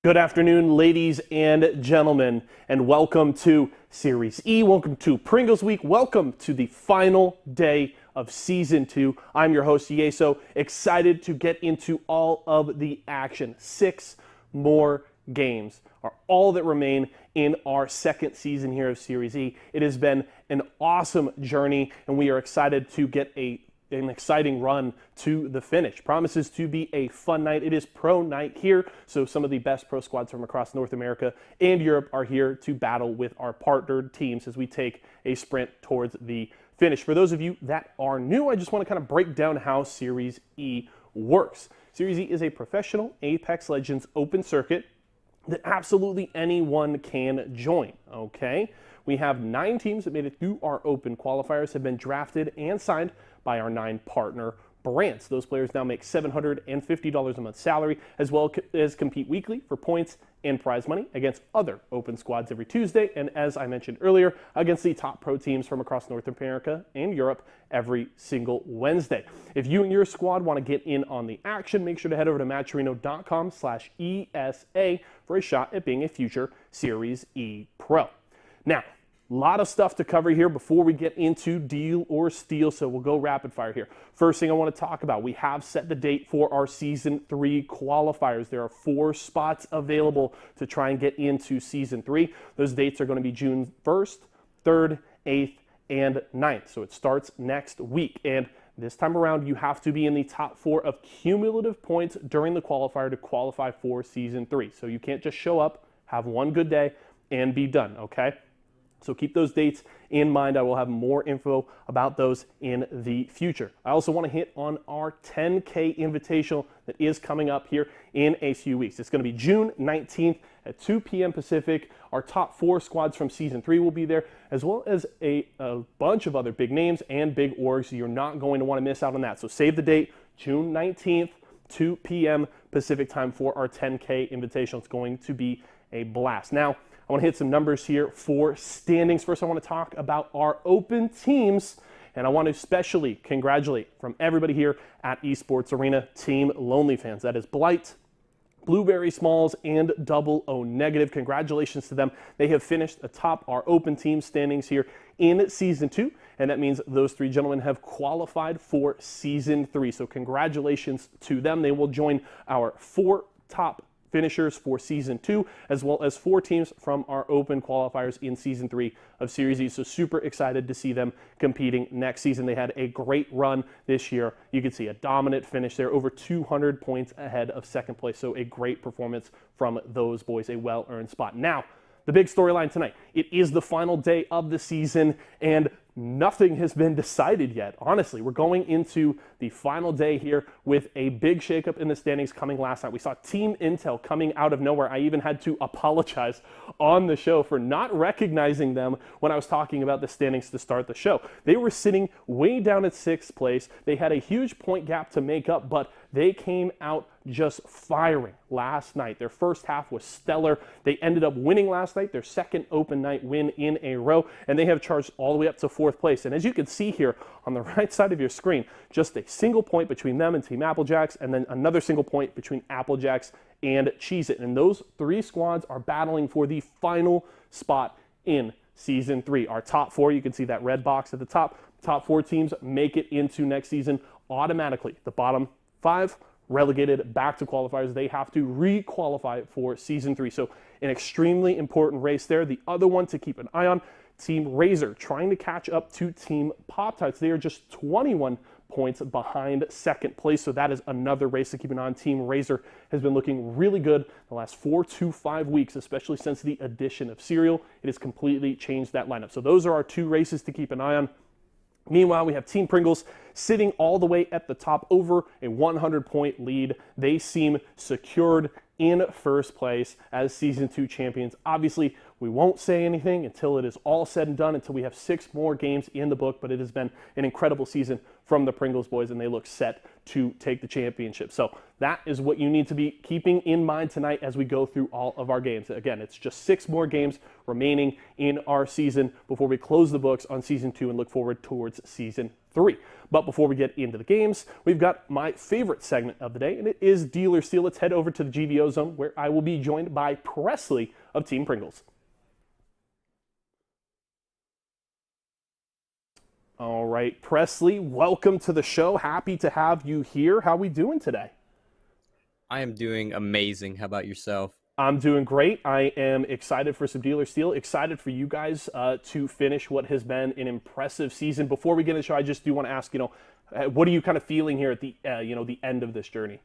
Good afternoon, ladies and gentlemen, and welcome to Series E. Welcome to Pringles Week. Welcome to the final day of Season 2. I'm your host, Yeso. Excited to get into all of the action. 6 more games are all that remain in our second season here of Series E. It has been an awesome journey, and we are excited to get an exciting run to the finish. Promises to be a fun night. It is pro night here, so some of the best pro squads from across North America and Europe are here to battle with our partnered teams as we take a sprint towards the finish. For those of you that are new, I just want to kind of break down how Series E works. Series E is a professional Apex Legends open circuit that absolutely anyone can join, okay? We have 9 teams that made it through our open qualifiers, have been drafted and signed by our 9 partner brands. Those players now make $750 a month salary, as well as compete weekly for points and prize money against other open squads every Tuesday, and as I mentioned earlier, against the top pro teams from across North America and Europe every single Wednesday. If you and your squad want to get in on the action, make sure to head over to matcherino.com/ESA for a shot at being a future Series E Pro. Now, a lot of stuff to cover here before we get into Deal or Steal, so we'll go rapid fire here. First thing I want to talk about, we have set the date for our Season 3 qualifiers. There are 4 spots available to try and get into Season 3. Those dates are going to be June 1st, 3rd, 8th, and 9th. So it starts next week. And this time around, you have to be in the top 4 of cumulative points during the qualifier to qualify for Season 3. So you can't just show up, have one good day, and be done, okay? So keep those dates in mind. I will have more info about those in the future. I also want to hit on our 10K Invitational that is coming up here in a few weeks. It's going to be June 19th at 2 p.m. Pacific. Our top 4 squads from Season 3 will be there, as well as a bunch of other big names and big orgs. You're not going to want to miss out on that. So save the date, June 19th, 2 p.m. Pacific time for our 10K Invitational. It's going to be a blast. Now, I want to hit some numbers here for standings. First, I want to talk about our open teams, and I want to especially congratulate from everybody here at Esports Arena, Team Lonely Fans. That is Blight, Blueberry Smalls, and Double O Negative. Congratulations to them. They have finished atop our open team standings here in Season 2, and that means those 3 gentlemen have qualified for Season 3. So congratulations to them. They will join our 4 top finishers for Season 2, as well as 4 teams from our open qualifiers in Season 3 of Series E. So super excited to see them competing next season. They had a great run this year. You can see a dominant finish there, over 200 points ahead of second place. So a great performance from those boys, a well-earned spot. Now, the big storyline tonight. It is the final day of the season, and nothing has been decided yet. Honestly, we're going into the final day here with a big shakeup in the standings coming last night. We saw Team Intel coming out of nowhere. I even had to apologize on the show for not recognizing them when I was talking about the standings to start the show. They were sitting way down at 6th place. They had a huge point gap to make up, but they came out just firing last night. Their first half was stellar. They ended up winning last night, their second open night win in a row, and they have charged all the way up to 4th place. And as you can see here on the right side of your screen, just a single point between them and Team Applejacks, and then another single point between Applejacks and Cheez-It. And those 3 squads are battling for the final spot in Season 3. Our top 4, you can see that red box at the top. Top 4 teams make it into next season automatically. The bottom 5 relegated back to qualifiers. They have to re-qualify for Season 3. So an extremely important race there. The other one to keep an eye on, Team Razor trying to catch up to Team Pop-Tarts. They are just 21 points behind second place, so that is another race to keep an eye on. Team Razor has been looking really good the last 4 to 5 weeks, especially since the addition of Cereal. It has completely changed that lineup. So those are our 2 races to keep an eye on. Meanwhile, we have Team Pringles sitting all the way at the top over a 100-point lead. They seem secured in first place as Season 2 champions. Obviously, we won't say anything until it is all said and done, until we have 6 more games in the book, but it has been an incredible season from the Pringles boys, and they look set to take the championship. So that is what you need to be keeping in mind tonight as we go through all of our games. Again, it's just 6 more games remaining in our season before we close the books on Season 2 and look forward towards Season 3. But before we get into the games, we've got my favorite segment of the day, and it is Deal or Steal. Let's head over to the GVO zone, where I will be joined by Presley of Team Pringles. All right, Presley, welcome to the show. Happy to have you here. How are we doing today? I am doing amazing. How about yourself? I'm doing great. I am excited for some Deal or Steal. Excited for you guys to finish what has been an impressive season. Before we get into the show, I just do want to ask, what are you kind of feeling here at the, the end of this journey?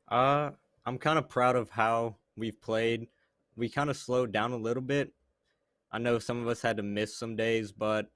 I'm kind of proud of how we've played. We kind of slowed down a little bit. I know some of us had to miss some days, but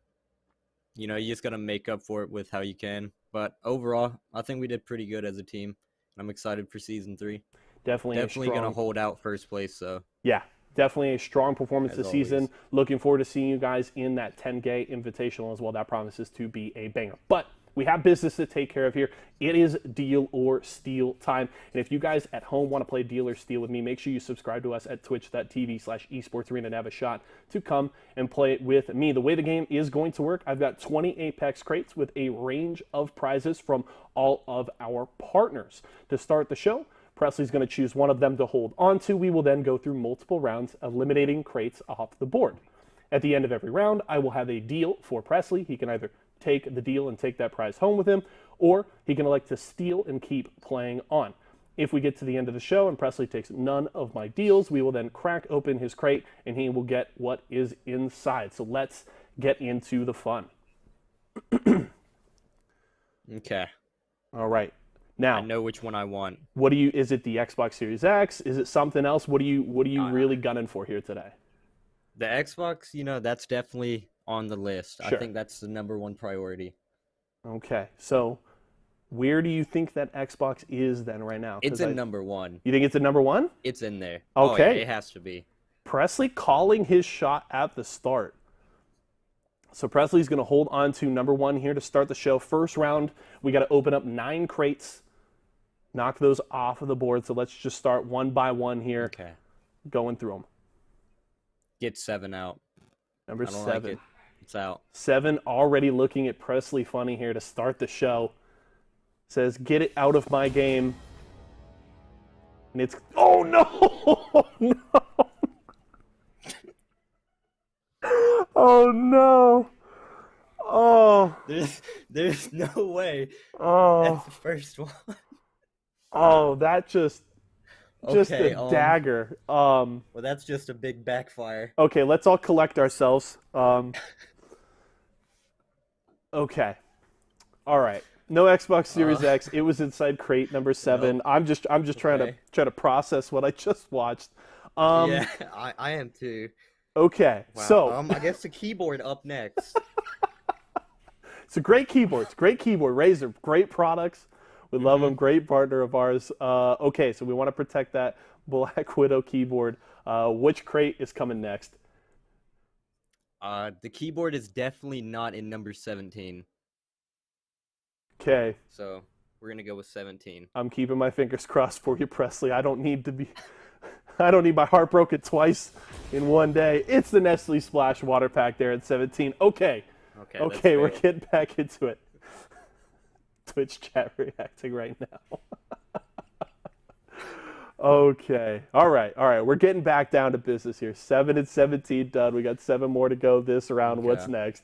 you just got to make up for it with how you can. But overall, I think we did pretty good as a team. I'm excited for Season 3. Definitely going to hold out first place. So yeah, definitely a strong performance this season. Always. Looking forward to seeing you guys in that 10K Invitational as well. That promises to be a banger. But we have business to take care of here. It is Deal or Steal time. And if you guys at home want to play Deal or Steal with me, make sure you subscribe to us at twitch.tv/esportsarena and have a shot to come and play it with me. The way the game is going to work, I've got 20 Apex crates with a range of prizes from all of our partners. To start the show, Presley's going to choose one of them to hold on to. We will then go through multiple rounds, eliminating crates off the board. At the end of every round, I will have a deal for Presley. He can either take the deal and take that prize home with him, or he can elect to steal and keep playing on. If we get to the end of the show and Presley takes none of my deals, we will then crack open his crate and he will get what is inside. So let's get into the fun. okay. All right. Now, I know which one I want. Is it the Xbox Series X? Is it something else? What are you really gunning for here today? The Xbox, that's definitely on the list. Sure. I think that's the #1 priority. Okay. So where do you think that Xbox is then right now? It's in #1. You think it's at #1? It's in there. Okay. Oh, yeah, it has to be. Presley calling his shot at the start. So Presley's going to hold on to #1 here to start the show. First round, we got to open up 9 crates, knock those off of the board. So let's just start one by one here, Okay. going through them. Get 7 out. Number I don't 7. like it. It's out. 7 already looking at Presley funny here to start the show. Says, get it out of my game. And it's, oh no! No! Oh no! Oh! There's no way. Oh! That's the first one. Oh, that just Okay, a dagger. Well, that's just a big backfire. Okay, let's all collect ourselves. Okay. All right. No Xbox Series X. It was inside crate number 7. Nope. I'm just trying to process what I just watched. Yeah, I am too. Okay. Wow. So I guess the keyboard up next. it's a great keyboard. It's a great keyboard. Razer, great products. We love them. Great partner of ours. Okay, so we want to protect that Black Widow keyboard. Which crate is coming next? The keyboard is definitely not in number 17. Okay. So we're gonna go with 17. I'm keeping my fingers crossed for you, Presley. I don't need my heart broken twice in one day. It's the Nestle Splash water pack there at 17. Okay. Okay, we're getting back into it. Twitch chat reacting right now. Okay. All right. All right. We're getting back down to business here. 7 and 17 done. We got 7 more to go this round. What's Okay. next?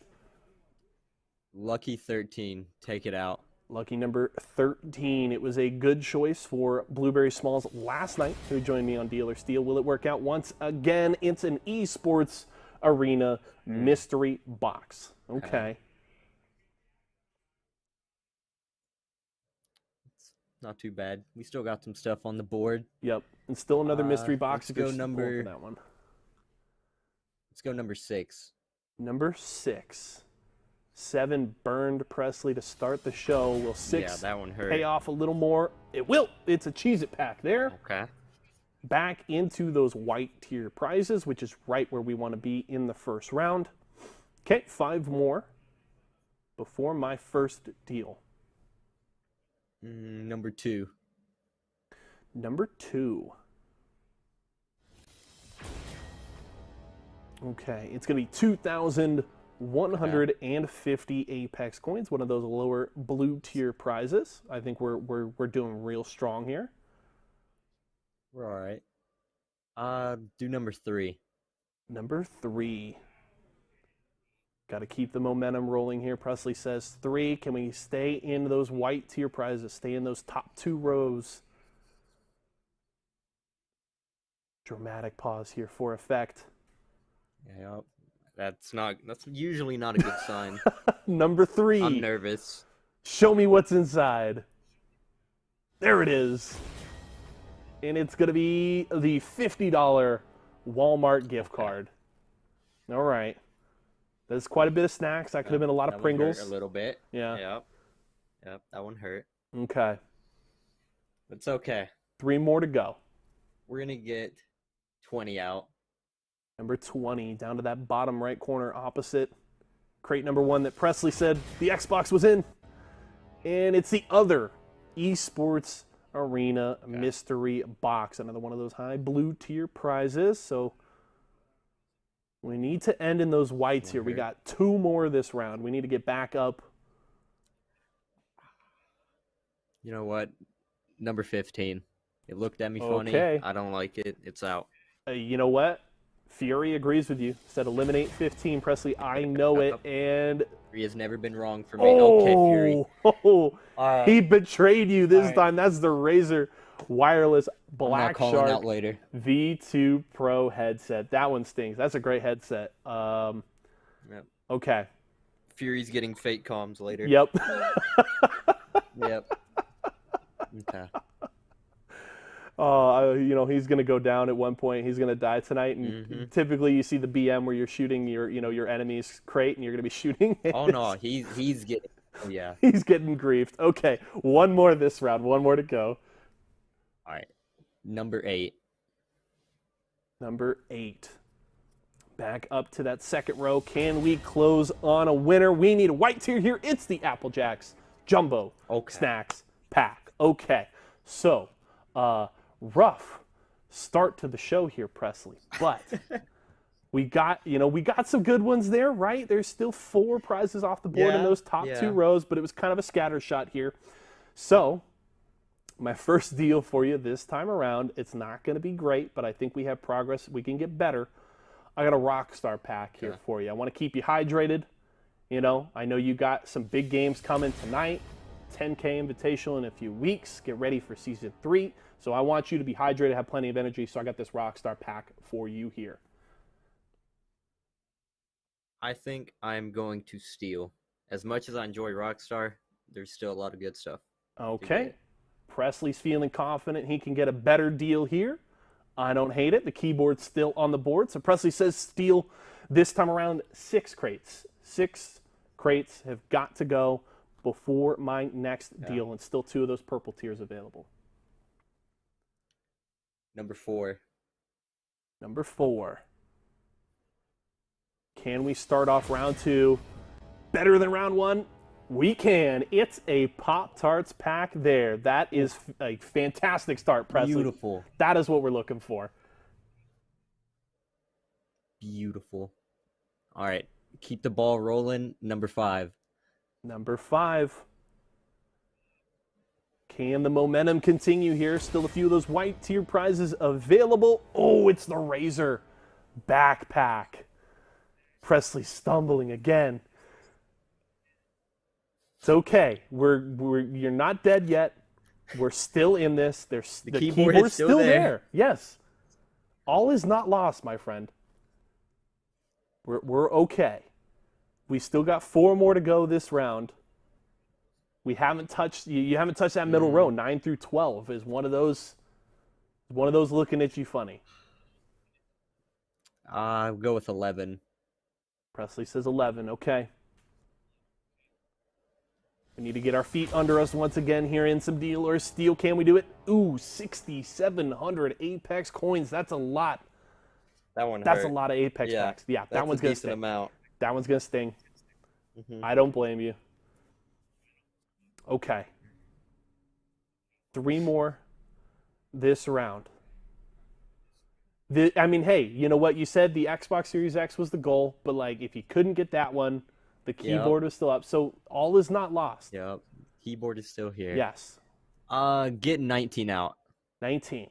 Lucky 13. Take it out. Lucky number 13. It was a good choice for Blueberry Smalls last night, who joined me on Deal or Steal. Will it work out once again? It's an esports arena mystery box. Okay. It's not too bad. We still got some stuff on the board. Yep. And still another mystery box Let's if you're go still pulling for that one. Let's go number 6. Number 6. 7 burned Presley to start the show. Will 6 Yeah, that one hurt. pay off a little more? It will. It's a Cheez-It pack there. Okay. Back into those white tier prizes, which is right where we want to be in the first round. Okay, 5 more before my first deal. Number 2. Number 2. Okay, it's going to be 2,150 Apex coins, one of those lower blue tier prizes. I think we're doing real strong here. We're all right. Do number 3. Number 3. Got to keep the momentum rolling here. Presley says 3. Can we stay in those white tier prizes? Stay in those top 2 rows. Dramatic pause here for effect. Yep. That's usually not a good sign. Number 3. I'm nervous. Show me what's inside. There it is. And it's going to be the $50 Walmart gift card. All right. That's quite a bit of snacks. That could have been a lot of Pringles. A little bit. Yeah. Yep. That one hurt. Okay. It's okay. 3 more to go. We're going to get 20 out. Number 20, down to that bottom right corner opposite. Crate number 1 that Presley said the Xbox was in. And it's the other Esports Arena mystery box. Another one of those high blue tier prizes. So we need to end in those whites here. We got 2 more this round. We need to get back up. You know what? Number 15. It looked at me funny. Okay. I don't like it. It's out. You know what? Fury agrees with you. Said eliminate 15, Presley. I know it. And Fury has never been wrong for me. Okay, Fury. He betrayed you this time. That's the Razer Wireless Black calling Shark out later. V2 Pro headset. That one stings. That's a great headset. Yep. Okay. Fury's getting fake comms later. Yep. Yep. Okay. He's going to go down at one point. He's going to die tonight. And typically you see the BM where you're shooting your enemy's crate and you're going to be shooting. Oh, no. He's getting... Yeah. He's getting griefed. Okay. 1 more this round. 1 more to go. All right. Number 8. Number 8. Back up to that second row. Can we close on a winner? We need a white tier here. It's the Apple Jacks Jumbo Snacks Pack. Okay. So, rough start to the show here, Presley. But we got some good ones there, right? There's still 4 prizes off the board in those top 2 rows, but it was kind of a scatter shot here. So, my first deal for you this time around, it's not going to be great, but I think we have progress. We can get better. I got a Rockstar pack here for you. I want to keep you hydrated. I know you got some big games coming tonight. 10K Invitational in a few weeks. Get ready for Season 3. So I want you to be hydrated, have plenty of energy. So I got this Rockstar pack for you here. I think I'm going to steal. As much as I enjoy Rockstar, there's still a lot of good stuff. Okay. Presley's feeling confident he can get a better deal here. I don't hate it. The keyboard's still on the board. So Presley says steal this time around 6 crates. 6 crates have got to go before my next deal, and still 2 of those purple tiers available. Number 4. Number 4. Can we start off round 2 better than round 1? We can. It's a Pop-Tarts pack there. That is a fantastic start, Presley. Beautiful. That is what we're looking for. Beautiful. All right. Keep the ball rolling. Number 5. Number 5. Can the momentum continue here? Still a few of those white tier prizes available. Oh, it's the Razor backpack. Presley stumbling again. It's okay. You're not dead yet. We're still in this. The keyboard's still there. Yes. All is not lost, my friend. We're okay. We still got 4 more to go this round. We haven't touched you haven't touched that middle row. 9 through 12 is one of those looking at you funny. I'll go with 11. Presley says 11. Okay. We need to get our feet under us once again here in some deal or steal. Can we do it? Ooh, 6,700 Apex coins. That's a lot. That's a lot of Apex packs. Yeah, that one's going to sting. That one's going to sting. I don't blame you. Okay. 3 more this round. I mean, hey, you know what? You said the Xbox Series X was the goal, but like if you couldn't get that one, the keyboard was still up. So all is not lost. Yep. Keyboard is still here. Yes. Get 19 out. 19.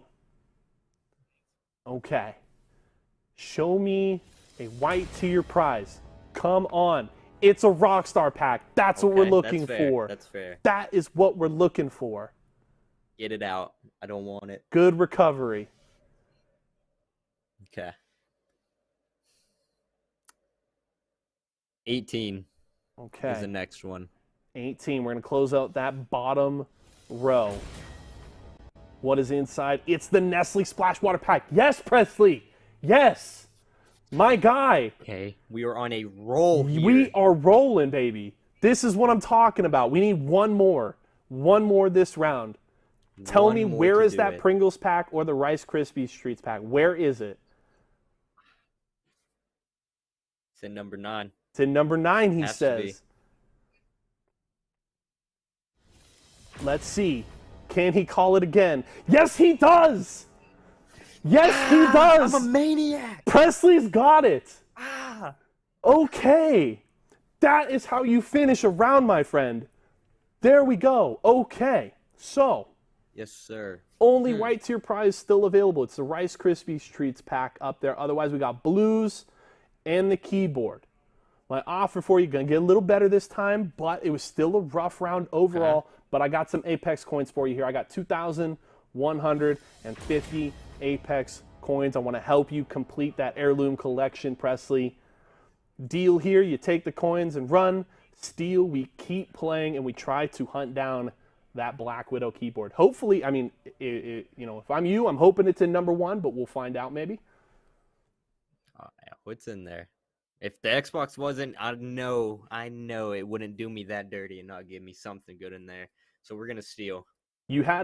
Okay. Show me a white tier prize. Come on. It's a Rockstar pack. That's what we're looking for. That's fair. That is what we're looking for. Get it out. I don't want it. Good recovery. Okay. 18. Okay. Is the next one. 18. We're going to close out that bottom row. What is inside? It's the Nestle Splash Water Pack. Yes, Presley. Yes. My guy. Okay. We are on a roll here. We are rolling, baby. This is what I'm talking about. We need one more. One more this round. Tell me, where is that Pringles pack or the Rice Krispies Treats pack? Where is it? It's in number 9. It's in number 9, he says. Let's see. Can he call it again? Yes, he does! Yes, he does! I'm a maniac! Presley's got it! Okay. That is how you finish a round, my friend. There we go. Okay. So. Yes, sir. Only white tier prize still available. It's the Rice Krispies Treats pack up there. Otherwise, we got blues and the keyboard. My offer for you, going to get a little better this time, but it was still a rough round overall. Okay. But I got some Apex coins for you here. I got 2,150 Apex coins. I want to help you complete that heirloom collection, Presley. Deal here, you take the coins and run. Steal, we keep playing, and we try to hunt down that Black Widow keyboard. Hopefully, I mean, you know, if I'm you, I'm hoping it's in number 1, but we'll find out maybe. What's in there? If the Xbox wasn't, I know it wouldn't do me that dirty and not give me something good in there. So we're gonna steal.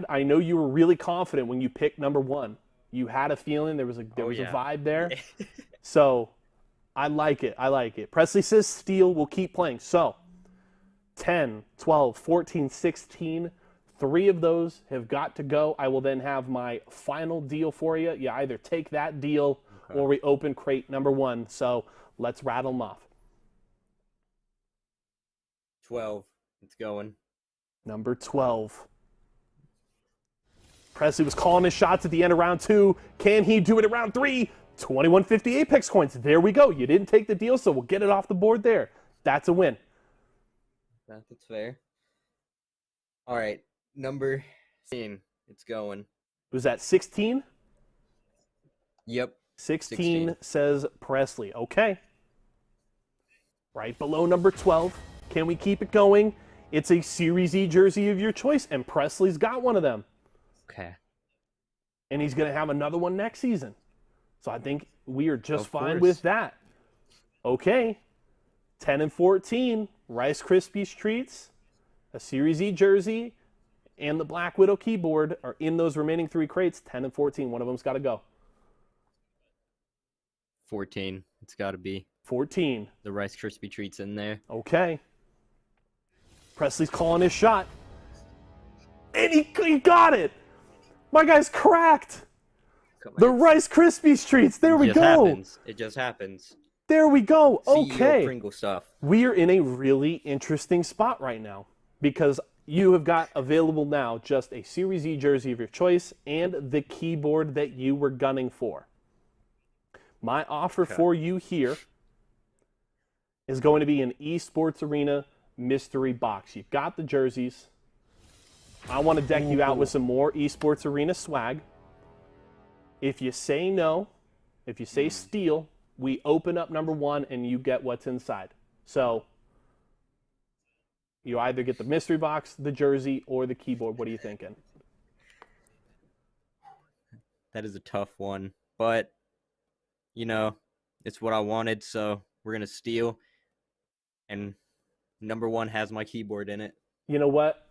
I know you were really confident when you picked number 1. You had a feeling there was a vibe there. So I like it. I like it. Presley says steal. We'll keep playing. So 10, 12, 14, 16. 3 of those have got to go. I will then have my final deal for you. You either take that deal or we open crate number 1. So let's rattle them off. 12. It's going. Number 12. Presley was calling his shots at the end of round 2. Can he do it at round 3? 2150 Apex coins. There we go. You didn't take the deal, so we'll get it off the board there. That's a win. That's fair. All right. Number 16. It's going. Was that 16? Yep. 16 says Presley. Okay. Right below number 12. Can we keep it going? It's a Series E jersey of your choice, and Presley's got one of them. Okay. And he's going to have another one next season. So I think we are just fine with that. Okay. 10 and 14. Rice Krispies Treats, a Series E jersey, and the Black Widow keyboard are in those remaining 3 crates. 10 and 14. One of them's got to go. 14. It's got to be. 14. The Rice Krispie Treats in there. Okay. Presley's calling his shot. And he got it. My guy's cracked. The Rice Krispies Treats. There we go. It just happens. There we go. Okay. Pringle stuff. We are in a really interesting spot right now because you have got available now just a Series E jersey of your choice and the keyboard that you were gunning for. My offer for you here is going to be an Esports Arena mystery box. You've got the jerseys. I want to deck you out with some more Esports Arena swag. If you say no, if you say steal, we open up number one and you get what's inside. So you either get the mystery box, the jersey, or the keyboard. What are you thinking? That is a tough one, but you know, it's what I wanted, so we're gonna steal. And number one has my keyboard in it. You know what?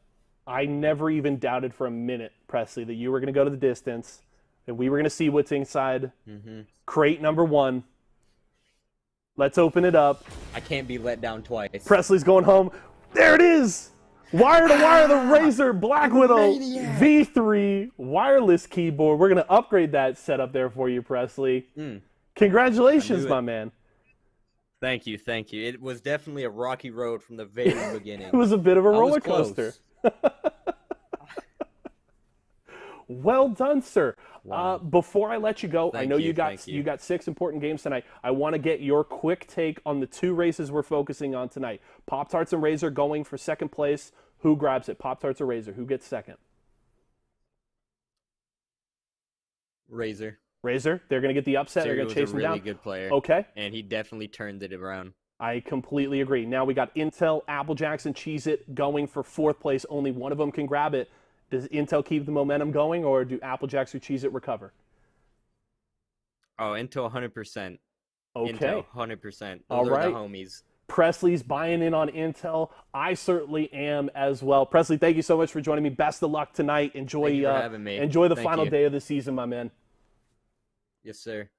I never even doubted for a minute, Presley, that you were gonna go to the distance, and we were gonna see what's inside. Crate number one. Let's open it up. I can't be let down twice. Presley's going home. There it is! Wire to wire, the Razer Black Widow V3 wireless keyboard. We're going to upgrade that setup there for you, Presley. Congratulations, my man. Thank you, thank you. It was definitely a rocky road from the very beginning. It was a bit of a roller coaster. Well done, sir. Wow. Before I let you go, I know you got 6 important games tonight. I want to get your quick take on the 2 races we're focusing on tonight. Pop-Tarts and Razer going for second place. Who grabs it? Pop-Tarts or Razer? Who gets second? Razer. Razer? They're going to get the upset. They're going to chase him down. Really good player. Okay. And he definitely turned it around. I completely agree. Now we got Intel, Apple Jacks, and Cheez-It going for 4th place. Only one of them can grab it. Does Intel keep the momentum going, or do Apple Jacks or Cheez-It recover? Oh, Intel 100%. Okay. Intel 100%. All right. Those are the homies. Presley's buying in on Intel. I certainly am as well. Presley, thank you so much for joining me. Best of luck tonight. Enjoy, thank you for having me. Enjoy the final day of the season, my man. Yes, sir.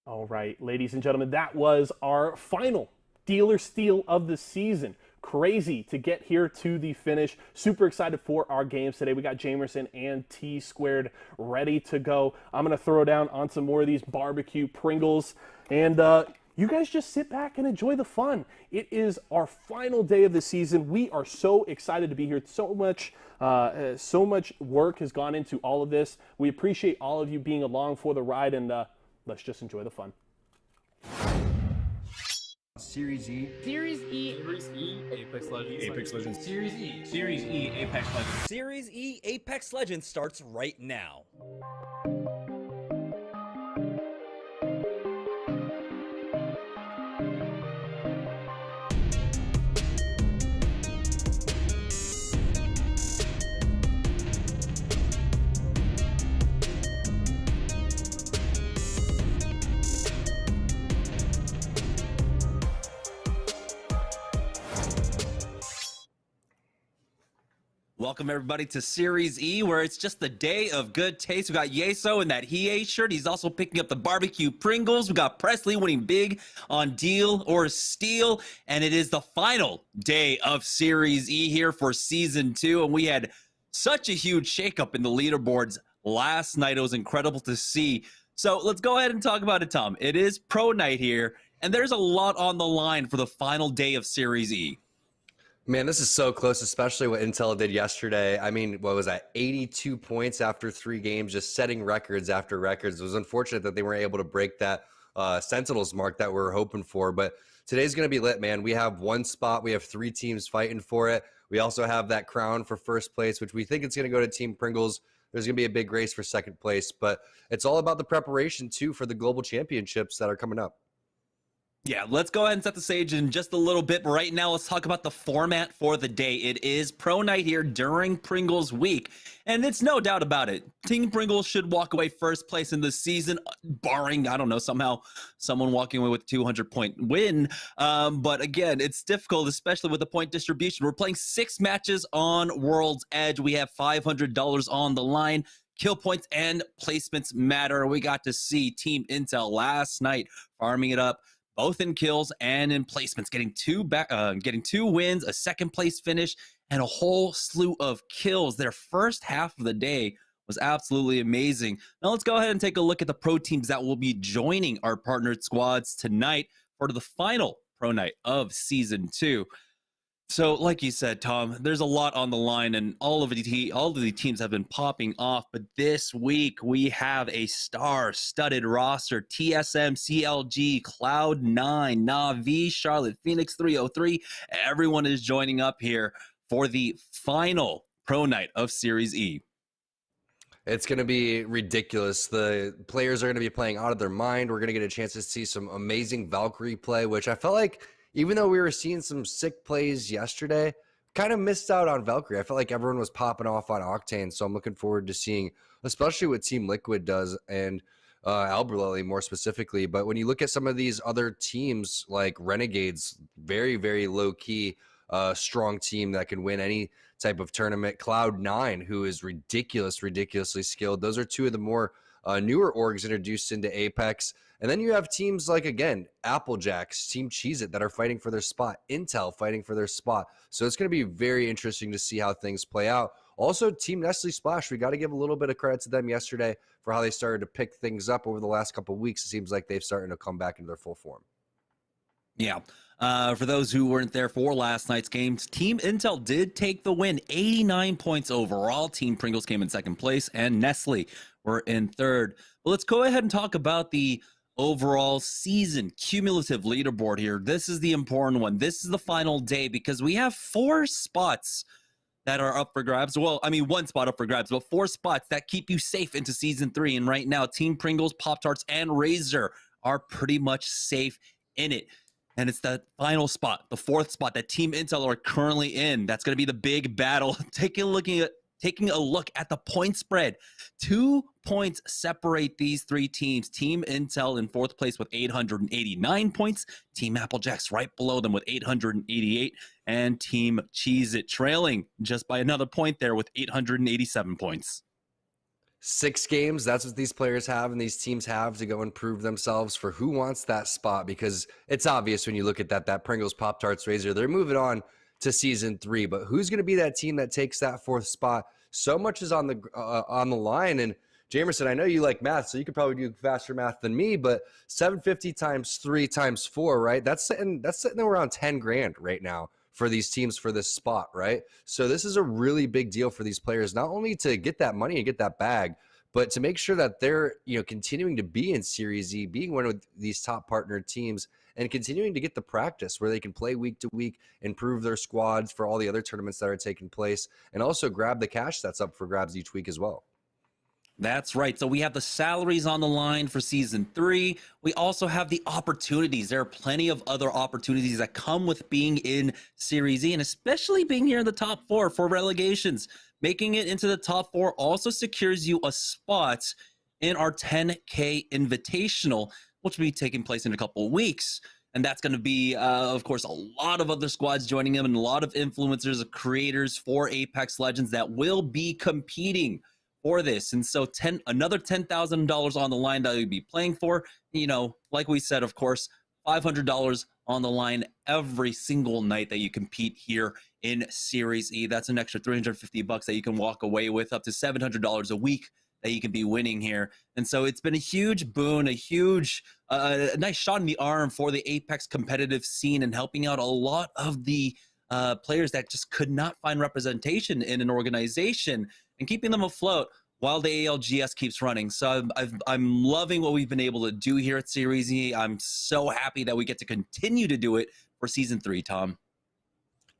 All right, ladies and gentlemen, that was our final dealer steal of the season. Crazy to get here to the finish. Super excited for our games today. We got Jamerson and T Squared ready to go. I'm going to throw down on some more of these barbecue Pringles. And you guys just sit back and enjoy the fun. It is our final day of the season. We are so excited to be here. So much work has gone into all of this. We appreciate all of you being along for the ride, and let's just enjoy the fun. SeriesE. SeriesE. SeriesE. Apex Legends. Apex Legends. SeriesE. SeriesE. Apex Legends. SeriesE Apex Legends starts right now. Welcome everybody to SeriesE, where it's just the day of good taste. We got Yeso in that He shirt. He's also picking up the barbecue Pringles. We got Presley winning big on Deal or Steal, and it is the final day of SeriesE here for Season 2, and we had such a huge shakeup in the leaderboards last night. It was incredible to see. So let's go ahead and talk about it, Tom. It is pro night here, and there's a lot on the line for the final day of SeriesE. Man, this is so close, especially what Intel did yesterday. I mean, what was that? 82 points after 3 games, just setting records after records. It was unfortunate that they weren't able to break that Sentinels mark that we were hoping for. But today's going to be lit, man. We have 1 spot. We have 3 teams fighting for it. We also have that crown for first place, which we think it's going to go to Team Pringles. There's going to be a big race for second place. But it's all about the preparation, too, for the global championships that are coming up. Yeah, let's go ahead and set the stage in just a little bit. But right now, let's talk about the format for the day. It is pro night here during Pringles week, and it's no doubt about it. Team Pringles should walk away first place in the season, barring, I don't know, somehow someone walking away with a 200-point win. But again, it's difficult, especially with the point distribution. We're playing 6 matches on World's Edge. We have $500 on the line. Kill points and placements matter. We got to see Team Intel last night farming it up, both in kills and in placements, getting 2 wins, a second place finish, and a whole slew of kills. Their first half of the day was absolutely amazing. Now let's go ahead and take a look at the pro teams that will be joining our partnered squads tonight for the final pro night of Season 2. So, like you said, Tom, there's a lot on the line, and all of the teams have been popping off. But this week, we have a star-studded roster: TSM, CLG, Cloud9, Na'Vi, Charlotte, Phoenix 303. Everyone is joining up here for the final pro night of Series E. It's going to be ridiculous. The players are going to be playing out of their mind. We're going to get a chance to see some amazing Valkyrie play, which I felt like, even though we were seeing some sick plays yesterday, kind of missed out on Valkyrie. I felt like everyone was popping off on Octane, so I'm looking forward to seeing, especially what Team Liquid does and Alberlily more specifically. But when you look at some of these other teams like Renegades, very, very low-key, strong team that can win any type of tournament. Cloud9, who is ridiculously skilled. Those are two of the more newer orgs introduced into Apex. And then you have teams like, again, Applejacks, Team Cheez-It that are fighting for their spot, Intel fighting for their spot. So it's going to be very interesting to see how things play out. Also, Team Nestle Splash, we got to give a little bit of credit to them yesterday for how they started to pick things up over the last couple of weeks. It seems like they've started to come back into their full form. Yeah. For those who weren't there for last night's games, Team Intel did take the win, 89 points overall. Team Pringles came in second place, and Nestle were in third. But let's go ahead and talk about the overall season cumulative leaderboard here. This is the important one. This is the final day because we have 4 spots that are up for grabs. Well, I mean, 1 spot up for grabs, but 4 spots that keep you safe into Season 3. And right now, Team Pringles, Pop-Tarts, and SeriesE are pretty much safe in it. And it's the final spot, the 4th spot that Team Intel are currently in. That's going to be the big battle. Taking a look at the point spread. 2 points separate these 3 teams. Team Intel in 4th place with 889 points. Team Applejacks right below them with 888. And Team Cheez-It trailing just by another point there with 887 points. 6 games, that's what these players have and these teams have to go and prove themselves for who wants that spot, because it's obvious when you look at that Pringles, Pop-Tarts, SeriesE, they're moving on to Season 3. But who's going to be that team that takes that 4th spot? So much is on the line. And Jamerson, I know you like math, so you could probably do faster math than me, but 750 times 3 times 4, right? That's sitting around 10 grand right now for these teams for this spot, right? So this is a really big deal for these players, not only to get that money and get that bag, but to make sure that they're, continuing to be in SeriesE, being one of these top partner teams, and continuing to get the practice where they can play week to week, improve their squads for all the other tournaments that are taking place, and also grab the cash that's up for grabs each week as well. That's right. So we have the salaries on the line for Season 3. We also have the opportunities. There are plenty of other opportunities that come with being in SeriesE, and especially being here in the top 4 for relegations. Making it into the top 4 also secures you a spot in our 10K Invitational, which will be taking place in a couple of weeks. And that's going to be, of course, a lot of other squads joining them and a lot of influencers, creators for Apex Legends that will be competing for this. And so another $10,000 on the line that you'll be playing for. Like we said, of course, $500 on the line every single night that you compete here in SeriesE. That's an extra $350 that you can walk away with, up to $700 a week that you can be winning here. And so it's been a huge boon, a huge, nice shot in the arm for the Apex competitive scene, and helping out a lot of the players that just could not find representation in an organization, and keeping them afloat while the ALGS keeps running. So I'm loving what we've been able to do here at SeriesE. I'm so happy that we get to continue to do it for Season 3, Tom.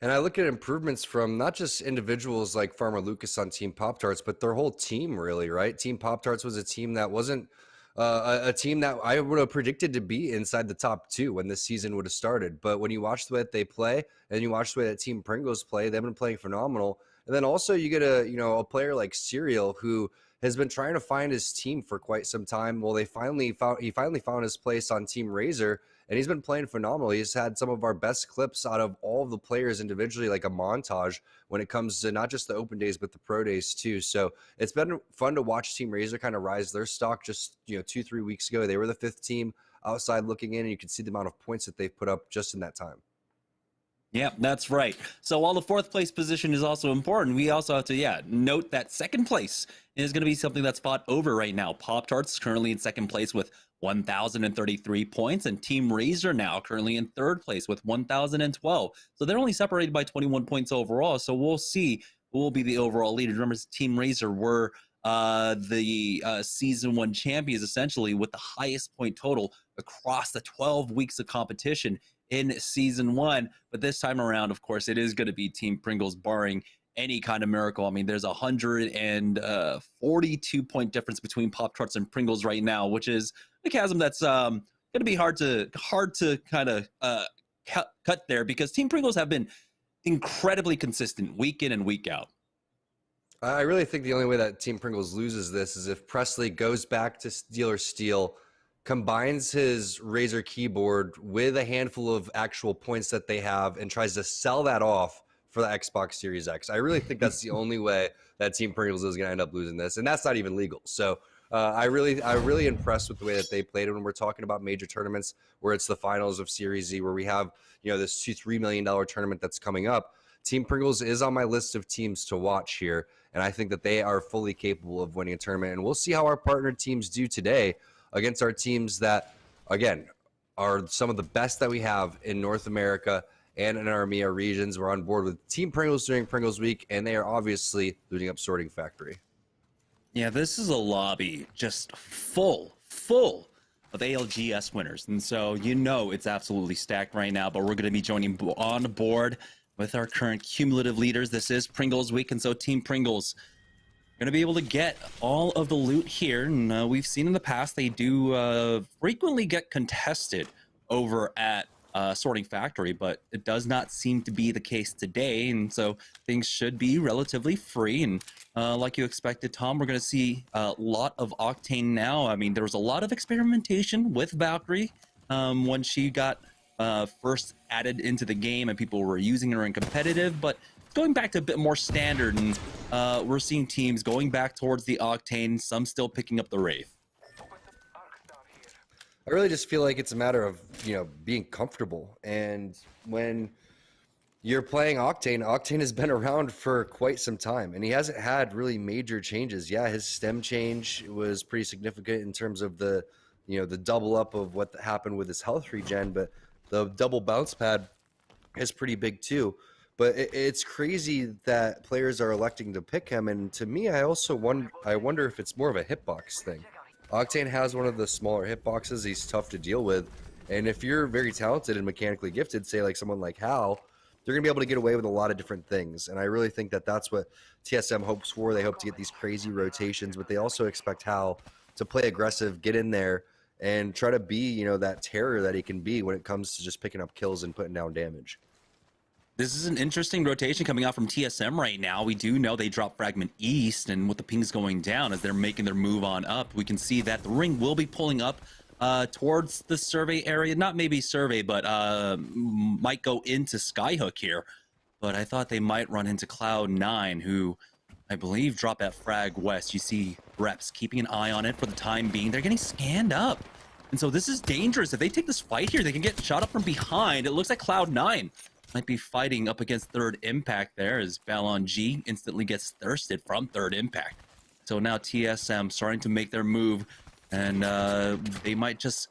And I look at improvements from not just individuals like Farmer Lucas on Team Pop-Tarts, but their whole team, really, right? Team Pop-Tarts was a team that wasn't a team that I would have predicted to be inside the top 2 when this season would have started. But when you watch the way that they play, and you watch the way that Team Pringles play, they've been playing phenomenal. And then also you get a player like Serial, who has been trying to find his team for quite some time. Well, he finally found his place on Team SeriesE, and he's been playing phenomenal. He's had some of our best clips out of all of the players individually, like a montage when it comes to not just the open days, but the pro days too. So it's been fun to watch Team SeriesE kind of rise their stock just 2-3 weeks ago. They were the 5th team outside looking in, and you can see the amount of points that they've put up just in that time. Yeah, that's right. So while the 4th place position is also important, we also have to, note that 2nd place is going to be something that's fought over right now. Pop-Tarts currently in 2nd place with 1,033 points, and Team Razor now currently in third place with 1,012. So they're only separated by 21 points overall. So we'll see who will be the overall leader. Remember, Team Razor were the season 1 champions, essentially, with the highest point total across the 12 weeks of competition in season 1. But this time around, of course, it is going to be Team Pringles, barring any kind of miracle. I mean, there's a 142 point difference between Pop Tarts and Pringles right now, which is a chasm that's going to be hard to kind of cut there, because Team Pringles have been incredibly consistent week in and week out. I really think the only way that Team Pringles loses this is if Presley goes back to Steel or Steel, combines his Razer keyboard with a handful of actual points that they have, and tries to sell that off for the Xbox Series X. I really think that's the only way that Team Pringles is going to end up losing this, and that's not even legal. So I'm really impressed with the way that they played. When we're talking about major tournaments where it's the finals of SeriesE, where we have, you know, this $2-3 million tournament that's coming up, Team Pringles is on my list of teams to watch here, and I think that they are fully capable of winning a tournament. And we'll see how our partner teams do today against our teams that, again, are some of the best that we have in North America and in our EMEA regions. We're on board with Team Pringles during Pringles Week, and they are obviously looting up Sorting Factory. Yeah, this is a lobby just full of ALGS winners. And so, you know, it's absolutely stacked right now, but we're going to be joining on board with our current cumulative leaders. This is Pringles Week, and so Team Pringles going to be able to get all of the loot here. And we've seen in the past they do frequently get contested over at Sorting Factory, but it does not seem to be the case today, and so things should be relatively free. And like you expected, Tom, we're going to see a lot of Octane now. I mean, there was a lot of experimentation with Valkyrie when she got first added into the game and people were using her in competitive, but going back to a bit more standard, and we're seeing teams going back towards the Octane, some still picking up the Wraith. I really just feel like it's a matter of, you know, being comfortable. And when you're playing Octane, Octane has been around for quite some time, and he hasn't had really major changes. Yeah, his stem change was pretty significant in terms of the, you know, the double up of what happened with his health regen, but the double bounce pad is pretty big too. But it's crazy that players are electing to pick him, and to me, I wonder if it's more of a hitbox thing. Octane has one of the smaller hitboxes. He's tough to deal with. And if you're very talented and mechanically gifted, say like someone like Hal, they're going to be able to get away with a lot of different things. And I really think that that's what TSM hopes for. They hope to get these crazy rotations, but they also expect Hal to play aggressive, get in there, and try to be, you know, that terror that he can be when it comes to just picking up kills and putting down damage. This is an interesting rotation coming out from TSM right now. We do know they dropped Fragment East, and with the pings going down as they're making their move on up, we can see that the ring will be pulling up towards the survey area. Not maybe survey, but might go into Skyhook here. But I thought they might run into Cloud9, who I believe dropped at Frag West. You see reps keeping an eye on it for the time being. They're getting scanned up. And so this is dangerous. If they take this fight here, they can get shot up from behind. It looks like Cloud9 might be fighting up against Third Impact there, as Balon G instantly gets thirsted from Third Impact. So now TSM starting to make their move, and they might just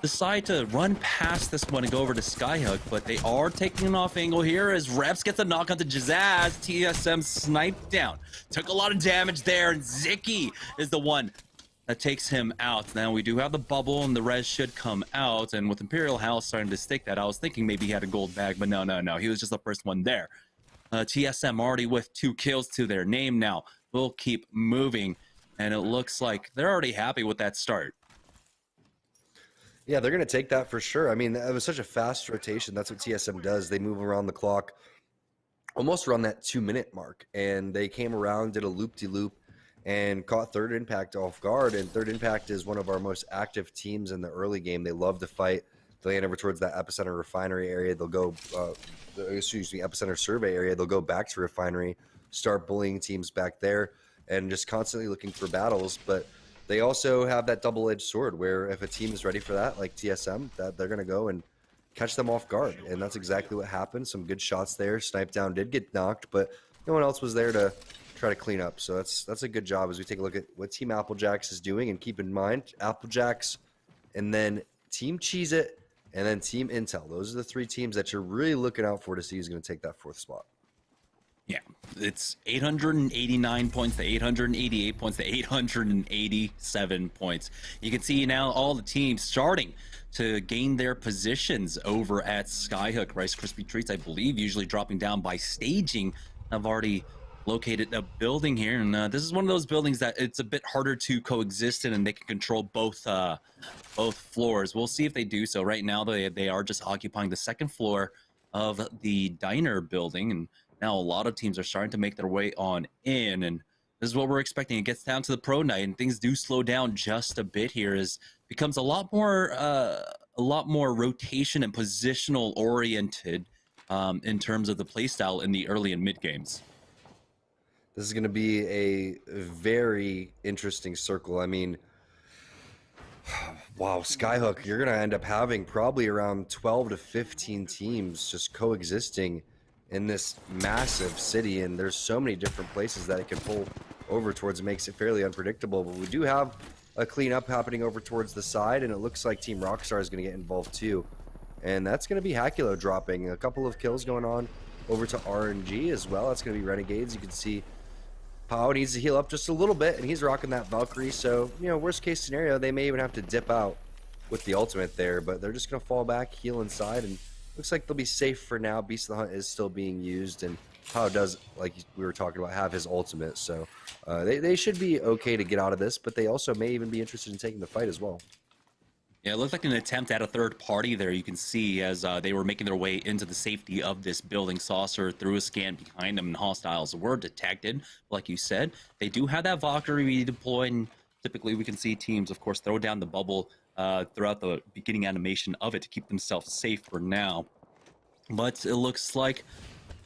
decide to run past this one and go over to Skyhook, but they are taking an off angle here as Reps gets a knock onto Jazaz. TSM sniped down. Took a lot of damage there, and Zicky is the one that takes him out. Now we do have the bubble, and the res should come out, and with Imperial House starting to stick that, I was thinking maybe he had a gold bag, but no, he was just the first one there. TSM already with 2 kills to their name now. We'll keep moving, and it looks like they're already happy with that start. Yeah, they're going to take that for sure. I mean, it was such a fast rotation. That's what TSM does. They move around the clock almost around that 2-minute mark, and they came around, did a loop-de-loop, and caught Third Impact off guard. And Third Impact is one of our most active teams in the early game. They love to fight. They land over towards that Epicenter Refinery area. They'll go, Epicenter Survey area. They'll go back to Refinery, start bullying teams back there, and just constantly looking for battles. But they also have that double-edged sword where if a team is ready for that, like TSM, that they're going to go and catch them off guard. And that's exactly what happened. Some good shots there. Snipe Down did get knocked, but no one else was there to try to clean up. So that's a good job as we take a look at what Team Applejacks is doing. And keep in mind, Applejacks and then Team Cheese It, and then Team Intel. Those are the 3 teams that you're really looking out for to see who's going to take that 4th spot. Yeah, it's 889 points to 888 points to 887 points. You can see now all the teams starting to gain their positions over at Skyhook. Rice Krispie Treats, I believe, usually dropping down by staging. I've already located a building here, and this is one of those buildings that it's a bit harder to coexist in, and they can control both floors. We'll see if they do so. Right now, they are just occupying the 2nd floor of the diner building, and now a lot of teams are starting to make their way on in, and this is what we're expecting. It gets down to the pro night, and things do slow down just a bit here. As becomes a lot more rotation and positional oriented in terms of the playstyle in the early and mid games. This is going to be a very interesting circle. I mean, wow, Skyhook, you're going to end up having probably around 12 to 15 teams just coexisting in this massive city, and there's so many different places that it can pull over towards. It makes it fairly unpredictable, but we do have a cleanup happening over towards the side, and it looks like Team Rockstar is going to get involved too, and that's going to be Hakulo dropping a couple of kills going on over to RNG as well. That's going to be Renegades. You can see Pao needs to heal up just a little bit, and he's rocking that Valkyrie, so, you know, worst case scenario, they may even have to dip out with the ultimate there, but they're just going to fall back, heal inside, and looks like they'll be safe for now. Beast of the Hunt is still being used, and Pao does, like we were talking about, have his ultimate, so they should be okay to get out of this, but they also may even be interested in taking the fight as well. Yeah, it looked like an attempt at a third party there. You can see as they were making their way into the safety of this building. Saucer threw a scan behind them, and hostiles were detected. Like you said, they do have that Valkyrie deployed, and typically we can see teams, of course, throw down the bubble throughout the beginning animation of it to keep themselves safe for now. But it looks like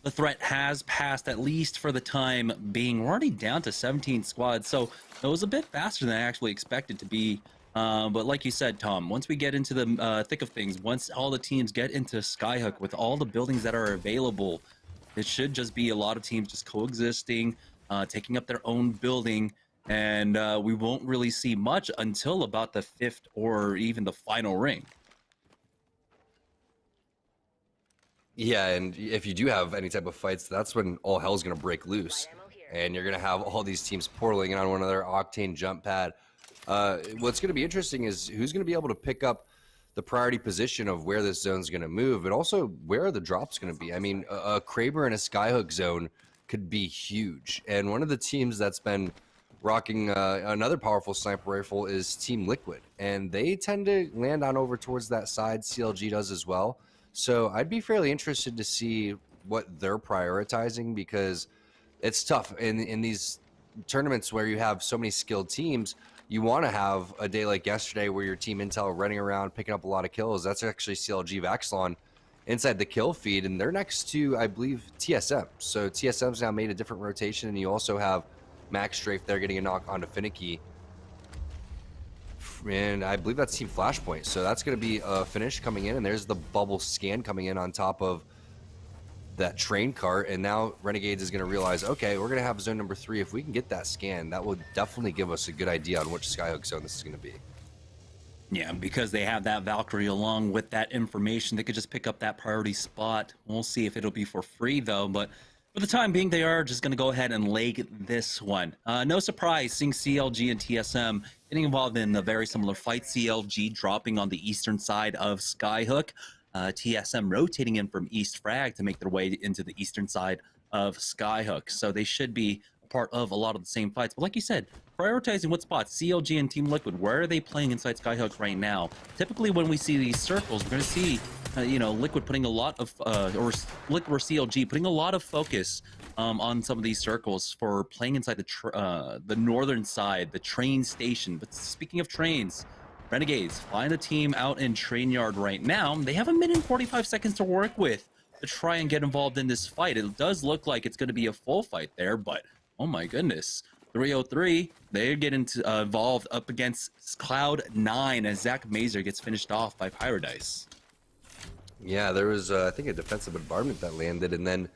the threat has passed, at least for the time being. We're already down to 17 squads, so it was a bit faster than I actually expected to be. But like you said, Tom, once we get into the thick of things, once all the teams get into Skyhook with all the buildings that are available, it should just be a lot of teams just coexisting, taking up their own building, and we won't really see much until about the 5th or even the final ring. Yeah, and if you do have any type of fights, that's when all hell's going to break loose. And you're going to have all these teams portaling on one of their Octane jump pad. What's going to be interesting is who's going to be able to pick up the priority position of where this zone's going to move, but also where are the drops going to be. I mean, a Kraber in a Skyhook zone could be huge. And one of the teams that's been rocking another powerful sniper rifle is Team Liquid. And they tend to land on over towards that side. CLG does as well. So I'd be fairly interested to see what they're prioritizing, because it's tough in these tournaments where you have so many skilled teams. You want to have a day like yesterday where your Team Intel running around picking up a lot of kills. That's actually CLG Vaxlon inside the kill feed, and they're next to, I believe, TSM. So TSM's now made a different rotation, and you also have Max Strafe there getting a knock onto Finicky. And I believe that's Team Flashpoint. So that's going to be a finish coming in, and there's the bubble scan coming in on top of that train cart. And now Renegades is going to realize, okay, we're going to have zone number 3. If we can get that scan, that will definitely give us a good idea on which Skyhook zone this is going to be. Yeah, because they have that Valkyrie along with that information, they could just pick up that priority spot. We'll see if it'll be for free, though. But for the time being, they are just going to go ahead and leg this one. No surprise, seeing CLG and TSM getting involved in a very similar fight. CLG dropping on the eastern side of Skyhook. TSM rotating in from East Frag to make their way into the eastern side of Skyhook. So they should be a part of a lot of the same fights. But like you said, prioritizing what spots, CLG and Team Liquid, where are they playing inside Skyhook right now? Typically when we see these circles, we're going to see Liquid putting a lot of, or Liquid or CLG putting a lot of focus on some of these circles for playing inside the northern side, the train station. But speaking of trains, Renegades find a team out in Train Yard right now. They have a minute and 45 seconds to work with to try and get involved in this fight. It does look like it's going to be a full fight there, but oh my goodness. 303, they're getting involved up against Cloud9 as Zach Mazer gets finished off by Paradise. Yeah, there was, I think, a defensive bombardment that landed, and then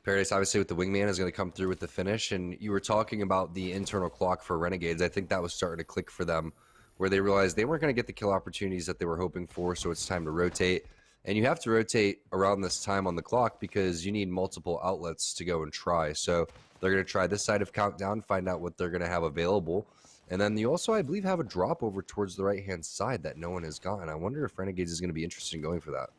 Paradise, obviously, with the wingman, is going to come through with the finish. And you were talking about the internal clock for Renegades. I think that was starting to click for them where they realized they weren't going to get the kill opportunities that they were hoping for, so it's time to rotate. And you have to rotate around this time on the clock because you need multiple outlets to go and try. So they're going to try this side of Countdown, find out what they're going to have available. And then you also, I believe, have a drop over towards the right-hand side that no one has gotten. I wonder if Renegades is going to be interested in going for that.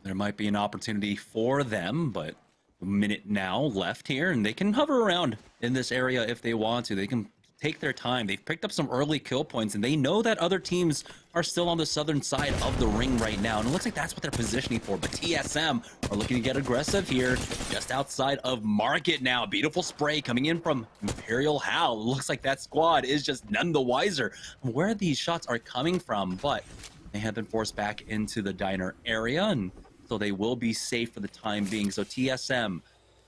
There might be an opportunity for them, but a minute now left here, and they can hover around in this area if they want to. They can take their time. They've picked up some early kill points, and they know that other teams are still on the southern side of the ring right now, and it looks like that's what they're positioning for. But TSM are looking to get aggressive here, just outside of Market now. Beautiful spray coming in from Imperial Hal. It looks like that squad is just none the wiser where these shots are coming from, but they have been forced back into the diner area, and so they will be safe for the time being. So TSM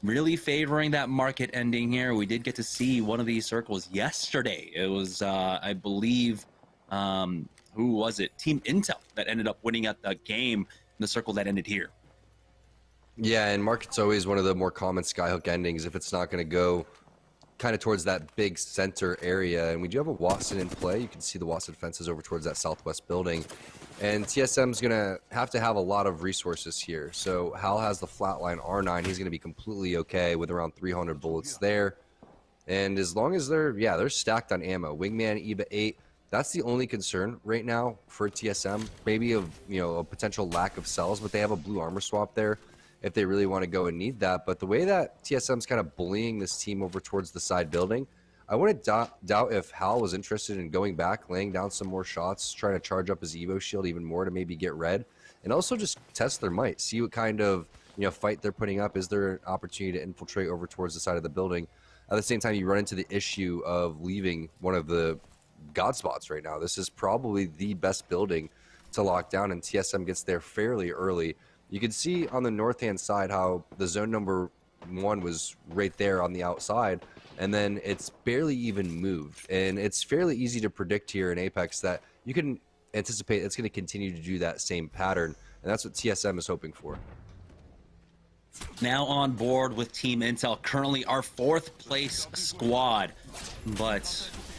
really favoring that Market ending here. We did get to see one of these circles yesterday. It was, I believe, who was it? Team Intel that ended up winning at the game in the circle that ended here. Yeah, and Market's always one of the more common skyhook endings if it's not going to go kind of towards that big center area. And we do have a Watson in play. You can see the Watson fences over towards that southwest building. And TSM's going to have a lot of resources here. So Hal has the flatline R9. He's going to be completely okay with around 300 bullets there. And as long as they're stacked on ammo. Wingman, EVA 8, that's the only concern right now for TSM. Maybe a potential lack of cells, but they have a blue armor swap there if they really want to go and need that. But the way that TSM's kind of bullying this team over towards the side building, I wouldn't doubt if Hal was interested in going back, laying down some more shots, trying to charge up his Evo shield even more to maybe get red, and also just test their might, see what kind of fight they're putting up. Is there an opportunity to infiltrate over towards the side of the building? At the same time, you run into the issue of leaving one of the god spots right now. This is probably the best building to lock down, and TSM gets there fairly early. You can see on the north-hand side how the zone number 1 was right there on the outside, and then it's barely even moved. And it's fairly easy to predict here in Apex that you can anticipate it's going to continue to do that same pattern, and that's what TSM is hoping for. Now on board with Team Intel, currently our 4th place squad, but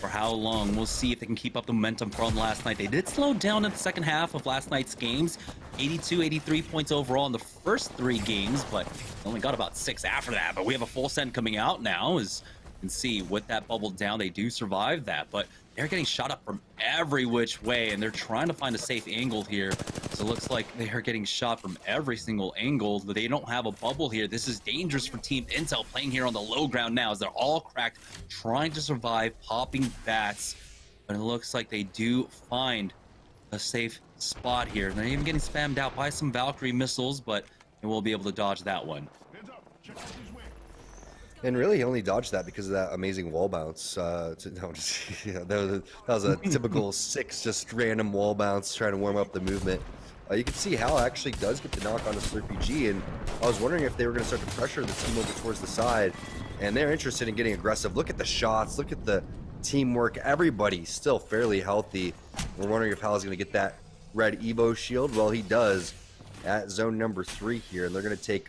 for how long? We'll see if they can keep up the momentum from last night. They did slow down in the second half of last night's games. 82, 83 points overall in the first 3 games, but only got about 6 after that. But we have a full send coming out now. As you can see, with that bubble down, they do survive that, but they're getting shot up from every which way, and they're trying to find a safe angle here. So it looks like they are getting shot from every single angle, but they don't have a bubble here. This is dangerous for Team Intel playing here on the low ground now as they're all cracked, trying to survive, popping bats. But it looks like they do find a safe spot here. They're even getting spammed out by some Valkyrie missiles, but they will be able to dodge that one. And really, he only dodged that because of that amazing wall bounce. That was a typical 6 just random wall bounce trying to warm up the movement. You can see Hal actually does get the knock on his Slurpee G, and I was wondering if they were going to start to pressure the team over towards the side, and they're interested in getting aggressive. Look at the shots, look at the teamwork. Everybody's still fairly healthy. We're wondering if Hal is going to get that red Evo shield. Well, he does at zone number 3 here, and they're going to take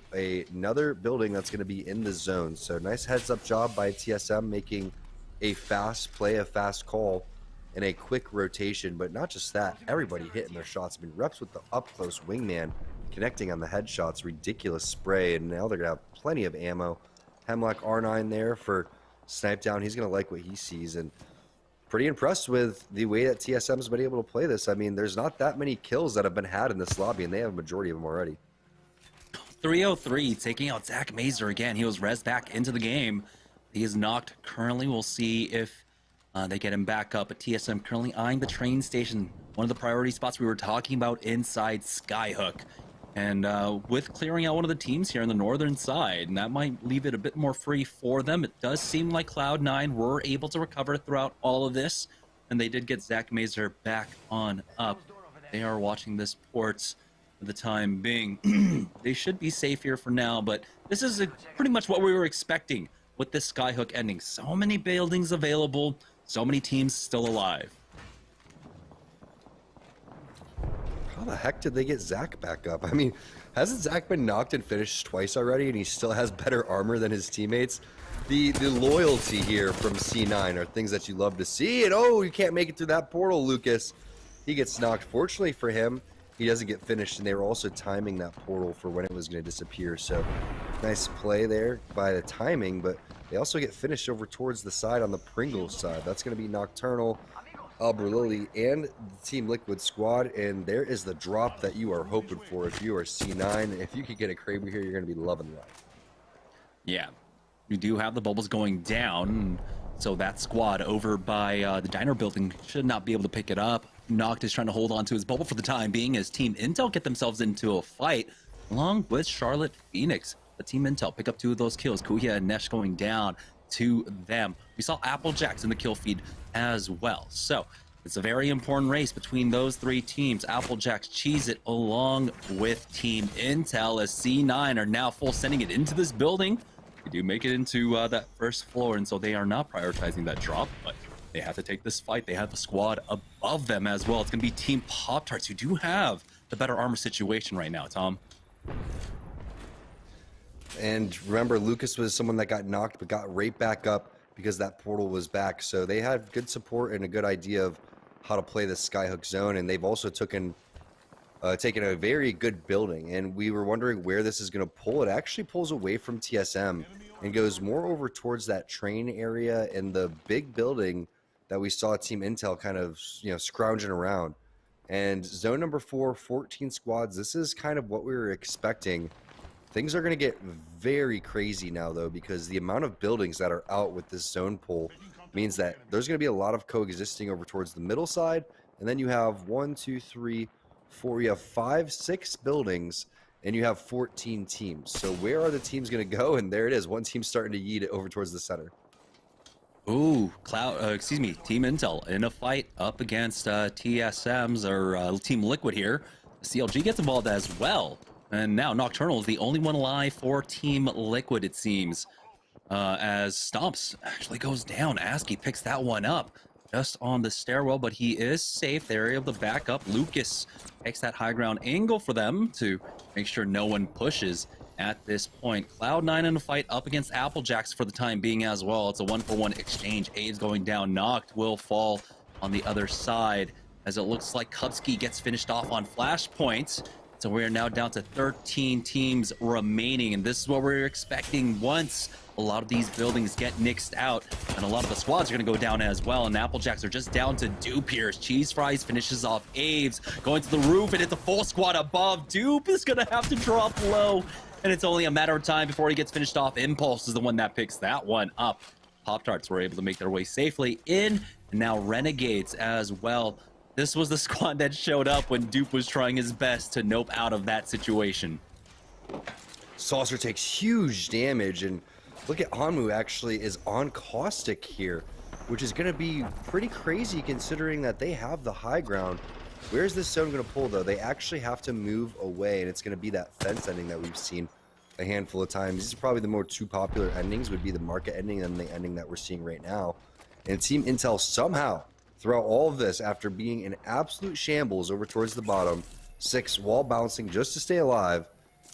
another building that's going to be in the zone. So nice heads up job by TSM, making a fast play, a fast call, and a quick rotation. But not just that, everybody hitting their shots. I mean, reps with the up close wingman connecting on the headshots, ridiculous spray, and now they're going to have plenty of ammo. Hemlock R9 there for snipe down. He's going to like what he sees, and pretty impressed with the way that TSM's been able to play this. I mean, there's not that many kills that have been had in this lobby, and they have a majority of them already. 303 taking out Zach Mazer again. He was res back into the game. He is knocked currently. We'll see if they get him back up. But TSM currently eyeing the train station, one of the priority spots we were talking about inside Skyhook. And with clearing out one of the teams here on the northern side, and that might leave it a bit more free for them. It does seem like Cloud9 were able to recover throughout all of this, and they did get Zach Mazer back on up. They are watching this port for the time being. They should be safe here for now, but this is pretty much what we were expecting with this Skyhook ending. So many buildings available, so many teams still alive. how the heck did they get Zach back up? I mean, hasn't Zach been knocked and finished twice already, and he still has better armor than his teammates? The loyalty here from C9 are things that you love to see. And oh, you can't make it through that portal, Lucas. He gets knocked. Fortunately for him, he doesn't get finished, and they were also timing that portal for when it was going to disappear. So nice play there by the timing, but they also get finished over towards the side on the Pringles side. That's going to be Nocturnal, Alberlily, and the Team Liquid squad, and there is the drop that you are hoping for if you are C9. If you could get a Kraber here, you're going to be loving life. Yeah, we do have the bubbles going down, so that squad over by the diner building should not be able to pick it up. Noct is trying to hold on to his bubble for the time being as Team Intel get themselves into a fight along with Charlotte Phoenix. The Team Intel pick up 2 of those kills. Kuya and Nesh going down to them. We saw Applejacks in the kill feed as well. So it's a very important race between those 3 teams. Applejacks cheese it along with Team Intel as C9 are now full sending it into this building. They do make it into that first floor, and so they are not prioritizing that drop, but they have to take this fight. They have the squad above them as well. It's going to be Team Pop-Tarts who do have the better armor situation right now, Tom. And remember, Lucas was someone that got knocked but got right back up because that portal was back. So they had good support and a good idea of how to play the Skyhook zone. And they've also taken a very good building. And we were wondering where this is going to pull. It actually pulls away from TSM and goes more over towards that train area and the big building that we saw Team Intel kind of, scrounging around. And zone number 4, 14 squads. This is kind of what we were expecting. Things are going to get very crazy now, though, because the amount of buildings that are out with this zone pull means that there's going to be a lot of coexisting over towards the middle side. And then you have 1, 2, 3, 4, you have 5, 6 buildings, and you have 14 teams. So where are the teams going to go? And there it is. One team starting to yeet it over towards the center. Ooh, Team Intel in a fight up against TSM's or Team Liquid here. CLG gets involved as well. And now Nocturnal is the only one alive for Team Liquid, it seems. As Stomps actually goes down. ASCII picks that one up just on the stairwell, but he is safe. They're able to back up. Lucas takes that high ground angle for them to make sure no one pushes at this point. Cloud9 in a fight up against Applejacks for the time being as well. It's a 1-for-1 exchange. A's going down. Noct will fall on the other side as it looks like Kubsky gets finished off on flashpoints. So we're now down to 13 teams remaining, and this is what we're expecting once a lot of these buildings get nixed out, and a lot of the squads are going to go down as well, and Applejacks are just down to Dupe here. Cheese Fries finishes off Aves, going to the roof, and it's a full squad above. Dupe is going to have to drop low, and it's only a matter of time before he gets finished off. Impulse is the one that picks that one up. Pop-Tarts were able to make their way safely in, and now Renegades as well. This was the squad that showed up when Dupe was trying his best to nope out of that situation. Saucer takes huge damage, and look at Hanmu actually is on Caustic here, which is going to be pretty crazy considering that they have the high ground. Where's this zone going to pull, though? They actually have to move away, and it's going to be that fence ending that we've seen a handful of times. These are probably the more 2 popular endings, would be the market ending and the ending that we're seeing right now. And Team Intel somehow, throughout all of this, after being in absolute shambles over towards the bottom, 6 wall bouncing just to stay alive,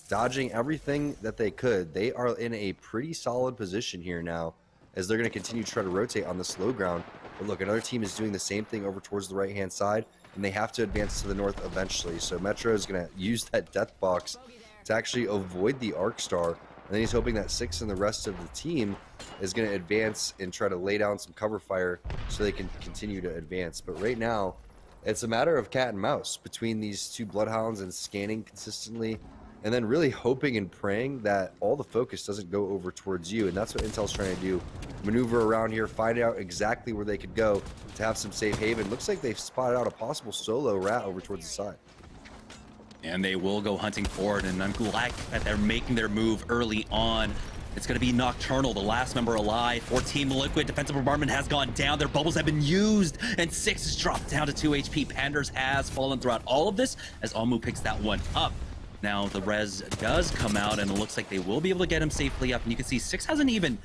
dodging everything that they could, they are in a pretty solid position here now as they're going to continue to try to rotate on the slow ground. But look, another team is doing the same thing over towards the right-hand side, and they have to advance to the north eventually. So Metro is going to use that death box to actually avoid the Arc Star, and then he's hoping that 6 and the rest of the team is going to advance and try to lay down some cover fire so they can continue to advance. But right now, it's a matter of cat and mouse between these 2 Bloodhounds and scanning consistently, and then really hoping and praying that all the focus doesn't go over towards you. And that's what Intel's trying to do. Maneuver around here, find out exactly where they could go to have some safe haven. Looks like they've spotted out a possible solo rat over towards the side. And they will go hunting forward, and I'm glad that they're making their move early on. It's going to be Nocturnal, the last member alive for Team Liquid. Defensive bombardment has gone down. Their bubbles have been used, and 6 is dropped down to 2 HP. Panders has fallen throughout all of this as Almu picks that one up. Now the res does come out, and it looks like they will be able to get him safely up. And you can see 6 hasn't even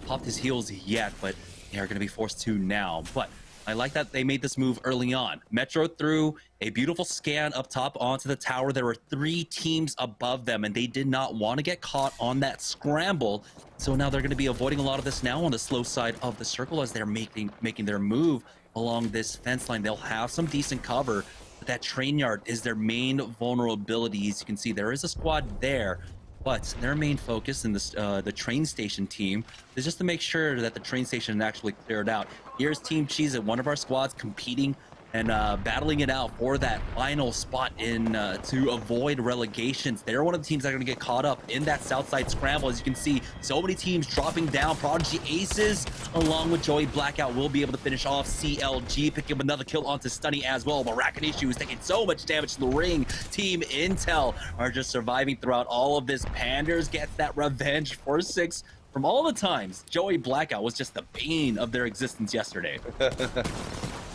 popped his heals yet, but they are going to be forced to now. But I like that they made this move early on. Metro threw a beautiful scan up top onto the tower. There were 3 teams above them, and they did not want to get caught on that scramble. So now they're going to be avoiding a lot of this now on the slow side of the circle as they're making their move along this fence line. They'll have some decent cover, but that train yard is their main vulnerability. As you can see, there is a squad there, but their main focus in this the train station team is just to make sure that the train station is actually cleared out. Here's Team Cheese at one of our squads competing and battling it out for that final spot in to avoid relegations. They're one of the teams that are going to get caught up in that south side scramble. As you can see, so many teams dropping down. Prodigy Aces along with Joey Blackout will be able to finish off CLG, picking up another kill onto Stunny as well. But Rakinishu is taking so much damage to the ring. Team Intel are just surviving throughout all of this. Panders gets that revenge for 6 from all the times Joey Blackout was just the bane of their existence yesterday.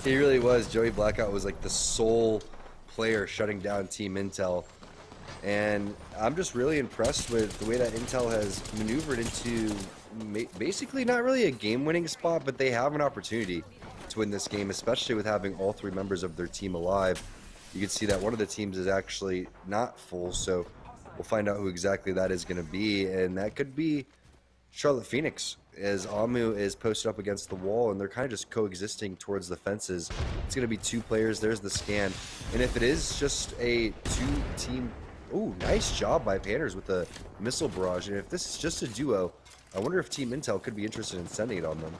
He really was. Joey Blackout was like the sole player shutting down Team Intel. And I'm just really impressed with the way that Intel has maneuvered into basically not really a game-winning spot, but they have an opportunity to win this game, especially with having all 3 members of their team alive. You can see that one of the teams is actually not full, so we'll find out who exactly that is going to be. And that could be Charlotte Phoenix, as Amu is posted up against the wall and they're kind of just coexisting towards the fences. It's going to be 2 players. There's the scan. And if it is just a 2-team... Ooh, nice job by Panders with the missile barrage. And if this is just a duo, I wonder if Team Intel could be interested in sending it on them.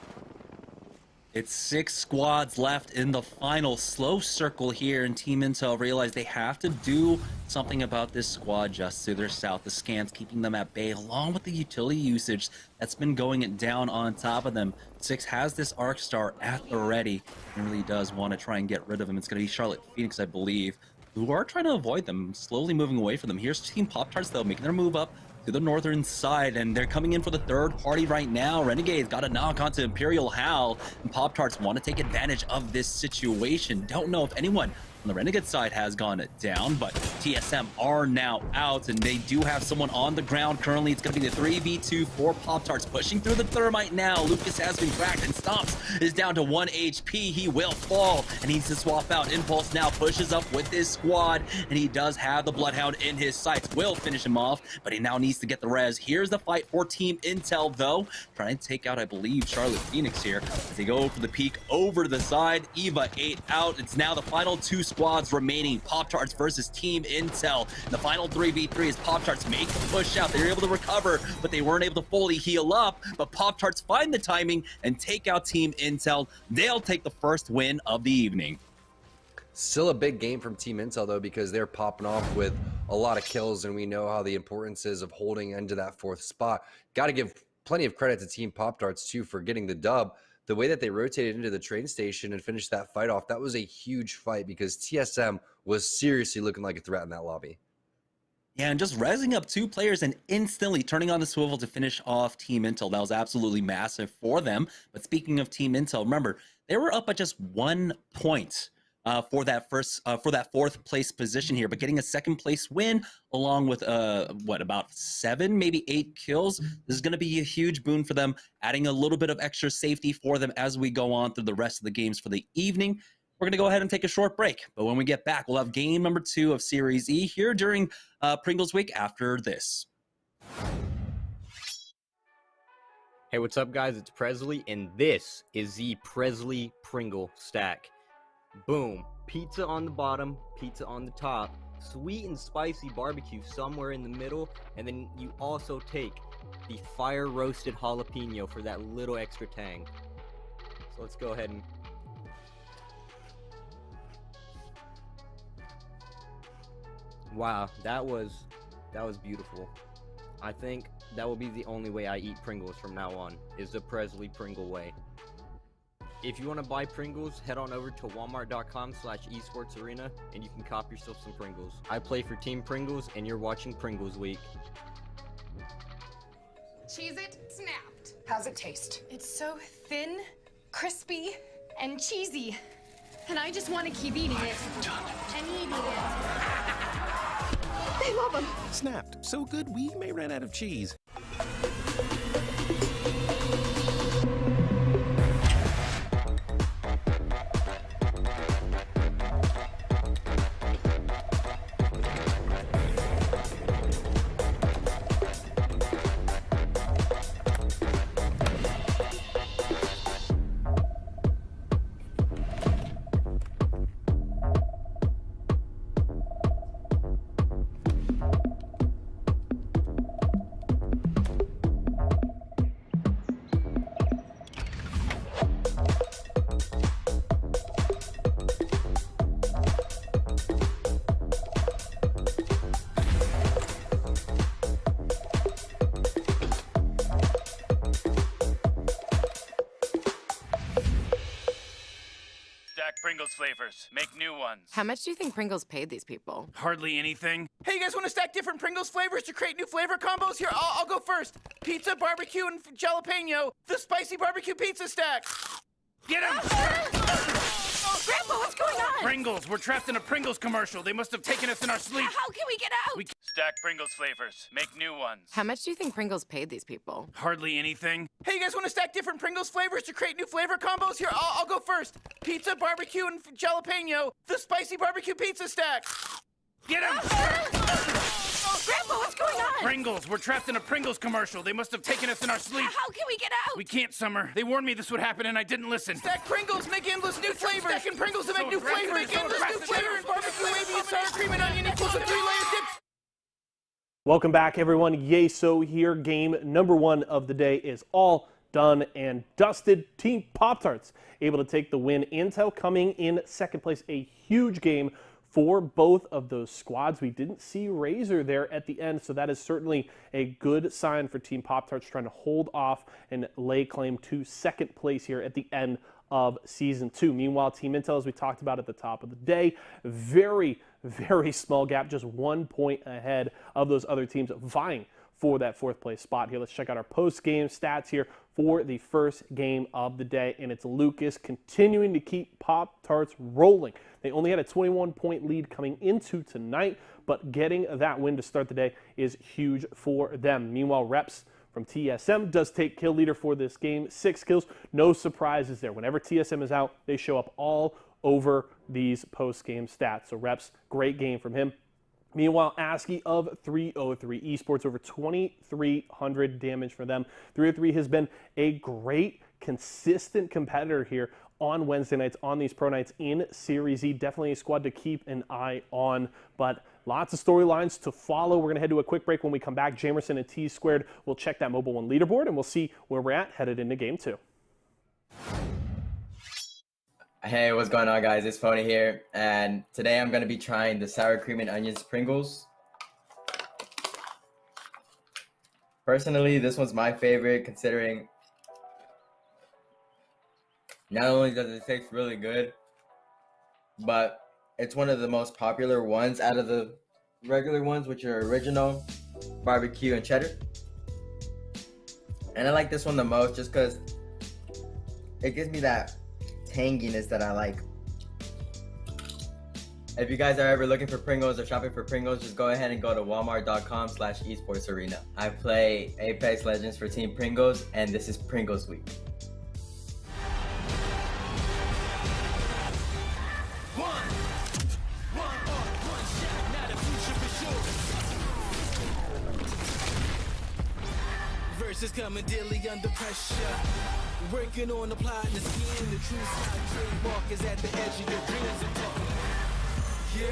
It's 6 squads left in the final slow circle here, and Team Intel realized they have to do something about this squad just to their south. The scans keeping them at bay, along with the utility usage that's been going down on top of them. 6 has this Arc Star at the ready and really does want to try and get rid of him. It's going to be Charlotte Phoenix, I believe, who are trying to avoid them, slowly moving away from them. Here's Team Pop-Tarts, though, making their move up to the northern side, and they're coming in for the 3rd party right now. Renegade's got a knock onto Imperial Howl, and Pop-Tarts want to take advantage of this situation. Don't know if anyone on the Renegade side has gone down, but TSM are now out, and they do have someone on the ground currently. It's going to be the 3v2 for Pop-Tarts, pushing through the thermite now. Lucas has been cracked, and Stomps is down to 1 HP. He will fall, and he needs to swap out. Impulse now pushes up with his squad, and he does have the Bloodhound in his sights. Will finish him off, but he now needs to get the res. Here's the fight for Team Intel, though, trying to take out, I believe, Charlotte Phoenix here as they go for the peak over to the side. Eva 8 out. It's now the final 2 squads remaining. Pop-Tarts versus Team Intel. And the final 3v3 is Pop-Tarts make the push out. They were able to recover, but they weren't able to fully heal up. But Pop-Tarts find the timing and take out Team Intel. They'll take the first win of the evening. Still a big game from Team Intel, though, because they're popping off with a lot of kills, and we know how the importance is of holding into that 4th spot. Got to give plenty of credit to Team Pop-Tarts, too, for getting the dub. The way that they rotated into the train station and finished that fight off, that was a huge fight because TSM was seriously looking like a threat in that lobby. Yeah, and just rezzing up 2 players and instantly turning on the swivel to finish off Team Intel. That was absolutely massive for them. But speaking of Team Intel, remember, they were up by just 1 point for that 4th place position here, but getting a 2nd place win along with about 7, maybe 8 kills. This is going to be a huge boon for them, adding a little bit of extra safety for them as we go on through the rest of the games for the evening. We're going to go ahead and take a short break, but when we get back, we'll have game number 2 of Series E here during Pringles Week after this. Hey, what's up, guys? It's Presley, and this is the Presley Pringle stack. Boom. Pizza on the bottom, pizza on the top, sweet and spicy barbecue somewhere in the middle, and then you also take the fire roasted jalapeno for that little extra tang. So let's go ahead and... Wow, that was beautiful. I think that will be the only way I eat Pringles from now on, is the Presley Pringle way. If you want to buy Pringles, head on over to walmart.com/esportsarena and you can cop yourself some Pringles. I play for Team Pringles and you're watching Pringles Week. Cheez-It snapped. How's it taste? It's so thin, crispy, and cheesy. And I just want to keep eating it. And eating it. They love them. Snapped. So good we may run out of cheese. flavors. Make new ones. How much do you think Pringles paid these people? Hardly anything. Hey, you guys want to stack different Pringles flavors to create new flavor combos? Here, I'll go first. Pizza, barbecue, and jalapeno. The spicy barbecue pizza stack. Get him! Grandpa, what's going on? Pringles. We're trapped in a Pringles commercial. They must have taken us in our sleep. How can we get out? Stack Pringles flavors. Make new ones. How much do you think Pringles paid these people? Hardly anything. Hey, you guys want to stack different Pringles flavors to create new flavor combos? Here, I'll go first. Pizza, barbecue, and jalapeno. The spicy barbecue pizza stack. Get him! Grandpa, what's going on? Pringles. We're trapped in a Pringles commercial. They must have taken us in our sleep. How can we get out? We can't, Summer. They warned me this would happen and I didn't listen. Stack Pringles, make endless new flavors. Stacking Pringles to make new flavors. Make endless new flavors. Barbecue, wavy, and sour cream and onion equals a 3-layer dip. Welcome back, everyone. Yeso here. Game number 1 of the day is all done and dusted. Team Pop-Tarts able to take the win. Intel coming in second place. A huge game for both of those squads. We didn't see Razor there at the end, so that is certainly a good sign for Team Pop-Tarts trying to hold off and lay claim to second place here at the end of Season 2. Meanwhile, Team Intel, as we talked about at the top of the day, very, very small gap, just 1 point ahead of those other teams vying for that 4th place spot here. Let's check out our post-game stats here for the first game of the day, and it's Lucas continuing to keep Pop-Tarts rolling. They only had a 21-point lead coming into tonight, but getting that win to start the day is huge for them. Meanwhile, Reps from TSM does take kill leader for this game. 6 kills, no surprises there. Whenever TSM is out, they show up all over these post-game stats. So Reps, great game from him. Meanwhile, ASCII of 303 Esports, over 2,300 damage for them. 303 has been a great, consistent competitor here on Wednesday nights, on these pro nights in SeriesE. Definitely a squad to keep an eye on, but lots of storylines to follow. We're going to head to a quick break. When we come back, Jamerson and T-Squared will check that Mobile 1 leaderboard, and we'll see where we're at headed into Game 2. Hey, what's going on, guys? It's Phony here, and today I'm going to be trying the sour cream and onions Pringles. Personally, this one's my favorite, considering not only does it taste really good, but it's one of the most popular ones out of the regular ones, which are original, barbecue, and cheddar. And I like this one the most just because it gives me that tanginess that I like. If you guys are ever looking for Pringles or shopping for Pringles, just go ahead and go to walmart.com/esportsarena. I play Apex Legends for Team Pringles, and this is Pringles Week. Versus coming daily under pressure. Working on applying the skin, the true side trademark is at the edge of your dreams. Yeah.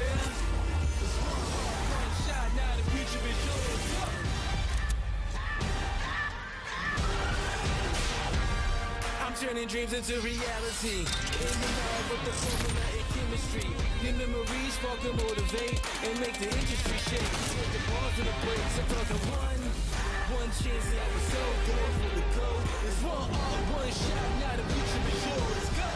One shot, now the future is yours. I'm turning dreams into reality. In the lab with the formula and chemistry. Your memories spark and motivate and make the industry shake. Put the bars to the brakes. I'm talking one chance that was so good for the code. It's one shot, now the future is yours. Let's go.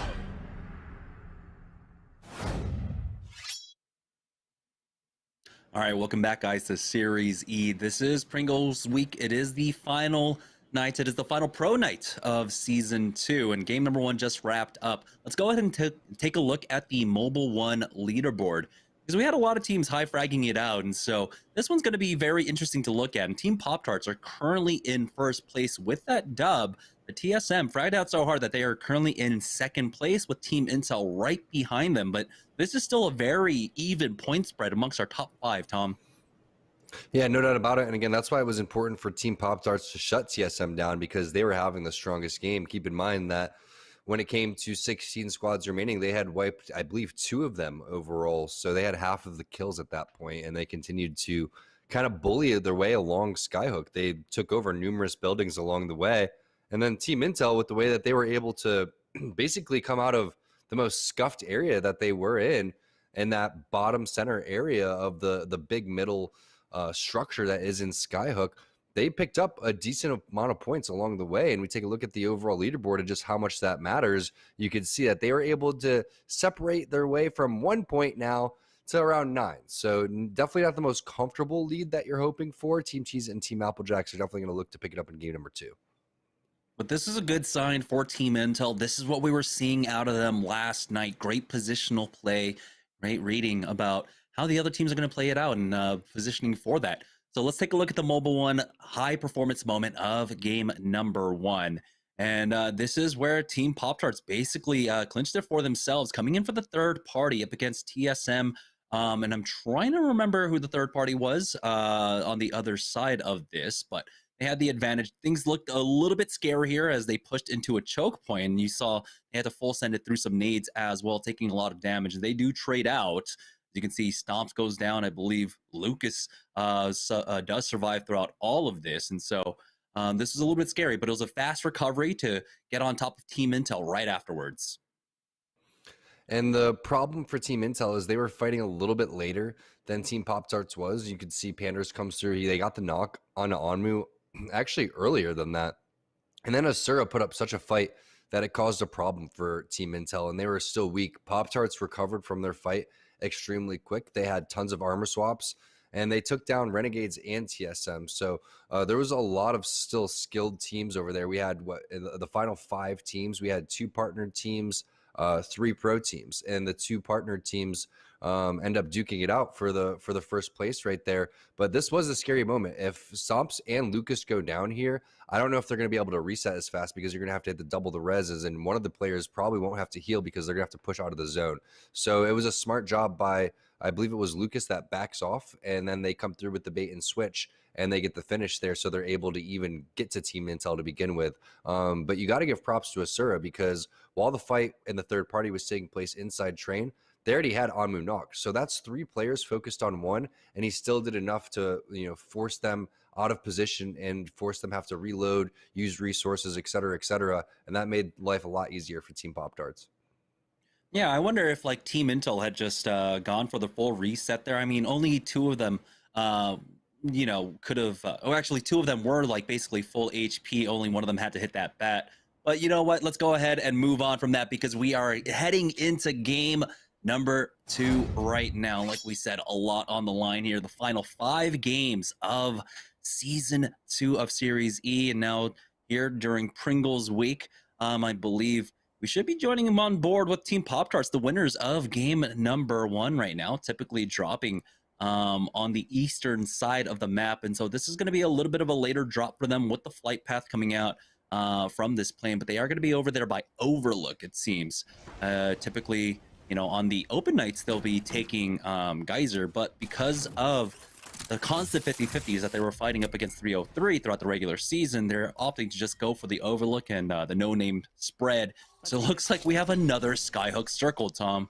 All right, welcome back, guys, to SeriesE. This is Pringles Week. It is the final night. It is the final pro night of Season 2, and game number 1 just wrapped up. Let's go ahead and take a look at the Mobile 1 leaderboard, because we had a lot of teams high-fragging it out, and so this one's going to be very interesting to look at. And Team Pop-Tarts are currently in first place with that dub. The TSM fragged out so hard that they are currently in second place with Team Intel right behind them. But this is still a very even point spread amongst our top 5, Tom. Yeah, no doubt about it. And again, that's why it was important for Team Pop-Tarts to shut TSM down, because they were having the strongest game. Keep in mind that when it came to 16 squads remaining, they had wiped, I believe, 2 of them overall. So they had half of the kills at that point, and they continued to kind of bully their way along Skyhook. They took over numerous buildings along the way. And then Team Intel, with the way that they were able to basically come out of the most scuffed area that they were in that bottom center area of the big middle structure that is in Skyhook, they picked up a decent amount of points along the way. And we take a look at the overall leaderboard and just how much that matters. You can see that they were able to separate their way from 1 point now to around 9. So definitely not the most comfortable lead that you're hoping for. Team Cheese and Team Applejacks are definitely going to look to pick it up in game number 2. But this is a good sign for Team Intel. This is what we were seeing out of them last night. Great positional play, great reading about how the other teams are going to play it out and positioning for that. So let's take a look at the mobile one high performance moment of game number 1. And this is where Team Pop-Tarts basically clinched it for themselves, coming in for the third party up against TSM. And I'm trying to remember who the third party was on the other side of this, but they had the advantage. Things looked a little bit scary here as they pushed into a choke point, and you saw they had to full send it through some nades as well, taking a lot of damage. They do trade out. You can see Stomps goes down. I believe Lucas does survive throughout all of this. And so this is a little bit scary, but it was a fast recovery to get on top of Team Intel right afterwards. And the problem for Team Intel is they were fighting a little bit later than Team Pop-Tarts was. You could see Panders comes through. They got the knock on Onmu actually earlier than that. And then Asura put up such a fight that it caused a problem for Team Intel, and they were still weak. Pop-Tarts recovered from their fight extremely quick. They had tons of armor swaps, and they took down Renegades and TSM. So there was a lot of still skilled teams over there. We had in the final 5 teams, we had 2 partnered teams, 3 pro teams, and the 2 partnered teams end up duking it out for the first place right there. But this was a scary moment. If Stomps and Lucas go down here, I don't know if they're going to be able to reset as fast, because you're going to have to hit the double the reses, and one of the players probably won't have to heal because they're going to have to push out of the zone. So it was a smart job by, I believe it was Lucas, that backs off, and then they come through with the bait and switch, and they get the finish there, so they're able to even get to Team Intel to begin with. But you got to give props to Asura, because while the fight in the third party was taking place inside train, they already had Onmu knocked. So that's 3 players focused on 1, and he still did enough to, force them out of position and force them have to reload, use resources, et cetera, and that made life a lot easier for Team Pop-Tarts. Yeah, I wonder if like Team Intel had just gone for the full reset there. I mean, only 2 of them, could have, actually 2 of them were like basically full HP. Only one of them had to hit that bat. But you know what? Let's go ahead and move on from that, because we are heading into game number 2 right now. Like we said, a lot on the line here. The final 5 games of Season 2 of Series E. And now here during Pringles week, I believe we should be joining them on board with Team Pop-Tarts, the winners of game number 1 right now, typically dropping on the eastern side of the map. And so this is going to be a little bit of a later drop for them with the flight path coming out from this plane. But they are going to be over there by Overlook, it seems. Typically, on the open nights, they'll be taking Geyser. But because of the constant 50-50s that they were fighting up against 303 throughout the regular season, they're opting to just go for the Overlook and the no-name spread. So it looks like we have another Skyhook Circle, Tom.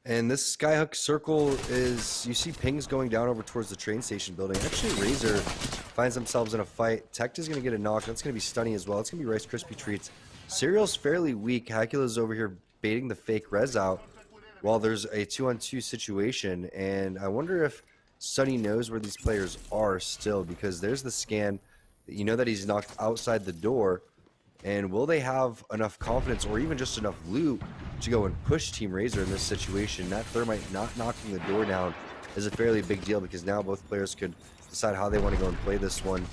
And this Skyhook Circle is, you see pings going down over towards the train station building. Actually, Razor finds themselves in a fight. Tech is going to get a knock. That's going to be Stunny as well. It's going to be Rice Krispie Treats. Serial's fairly weak. Hacula's over here baiting the fake res out while there's a 2-on-2 situation. And I wonder if Sunny knows where these players are still, because there's the scan. You know that he's knocked outside the door. And will they have enough confidence or even just enough loot to go and push Team Razor in this situation? That Thermite not knocking the door down is a fairly big deal, because now both players could decide how they want to go and play this one.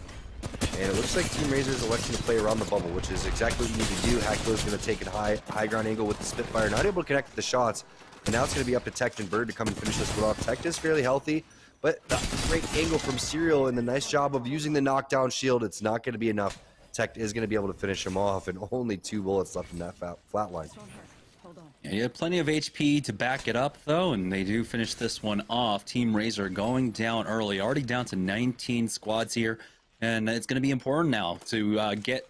And it looks like Team Razor is electing to play around the bubble, which is exactly what you need to do. Hacklo is going to take a high ground angle with the Spitfire, not able to connect the shots. And now it's going to be up to Tech and Bird to come and finish this one off. Tech is fairly healthy, but the great angle from Serial and the nice job of using the knockdown shield, it's not going to be enough. Tech is going to be able to finish him off, and only 2 bullets left in that flat line. Yeah, you have plenty of HP to back it up, though, and they do finish this one off. Team Razor going down early, already down to 19 squads here, and it's going to be important now to get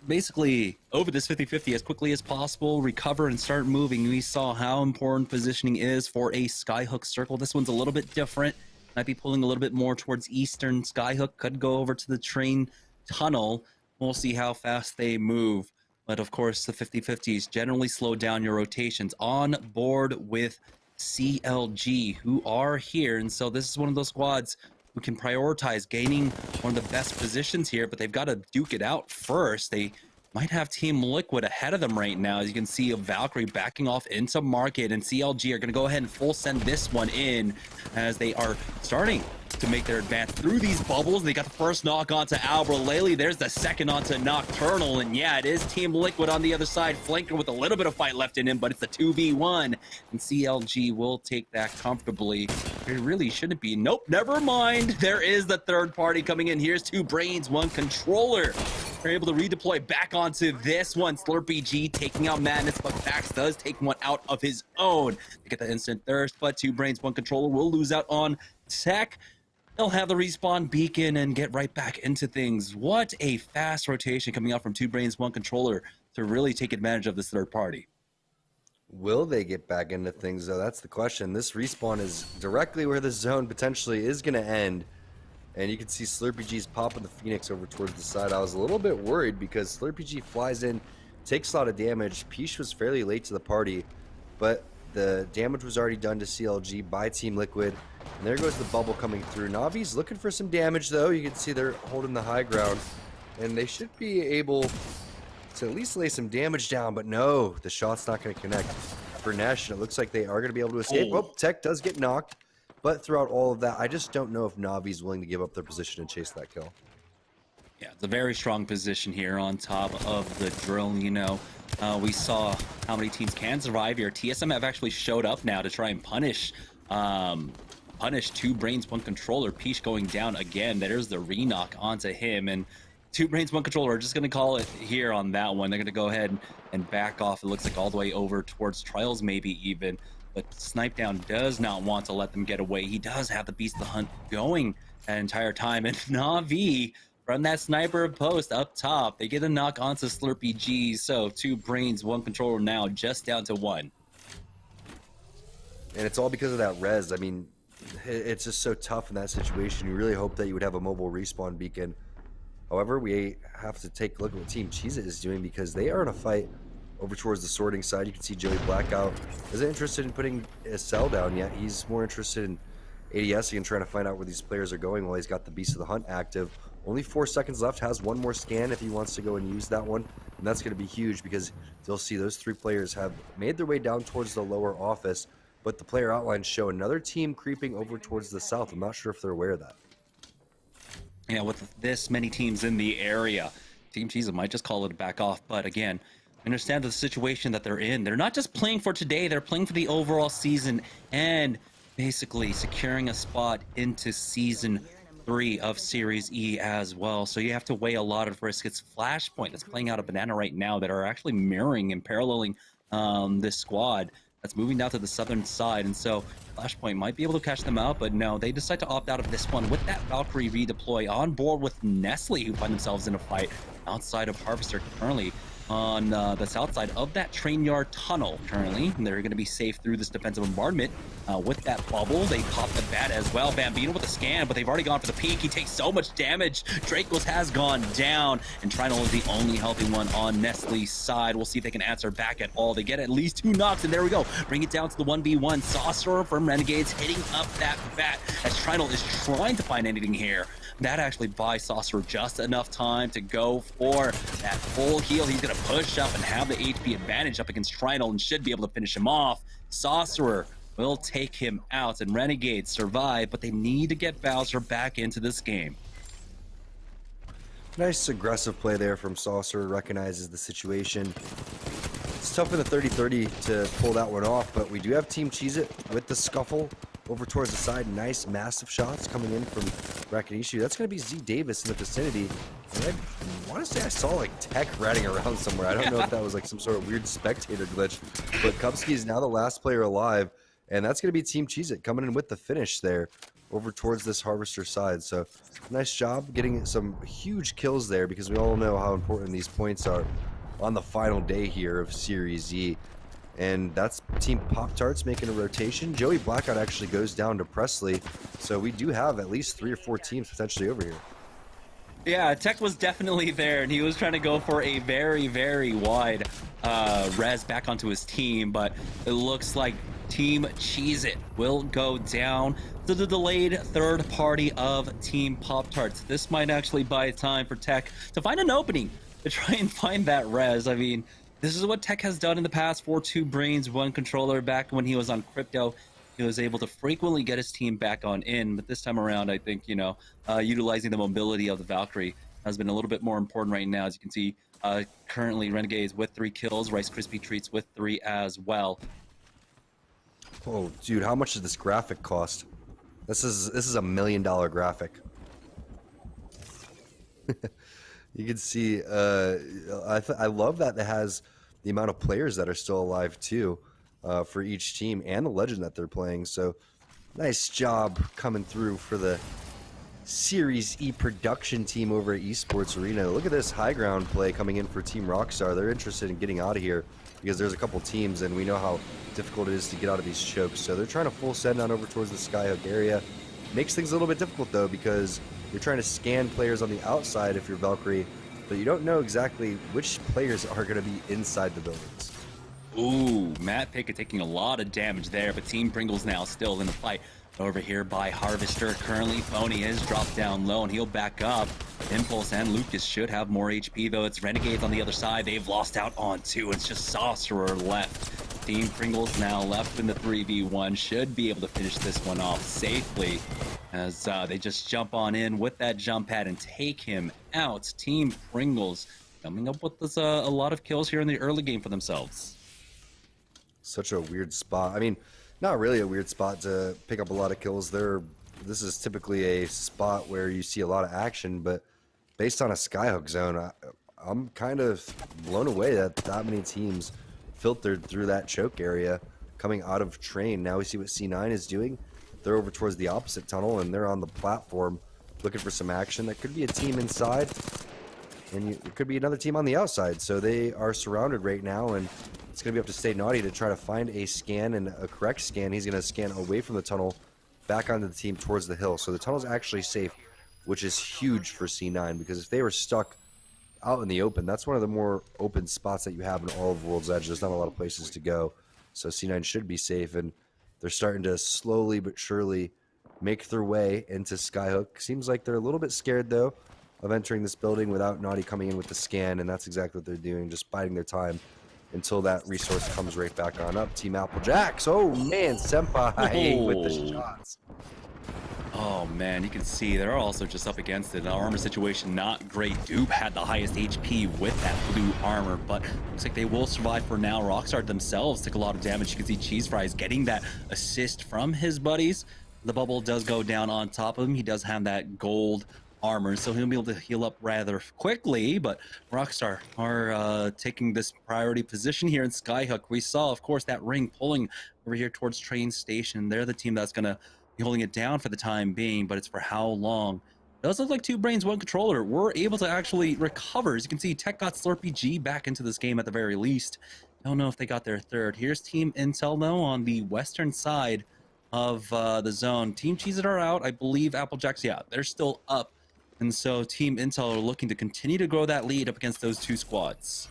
basically over this 50-50 as quickly as possible, recover and start moving. We saw how important positioning is for a Skyhook Circle. This one's a little bit different. Might be pulling a little bit more towards eastern. Skyhook could go over to the train tunnel. We'll see how fast they move. But of course, the 50-50s generally slow down your rotations. On board with CLG, who are here. And so this is one of those squads who can prioritize gaining one of the best positions here, but they've got to duke it out first. They might have Team Liquid ahead of them right now. As you can see, Valkyrie backing off into Market, and CLG are going to go ahead and full send this one in as they are starting to make their advance through these bubbles. They got the first knock onto Albralele. There's the second onto Nocturnal, and yeah, it is Team Liquid on the other side, flanking with a little bit of fight left in him, but it's the 2v1, and CLG will take that comfortably. It really shouldn't be. Nope, never mind. There is the third party coming in. Here's 2 brains, 1 controller. They're able to redeploy back onto this one. Slurpee G taking out Madness, but Vax does take one out of his own. They get the instant thirst, but 2 brains, 1 controller will lose out on Tech. They'll have the respawn beacon and get right back into things. What a fast rotation coming out from 2 brains, 1 controller to really take advantage of this third party. Will they get back into things, though? That's the question. This respawn is directly where the zone potentially is going to end. And you can see Slurpee G's popping the Phoenix over towards the side. I was a little bit worried because Slurpee G flies in, takes a lot of damage. Peach was fairly late to the party, but the damage was already done to CLG by Team Liquid. And there goes the bubble coming through. Navi's looking for some damage, though. You can see they're holding the high ground. And they should be able to at least lay some damage down, but no, the shot's not going to connect for Nesh. And it looks like they are going to be able to escape. Oh, Tech does get knocked. But throughout all of that, I just don't know if Navi's willing to give up their position and chase that kill. Yeah, it's a very strong position here on top of the drill, you know. We saw how many teams can survive here. TSM have actually showed up now to try and punish 2 brains, 1 controller. Peach going down again. There's the re-knock onto him, and 2 brains, 1 controller are just going to call it here on that one. They're going to go ahead and back off. It looks like all the way over towards Trials maybe even. But Snipe Down does not want to let them get away. He does have the Beast of the Hunt going that entire time. And Na'Vi from that sniper post up top, they get a knock onto Slurpee G. So 2 brains, 1 controller now, just down to 1. And it's all because of that res. I mean, it's just so tough in that situation. You really hope that you would have a mobile respawn beacon. However, we have to take a look at what Team Cheez-It is doing because they are in a fight over towards the sorting side. You can see Joey Blackout isn't interested in putting a cell down yet. He's more interested in ADSing and trying to find out where these players are going while he's got the Beast of the Hunt active. Only 4 seconds left, has 1 more scan if he wants to go and use that one. And that's going to be huge because you'll see those 3 players have made their way down towards the lower office, but the player outlines show another team creeping over towards the south. I'm not sure if they're aware of that. Yeah, with this many teams in the area, Team Cheez-It might just call it a back off, but again, understand the situation that they're in. They're not just playing for today, they're playing for the overall season and basically securing a spot into Season 3 of Series E as well. So you have to weigh a lot of risk. It's Flashpoint that's playing out a banana right now that are actually mirroring and paralleling this squad that's moving down to the southern side. And so Flashpoint might be able to catch them out, but no, they decide to opt out of this one with that Valkyrie redeploy on board with Nestle, who find themselves in a fight outside of Harvester currently on the south side of that train yard tunnel currently. And they're going to be safe through this defensive bombardment with that bubble. They pop the bat as well. Bambino with the scan, but they've already gone for the peek. He takes so much damage. Dracos has gone down, and Trinal is the only helping one on Nestle's side. We'll see if they can answer back at all. They get at least 2 knocks, and there we go. Bring it down to the 1v1. Sorcerer from Renegades hitting up that bat as Trinal is trying to find anything here. That actually buys Sorcerer just enough time to go for that full heal. He's going to push up and have the HP advantage up against Trinal and should be able to finish him off. Sorcerer will take him out, and Renegades survive, but they need to get Bowser back into this game. Nice aggressive play there from Saucer. Recognizes the situation. It's tough in the 30-30 to pull that one off, but we do have Team Cheez-It with the scuffle over towards the side. Nice massive shots coming in from Rakinishu. That's going to be Z Davis in the vicinity. And I want to say I saw like Tech riding around somewhere. I don't know if that was like some sort of weird spectator glitch, but Kupski is now the last player alive, and that's going to be Team Cheez-It coming in with the finish there over towards this Harvester side. So nice job getting some huge kills there, because we all know how important these points are on the final day here of Series E. And that's Team Pop-Tarts making a rotation. Joey Blackout actually goes down to Presley. So we do have at least 3 or 4 teams potentially over here. Yeah, Tech was definitely there, and he was trying to go for a very, very wide res back onto his team, but it looks like Team Cheez-It will go down to the delayed third party of Team Pop-Tarts. This might actually buy time for Tech to find an opening to try and find that res. I mean, this is what Tech has done in the past for 2 brains, 1 controller. Back when he was on Crypto, he was able to frequently get his team back on in. But this time around, I think, utilizing the mobility of the Valkyrie has been a little bit more important right now. As you can see, currently Renegades with 3 kills, Rice Krispie Treats with 3 as well. Oh, dude, how much does this graphic cost? This is $1 million graphic. You can see, I love that it has the amount of players that are still alive too, for each team and the legend that they're playing. So, nice job coming through for the SeriesE production team over at Esports Arena. Look at this high ground play coming in for Team Rockstar. They're interested in getting out of here because there's a couple teams and we know how difficult it is to get out of these chokes. So they're trying to full send on over towards the Skyhook area. Makes things a little bit difficult though because you're trying to scan players on the outside if you're Valkyrie, but you don't know exactly which players are going to be inside the buildings. Ooh, Matt Pickett taking a lot of damage there, but Team Pringles now still in the fight. Over here by Harvester, currently Phony is dropped down low and he'll back up. Impulse and Lucas should have more HP though. It's Renegades on the other side. They've lost out on 2. It's just Sorcerer left. Team Pringles now left in the 3v1. Should be able to finish this one off safely as they just jump on in with that jump pad and take him out. Team Pringles coming up with this, a lot of kills here in the early game for themselves. Such a weird spot. I mean, not really a weird spot to pick up a lot of kills. This is typically a spot where you see a lot of action, but based on a Skyhook zone, I'm kind of blown away that many teams filtered through that choke area coming out of train. Now we see what C9 is doing. They're over towards the opposite tunnel and they're on the platform looking for some action. That could be a team inside and it could be another team on the outside. So they are surrounded right now and it's going to be up to Stay Naughty to try to find a scan and a correct scan. He's going to scan away from the tunnel back onto the team towards the hill. So the tunnel's actually safe, which is huge for C9 because if they were stuck out in the open, that's one of the more open spots that you have in all of World's Edge. There's not a lot of places to go. So C9 should be safe and they're starting to slowly but surely make their way into Skyhook. Seems like they're a little bit scared though of entering this building without Naughty coming in with the scan, and that's exactly what they're doing, just biding their time until that resource comes right back on up. Team Applejacks, oh man, Senpai with the shots. Oh man, you can see they're also just up against it. The armor situation not great. Dupe had the highest HP with that blue armor, but looks like they will survive for now. Rockstar themselves took a lot of damage. You can see Cheese Fries getting that assist from his buddies. The bubble does go down on top of him. He does have that gold armor, so he'll be able to heal up rather quickly, but Rockstar are taking this priority position here in Skyhook. We saw, of course, that ring pulling over here towards train station. They're the team that's going to be holding it down for the time being, but it's for how long? It does look like 2 brains, 1 controller were able to actually recover. As you can see, Tech got Slurpee G back into this game at the very least. Don't know if they got their 3rd. Here's Team Intel, though, on the western side of the zone. Team Cheez-It are out. I believe Applejacks, yeah, they're still up. And so Team Intel are looking to continue to grow that lead up against those 2 squads.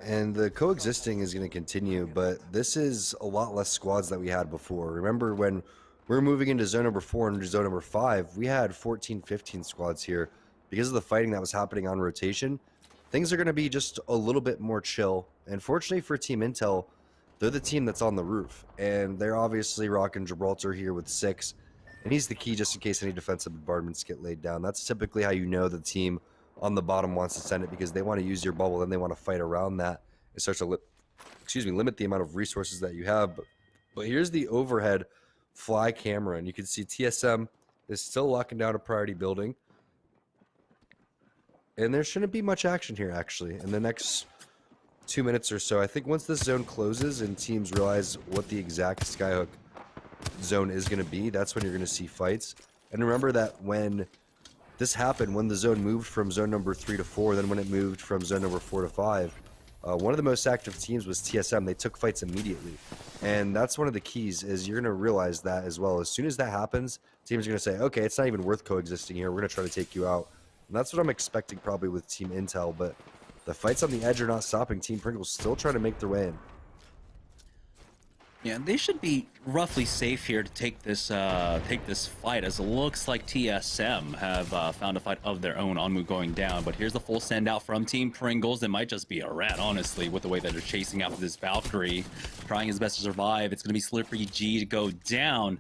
And the coexisting is going to continue, but this is a lot less squads that we had before. Remember when we were moving into zone number 4 and zone number 5, we had 14, 15 squads here. Because of the fighting that was happening on rotation, things are going to be just a little bit more chill. And fortunately for Team Intel, they're the team that's on the roof, and they're obviously rocking Gibraltar here with 6, and he's the key just in case any defensive bombardments get laid down. That's typically how you know the team on the bottom wants to send it, because they want to use your bubble, and they want to fight around that and start to limit the amount of resources that you have. But here's the overhead fly camera, and you can see TSM is still locking down a priority building, and there shouldn't be much action here actually in the next 2 minutes or so. I think once this zone closes and teams realize what the exact Skyhook zone is going to be, that's when you're going to see fights. And remember that when this happened, when the zone moved from zone number 3 to 4, then when it moved from zone number 4 to 5, one of the most active teams was TSM. They took fights immediately. And that's one of the keys, is you're going to realize that as well. As soon as that happens, teams are going to say, okay, it's not even worth coexisting here. We're going to try to take you out. And that's what I'm expecting probably with Team Intel, but the fights on the edge are not stopping. Team Pringles still trying to make their way in. Yeah, they should be roughly safe here to take this fight, as it looks like TSM have found a fight of their own. Onmu going down, but here's the full send out from Team Pringles. It might just be a rat, honestly, with the way that they're chasing after this Valkyrie, trying his best to survive. It's going to be Slippery G to go down.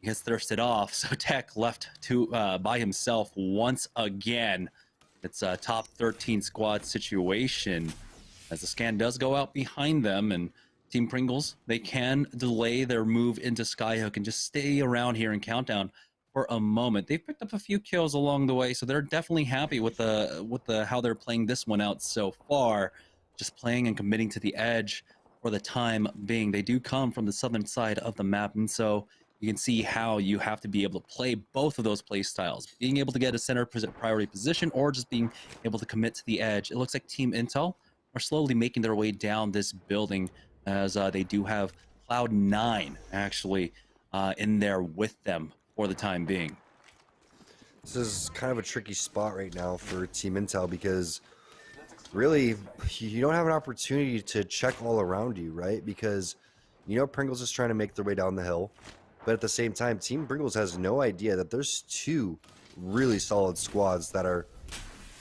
He gets thirsted off, so Tech left to by himself once again. It's a top 13 squad situation, as the scan does go out behind them, and Team Pringles, they can delay their move into Skyhook and just stay around here in Countdown for a moment. They've picked up a few kills along the way, so they're definitely happy with the how they're playing this one out so far. Just playing and committing to the edge for the time being. They do come from the southern side of the map, and so you can see how you have to be able to play both of those play styles. Being able to get a center priority position, or just being able to commit to the edge. It looks like Team Intel are slowly making their way down this building, as they do have Cloud9 actually in there with them for the time being. This is kind of a tricky spot right now for Team Intel, because really you don't have an opportunity to check all around you, right? Because you know Pringles is trying to make their way down the hill, but at the same time Team Pringles has no idea that there's two really solid squads that are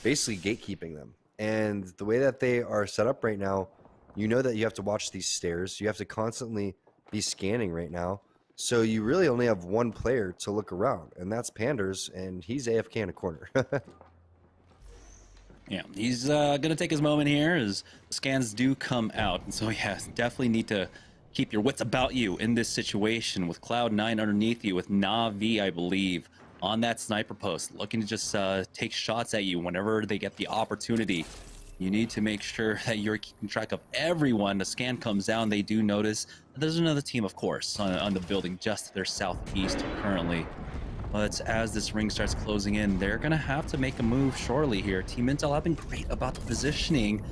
basically gatekeeping them. And the way that they are set up right now, you know that you have to watch these stairs. You have to constantly be scanning right now. So you really only have one player to look around, and that's Panders, and he's AFK in a corner. Yeah, he's going to take his moment here as the scans do come out. And so, yeah, definitely need to keep your wits about you in this situation with Cloud9 underneath you, with Na'Vi, I believe, on that sniper post, looking to just take shots at you whenever they get the opportunity. You need to make sure that you're keeping track of everyone. The scan comes down. They do notice that there's another team, of course, on the building just to their southeast currently. But as this ring starts closing in, they're going to have to make a move shortly here. Team Intel have been great about the positioning.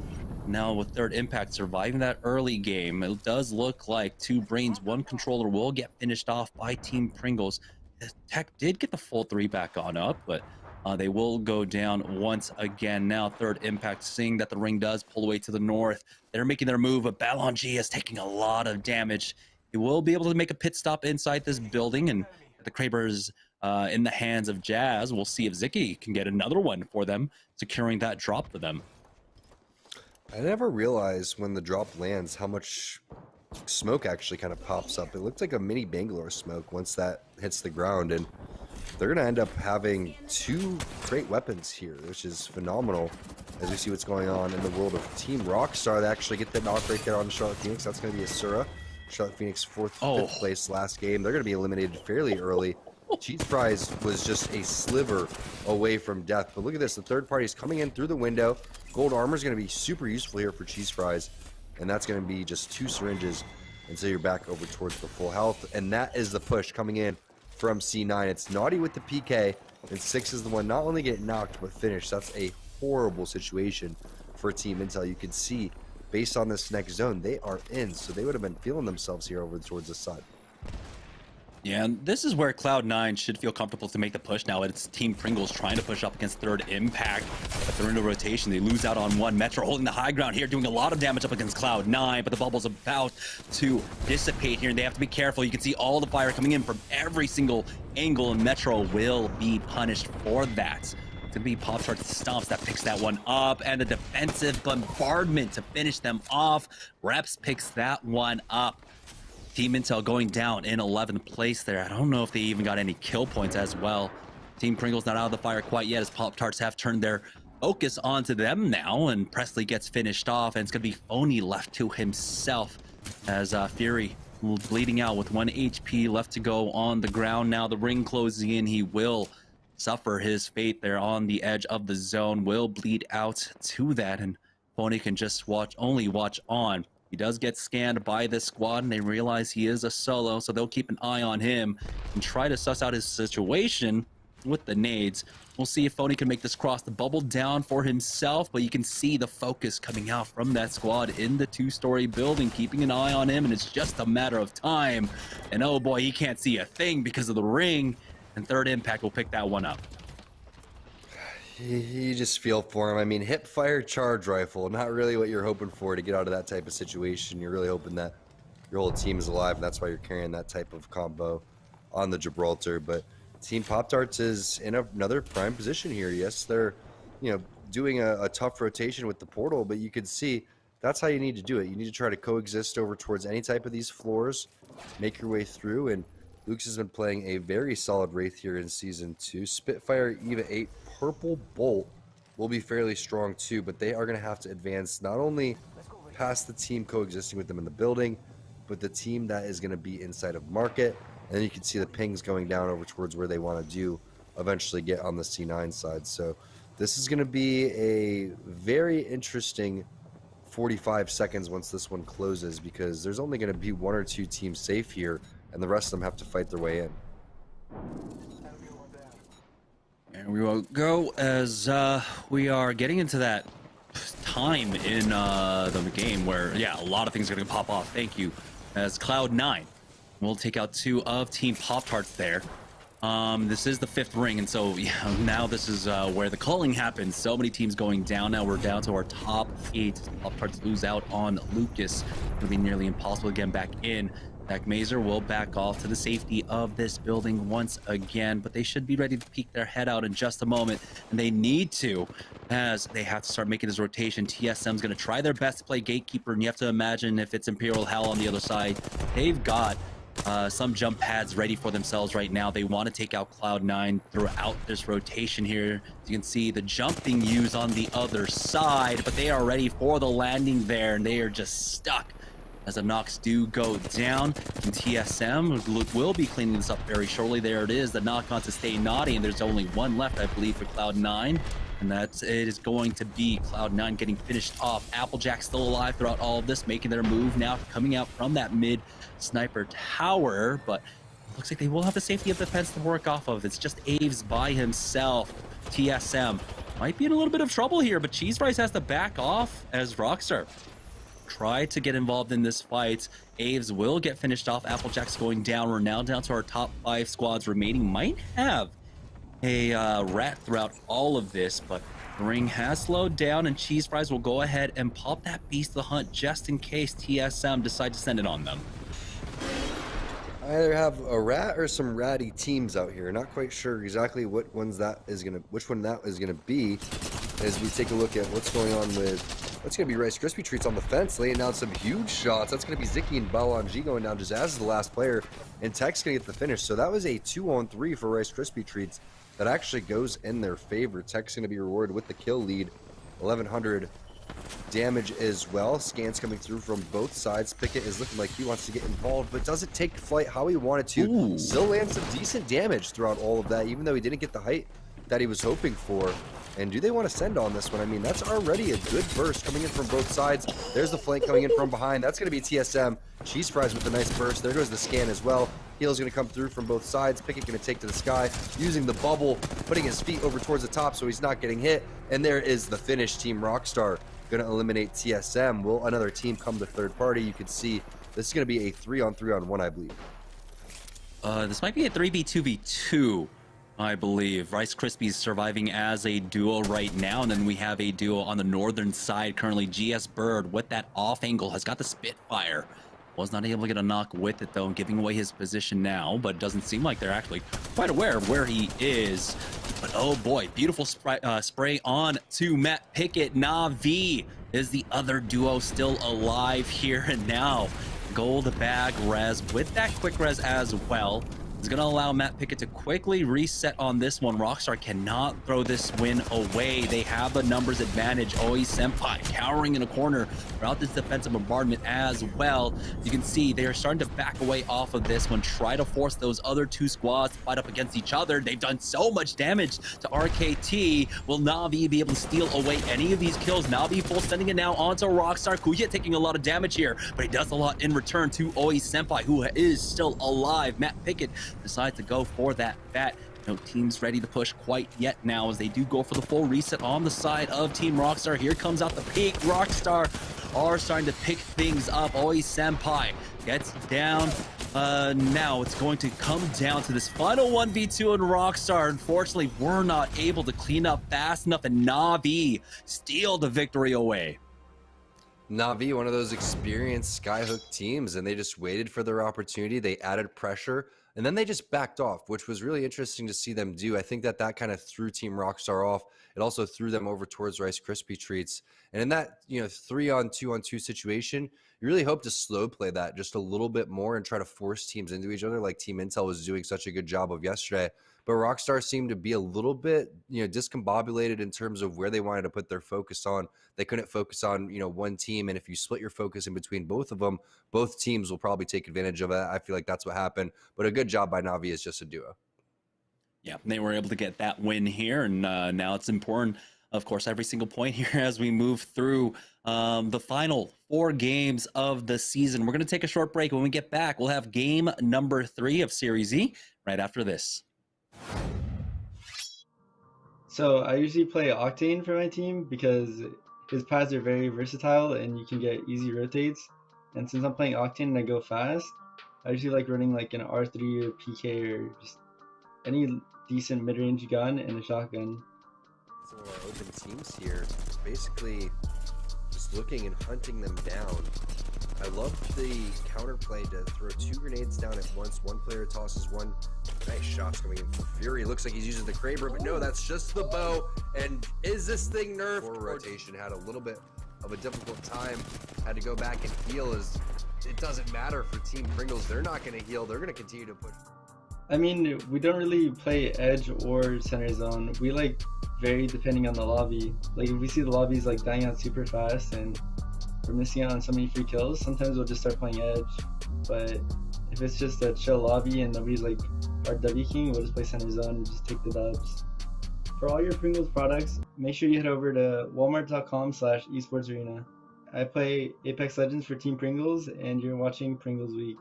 Now with Third Impact surviving that early game, it does look like 2 brains, 1 controller will get finished off by Team Pringles. Tech did get the full 3 back on up, but they will go down once again. Now Third Impact, seeing that the ring does pull away to the north, they're making their move, but Ballon G is taking a lot of damage. He will be able to make a pit stop inside this building, and the Krabers in the hands of Jazz. We'll see if Zicky can get another one for them, securing that drop for them. I never realized when the drop lands how much smoke actually kind of pops up. It looked like a mini Bangalore smoke once that hits the ground, and they're going to end up having 2 great weapons here, which is phenomenal as we see what's going on in the world of Team Rockstar. They actually get the knock right there on Charlotte Phoenix. That's going to be Asura. Charlotte Phoenix 5th place last game. They're going to be eliminated fairly early. Cheese Fries was just a sliver away from death. But look at this. The third party is coming in through the window. Gold armor is going to be super useful here for Cheese Fries. And that's going to be just 2 syringes until you're back over towards the full health. And that is the push coming in from C9. It's Naughty with the PK, and 6 is the one not only getting knocked but finished. That's a horrible situation for Team Intel. You can see based on this next zone they are in, so they would have been feeling themselves here over towards the side. Yeah, and this is where Cloud9 should feel comfortable to make the push now. It's Team Pringles trying to push up against Third Impact, but they're in a rotation. They lose out on 1. Metro holding the high ground here, doing a lot of damage up against Cloud9, but the bubble's about to dissipate here, and they have to be careful. You can see all the fire coming in from every single angle, and Metro will be punished for that. It's going to be Pop-Tart Stomps that picks that one up, and the defensive bombardment to finish them off. Reps picks that one up. Team Intel going down in 11th place there. I don't know if they even got any kill points as well. Team Pringles not out of the fire quite yet, as Pop-Tarts have turned their focus onto them now, and Presley gets finished off, and it's going to be Phony left to himself as Fury bleeding out with 1 HP left to go on the ground. Now the ring closing in. He will suffer his fate there on the edge of the zone, will bleed out to that, and Phony can just only watch on. He does get scanned by this squad, and they realize he is a solo, so they'll keep an eye on him and try to suss out his situation with the nades. We'll see if Phony can make this cross. The bubble down for himself, but you can see the focus coming out from that squad in the 2-story building, keeping an eye on him, and it's just a matter of time. And oh boy, he can't see a thing because of the ring, and Third Impact will pick that one up. You just feel for him. I mean, hip fire charge rifle, not really what you're hoping for to get out of that type of situation. You're really hoping that your whole team is alive, and that's why you're carrying that type of combo on the Gibraltar. But Team Pop-Tarts is in another prime position here. Yes, they're, doing a tough rotation with the portal, but you can see that's how you need to do it. You need to try to coexist over towards any type of these floors, make your way through, and Luke's has been playing a very solid Wraith here in Season 2. Spitfire EVA 8 Purple Bolt will be fairly strong too, but they are going to have to advance not only past the team coexisting with them in the building, but the team that is going to be inside of Market. And then you can see the pings going down over towards where they want to do eventually get on the C9 side. So this is going to be a very interesting 45 seconds once this one closes, because there's only going to be 1 or 2 teams safe here, and the rest of them have to fight their way in. And we will go as we are getting into that time in the game where, a lot of things are going to pop off. Thank you. As Cloud9 will take out 2 of Team Pop-Tarts there. This is the 5th ring, and so now this is where the culling happens. So many teams going down now. We're down to our top 8. Pop-Tarts lose out on Lucas. It'll be nearly impossible to get back in. Zach Mazer will back off to the safety of this building once again, but they should be ready to peek their head out in just a moment, and they need to, as they have to start making this rotation. TSM's going to try their best to play gatekeeper, and you have to imagine if it's Imperial Hell on the other side, they've got some jump pads ready for themselves right now. They want to take out Cloud9 throughout this rotation here. As you can see, the jump being used on the other side, but they are ready for the landing there, and they are just stuck as the knocks do go down. And TSM will be cleaning this up very shortly. There it is, the knock on to Stay Naughty, and there's only one left, I believe, for Cloud9. And it is going to be Cloud9 getting finished off. Applejack still alive throughout all of this, making their move now, coming out from that mid sniper tower, but it looks like they will have the safety of defense to work off of. It's just Aves by himself. TSM might be in a little bit of trouble here, but Cheese Fries has to back off as Rockstar try to get involved in this fight. Aves will get finished off. Applejack's going down. We're now down to our top 5 squads remaining. Might have a rat throughout all of this, but the ring has slowed down, and Cheese Fries will go ahead and pop that Beast of the Hunt just in case TSM decide to send it on them. I either have a rat or some ratty teams out here. Not quite sure exactly which one that is gonna be, as we take a look at what's going on with. That's going to be Rice Krispie Treats on the fence, laying down some huge shots. That's going to be Zicky and Balanji going down just as the last player, and Tech's going to get the finish. So that was a 2-on-3 for Rice Krispie Treats that actually goes in their favor. Tech's going to be rewarded with the kill lead, 1100 damage as well. Scans coming through from both sides. Pickett is looking like he wants to get involved, but doesn't take flight how he wanted to. Ooh. Still lands some decent damage throughout all of that, even though he didn't get the height that he was hoping for. And do they want to send on this one? I mean, that's already a good burst coming in from both sides. There's the flank coming in from behind. That's going to be TSM. Cheese Fries with a nice burst. There goes the scan as well. Heel's going to come through from both sides. Pickett going to take to the sky, using the bubble, putting his feet over towards the top so he's not getting hit. And there is the finish. Team Rockstar going to eliminate TSM. Will another team come to third party? You can see this is going to be a 3-on-3-on-1, I believe. This might be a 3v2v2. I believe Rice Krispies surviving as a duo right now, and then we have a duo on the northern side currently. GS Bird with that off angle has got the Spitfire. Was not able to get a knock with it though, giving away his position now, but it doesn't seem like they're actually quite aware of where he is. But oh boy, beautiful spray on to Matt Pickett. Na'Vi is the other duo still alive here, and now gold bag res with that quick res as well. Is going to allow Matt Pickett to quickly reset on this one. Rockstar cannot throw this win away. They have a numbers advantage. Oi Senpai cowering in a corner throughout this defensive bombardment as well. You can see they are starting to back away off of this one, try to force those other 2 squads to fight up against each other. They've done so much damage to RKT. Will Na'Vi be able to steal away any of these kills? Na'Vi full sending it now onto Rockstar. Kuya taking a lot of damage here, but he does a lot in return to Oi Senpai, who is still alive. Matt Pickett decides to go for that bat. No team's ready to push quite yet now, as they do go for the full reset on the side of Team Rockstar. Here comes out the peak. Rockstar are starting to pick things up. Oi Senpai gets down Now it's going to come down to this final 1v2 and Rockstar. Unfortunately, we're not able to clean up fast enough, and Na'Vi steal the victory away. Na'Vi, one of those experienced Skyhook teams, and they just waited for their opportunity. They added pressure, and then they just backed off, which was really interesting to see them do. I think that kind of threw Team Rockstar off. It also threw them over towards Rice Krispie Treats. And in that 3-on-2-on-2 situation, you really hope to slow play that just a little bit more and try to force teams into each other like Team Intel was doing such a good job of yesterday. But Rockstar seemed to be a little bit, discombobulated in terms of where they wanted to put their focus on. They couldn't focus on, one team. And if you split your focus in between both of them, both teams will probably take advantage of it. I feel like that's what happened. But a good job by Na'Vi as just a duo. Yeah, they were able to get that win here. And now it's important, of course, every single point here as we move through the final 4 games of the season. We're going to take a short break. When we get back, we'll have game number 3 of SeriesE right after this. So I usually play Octane for my team because his paths are very versatile and you can get easy rotates. And since I'm playing Octane and I go fast, I usually like running like an R3 or PK or just any decent mid-range gun and a shotgun. Some of our open teams here, basically just looking and hunting them down. I love the counterplay to throw 2 grenades down at once. One player tosses one. Nice shots coming in from Fury. Looks like he's using the Kraber, but no, that's just the bow. And is this thing nerfed? Forward rotation had a little bit of a difficult time. Had to go back and heal. As it doesn't matter for Team Pringles. They're not going to heal. They're going to continue to push. I mean, we don't really play edge or center zone. We like vary depending on the lobby. Like if we see the lobbies like dying out super fast and we're missing out on so many free kills, sometimes we'll just start playing edge. But if it's just a chill lobby and nobody's like RW king, we'll just play center zone and just take the dubs. For all your Pringles products, make sure you head over to walmart.com/esportsarena. I play Apex Legends for Team Pringles, and you're watching Pringles Week.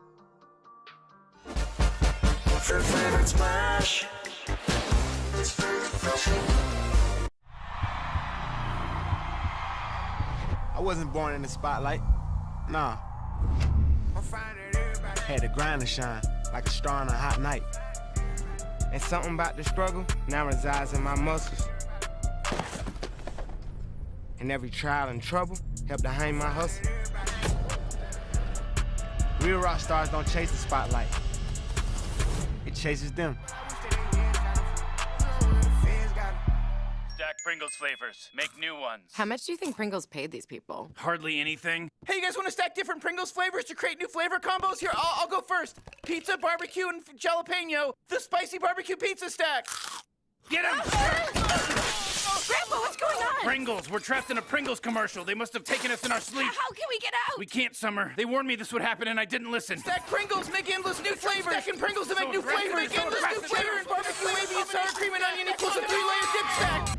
I wasn't born in the spotlight. Nah. Had to grind and shine like a star on a hot night. And something about the struggle now resides in my muscles. And every trial and trouble helped to hang my hustle. Real rock stars don't chase the spotlight. It chases them. Stack Pringles flavors. Make new ones. How much do you think Pringles paid these people? Hardly anything. Hey, you guys want to stack different Pringles flavors to create new flavor combos? Here, I'll go first. Pizza, barbecue, and jalapeno. The spicy barbecue pizza stack. Get him! Grandpa, what's going on? Pringles. We're trapped in a Pringles commercial. They must have taken us in our sleep. How can we get out? We can't, Summer. They warned me this would happen and I didn't listen. Stack Pringles, make endless new flavors. Stacking Pringles to make new flavors. Make endless new flavor and barbecue, wavy, and sour cream and onion equals a 3-layer dip stack.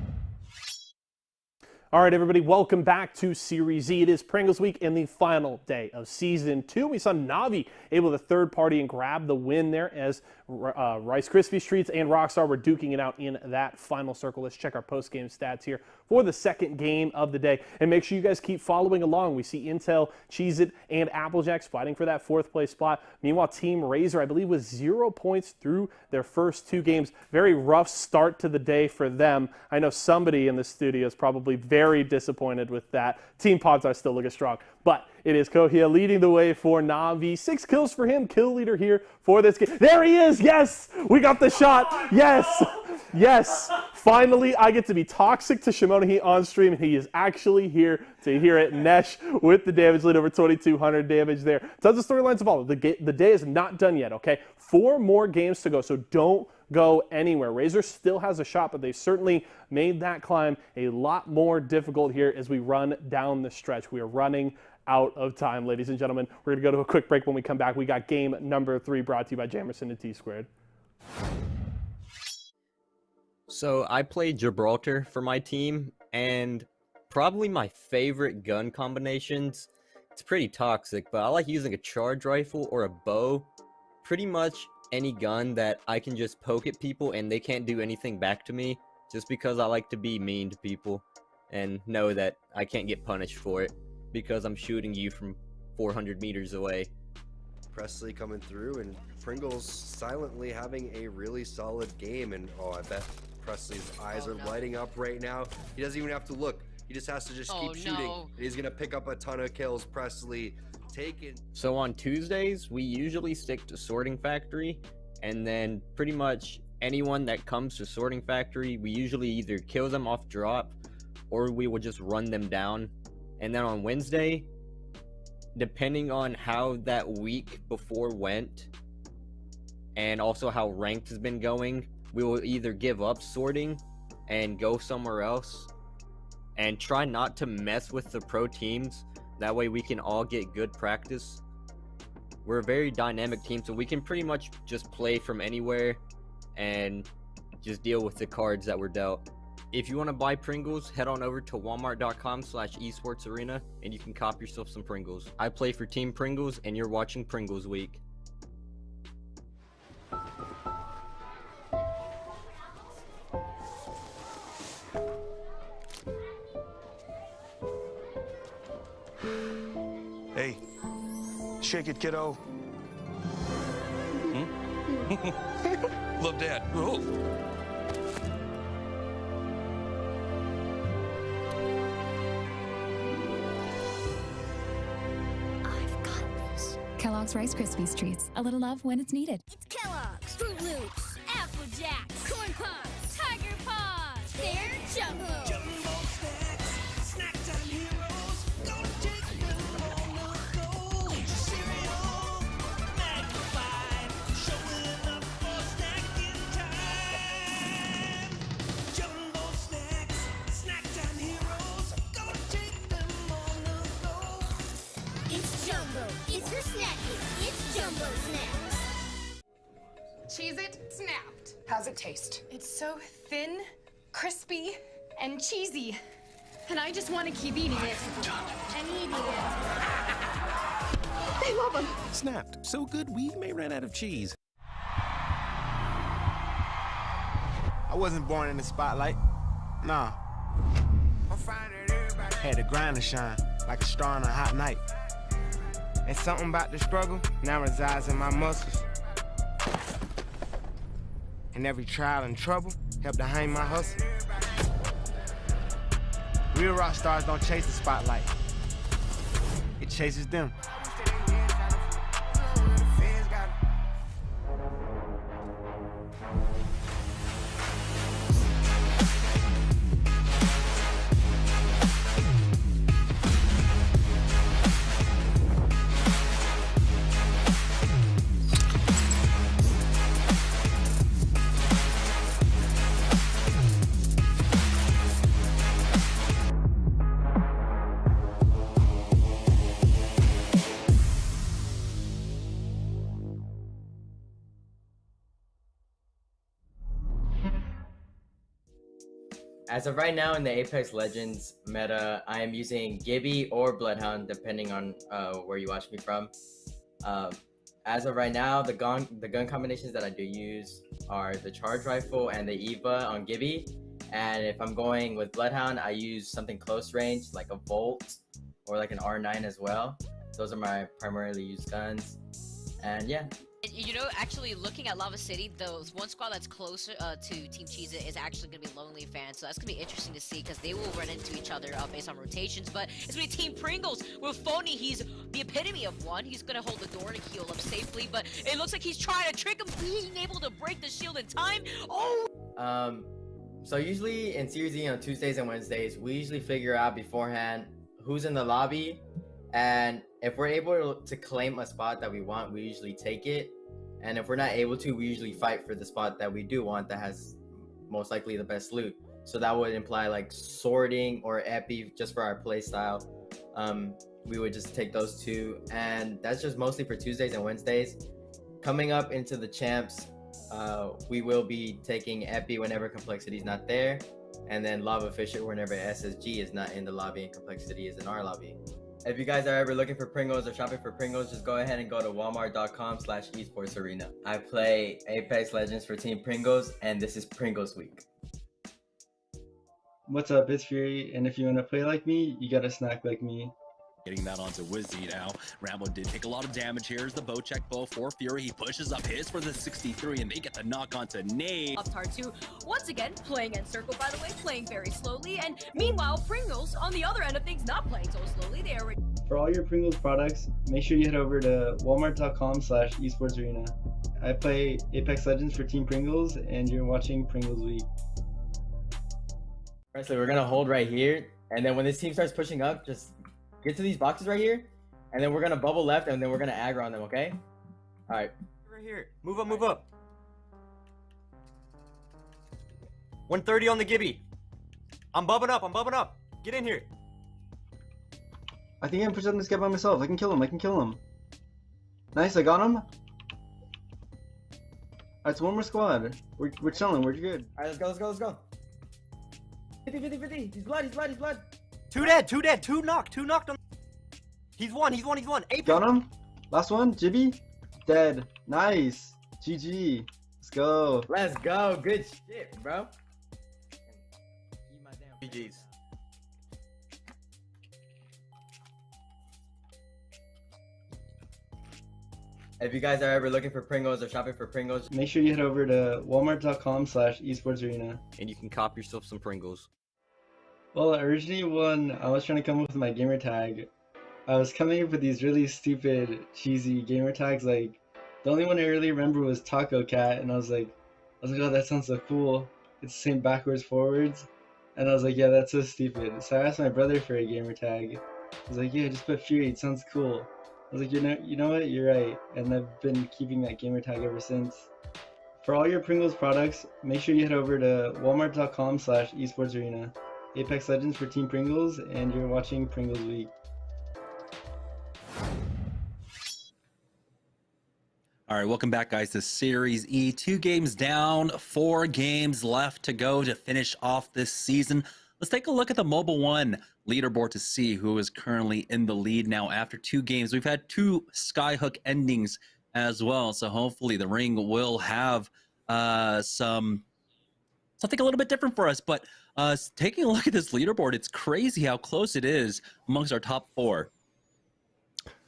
All right, everybody, welcome back to SeriesE. It is Pringles Week and the final day of Season 2. We saw Na'Vi able to third party and grab the win there as Rice Krispie Treats and Rockstar were duking it out in that final circle. Let's check our post-game stats here for the second game of the day. And make sure you guys keep following along. We see Intel, Cheez-It, and Applejacks fighting for that 4th place spot. Meanwhile, Team Razor, I believe, was 0 points through their first 2 games. Very rough start to the day for them. I know somebody in the studio is probably very disappointed with that. Team Pods are still looking strong. But it is Kohia leading the way for Na'Vi. 6 kills for him, kill leader here for this game. There he is, yes! We got the shot, yes! Yes, finally I get to be toxic to Shimona Heat on stream. He is actually here to hear it. Nesh with the damage lead over 2,200 damage there. Tons of storylines to follow. The day is not done yet, okay? 4 more games to go, so don't go anywhere. Razor still has a shot, but they certainly made that climb a lot more difficult here as we run down the stretch. We are running out of time, ladies and gentlemen. We're going to go to a quick break. When we come back, we got game number 3 brought to you by Jamerson and T-Squared. So I played Gibraltar for my team, and probably my favorite gun combinations. It's pretty toxic, but I like using a charge rifle or a bow. Pretty much any gun that I can just poke at people and they can't do anything back to me, just because I like to be mean to people and know that I can't get punished for it because I'm shooting you from 400 meters away. Presley coming through, and Pringles silently having a really solid game. And oh, I bet Presley's eyes are lighting up right now. He doesn't even have to look. He just has to just keep shooting. And he's going to pick up a ton of kills. Presley taking. So on Tuesdays, we usually stick to Sorting Factory, and then pretty much anyone that comes to Sorting Factory, we usually either kill them off drop or we will just run them down. And then on Wednesday, depending on how that week before went and also how ranked has been going, we will either give up sorting and go somewhere else and try not to mess with the pro teams. That way we can all get good practice. We're a very dynamic team, so we can pretty much just play from anywhere and just deal with the cards that we're dealt. If you want to buy Pringles, head on over to walmart.com/esportsarena and you can cop yourself some Pringles. I play for Team Pringles and you're watching Pringles Week. Hey, shake it, kiddo. Love Dad. Oh. Kellogg's Rice Krispies Treats. A little love when it's needed. It's Kellogg's, Fruit Loops, Apple Jacks, Corn Pops, Tiger Paws. They're Jumbo. Jumbo snacks, snack time heroes. Go take them on the go. Cereal, magnified, showing up for snacking time. Jumbo snacks, snack time heroes. Go take them on the go. It's Jumbo. It's for snacking. It's Jumbo Snacks. Cheez-It snapped. How's it taste? It's so thin, crispy, and cheesy. And I just want to keep eating it. And eating it. They love them. Snapped. So good we may run out of cheese. I wasn't born in the spotlight. Nah. Had to grind and shine like a star on a hot night. And something about the struggle now resides in my muscles. And every trial and trouble helped to hang my hustle. Real rock stars don't chase the spotlight. It chases them. As of right now in the Apex Legends meta, I am using Gibby or Bloodhound, depending on where you watch me from. As of right now, the gun combinations that I do use are the Charge Rifle and the Eva on Gibby. And if I'm going with Bloodhound, I use something close range, like a Volt or like an R9 as well. Those are my primarily used guns. And yeah. You know, actually looking at Lava City, the one squad that's closer to Team Cheez-It is actually going to be Lonely Fans, so that's going to be interesting to see because they will run into each other based on rotations. But it's going to be Team Pringles with Phony. He's the epitome of one. He's going to hold the door to heal up safely, but it looks like he's trying to trick him, being able to break the shield in time. Oh! So usually in SeriesE on Tuesdays and Wednesdays, we usually figure out beforehand who's in the lobby, and if we're able to claim a spot that we want, we usually take it. And if we're not able to, we usually fight for the spot that we do want that has most likely the best loot. So that would imply like sorting or epi just for our play style. We would just take those two, and that's just mostly for Tuesdays and Wednesdays. Coming up into the champs, we will be taking epi whenever complexity is not there, and then lava fisher whenever SSG is not in the lobby and complexity is in our lobby. If you guys are ever looking for Pringles or shopping for Pringles, just go ahead and go to walmart.com/esportsarena. I play Apex Legends for Team Pringles, and this is Pringles Week. What's up, it's Fury, and if you want to play like me, you gotta snack like me. Getting that onto Wizzy now. Rambo did take a lot of damage here. Here's the bow check bow for Fury. He pushes up his for the 63, and they get the knock onto Nate. Up hard two, once again, playing in circle, by the way, playing very slowly. And meanwhile, Pringles, on the other end of things, not playing so slowly. They are... For all your Pringles products, make sure you head over to walmart.com/esportsarena. I play Apex Legends for Team Pringles, and you're watching Pringles Week. Alright, so we're gonna hold right here, and then when this team starts pushing up, just get to these boxes right here, and then we're gonna bubble left, and then we're gonna aggro on them, okay? Alright. Right here. Move up, move up. 130 on the Gibby. I'm bubbing up. Get in here. I think I can push up this guy by myself. I can kill him. Nice, I got him. Alright, it's one more squad. We're chilling, we're good. Alright, let's go. 50. He's blood. Two dead. Two knocked on. He's one. Apex. Got him. Last one, Jibby. Dead. Nice. GG. Let's go. Good shit, bro. GG's. If you guys are ever looking for Pringles or shopping for Pringles, make sure you head over to walmart.com/esportsarena. And you can cop yourself some Pringles. Well, originally when I was trying to come up with my gamer tag, I was coming up with these really stupid, cheesy gamer tags. Like, the only one I really remember was Taco Cat, and I was like, oh, that sounds so cool. It's the same backwards, forwards. And I was like, yeah, that's so stupid. So I asked my brother for a gamer tag. He was like, yeah, just put Fury, it sounds cool. I was like, you know what, you're right. And I've been keeping that gamer tag ever since. For all your Pringles products, make sure you head over to walmart.com/esportsarena. Apex Legends for Team Pringles, and you're watching Pringles Week. All right, welcome back, guys, to Series E. 2 games down, 4 games left to go to finish off this season. Let's take a look at the Mobile One leaderboard to see who is currently in the lead now after 2 games. We've had 2 Skyhook endings as well, so hopefully the ring will have something a little bit different for us. But taking a look at this leaderboard, it's crazy how close it is amongst our top 4.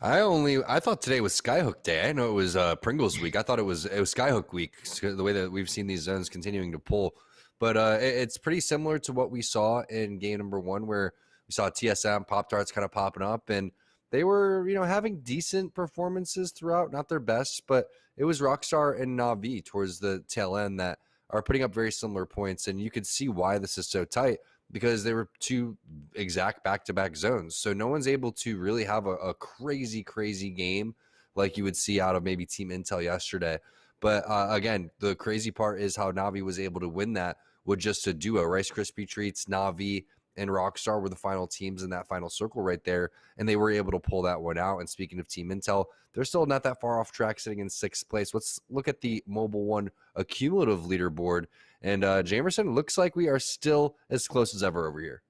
I thought today was Skyhook Day. I know it was Pringles Week. I thought it was Skyhook Week, the way that we've seen these zones continuing to pull. But it's pretty similar to what we saw in game number 1, where we saw TSM, Pop-Tarts kind of popping up, and they were, having decent performances throughout. Not their best, but it was Rockstar and Na'Vi towards the tail end that are putting up very similar points, and you could see why this is so tight, because they were 2 exact back-to-back zones. So no one's able to really have a crazy game like you would see out of maybe Team Intel yesterday. But again, the crazy part is how Na'Vi was able to win that with just a duo. Rice Krispie Treats, Na'Vi, and Rockstar were the final teams in that final circle right there, and they were able to pull that one out. And speaking of Team Intel, they're still not that far off track, sitting in 6th place. Let's look at the Mobile One accumulative leaderboard. And Jamerson, looks like we are still as close as ever over here.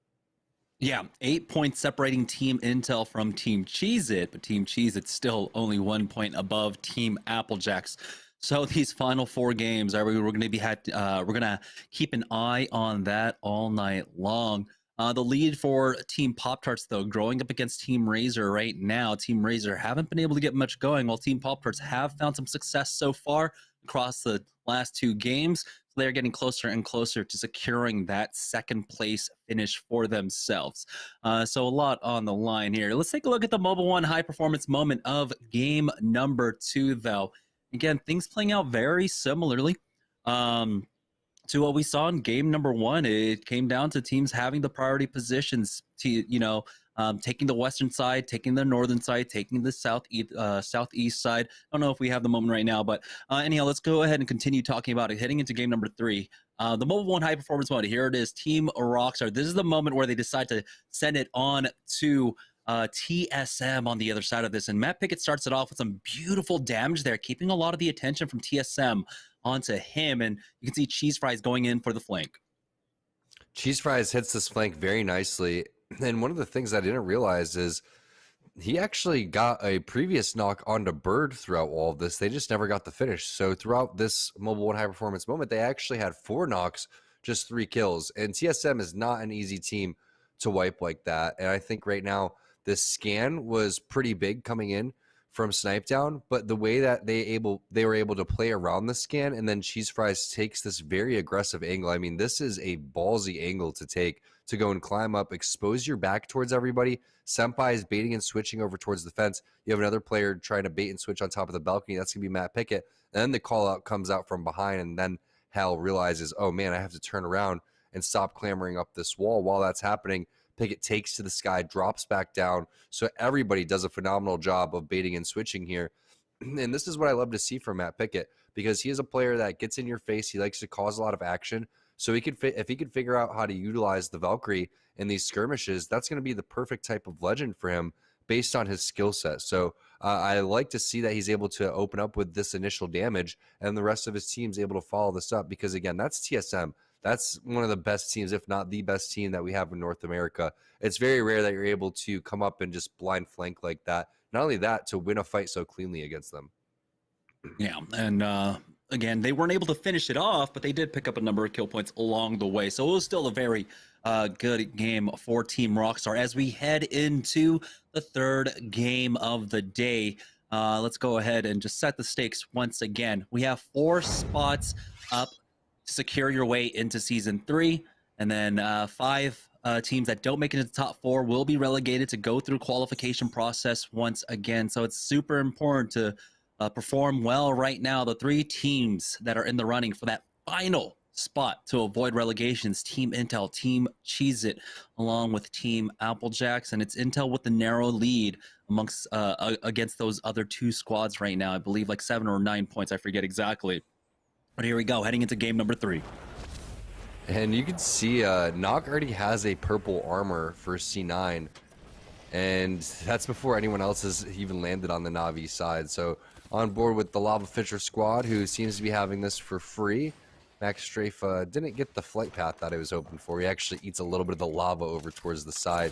Yeah, 8 points separating Team Intel from Team Cheez-It, but Team Cheez-It's still only 1 point above Team Applejacks. So these final 4 games, we're going to keep an eye on that all night long. The lead for Team Pop-Tarts, though, growing up against Team Razor right now. Team Razor haven't been able to get much going, while Team Pop-Tarts have found some success so far across the last 2 games. So they're getting closer and closer to securing that 2nd place finish for themselves. So a lot on the line here. Let's take a look at the Mobile One high performance moment of game number 2, though. Again, things playing out very similarly to what we saw in game number 1. It came down to teams having the priority positions, to taking the western side, taking the northern side, taking the southeast side. I don't know if we have the moment right now, but anyhow, let's go ahead and continue talking about it. Heading into game number 3, the Mobile One high performance mode. Here it is, Team Rockstar. This is the moment where they decide to send it on to TSM on the other side of this, and Matt Pickett starts it off with some beautiful damage there, keeping a lot of the attention from TSM onto him, and you can see Cheese Fries going in for the flank. Cheese Fries hits this flank very nicely, and one of the things I didn't realize is he actually got a previous knock onto Bird throughout all of this. They just never got the finish. So throughout this Mobile One high performance moment, they actually had 4 knocks, just 3 kills, and TSM is not an easy team to wipe like that. And I think right now this scan was pretty big coming in from Snipe Down, but the way that they were able to play around the scan, and then Cheese Fries takes this very aggressive angle. I mean, this is a ballsy angle to take, to go and climb up, expose your back towards everybody. Senpai is baiting and switching over towards the fence. You have another player trying to bait and switch on top of the balcony. That's going to be Matt Pickett. And then the call out comes out from behind, and then Hal realizes, oh man, I have to turn around and stop clambering up this wall. While that's happening, Pickett takes to the sky, drops back down. So everybody does a phenomenal job of baiting and switching here. And this is what I love to see from Matt Pickett, because he is a player that gets in your face. He likes to cause a lot of action. So he could if he could figure out how to utilize the Valkyrie in these skirmishes, that's going to be the perfect type of legend for him based on his skill set. So I like to see that he's able to open up with this initial damage, and the rest of his team's able to follow this up, because again, that's TSM. That's one of the best teams, if not the best team that we have in North America. It's very rare that you're able to come up and just blind flank like that. Not only that, to win a fight so cleanly against them. Yeah, and again, they weren't able to finish it off, but they did pick up a number of kill points along the way. So it was still a very good game for Team Rockstar. As we head into the third game of the day, let's go ahead and just set the stakes once again. We have 4 spots up. Secure your way into Season 3, and then 5 teams that don't make it into the top 4 will be relegated to go through qualification process once again. So it's super important to perform well right now. The 3 teams that are in the running for that final spot to avoid relegations: Team Intel, Team Cheez-It, along with Team Applejacks, and it's Intel with the narrow lead amongst against those other 2 squads right now. I believe like 7 or 9 points, I forget exactly. But here we go, heading into game number 3. And you can see Nog already has a purple armor for C9. And that's before anyone else has even landed on the Na'Vi side. So on board with the Lava Fisher squad, who seems to be having this for free. Max Strafe didn't get the flight path that I was hoping for. He actually eats a little bit of the lava over towards the side.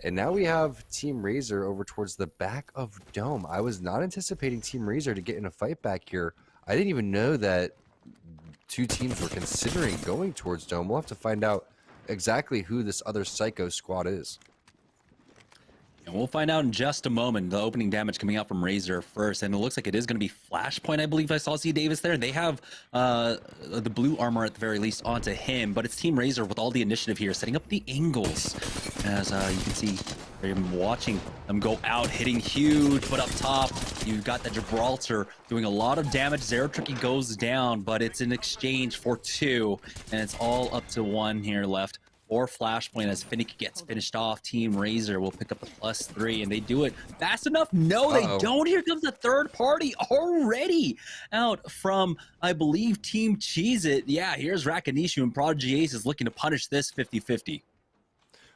And now we have Team Razor over towards the back of Dome. I was not anticipating Team Razor to get in a fight back here. I didn't even know that 2 teams were considering going towards Dome. We'll have to find out exactly who this other Psycho squad is. And we'll find out in just a moment. The opening damage coming out from Razor first, and it looks like it is going to be Flashpoint. I believe I saw C. Davis there. They have the blue armor at the very least onto him, but it's Team Razor with all the initiative here, setting up the angles. As you can see, I'm watching them go out, hitting huge, but up top, you've got the Gibraltar doing a lot of damage. Zero Tricky goes down, but it's in exchange for 2, and it's all up to 1 here left. Or Flashpoint as Finicky gets finished off. Team Razor will pick up the +3, and they do it fast enough. No, they don't. Here comes the third party already out from, I believe, Team Cheez-It. Yeah, here's Rakanishu, and Prodigy Ace is looking to punish this 50-50.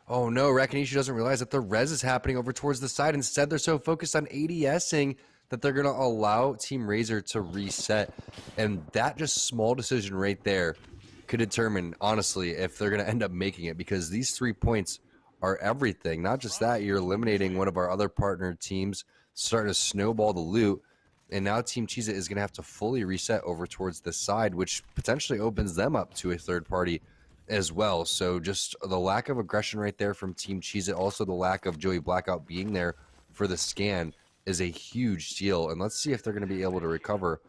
Oh no, Rakanishu doesn't realize that the res is happening over towards the side. Instead, they're so focused on ADSing that they're going to allow Team Razor to reset. And that just small decision right there could determine, honestly, if they're going to end up making it, because these 3 points are everything. Not just that, you're eliminating one of our other partner teams, starting to snowball the loot, and now Team Cheez-It is going to have to fully reset over towards this side, which potentially opens them up to a third party as well. So just the lack of aggression right there from Team Cheez-It, also the lack of Joey Blackout being there for the scan is a huge deal, and let's see if they're going to be able to recover.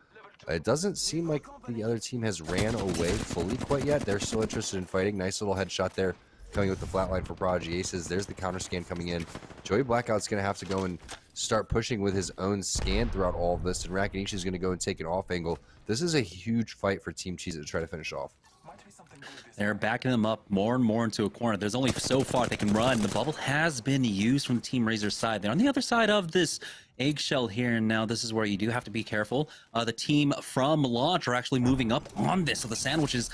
It doesn't seem like the other team has ran away fully quite yet. They're still interested in fighting. Nice little headshot there coming with the flatline for Prodigy Aces. There's the counter scan coming in. Joey Blackout's going to have to go and start pushing with his own scan throughout all of this, and Rakanisha is going to go and take an off angle. This is a huge fight for Team Cheez-It to try to finish off. They're backing them up more and more into a corner. There's only so far they can run. The bubble has been used from Team Razor's side. They're on the other side of this eggshell here, and now this is where you do have to be careful. The team from launch are actually moving up on this, so the sandwich is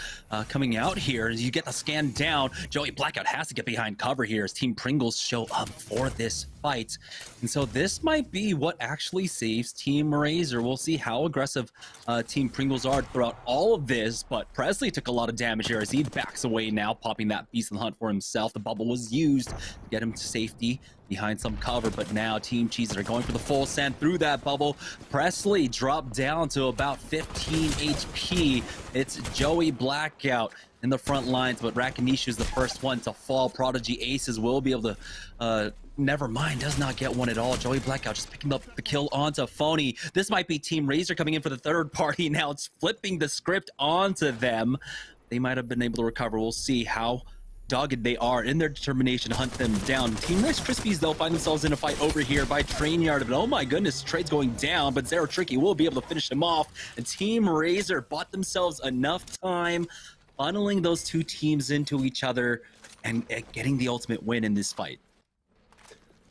coming out here. As you get the scan down, Joey Blackout has to get behind cover here as Team Pringles show up for this fight. And so this might be what actually saves Team Razor. We'll see how aggressive Team Pringles are throughout all of this, but Presley took a lot of damage here as he backs away now, popping that Beast in the Hunt for himself. The bubble was used to get him to safety. behind some cover, but now Team Cheese are going for the full send through that bubble. Presley dropped down to about 15 HP. It's Joey Blackout in the front lines, but Rakanishu is the first one to fall. Prodigy Aces will be able to never mind, does not get one at all. Joey Blackout just picking up the kill onto Phony. This might be Team Razor coming in for the third party. Now it's flipping the script onto them. They might have been able to recover. We'll see how dogged they are in their determination to hunt them down. Team Rice Krispies, though, find themselves in a fight over here by Trainyard. But oh my goodness, Trade's going down, but Zero Tricky will be able to finish him off. And Team Razor bought themselves enough time, funneling those two teams into each other and getting the ultimate win in this fight.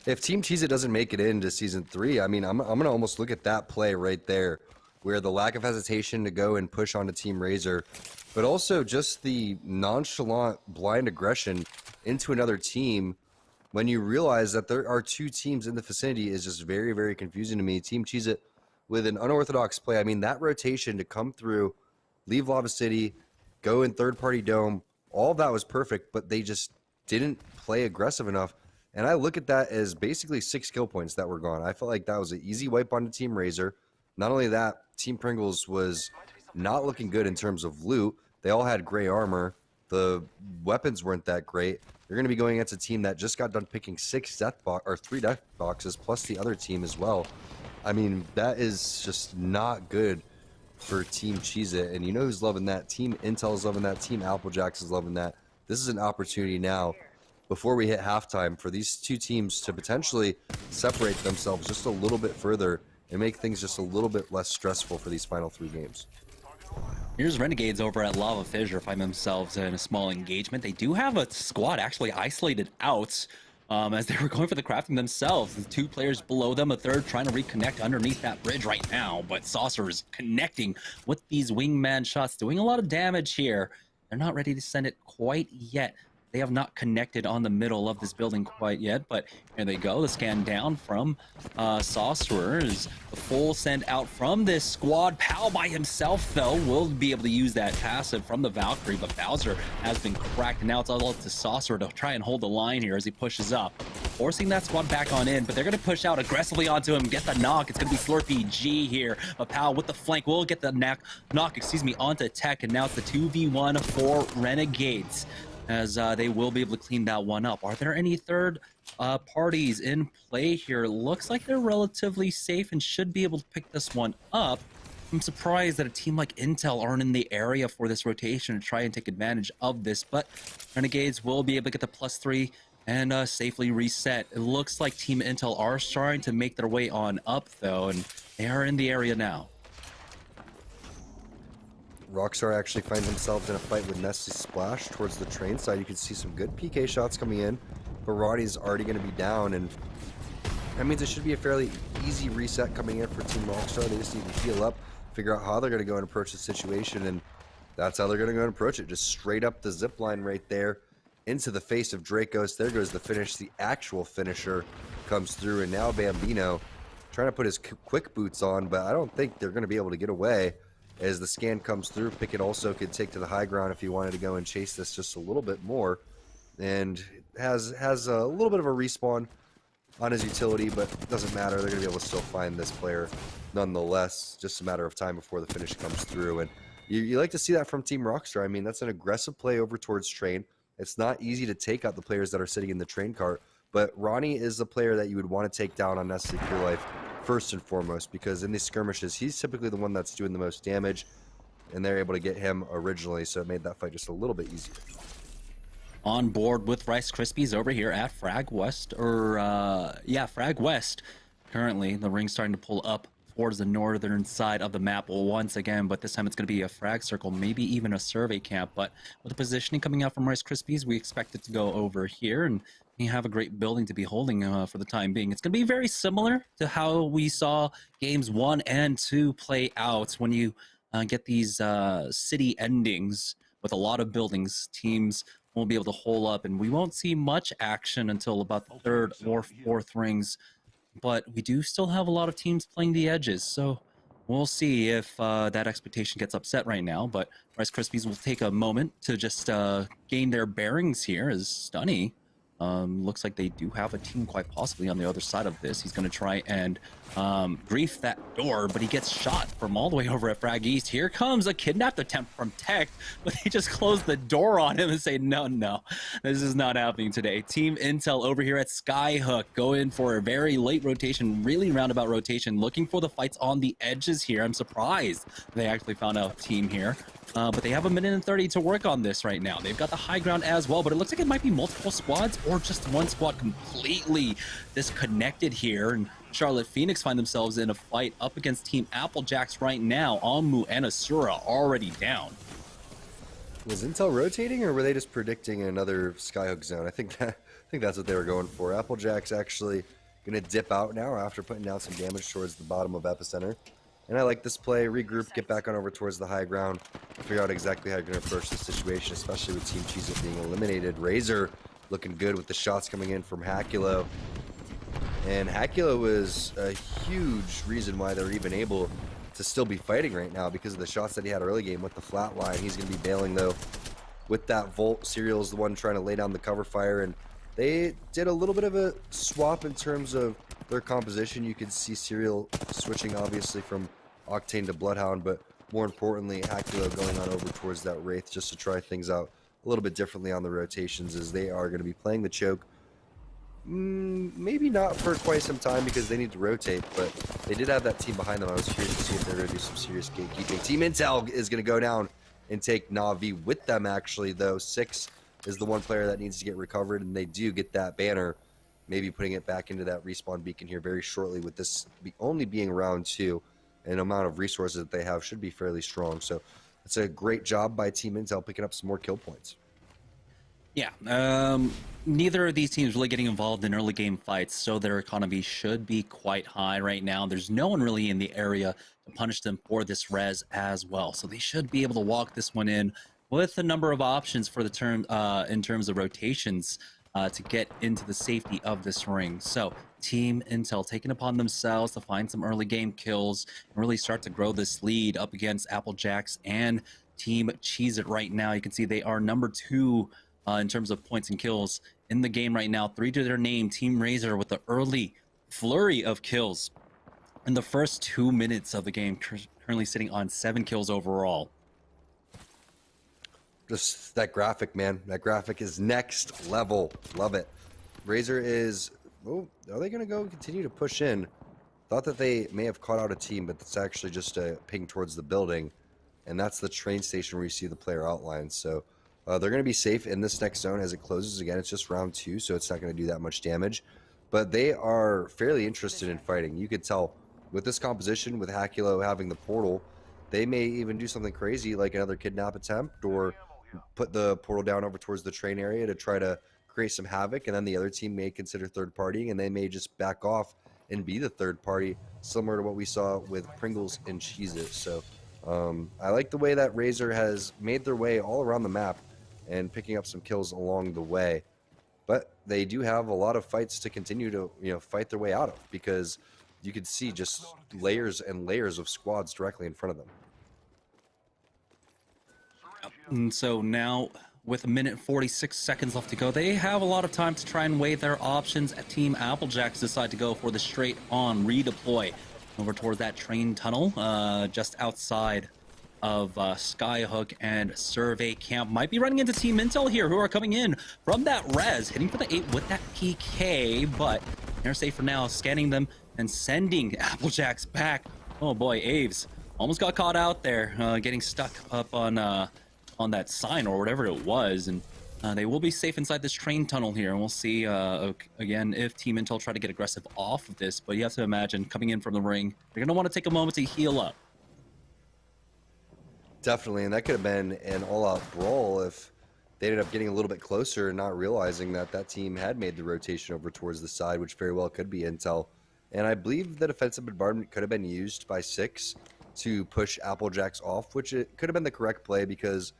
If Team Cheez-It doesn't make it into Season 3, I mean, I'm going to almost look at that play right there, where the lack of hesitation to go and push onto Team Razor, but also just the nonchalant blind aggression into another team when you realize that there are two teams in the vicinity is just very, very confusing to me. Team Cheez-It with an unorthodox play. I mean, that rotation to come through, leave Lava City, go in third-party dome, all of that was perfect, but they just didn't play aggressive enough. And I look at that as basically 6 kill points that were gone. I felt like that was an easy wipe onto Team Razor. Not only that, Team Pringles was not looking good in terms of loot. They all had gray armor. The weapons weren't that great. They're going to be going against a team that just got done picking 3 death boxes plus the other team as well. I mean, that is just not good for Team Cheez-It. And you know who's loving that? Team Intel is loving that. Team Applejacks is loving that. This is an opportunity now, before we hit halftime, for these two teams to potentially separate themselves just a little bit further and make things just a little bit less stressful for these final 3 games. Here's Renegades over at Lava Fissure find themselves in a small engagement. They do have a squad actually isolated out as they were going for the crafting themselves. The 2 players below them, a third trying to reconnect underneath that bridge right now, but Saucer is connecting with these wingman shots, doing a lot of damage here. They're not ready to send it quite yet. They have not connected on the middle of this building quite yet, but here they go. The scan down from Saucerer is the full send out from this squad. Pal by himself, though, will be able to use that passive from the Valkyrie, but Bowser has been cracked, and now it's all up to Saucerer to try and hold the line here as he pushes up, forcing that squad back on in, but they're going to push out aggressively onto him, get the knock. It's going to be Slurpee G here. But Pal with the flank will get the knock, onto Tech, and now it's the 2v1 for Renegades, as they will be able to clean that one up. Are there any third parties in play here? Looks like they're relatively safe and should be able to pick this one up. I'm surprised that a team like Intel aren't in the area for this rotation to try and take advantage of this, but Renegades will be able to get the +3 and safely reset. It looks like Team Intel are starting to make their way on up, though, and they are in the area now. Rockstar actually finds themselves in a fight with Nestle Splash towards the train side. You can see some good PK shots coming in, but Ronnie's already going to be down, and that means it should be a fairly easy reset coming in for Team Rockstar. They just need to heal up, figure out how they're going to go and approach the situation, and that's how they're going to go and approach it. Just straight up the zip line right there into the face of Dracos. There goes the finish. The actual finisher comes through, and now Bambino trying to put his quick boots on, but I don't think they're going to be able to get away. As the scan comes through, Pickett also could take to the high ground if he wanted to go and chase this just a little bit more, and has a little bit of a respawn on his utility, but it doesn't matter. They're going to be able to still find this player nonetheless. Just a matter of time before the finish comes through, and you like to see that from Team Rockstar. I mean, that's an aggressive play over towards train. It's not easy to take out the players that are sitting in the train cart, but Ronnie is the player that you would want to take down on Nestle Pure Life first and foremost, because in these skirmishes, he's typically the one that's doing the most damage, and they're able to get him originally, so it made that fight just a little bit easier. On board with Rice Krispies over here at Frag West, Frag West. Currently, the ring's starting to pull up towards the northern side of the map once again, but this time it's going to be a frag circle, maybe even a survey camp. But with the positioning coming out from Rice Krispies, we expect it to go over here, and you have a great building to be holding for the time being. It's going to be very similar to how we saw games 1 and 2 play out. When you get these city endings with a lot of buildings, teams won't be able to hole up, and we won't see much action until about the 3rd or 4th rings. But we do still have a lot of teams playing the edges, so we'll see if that expectation gets upset right now. But Rice Krispies will take a moment to just gain their bearings here as Stunny Looks like they do have a team quite possibly on the other side of this. He's going to try and grief that door, but he gets shot from all the way over at Frag East. Here comes a kidnapped attempt from Tech, but they just close the door on him and say, no, this is not happening today. Team Intel over here at Skyhook go in for a very late rotation, really roundabout rotation, looking for the fights on the edges here. I'm surprised they actually found a team here. But they have a minute and 30 to work on this right now. They've got the high ground as well, but it looks like it might be multiple squads or just one squad completely disconnected here. And Charlotte Phoenix find themselves in a fight up against Team Applejacks right now. Amu and Asura already down. Was Intel rotating, or were they just predicting another Skyhook zone? I think that's what they were going for. Applejacks actually going to dip out now after putting down some damage towards the bottom of Epicenter. And I like this play. Regroup, get back on over towards the high ground, figure out exactly how you're going to approach this situation, especially with Team Cheez-It being eliminated. Razor looking good with the shots coming in from Hakulo. And Hakulo was a huge reason why they're even able to still be fighting right now, because of the shots that he had early game with the flat line. He's going to be bailing, though, with that Volt. Serial is the one trying to lay down the cover fire, and they did a little bit of a swap in terms of their composition. You could see Serial switching, obviously, from Octane to Bloodhound, but more importantly, Hakulo going on over towards that Wraith just to try things out a little bit differently on the rotations, as they are going to be playing the choke. Maybe not for quite some time because they need to rotate, but they did have that team behind them. I was curious to see if they're going to do some serious gatekeeping. Team Intel is going to go down and take Na'Vi with them, actually, though. 6 is the one player that needs to get recovered, and they do get that banner, maybe putting it back into that respawn beacon here very shortly, with this only being round 2. And amount of resources that they have should be fairly strong. So it's a great job by Team Intel picking up some more kill points. Yeah, neither of these teams really getting involved in early game fights, so their economy should be quite high right now. There's no one really in the area to punish them for this res as well, so they should be able to walk this one in with a number of options for the term in terms of rotations to get into the safety of this ring. So Team Intel taking upon themselves to find some early game kills and really start to grow this lead up against Applejacks and Team Cheez-It right now. You can see they are number 2 in terms of points and kills in the game right now. 3 to their name. Team Razor with the early flurry of kills in the first 2 minutes of the game, currently sitting on 7 kills overall. Just that graphic, man. That graphic is next level. Love it. Razor is... Oh, are they going to go continue to push in? Thought that they may have caught out a team, but it's actually just a ping towards the building. And that's the train station where you see the player outline. So they're going to be safe in this next zone as it closes. Again, it's just round 2, so it's not going to do that much damage. But they are fairly interested in fighting. You could tell with this composition, with Hakulo having the portal, they may even do something crazy like another kidnap attempt, or put the portal down over towards the train area to try to create some havoc, and then the other team may consider third partying, and they may just back off and be the third party, similar to what we saw with Pringles and Cheez-It. So I like the way that Razor has made their way all around the map and picking up some kills along the way. But they do have a lot of fights to continue to fight their way out of, because you can see just layers and layers of squads directly in front of them. And so now, with 1 minute 46 seconds left to go, they have a lot of time to try and weigh their options. Team Applejacks decide to go for the straight-on redeploy over toward that train tunnel just outside of Skyhook and Survey Camp. Might be running into Team Intel here, who are coming in from that res, hitting for the 8 with that PK, but they're safe for now, scanning them and sending Applejacks back. Oh boy, Aves almost got caught out there, getting stuck up on that sign or whatever it was, and they will be safe inside this train tunnel here, and we'll see again if Team Intel try to get aggressive off of this. But you have to imagine, coming in from the ring, they're going to want to take a moment to heal up. Definitely, and that could have been an all-out brawl if they ended up getting a little bit closer and not realizing that that team had made the rotation over towards the side, which very well could be Intel. And I believe the defensive bombardment could have been used by 6 to push Applejacks off, which it could have been the correct play, because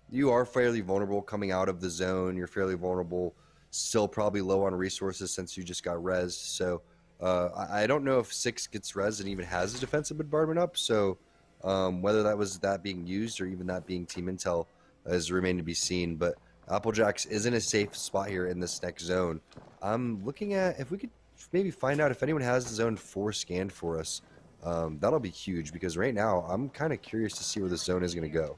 you are fairly vulnerable coming out of the zone. You're fairly vulnerable, still probably low on resources since you just got rezzed. So I don't know if 6 gets rezzed and even has a defensive bombardment up. So whether that was that being used or even that being Team Intel has remained to be seen. But Applejacks is in a safe spot here in this next zone. I'm looking at if we could maybe find out if anyone has the zone 4 scanned for us. That'll be huge because right now I'm kind of curious to see where this zone is going to go.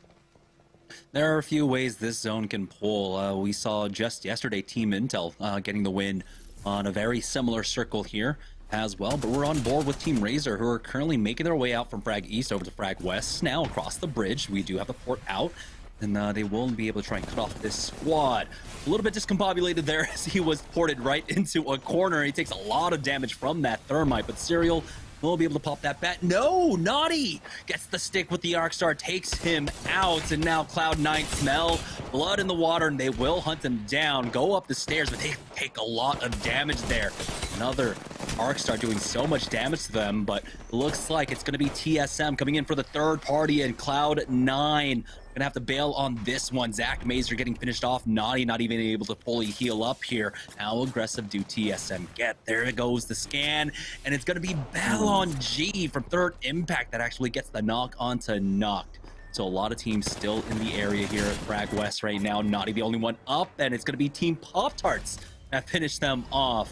There are a few ways this zone can pull. We saw just yesterday Team Intel getting the win on a very similar circle here as well, but we're on board with Team Razor, who are currently making their way out from Frag East over to Frag West. Now across the bridge, we do have the port out, and they will be able to try and cut off this squad. A little bit discombobulated there as he was ported right into a corner. He takes a lot of damage from that thermite, but Serial will be able to pop that bat. No, Naughty gets the stick with the Arc Star, takes him out, and now Cloud9 smell blood in the water, and they will hunt him down, go up the stairs, but they take a lot of damage there. Another Arc Star doing so much damage to them, but looks like it's going to be TSM coming in for the third party, and Cloud9 gonna have to bail on this one. Zach Mazer getting finished off. Naughty not even able to fully heal up here. How aggressive do TSM get? There goes the scan, and it's gonna be Ballon G from Third Impact that actually gets the knock onto Knocked. So a lot of teams still in the area here at Frag West right now. Naughty the only one up, and it's gonna be Team Pop-Tarts that finish them off.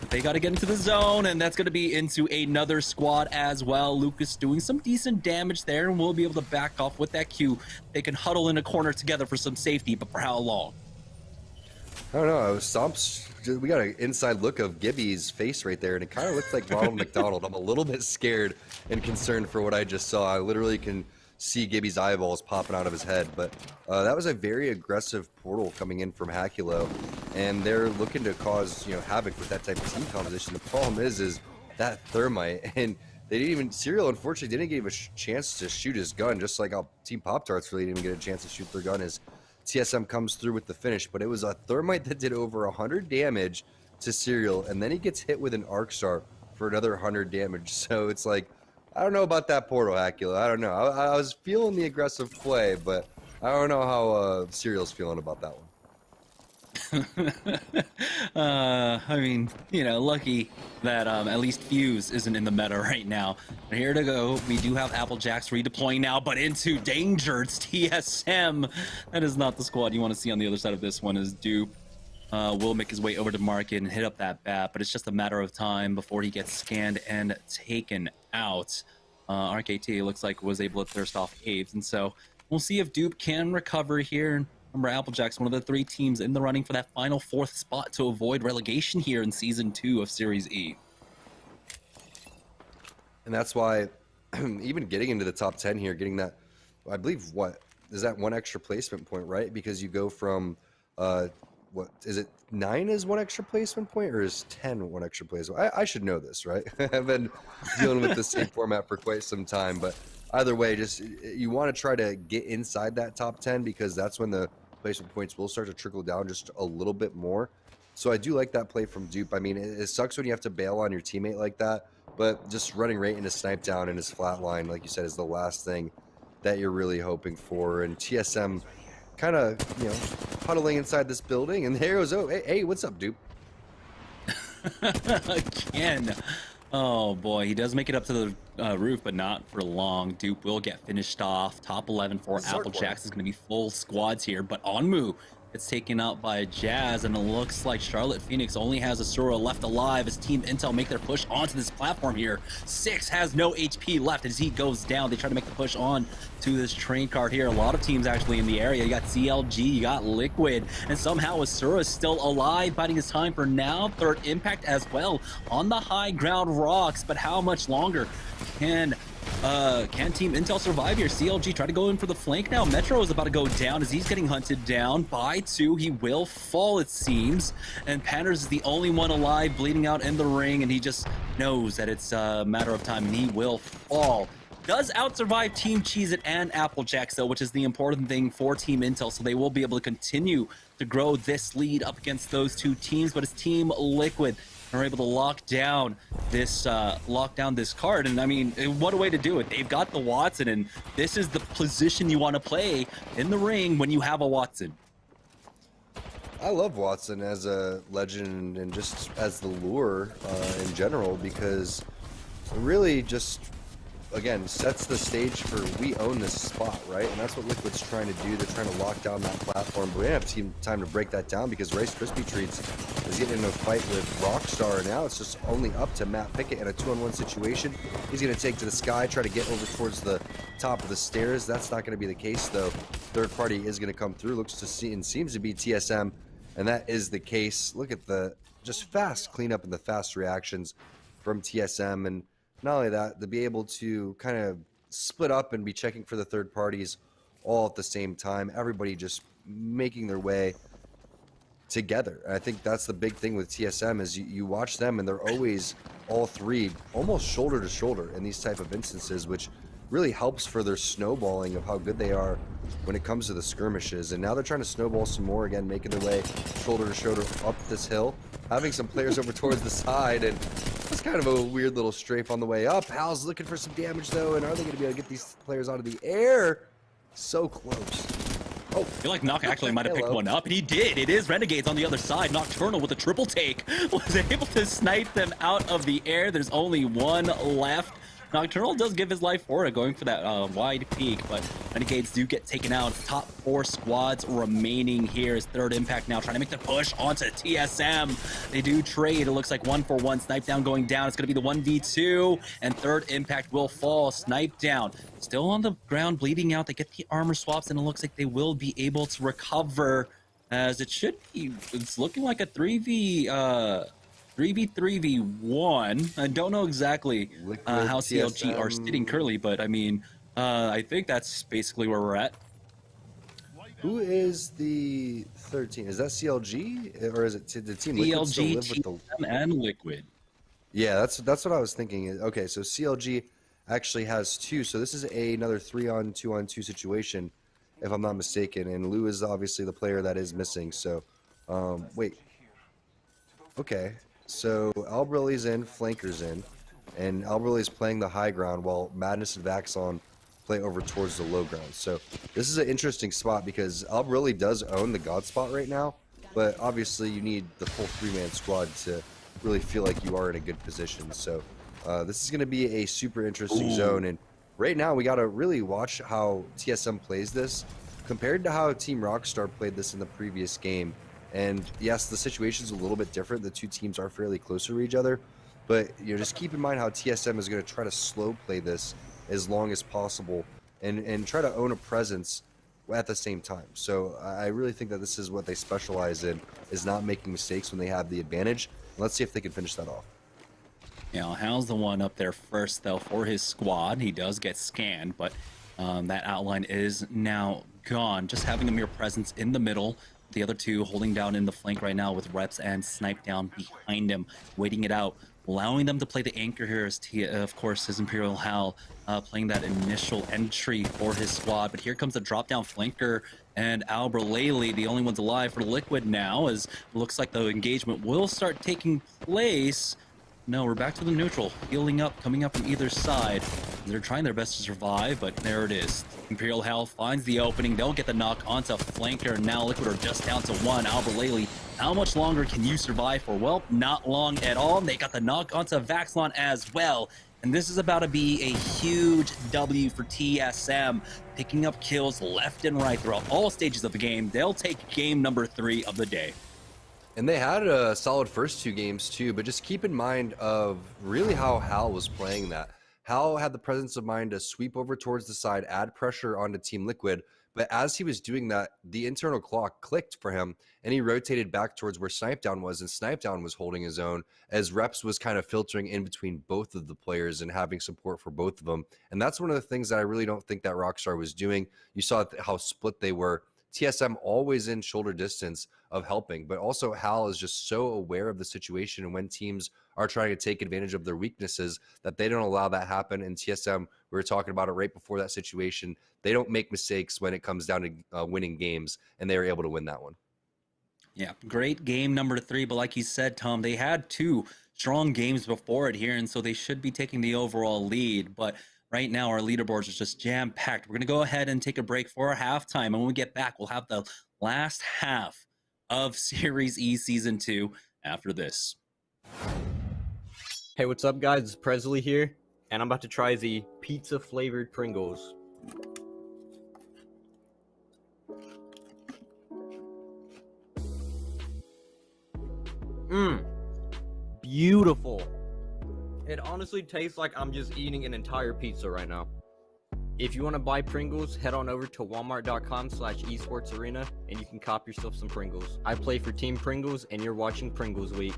They got to get into the zone, and that's going to be into another squad as well. Lucas doing some decent damage there, and we'll be able to back off with that Q. They can huddle in a corner together for some safety, but for how long? I don't know. Stomps, we got an inside look of Gibby's face right there, and it kind of looked like Ronald McDonald. I'm a little bit scared and concerned for what I just saw. I literally can see Gibby's eyeballs popping out of his head, but that was a very aggressive portal coming in from Hakulo, and they're looking to cause havoc with that type of team composition. The problem is that thermite, and they didn't even Serial unfortunately didn't give a chance to shoot his gun, just like how Team Pop-Tarts really didn't get a chance to shoot their gun as TSM comes through with the finish. But it was a thermite that did over 100 damage to Serial, and then he gets hit with an Arc Star for another 100 damage. So it's like, I don't know about that portal, Hakulo. I don't know. I was feeling the aggressive play, but I don't know how Serial's feeling about that one. I mean, lucky that at least Fuse isn't in the meta right now. But here to go, we do have Applejacks redeploying now, but into danger. It's TSM. That is not the squad you want to see on the other side of this one. Is Dupe will make his way over to market and hit up that bat, but it's just a matter of time before he gets scanned and taken out. RKT looks like was able to thirst off Aves, and so we'll see if Dupe can recover here. Remember, Applejack's one of the 3 teams in the running for that final 4th spot to avoid relegation here in Season 2 of SeriesE. And that's why even getting into the top 10 here, getting that, I believe, what is that 1 extra placement point, right? Because you go from what is it, 9 is 1 extra placement point, or is 10 1 extra placement? I should know this, right? I've been dealing with the same format for quite some time, but either way, just you want to try to get inside that top 10 because that's when the placement points will start to trickle down just a little bit more. So I do like that play from Dupe. I mean, it sucks when you have to bail on your teammate like that, but just running right into snipe down in his flat line, like you said, is the last thing that you're really hoping for. And TSM kind of, huddling inside this building, and there goes, oh, hey, what's up, Dupe? Again. Oh boy, he does make it up to the roof, but not for long. Dupe will get finished off. Top 11 for Applejacks is going to be full squads here, but Onmu gets taken out by Jazz, and it looks like Charlotte Phoenix only has Asura left alive as Team Intel make their push onto this platform here. 6 has no HP left as he goes down. They try to make the push on to this train car here. A lot of teams actually in the area. You got CLG, you got Liquid, and somehow Asura is still alive, biding his time for now. Third Impact as well on the high ground rocks, but how much longer can Team Intel survive here? CLG try to go in for the flank now. Metro is about to go down as he's getting hunted down by 2. He will fall, it seems, and Panders is the only one alive, bleeding out in the ring, and he just knows that it's a matter of time, and he will fall. Does out-survive Team Cheez-It and Applejacks, though, which is the important thing for Team Intel, so they will be able to continue to grow this lead up against those 2 teams, but it's Team Liquid are able to lock down this card. And I mean, what a way to do it. They've got the Watson, and this is the position you want to play in the ring when you have a Watson. I love Watson as a legend and just as the lure in general, because really just again, sets the stage for we own this spot, right? And that's what Liquid's trying to do. They're trying to lock down that platform. But we didn't have time to break that down because Rice Krispie Treats is getting in a fight with Rockstar. And now it's just only up to Matt Pickett in a 2-on-1 situation. He's going to take to the sky, try to get over towards the top of the stairs. That's not going to be the case, though. Third party is going to come through. Looks to see and seems to be TSM. And that is the case. Look at the just fast cleanup and the fast reactions from TSM. And not only that, to be able to kind of split up and be checking for the third parties all at the same time. Everybody just making their way together. And I think that's the big thing with TSM is you watch them and they're always all three almost shoulder to shoulder in these type of instances, which really helps for their snowballing of how good they are when it comes to the skirmishes. And now they're trying to snowball some more again, making their way shoulder to shoulder up this hill, having some players over towards the side, and it's kind of a weird little strafe on the way up. Hal's looking for some damage though, and are they going to be able to get these players out of the air? So close. Oh, I feel like Nock actually might have picked one up, and he did. It is Renegades on the other side. Nocturnal with a triple take was able to snipe them out of the air. There's only one left. Nocturnal does give his life for it, going for that wide peak, but Renegades do get taken out. Top 4 squads remaining here is Third Impact now trying to make the push onto TSM. They do trade. It looks like 1-for-1. Snipe down going down. It's going to be the 1v2, and Third Impact will fall. Snipe down. Still on the ground, bleeding out. They get the armor swaps, and it looks like they will be able to recover, as it should be. It's looking like a 3v3v1. I don't know exactly how CLG are sitting currently, but I mean, I think that's basically where we're at. Who is the 13? Is that CLG or is it the team Liquid still CLG, live with the and Liquid? Yeah, that's what I was thinking. Okay, so CLG actually has 2, so this is another 3-on-2-on-2 situation, if I'm not mistaken. And Lou is obviously the player that is missing. So, wait. Okay. So Albrelli's in, Flanker's in, and Albrelli's playing the high ground while Madness and Vaxon play over towards the low ground. So this is an interesting spot because Albrelli does own the God spot right now, but obviously you need the full 3-man squad to really feel like you are in a good position. So this is going to be a super interesting zone, and right now we got to really watch how TSM plays this compared to how Team Rockstar played this in the previous game. And yes, the situation's a little bit different. The two teams are fairly close to each other, but just keep in mind how TSM is going to try to slow play this as long as possible and try to own a presence at the same time. So I really think that this is what they specialize in, is not making mistakes when they have the advantage. Let's see if they can finish that off. Yeah, Hal's the one up there first, though, for his squad. He does get scanned, but that outline is now gone. Just having a mere presence in the middle. The other two holding down in the flank right now with Reps and Snipe down behind him, waiting it out, allowing them to play the anchor here is, of course, his Imperial Hal playing that initial entry for his squad. But here comes the drop-down flanker and Albrelli, the only ones alive for Liquid now, as it looks like the engagement will start taking place. No, we're back to the neutral, healing up, coming up from either side. They're trying their best to survive, but there it is. Imperial Hal finds the opening. They'll get the knock onto flanker. Now Liquid are just down to 1. Albrelli, how much longer can you survive for? Well, not long at all. They got the knock onto Vaxlon as well. And this is about to be a huge W for TSM, picking up kills left and right throughout all stages of the game. They'll take game number 3 of the day. And they had a solid first 2 games too, but just keep in mind of really how Hal was playing that. Hal had the presence of mind to sweep over towards the side, add pressure onto Team Liquid, but as he was doing that, the internal clock clicked for him, and he rotated back towards where Snipedown was, and Snipedown was holding his own, as Reps was kind of filtering in between both of the players and having support for both of them. And that's one of the things that I really don't think that Rockstar was doing. You saw how split they were. TSM always in shoulder distance of helping, but also Hal is just so aware of the situation and when teams are trying to take advantage of their weaknesses that they don't allow that happen. And TSM, we were talking about it right before that situation, they don't make mistakes when it comes down to winning games, and they were able to win that one. Yeah, great game number 3, but like you said, Tom, they had 2 strong games before it here, and so they should be taking the overall lead, but right now, our leaderboards are just jam-packed. We're going to go ahead and take a break for our halftime, and when we get back, we'll have the last half of SeriesE Season 2 after this. Hey, what's up, guys? It's Presley here. And I'm about to try the pizza flavored Pringles. Mmm. Beautiful. It honestly tastes like I'm just eating an entire pizza right now. If you want to buy Pringles, head on over to walmart.com/esportsarena and you can cop yourself some Pringles. I play for Team Pringles and you're watching Pringles Week.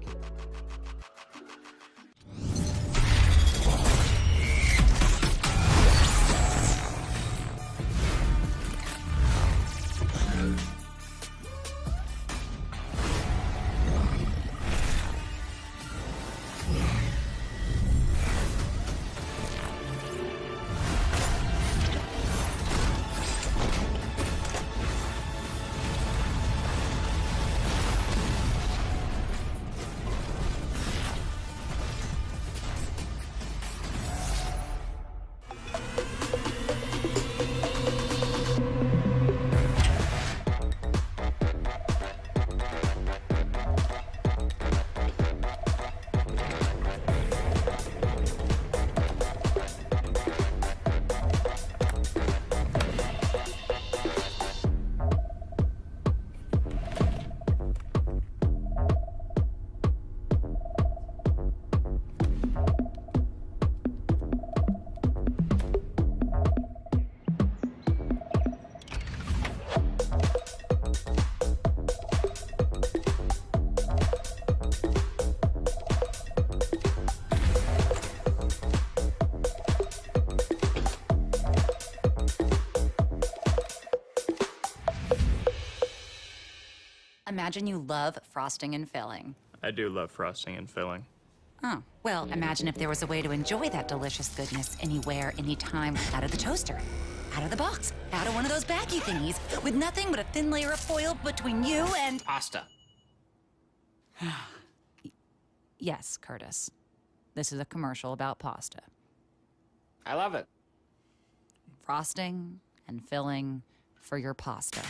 Imagine you love frosting and filling. I do love frosting and filling. Oh, well, imagine if there was a way to enjoy that delicious goodness anywhere, anytime, out of the toaster, out of the box, out of one of those baggy thingies, with nothing but a thin layer of foil between you and... Pasta. Yes, Curtis. This is a commercial about pasta. I love it. Frosting and filling for your pasta.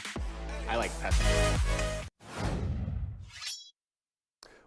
I like pepper.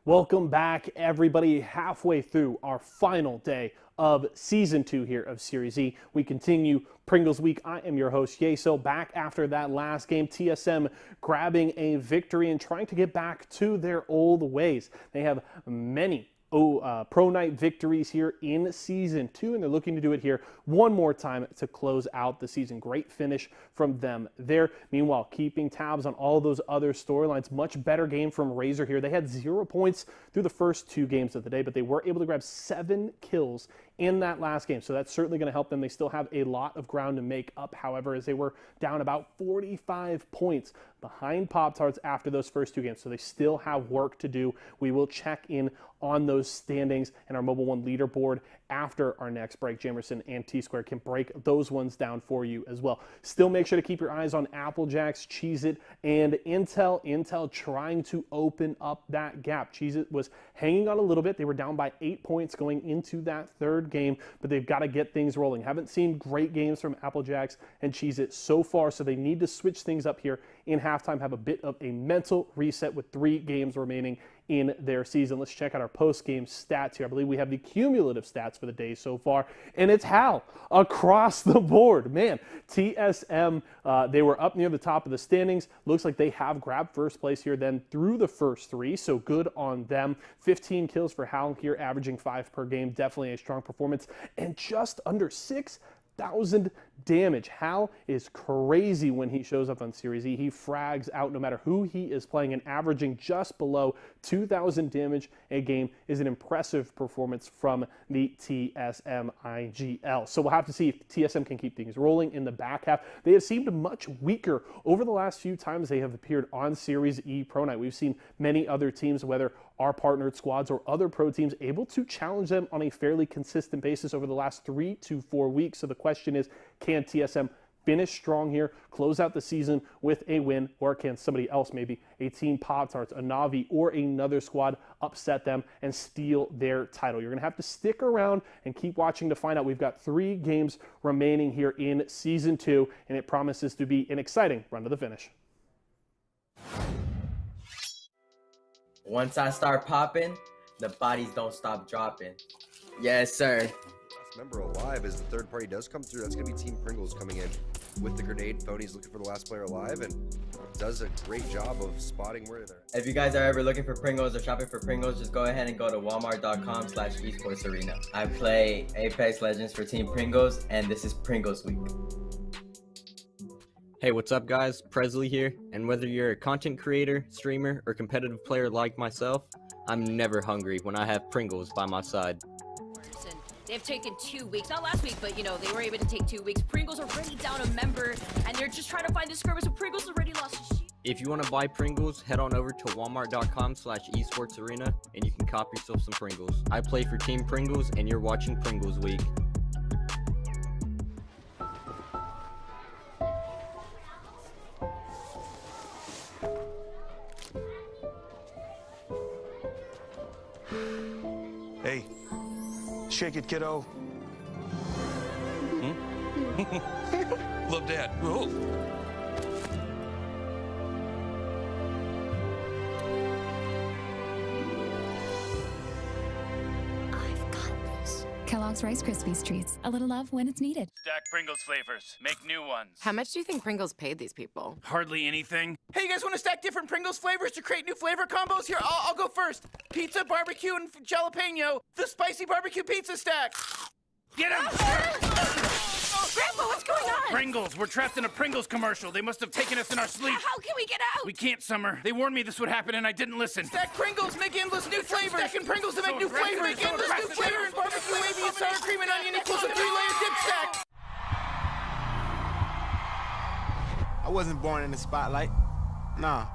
Welcome back, everybody. Halfway through our final day of Season 2 here of SeriesE. We continue Pringles Week. I am your host, Yeso. Back after that last game, TSM grabbing a victory and trying to get back to their old ways. They have many Pro Night victories here in Season 2, and they're looking to do it here one more time to close out the season. Great finish from them there. Meanwhile, keeping tabs on all those other storylines. Much better game from Razor here. They had 0 points through the first 2 games of the day, but they were able to grab 7 kills in that last game, so that's certainly going to help them. They still have a lot of ground to make up, however, as they were down about 45 points behind Pop-Tarts after those first 2 games, so they still have work to do. We will check in on those standings and our Mobile One leaderboard after our next break. Jamerson and T-Square can break those ones down for you as well. Still make sure to keep your eyes on Applejacks, Cheez-It, and Intel. Intel trying to open up that gap. Cheez-It was hanging on a little bit. They were down by 8 points going into that third game, but they've got to get things rolling. Haven't seen great games from Applejacks and Cheez-It so far, so they need to switch things up here in halftime, have a bit of a mental reset with 3 games remaining in their season. Let's check out our post-game stats here. I believe we have the cumulative stats for the day so far, and it's Hal across the board. Man, TSM, they were up near the top of the standings. Looks like they have grabbed first place here then through the first 3, so good on them. 15 kills for Hal here, averaging 5 per game. Definitely a strong performance, and just under 6,000 damage. Hal is crazy when he shows up on SeriesE. He frags out no matter who he is playing, and averaging just below 2,000 damage a game is an impressive performance from the TSM IGL. So we'll have to see if TSM can keep things rolling in the back half. They have seemed much weaker over the last few times they have appeared on SeriesE Pro Night. We've seen many other teams, whether our partnered squads or other pro teams, able to challenge them on a fairly consistent basis over the last 3 to 4 weeks. So the question is, can TSM finish strong here, close out the season with a win, or can somebody else, maybe a Team Pop-Tarts, a Navi, or another squad, upset them and steal their title? You're going to have to stick around and keep watching to find out. We've got 3 games remaining here in Season 2, and it promises to be an exciting run to the finish. Once I start popping, the bodies don't stop dropping. Yes, sir. member alive as the third party does come through. That's going to be Team Pringles coming in with the grenade. Phony's looking for the last player alive and does a great job of spotting where they're at. If you guys are ever looking for Pringles or shopping for Pringles, just go ahead and go to walmart.com/esportsarena. I play Apex Legends for Team Pringles, and this is Pringles Week. Hey, what's up guys? Presley here, and whether you're a content creator, streamer, or competitive player like myself, I'm never hungry when I have Pringles by my side. They've taken 2 weeks, not last week, but you know, they were able to take 2 weeks. Pringles already down a member, and they're just trying to find the skirmish, so Pringles already lost his sheet. If you want to buy Pringles, head on over to walmart.com/esportsarena and you can cop yourself some Pringles. I play for Team Pringles, and you're watching Pringles Week. Hey, shake it, kiddo. Love Dad. Oh. Kellogg's Rice Krispies Treats. A little love when it's needed. Stack Pringles flavors. Make new ones. How much do you think Pringles paid these people? Hardly anything. Hey, you guys want to stack different Pringles flavors to create new flavor combos? Here, I'll go first. Pizza, barbecue, and jalapeno. The spicy barbecue pizza stack. Get him! Grandpa, what's going on? Pringles. We're trapped in a Pringles commercial. They must have taken us in our sleep. How can we get out? We can't, Summer. They warned me this would happen, and I didn't listen. Stack Pringles, make endless new flavors. Stacking Pringles to make new flavors. Make endless new flavors. Barbecue, wavy, and sour cream and onion equals a 3-layer dip stack. I wasn't born in the spotlight. Nah.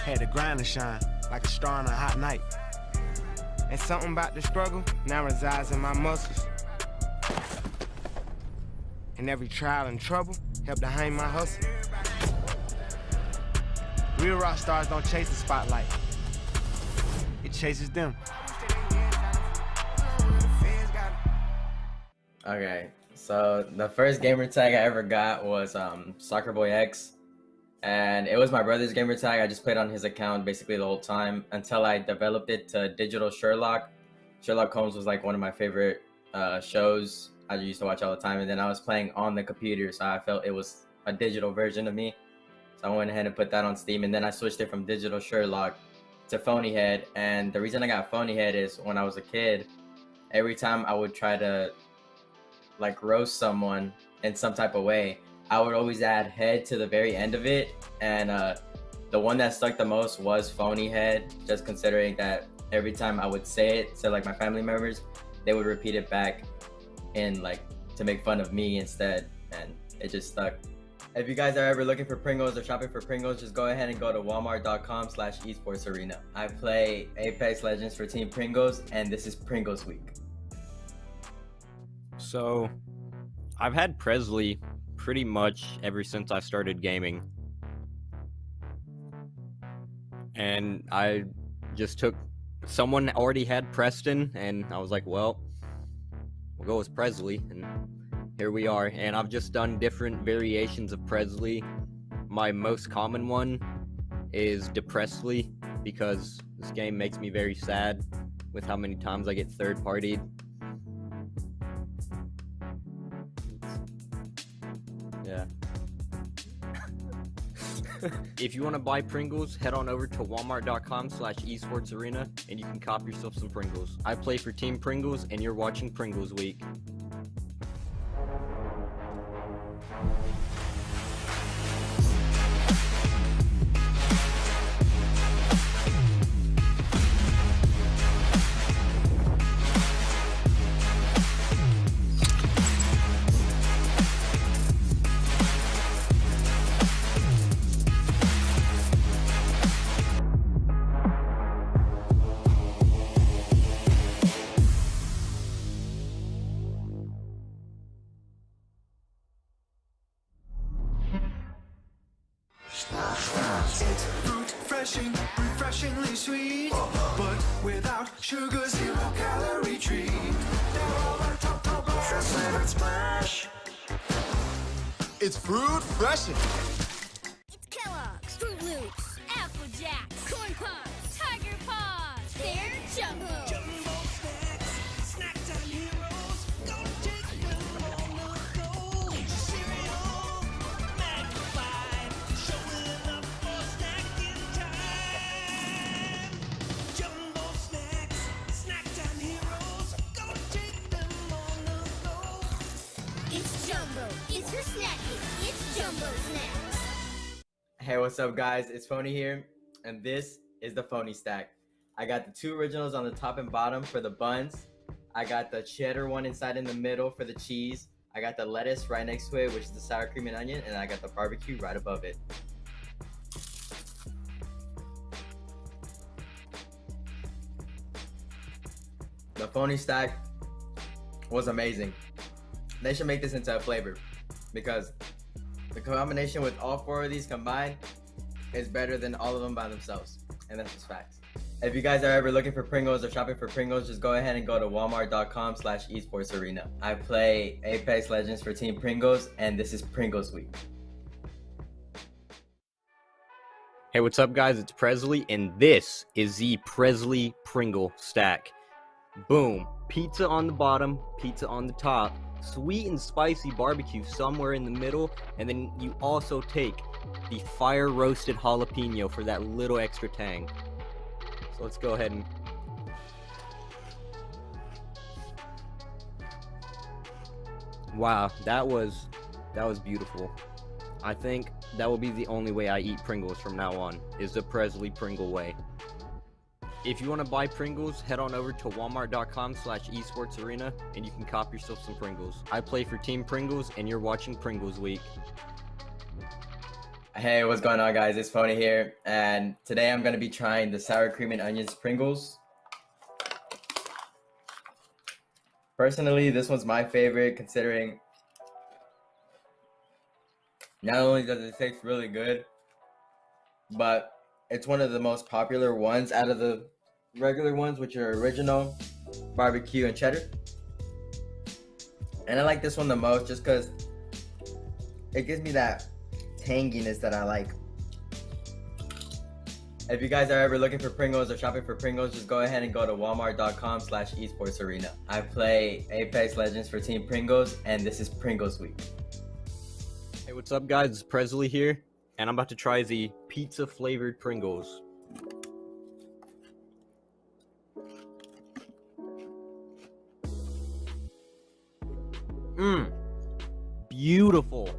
Had to grind and shine like a star on a hot night. And something about the struggle now resides in my muscles. And every trial and trouble helped to hang my hustle. Real rock stars don't chase the spotlight. It chases them. Okay, so the first gamer tag I ever got was Soccer Boy X. And it was my brother's gamer tag. I just played on his account basically the whole time until I developed it to Digital Sherlock. Sherlock Holmes was like one of my favorite shows I used to watch all the time. And then I was playing on the computer, so I felt it was a digital version of me. So I went ahead and put that on Steam. And then I switched it from Digital Sherlock to Phonyhead. And the reason I got Phonyhead is when I was a kid, every time I would try to like roast someone in some type of way, I would always add head to the very end of it, and the one that stuck the most was Phonyhead, just considering that every time I would say it to like my family members, they would repeat it back in like to make fun of me instead, and it just stuck. If you guys are ever looking for Pringles or shopping for Pringles, just go ahead and go to walmart.com/esportsarena. I play Apex Legends for Team Pringles, and this is Pringles Week. So, I've had Presley pretty much ever since I started gaming. And I just took, someone already had Preston, and I was like, well, we'll go with Presley, and here we are. And I've just done different variations of Presley. My most common one is Depressly, because this game makes me very sad with how many times I get third-partied. Yeah. If you want to buy Pringles, head on over to walmart.com/esportsarena and you can cop yourself some Pringles. I play for Team Pringles, and you're watching Pringles Week. It's fruit, refreshingly sweet, but without sugar, 0 calorie treat. They're all our top fresh flavored splash. It's fruit freshin'. It's Kellogg's, Fruit Loops, Apple Jacks, Corn Pops, Tiger Paws. They're Jumbo. Jumbo snacks, snack time snacking. It's Jumbo Snacks. Hey, what's up, guys? It's Phony here, and this is the Phony Stack. I got the 2 originals on the top and bottom for the buns. I got the cheddar one inside in the middle for the cheese. I got the lettuce right next to it, which is the sour cream and onion, and I got the barbecue right above it. The Phony Stack was amazing. They should make this into a flavor because the combination with all 4 of these combined is better than all of them by themselves, and that's just facts. If you guys are ever looking for Pringles or shopping for Pringles, just go ahead and go to walmart.com/esportsarena. I play Apex Legends for Team Pringles, and this is Pringles Week. Hey, what's up, guys? It's Presley, and this is the Presley Pringle Stack. Boom. Pizza on the bottom, pizza on the top, sweet and spicy barbecue somewhere in the middle, and then you also take the fire roasted jalapeno for that little extra tang. So let's go ahead and wow, that was beautiful. I think that will be the only way I eat Pringles from now on, is the Presley Pringle way. If you want to buy Pringles, head on over to walmart.com/esportsarena and you can cop yourself some Pringles. I play for Team Pringles, and you're watching Pringles Week. Hey, what's going on, guys? It's Phony here, and today I'm going to be trying the sour cream and onions Pringles. Personally, this one's my favorite, considering not only does it taste really good, but it's one of the most popular ones out of the regular ones, which are original, barbecue, and cheddar. And I like this one the most just because it gives me that tanginess that I like. If you guys are ever looking for Pringles or shopping for Pringles, just go ahead and go to walmart.com/esportsarena. I play Apex Legends for Team Pringles, and this is Pringles Week. Hey, what's up, guys? It's Presley here, and I'm about to try the pizza flavored Pringles. Beautiful.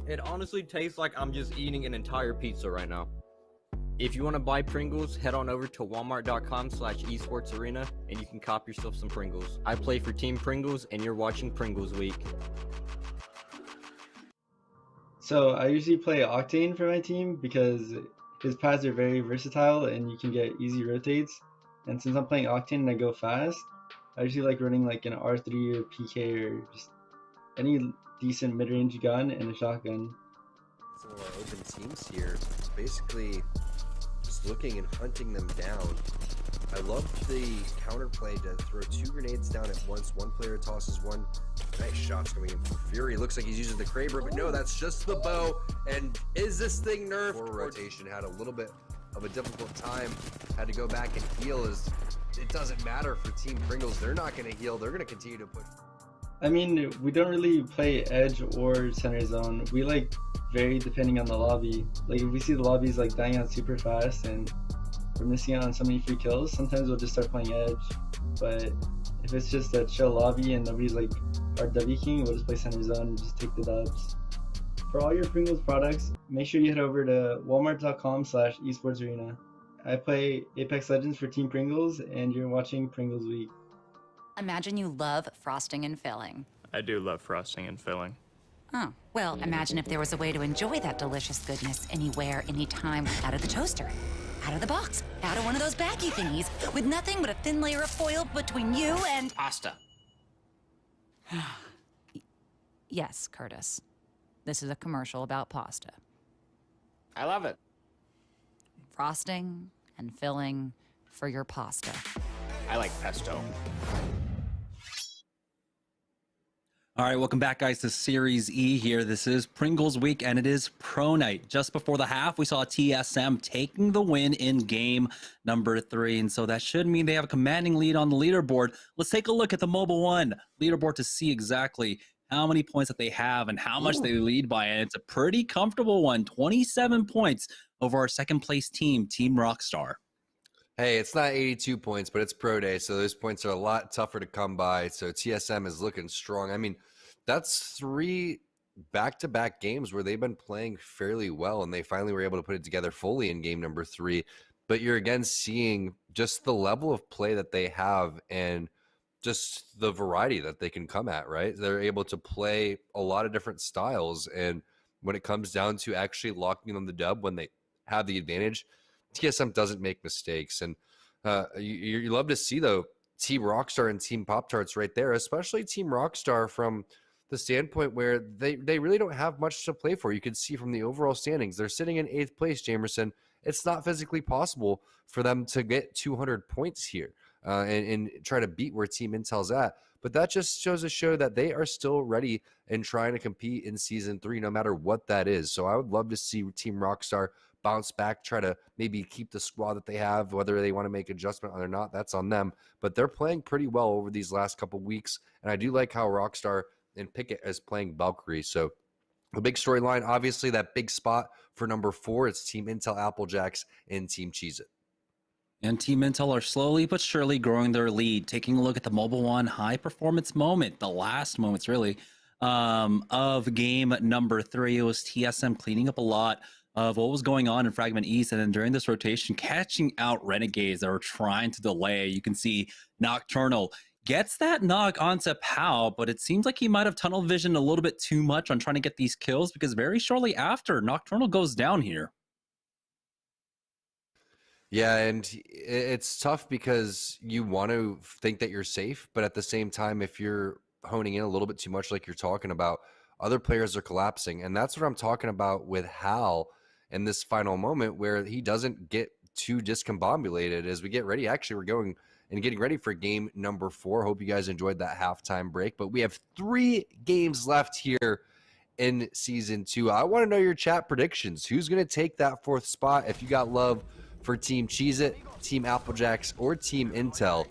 It honestly tastes like I'm just eating an entire pizza right now. If you want to buy Pringles, head on over to walmart.com/esportsarena and you can cop yourself some Pringles. I play for Team Pringles, and you're watching Pringles Week. So I usually play Octane for my team because his paths are very versatile and you can get easy rotates. And since I'm playing Octane and I go fast, I usually like running like an R3 or PK or just any decent mid-range gun and a shotgun. Some of our open teams here, basically just looking and hunting them down. I love the counterplay to throw 2 grenades down at once. One player tosses one. Nice shots coming in from Fury. Looks like he's using the Kraber, but no, that's just the bow. And is this thing nerfed? Forward rotation had a little bit of a difficult time. Had to go back and heal. As it doesn't matter for Team Pringles. They're not going to heal. They're going to continue to push. I mean, we don't really play edge or center zone. We like vary depending on the lobby. Like if we see the lobbies like dying out super fast and we're missing out on so many free kills, sometimes we'll just start playing edge. But if it's just a chill lobby and nobody's like hard W-king, we'll just play center zone and just take the dubs. For all your Pringles products, make sure you head over to walmart.com/esportsarena. I play Apex Legends for Team Pringles, and you're watching Pringles Week. Imagine you love frosting and filling. I do love frosting and filling. Oh, well, imagine if there was a way to enjoy that delicious goodness anywhere, anytime, out of the toaster, out of the box, out of one of those baggy thingies, with nothing but a thin layer of foil between you and... Pasta. Yes, Curtis. This is a commercial about pasta. I love it. Frosting and filling for your pasta. I like pesto. All right, welcome back, guys, to Series E here. This is Pringles Week, and it is Pro Night. Just before the half, we saw TSM taking the win in game number 3, and so that should mean they have a commanding lead on the leaderboard. Let's take a look at the Mobile One leaderboard to see exactly how many points that they have and how much they lead by, and it's a pretty comfortable one, 27 points over our second-place team, Team Rockstar. Hey, it's not 82 points, but it's Pro Day, so those points are a lot tougher to come by. So TSM is looking strong. I mean, that's 3 back-to-back games where they've been playing fairly well, and they finally were able to put it together fully in game number 3. But you're again seeing just the level of play that they have and just the variety that they can come at, right? They're able to play a lot of different styles, and when it comes down to actually locking on the dub when they have the advantage, TSM doesn't make mistakes. And you love to see, though, Team Rockstar and Team Pop-Tarts right there, especially Team Rockstar from the standpoint where they really don't have much to play for. You can see from the overall standings, they're sitting in 8th place, Jamerson. It's not physically possible for them to get 200 points here and try to beat where Team Intel's at. But that just shows a show that they are still ready and trying to compete in Season 3, no matter what that is. So I would love to see Team Rockstar bounce back, try to maybe keep the squad that they have. Whether they want to make adjustment or not, that's on them. But they're playing pretty well over these last couple weeks. And I do like how Rockstar and Pickett is playing Valkyrie. So the big storyline, obviously, that big spot for number 4, it's Team Intel, Applejacks, and Team Cheez-It. And Team Intel are slowly but surely growing their lead. Taking a look at the Mobile One high performance moment, the last moments really of game number 3. It was TSM cleaning up a lot of what was going on in Fragment East, and then during this rotation, catching out Renegades that were trying to delay. You can see Nocturnal gets that knock onto Pow, but it seems like he might have tunnel vision a little bit too much on trying to get these kills, because very shortly after, Nocturnal goes down here. Yeah, and it's tough because you want to think that you're safe, but at the same time, if you're honing in a little bit too much like you're talking about, other players are collapsing. And that's what I'm talking about with Hal in this final moment, where he doesn't get too discombobulated as we get ready. Actually, we're going and getting ready for game number 4. Hope you guys enjoyed that halftime break, but we have 3 games left here in Season 2. I want to know your chat predictions. Who's going to take that 4th spot? If you got love for Team Cheez-It, Team Applejacks, or Team Intel,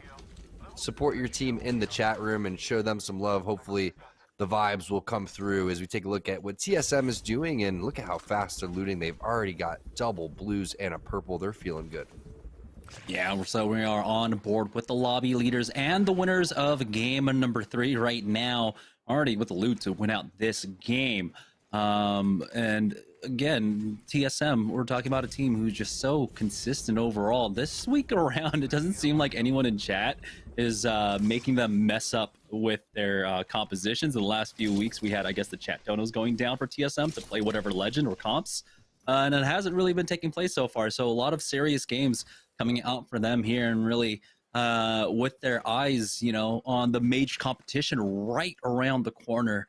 support your team in the chat room and show them some love. Hopefully the vibes will come through as we take a look at what TSM is doing, and look at how fast they're looting. They've already got double blues and a purple. They're feeling good. Yeah, so we are on board with the lobby leaders and the winners of game number 3 right now, already with the loot to win out this game. And again, TSM, we're talking about a team who's just so consistent overall. This week around, it doesn't seem like anyone in chat is making them mess up with their compositions. In the last few weeks, we had, I guess, the chat donos going down for TSM to play whatever legend or comps. And it hasn't really been taking place so far. So a lot of serious games coming out for them here, and really with their eyes, you know, on the major competition right around the corner.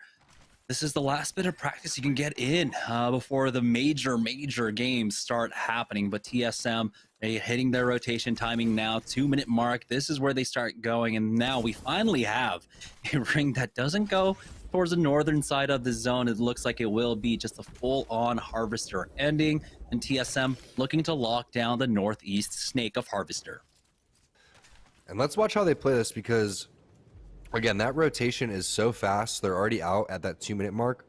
This is the last bit of practice you can get in before the major games start happening. But TSM, they hitting their rotation timing now, 2-minute mark. This is where they start going, and now we finally have a ring that doesn't go towards the northern side of the zone. It looks like it will be just a full-on Harvester ending, and TSM looking to lock down the northeast snake of Harvester. And let's watch how they play this, because again, that rotation is so fast. They're already out at that 2-minute mark,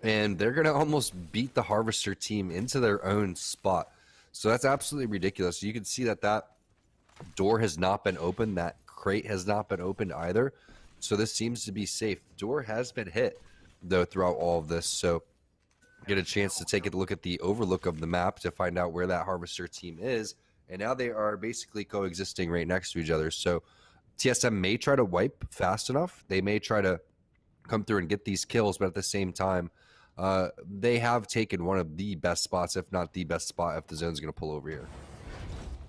and they're going to almost beat the Harvester team into their own spot. So that's absolutely ridiculous. You can see that that door has not been opened. That crate has not been opened either. So this seems to be safe. Door has been hit, though, throughout all of this. So get a chance to take a look at the overlook of the map to find out where that Harvester team is. And now they are basically coexisting right next to each other. So TSM may try to wipe fast enough. They may try to come through and get these kills, but at the same time, they have taken one of the best spots, if not the best spot, if the zone's going to pull over here.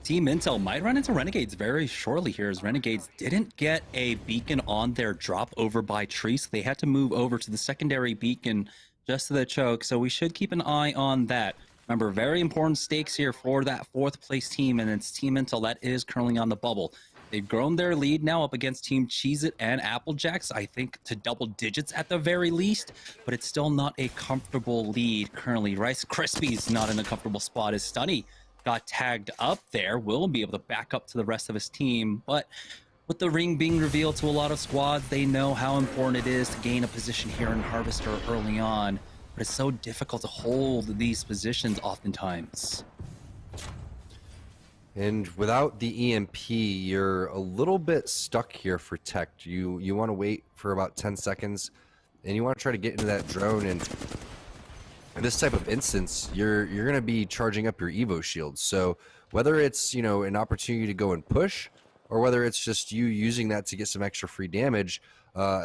Team Intel might run into Renegades very shortly here, as Renegades didn't get a beacon on their drop over by tree, so they had to move over to the secondary beacon just to the choke, so we should keep an eye on that. Remember, very important stakes here for that 4th place team, and it's Team Intel that is currently on the bubble. They've grown their lead now up against Team Cheez-It and Applejacks, I think to double digits at the very least, but it's still not a comfortable lead currently. Rice Krispies not in a comfortable spot as Stunny got tagged up there, will be able to back up to the rest of his team, but with the ring being revealed to a lot of squads, they know how important it is to gain a position here in Harvester early on, but it's so difficult to hold these positions oftentimes. And without the EMP, you're a little bit stuck here for Tech. You want to wait for about 10 seconds and you want to try to get into that drone. And in this type of instance, you're going to be charging up your Evo shields. So whether it's, you know, an opportunity to go and push, or whether it's just you using that to get some extra free damage,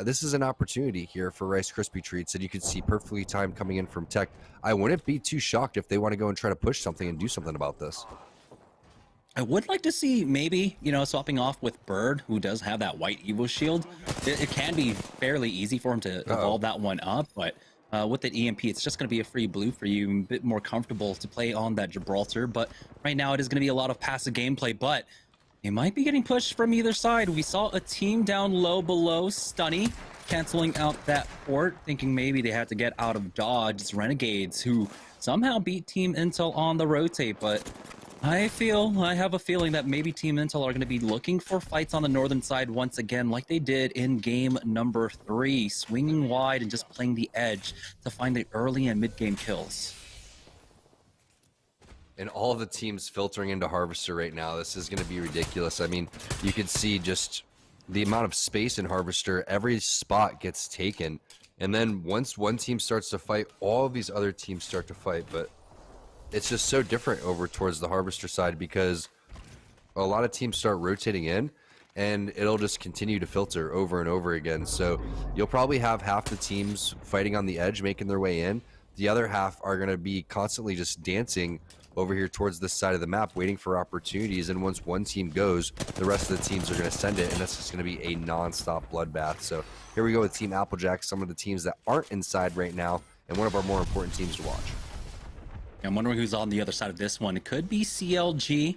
this is an opportunity here for Rice Krispie Treats that you could see perfectly timed coming in from Tech. I wouldn't be too shocked if they want to go and try to push something and do something about this. I would like to see maybe, you know, swapping off with Bird, who does have that white Evo shield. It can be fairly easy for him to evolve that one up, but with the EMP, it's just going to be a free blue for you, a bit more comfortable to play on that Gibraltar. But right now, it is going to be a lot of passive gameplay, but they might be getting pushed from either side. We saw a team down low below, Stunny, canceling out that port, thinking maybe they had to get out of dodge. It's Renegades, who somehow beat Team Intel on the rotate, but I have a feeling that maybe Team Intel are going to be looking for fights on the northern side once again, like they did in game number 3, swinging wide and just playing the edge to find the early and mid-game kills. And all the teams filtering into Harvester right now, this is going to be ridiculous. I mean, you could see just the amount of space in Harvester. Every spot gets taken. And then once one team starts to fight, all of these other teams start to fight. But it's just so different over towards the Harvester side, because a lot of teams start rotating in, and it'll just continue to filter over and over again. So you'll probably have half the teams fighting on the edge, making their way in. The other half are going to be constantly just dancing over here towards this side of the map, waiting for opportunities. And once one team goes, the rest of the teams are going to send it, and that's just going to be a non-stop bloodbath. So here we go with Team Applejack, some of the teams that aren't inside right now, and one of our more important teams to watch. I'm wondering who's on the other side of this one. It could be CLG.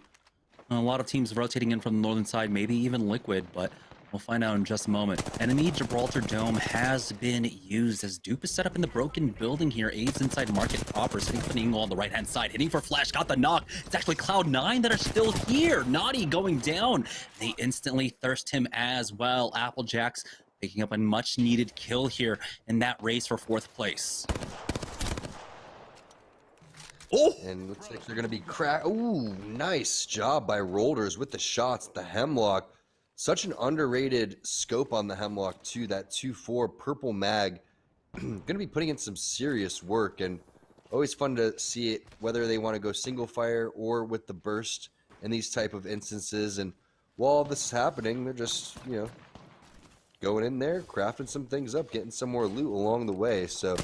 A lot of teams rotating in from the northern side, maybe even Liquid, but we'll find out in just a moment. Enemy Gibraltar Dome has been used as Dupe is set up in the broken building here. Aids inside Market proper, sitting for an angle on the right-hand side, hitting for Flash, got the knock. It's actually Cloud9 that are still here. Naughty going down. They instantly thirst him as well. Applejack's picking up a much-needed kill here in that race for 4th place. Oh! And looks like they're going to be cracked. Ooh, nice job by Rolders with the shots. The Hemlock. Such an underrated scope on the Hemlock, too. That 2.4 purple mag. Going to be putting in some serious work. And always fun to see it, whether they want to go single fire or with the burst in these type of instances. And while this is happening, they're just, you know, going in there, crafting some things up, getting some more loot along the way. So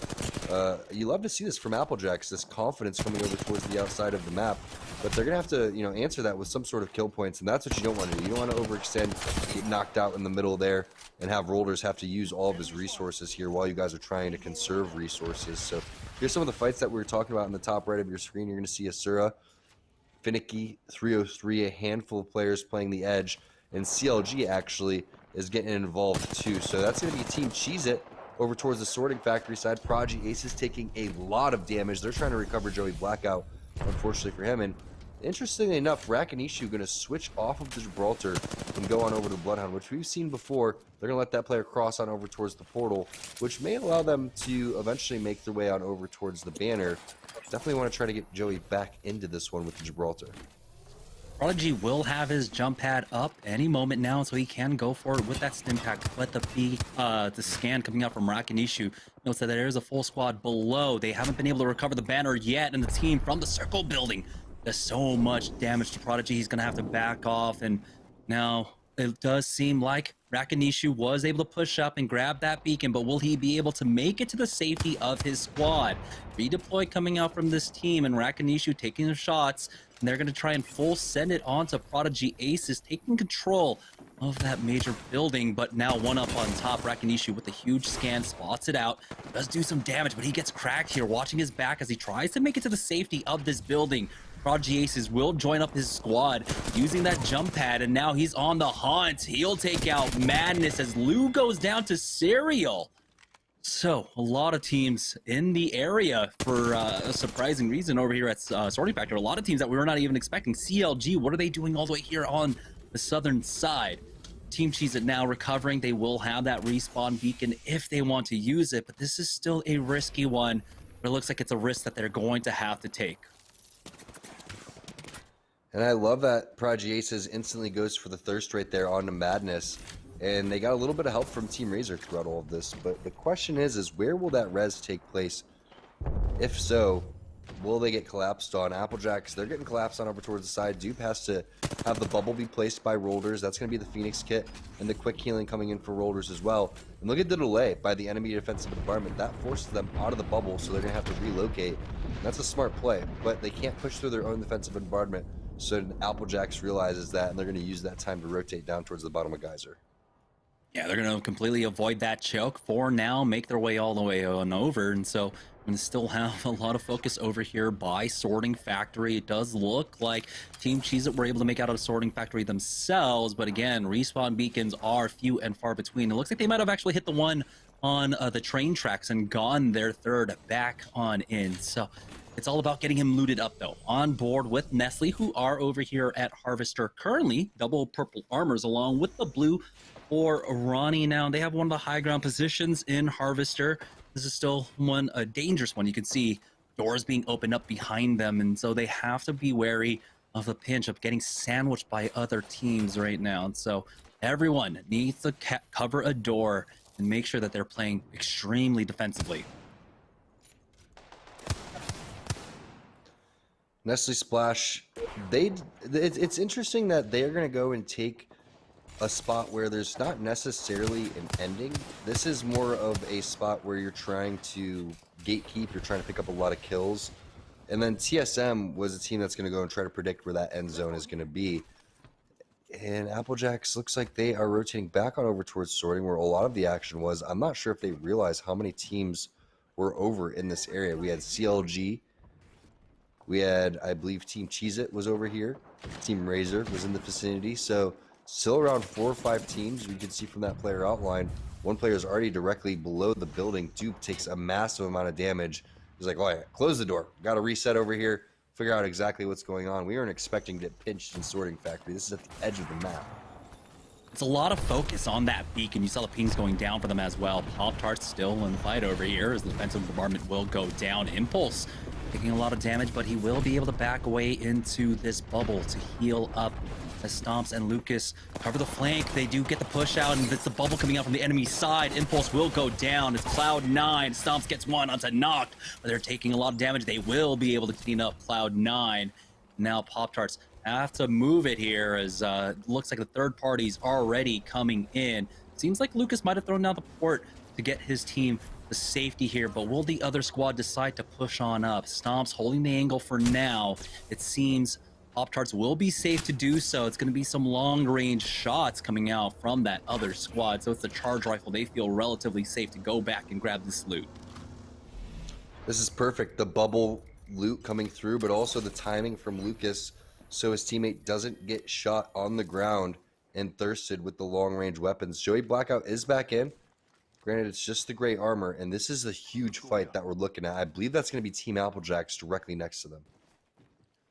you love to see this from Applejacks, this confidence coming over towards the outside of the map. But they're going to have to, you know, answer that with some sort of kill points, and that's what you don't want to do. You don't want to overextend, get knocked out in the middle there, and have Rolders have to use all of his resources here while you guys are trying to conserve resources. So here's some of the fights that we were talking about in the top right of your screen. You're going to see Asura, Finicky, 303, a handful of players playing the edge, and CLG actually is getting involved too. So that's going to be Team Cheez-It over towards the sorting factory side. Prodigy Ace is taking a lot of damage. They're trying to recover Joey Blackout, unfortunately for him. And interestingly enough, Rakanishu going to switch off of the Gibraltar and go on over to Bloodhound, which we've seen before. They're going to let that player cross on over towards the portal, which may allow them to eventually make their way on over towards the banner. Definitely want to try to get Joey back into this one with the Gibraltar. Prodigy will have his jump pad up any moment now, so he can go for it with that stim pack. Let the scan coming out from Rakanishu notes that there is a full squad below. They haven't been able to recover the banner yet, and the team from the circle building does so much damage to Prodigy. He's going to have to back off, and now it does seem like Rakanishu was able to push up and grab that beacon, but will he be able to make it to the safety of his squad? Redeploy coming out from this team, and Rakanishu taking the shots, and they're going to try and full send it on to Prodigy Aces, taking control of that major building, but now one up on top. Rakanishu with a huge scan, spots it out, does do some damage, but he gets cracked here, watching his back as he tries to make it to the safety of this building. Prodigy Aces will join up his squad using that jump pad, and now he's on the hunt. He'll take out Madness as Lou goes down to Serial. So, a lot of teams in the area for a surprising reason over here at Sorting Factor. A lot of teams that we were not even expecting. CLG, what are they doing all the way here on the southern side? Team Cheez-It now recovering. They will have that respawn beacon if they want to use it, but this is still a risky one. But it looks like it's a risk that they're going to have to take. And I love that Prodigy Aces instantly goes for the thirst right there onto Madness. and they got a little bit of help from Team Razor throughout all of this. But the question is where will that res take place? If so, will they get collapsed on? Applejacks, they're getting collapsed on over towards the side. Dupe has to have the bubble be placed by Rolders. That's going to be the Phoenix kit, and the quick healing coming in for Rolders as well. And look at the delay by the enemy defensive environment. That forces them out of the bubble, so they're going to have to relocate. That's a smart play, but they can't push through their own defensive environment. So Applejacks realizes that, and they're going to use that time to rotate down towards the bottom of Geyser. Yeah, they're going to completely avoid that choke for now, make their way all the way on over, and so I'm going to still have a lot of focus over here by Sorting Factory. It does look like Team Cheez-It were able to make out of Sorting Factory themselves, but again, respawn beacons are few and far between. It looks like they might have actually hit the one on the train tracks and gone their third back on in, so it's all about getting him looted up, though. On board with Nestle, who are over here at Harvester currently, double purple armors along with the blue for Ronnie. Now, they have one of the high ground positions in Harvester. This is still a dangerous one. You can see doors being opened up behind them, and so they have to be wary of the pinch of getting sandwiched by other teams right now. And so everyone needs to cover a door and make sure that they're playing extremely defensively. Nestle Splash, it's interesting that they're going to go and take a spot where there's not necessarily an ending. This is more of a spot where you're trying to gatekeep, you're trying to pick up a lot of kills. And then TSM was a team that's going to go and try to predict where that end zone is going to be. And Applejacks looks like they are rotating back on over towards Sorting, where a lot of the action was. I'm not sure if they realize how many teams were over in this area. We had CLG. We had, I believe, Team Cheez-It was over here. Team Razor was in the vicinity. So still around 4 or 5 teams. You can see from that player outline, one player is already directly below the building. Dupe takes a massive amount of damage. He's like, oh, yeah, close the door. Got to reset over here, figure out exactly what's going on. We weren't expecting to get pinched in Sorting Factory. This is at the edge of the map. It's a lot of focus on that beacon. You saw the pings going down for them as well. Pop-Tart's still in the fight over here as the defensive department will go down. Impulse taking a lot of damage, but he will be able to back away into this bubble to heal up as Stomps and Lucas cover the flank. They do get the push out, and it's the bubble coming out from the enemy side. Impulse will go down. It's Cloud9. Stomps gets one onto Knocked, but they're taking a lot of damage. They will be able to clean up Cloud9. Now Pop-Tarts have to move it here as looks like the third party's already coming in. Seems like Lucas might have thrown down the port to get his team the safety here, but will the other squad decide to push on up? Stomps holding the angle for now. It seems Pop-Tarts will be safe to do so. It's going to be some long-range shots coming out from that other squad, so it's the charge rifle. They feel relatively safe to go back and grab this loot. This is perfect. The bubble loot coming through, but also the timing from Lucas so his teammate doesn't get shot on the ground and thirsted with the long-range weapons. Joey Blackout is back in. Granted, it's just the gray armor, and this is a huge fight that we're looking at. I believe that's going to be Team Applejacks directly next to them.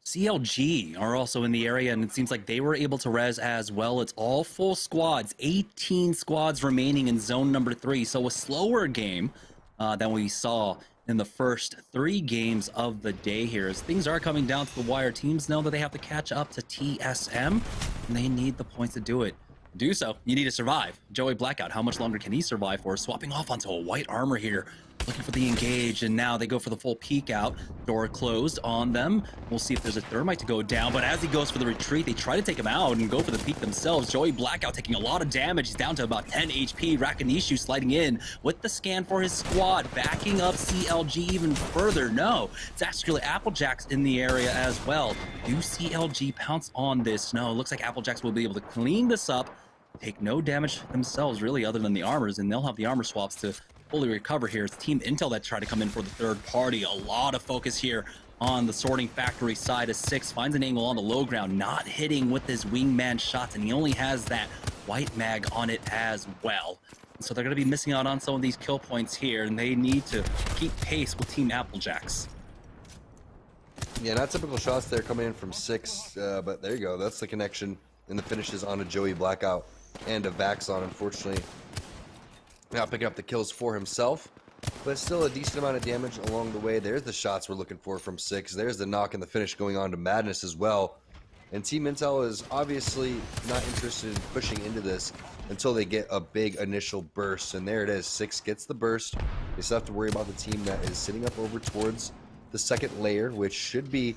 CLG are also in the area, and it seems like they were able to res as well. It's all full squads, 18 squads remaining in zone number 3, so a slower game than we saw in the first 3 games of the day here. As things are coming down to the wire, teams know that they have to catch up to TSM, and they need the points to do it. Do so, you need to survive. Joey Blackout, how much longer can he survive for? Swapping off onto a white armor here, looking for the engage, and now they go for the full peek out. Door closed on them. We'll see if there's a thermite to go down, but as he goes for the retreat, they try to take him out and go for the peek themselves. Joey Blackout taking a lot of damage. He's down to about 10 HP. Rakanishu sliding in with the scan for his squad, backing up CLG even further. No, it's actually Applejacks in the area as well. Do CLG pounce on this? No, it looks like Applejacks will be able to clean this up, take no damage themselves really other than the armors, and they'll have the armor swaps to fully recover here. It's Team Intel that try to come in for the third party. A lot of focus here on the Sorting Factory side as Six finds an angle on the low ground, not hitting with his wingman shots, and he only has that white mag on it as well. So they're going to be missing out on some of these kill points here, and they need to keep pace with Team Applejacks. Yeah, not typical shots there coming in from Six, but there you go. That's the connection, and the finishes on a Joey Blackout and a Vaxon, unfortunately. Not picking up the kills for himself, but still a decent amount of damage along the way. There's the shots we're looking for from Six. There's the knock and the finish going on to Madness as well. And Team Intel is obviously not interested in pushing into this until they get a big initial burst. And there it is. 6 gets the burst. They still have to worry about the team that is sitting up over towards the second layer, which should be...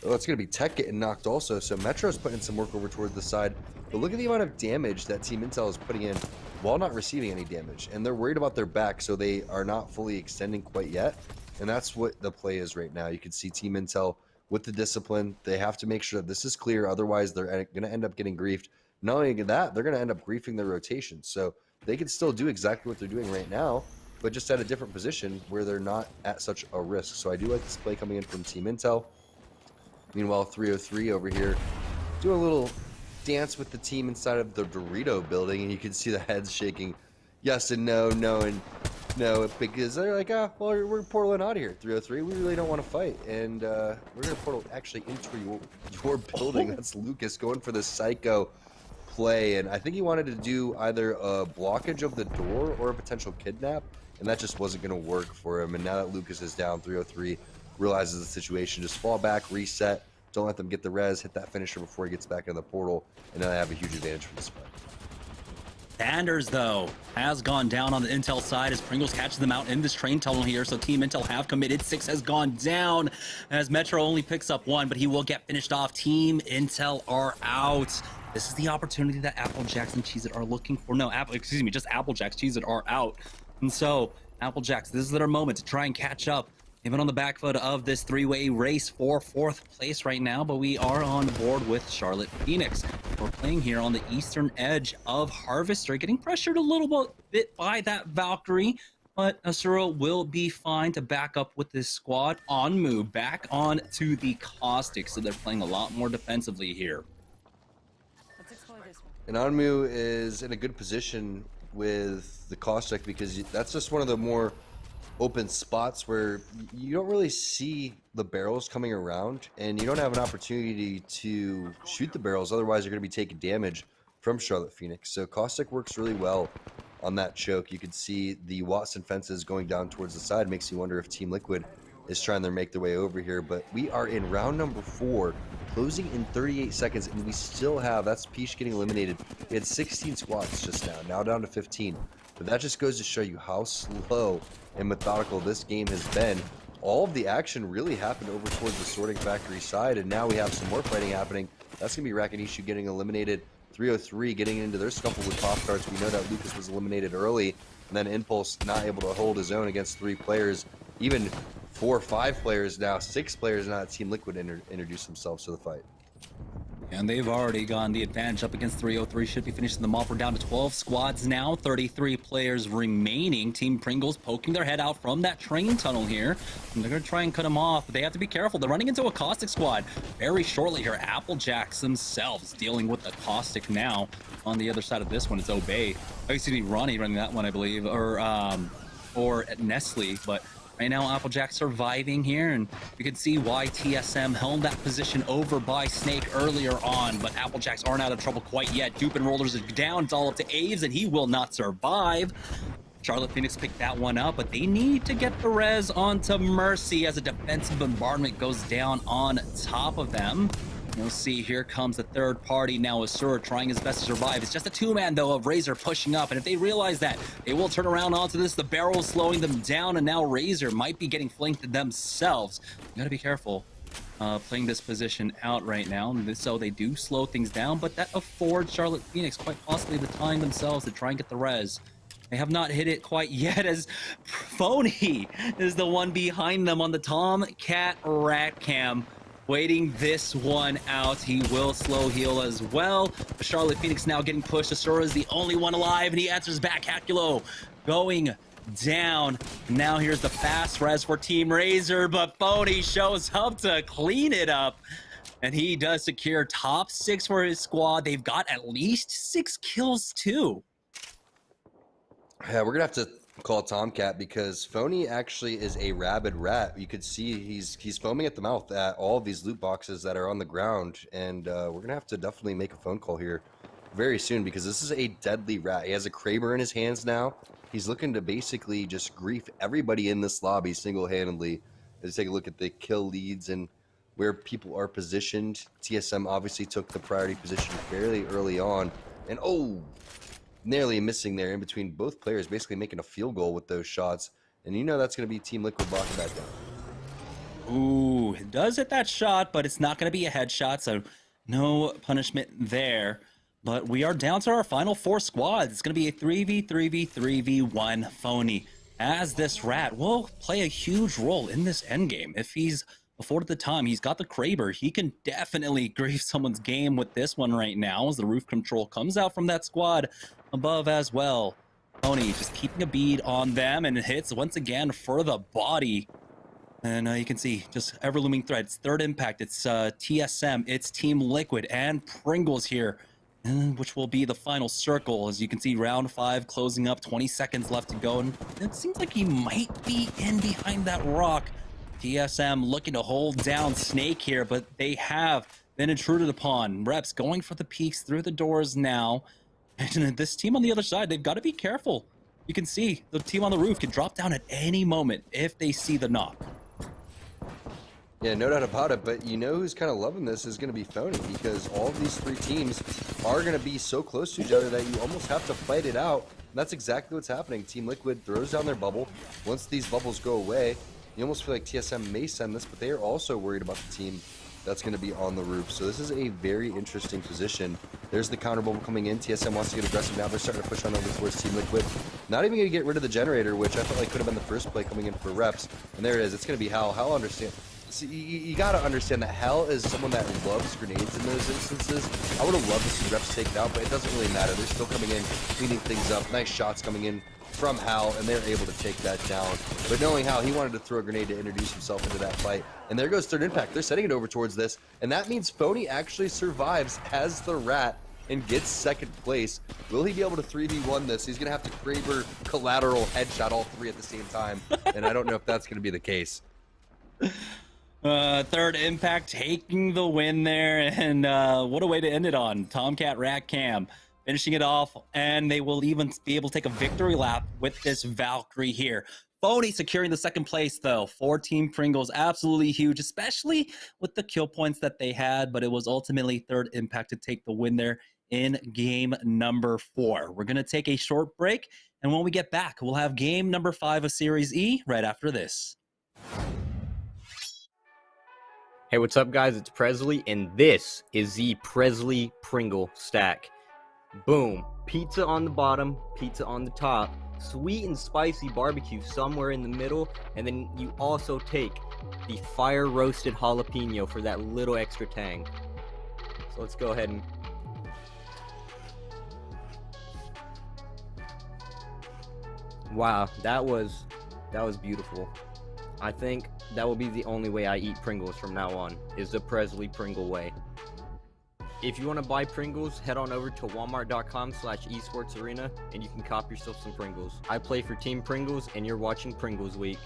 Oh, it's going to be Tech getting knocked also. So Metro's putting some work over towards the side. But look at the amount of damage that Team Intel is putting in while not receiving any damage. And they're worried about their back, so they are not fully extending quite yet. And that's what the play is right now. You can see Team Intel with the discipline. They have to make sure that this is clear. Otherwise, they're going to end up getting griefed. Not only that, they're going to end up griefing their rotation. So they can still do exactly what they're doing right now, but just at a different position where they're not at such a risk. So I do like this play coming in from Team Intel. Meanwhile, 303 over here do a little dance with the team inside of the Dorito building, and you can see the heads shaking yes and no, no and no, because they're like, well, we're portaling out of here, 303. We really don't want to fight, and we're going to portal actually into your building. That's Lucas going for the psycho play, and I think he wanted to do either a blockage of the door or a potential kidnap, and that just wasn't going to work for him. And now that Lucas is down, 303 realizes the situation, just fall back, reset, don't let them get the res, hit that finisher before he gets back into the portal, and now they have a huge advantage from this fight. Sanders, though, has gone down on the Intel side as Pringles catches them out in this train tunnel here. So Team Intel have committed. 6 has gone down as Metro only picks up 1, but he will get finished off. Team Intel are out. This is the opportunity that Applejacks and Cheez-It are looking for. No, just Applejacks, Cheez-It are out. And so, Applejacks, this is their moment to try and catch up. Even on the back foot of this 3-way race for 4th place right now, but we are on board with Charlotte Phoenix. We're playing here on the eastern edge of Harvester, getting pressured a little bit by that Valkyrie, but Asura will be fine to back up with this squad. On move back on to the Caustic, so they're playing a lot more defensively here. And Onmu is in a good position with the Caustic because that's just one of the more open spots where you don't really see the barrels coming around, and you don't have an opportunity to shoot the barrels. Otherwise, you're going to be taking damage from Charlotte Phoenix. So Caustic works really well on that choke. You can see the Watson fences going down towards the side. Makes you wonder if Team Liquid is trying to make their way over here. But we are in round number 4, closing in 38 seconds, and we still have, that's Peach getting eliminated. We had 16 squads just now down to 15. But that just goes to show you how slow and methodical this game has been. All of the action really happened over towards the sorting factory side, and now we have some more fighting happening. That's going to be Rakinishu getting eliminated. 303 getting into their scuffle with Pop-Tarts. We know that Lucas was eliminated early, and then Impulse not able to hold his own against 3 players. Even 4 or 5 players now, 6 players now at Team Liquid introduce themselves to the fight. And they've already gotten the advantage up against 303. Should be finishing them off. We're down to 12 squads now. 33 players remaining. Team Pringles poking their head out from that train tunnel here. And they're going to try and cut them off, but they have to be careful. They're running into a Caustic squad. Very shortly here, Applejacks themselves dealing with the Caustic now. On the other side of this one, it's Obey. Oh, excuse me, Ronnie running that one, I believe. Or Nestle, but right now, Applejack surviving here, and you can see why TSM held that position over by Snake earlier on, but Applejacks aren't out of trouble quite yet. Dupe and Rollers is down. It's all up to Aves, and he will not survive. Charlotte Phoenix picked that one up, but they need to get the res onto Mercy as a defensive bombardment goes down on top of them. You'll see here comes the third party now. Asura trying his best to survive. It's just a 2-man though of Razor pushing up, and if they realize that, they will turn around onto this. The barrel slowing them down, and now Razor might be getting flanked themselves. You gotta be careful playing this position out right now, so they do slow things down, but that affords Charlotte Phoenix quite possibly the time themselves to try and get the res. They have not hit it quite yet, as Phony is the one behind them on the Tomcat Rat Cam. Waiting this one out. He will slow heal as well. But Charlotte Phoenix now getting pushed. Asura is the only one alive, and he answers back. Hakulo going down. Now here's the fast res for Team Razor, but Phony shows up to clean it up. And he does secure top 6 for his squad. They've got at least 6 kills too. Yeah, we're gonna have to call Tomcat because Phony actually is a rabid rat. You could see he's foaming at the mouth at all of these loot boxes that are on the ground, and we're gonna have to definitely make a phone call here very soon because this is a deadly rat. He has a Kraber in his hands now. He's looking to basically just grief everybody in this lobby single-handedly. Let's take a look at the kill leads, and where people are positioned. TSM obviously took the priority position fairly early on, and nearly missing there in between both players, basically making a field goal with those shots. And you know that's going to be Team Liquid locking that down. Ooh, it does hit that shot, but it's not going to be a headshot, so no punishment there. But we are down to our final 4 squads. It's going to be a 3v3v3v1 phony, as this rat will play a huge role in this endgame. If he's afforded the time, he's got the Kraber. He can definitely grief someone's game with this one right now, as the roof control comes out from that squad above as well. Phony just keeping a bead on them, and it hits once again for the body. And you can see just ever-looming threat. It's third impact. It's TSM. It's Team Liquid and Pringles here, which will be the final circle. As you can see, round 5 closing up. 20 seconds left to go. And it seems like he might be in behind that rock. TSM looking to hold down Snake here, but they have been intruded upon. Reps going for the peeks through the doors now. And this team on the other side, they've got to be careful. You can see the team on the roof can drop down at any moment if they see the knock. Yeah, no doubt about it, but you know who's kind of loving this is going to be Phony, because all of these 3 teams are going to be so close to each other that you almost have to fight it out. And that's exactly what's happening. Team Liquid throws down their bubble. Once these bubbles go away, you almost feel like TSM may send this, but they are also worried about the team that's going to be on the roof. So this is a very interesting position. There's the counter bubble coming in. TSM wants to get aggressive now. They're starting to push on over towards Team Liquid. Not even going to get rid of the generator, which I felt like could have been the first play coming in for reps. And there it is. It's going to be Hal. Hal understand. See, you got to understand that Hal is someone that loves grenades in those instances. I would have loved to see reps take it out, but it doesn't really matter. They're still coming in, cleaning things up. Nice shots coming in from Hal, and they're able to take that down. But knowing Hal, he wanted to throw a grenade to introduce himself into that fight. And there goes third impact. They're setting it over towards this. And that means Phony actually survives as the rat and gets second place. Will he be able to 3v1 this? He's going to have to Kraber collateral headshot all 3 at the same time. And I don't know if that's going to be the case. Third impact taking the win there, and what a way to end it on. Tomcat Rat Cam finishing it off, and they will even be able to take a victory lap with this Valkyrie here. Phony securing the second place though for Team Pringles. Absolutely huge, especially with the kill points that they had, but it was ultimately third impact to take the win there in game number 4. We're going to take a short break, and when we get back, we'll have game number 5 of Series E right after this. Hey, what's up, guys? It's Presley, and this is the Presley Pringle stack. Boom. Pizza on the bottom, pizza on the top, sweet and spicy barbecue somewhere in the middle, and then you also take the fire-roasted jalapeno for that little extra tang. So let's go ahead and... Wow, that was beautiful. I think that will be the only way I eat Pringles from now on, is the Presley Pringle way. If you want to buy Pringles, head on over to walmart.com/esportsarena and you can cop yourself some Pringles. I play for Team Pringles, and you're watching Pringles Week.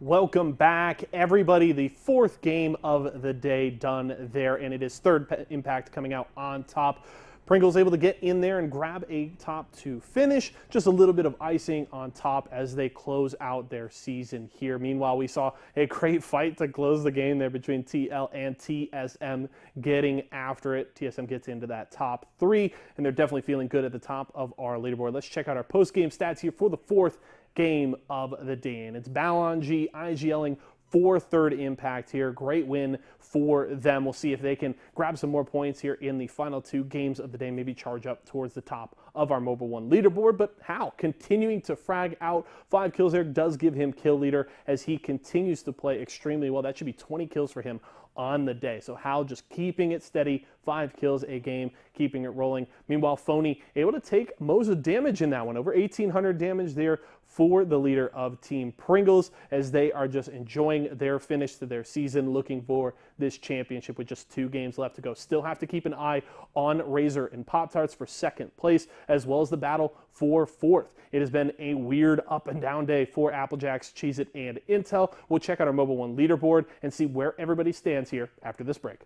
Welcome back, everybody. The 4th game of the day done there, and it is third impact coming out on top. Pringles able to get in there and grab a top 2 finish. Just a little bit of icing on top as they close out their season here. Meanwhile, we saw a great fight to close the game there between TL and TSM getting after it. TSM gets into that top 3, and they're definitely feeling good at the top of our leaderboard. Let's check out our post-game stats here for the 4th game of the day, and it's Balonji IGLing for third impact here. Great win for them. We'll see if they can grab some more points here in the final 2 games of the day, maybe charge up towards the top of our Mobile 1 leaderboard. But Hal continuing to frag out. 5 kills there does give him kill leader as he continues to play extremely well. That should be 20 kills for him on the day. So Hal just keeping it steady, 5 kills a game, keeping it rolling. Meanwhile, Phony able to take most of the damage in that one, over 1,800 damage there for the leader of Team Pringles, as they are just enjoying their finish to their season, looking for this championship with just 2 games left to go. Still have to keep an eye on Razor and Pop-Tarts for 2nd place, as well as the battle for 4th. It has been a weird up and down day for Applejacks, Cheez-It, and Intel. We'll check out our Mobile One leaderboard and see where everybody stands here after this break.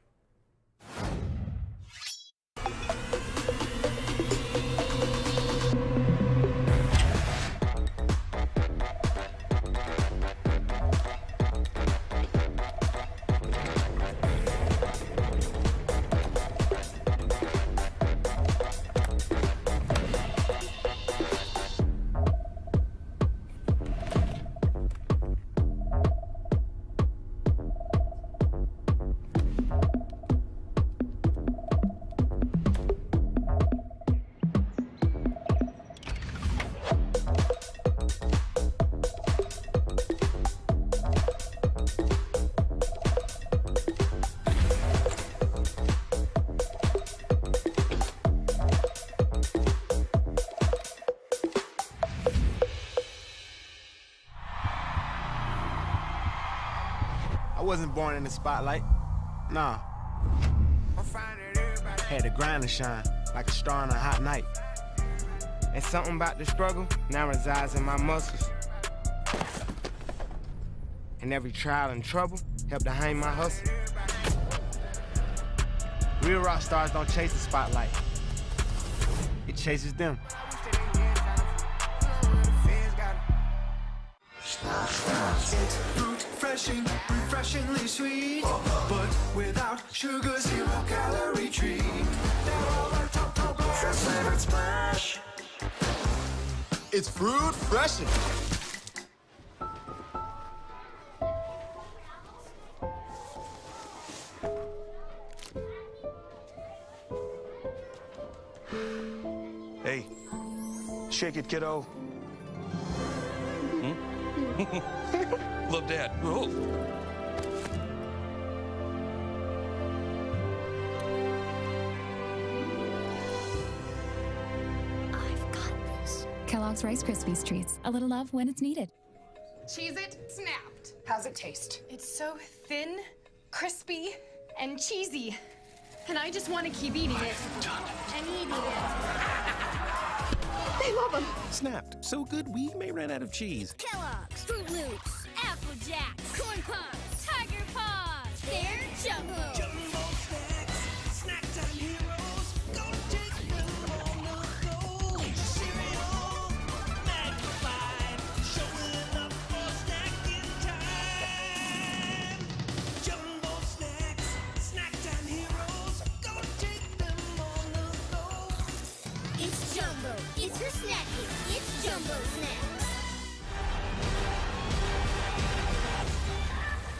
I wasn't born in the spotlight. Nah. Had to grind and shine like a star on a hot night. And something about the struggle now resides in my muscles. And every trial and trouble helped to hang my hustle. Real rock stars don't chase the spotlight. It chases them. It's fruit refreshing, refreshingly sweet, but without sugar, 0 calorie treat. They're all our top fresh flavored splash. It's fruit freshen. Hey, shake it, kiddo. Love Dad. Oh. Kellogg's Rice Krispies Treats. A little love when it's needed. Cheez-It snapped. How's it taste? It's so thin, crispy, and cheesy. And I just want to keep eating it. And eating it. They love them. Snapped. So good we may run out of cheese. Kellogg's, Fruit Loops, Apple Jacks, Corn Pops, Tiger Paws. They're Jumbo. Jumbo snacks, snack time heroes. Go take them on the go. Cereal, magnified, showing up for snacking time. Jumbo snacks, snack time heroes. Go take them on the go. It's Jumbo. It's for snacking. It's Jumbo Snacks.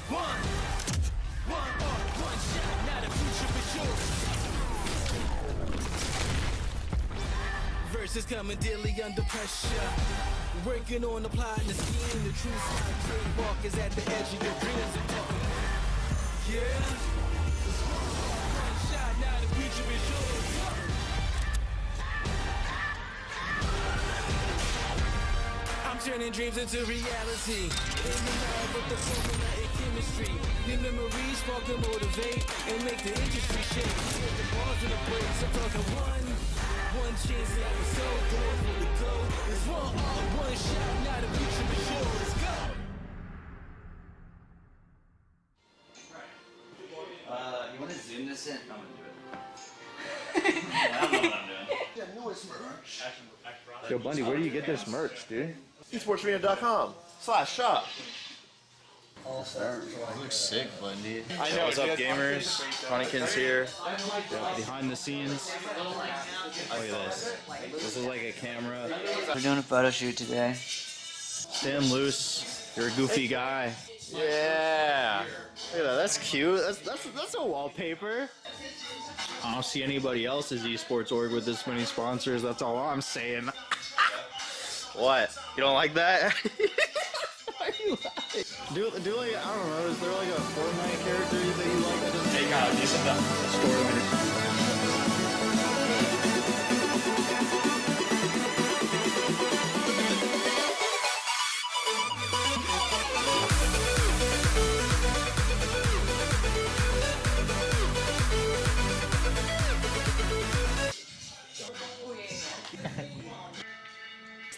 One shot, not a future for sure. Verses coming daily under pressure. Working on the plot and the scheme. The true style trademark is at the edge of your dreams. Yeah. One shot, not a future for sure. I'm turning dreams into reality. In the lab with the formula and chemistry. Your memories spark and motivate and make the industry shake. With the bars and the breaks, I'm talking one chance that was so good for the go. It's one shot, not a future for sure. Let's go. You want to zoom this in? I'm gonna do it. I don't know what I'm doing. The newest merch. Yo, Bundy, where do you get this merch, dude? esportsarena.com/shop. Looks sick, Bundy. I know. What's up, gamers? Ronniekin's here. Behind the scenes. Look at this. This is like a camera. We're doing a photo shoot today. Stand loose. You're a goofy guy. Yeah. Look at that. That's cute. That's a wallpaper. I don't see anybody else's esports org with this many sponsors. That's all I'm saying. What? You don't like that? Why are you laughing? Do like, I don't know, is there like a Fortnite character that you like that doesn't figuring out just the storyline.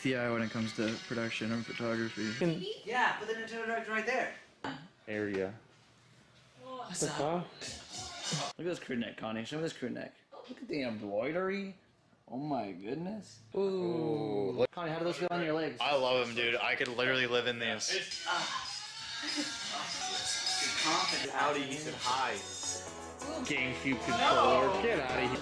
TI when it comes to production and photography. Yeah, put the Nintendo Direct right there. Area. What's up? Look at this crew neck, Connie. Show me this crew neck. Look at the embroidery. Oh my goodness. Ooh. Connie, how do those feel on your legs? I love them, dude. I could literally live in these. Audi, he said hi. GameCube controller. Get out of here.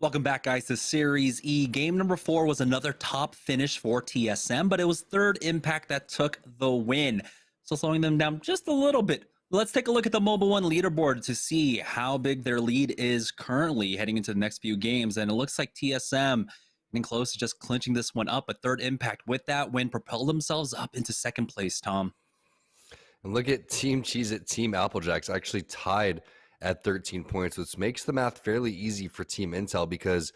Welcome back, guys, to Series E. Game number 4 was another top finish for TSM, but it was Third Impact that took the win. So slowing them down just a little bit. Let's take a look at the Mobile One leaderboard to see how big their lead is currently heading into the next few games. And it looks like TSM getting close to just clinching this one up. But Third Impact, with that win, propelled themselves up into second place, Tom. And look at Team Cheez-It, Team Applejacks actually tied at 13 points, which makes the math fairly easy for Team Intel because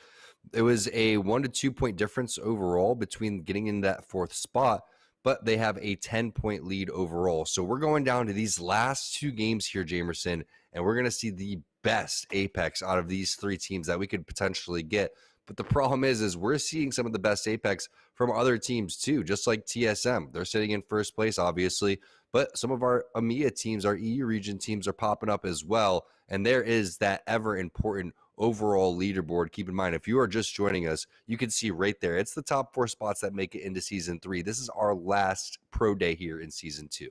it was a 1 to 2 point difference overall between getting in that 4th spot, but they have a 10-point lead overall. So we're going down to these last 2 games here, Jamerson, and we're going to see the best Apex out of these 3 teams that we could potentially get. But the problem is we're seeing some of the best Apex from other teams too, just like TSM. They're sitting in first place, obviously, but some of our EMEA teams, our EU region teams are popping up as well. And there is that ever important overall leaderboard. Keep in mind, if you are just joining us, you can see right there, it's the top 4 spots that make it into Season 3. This is our last pro day here in Season 2.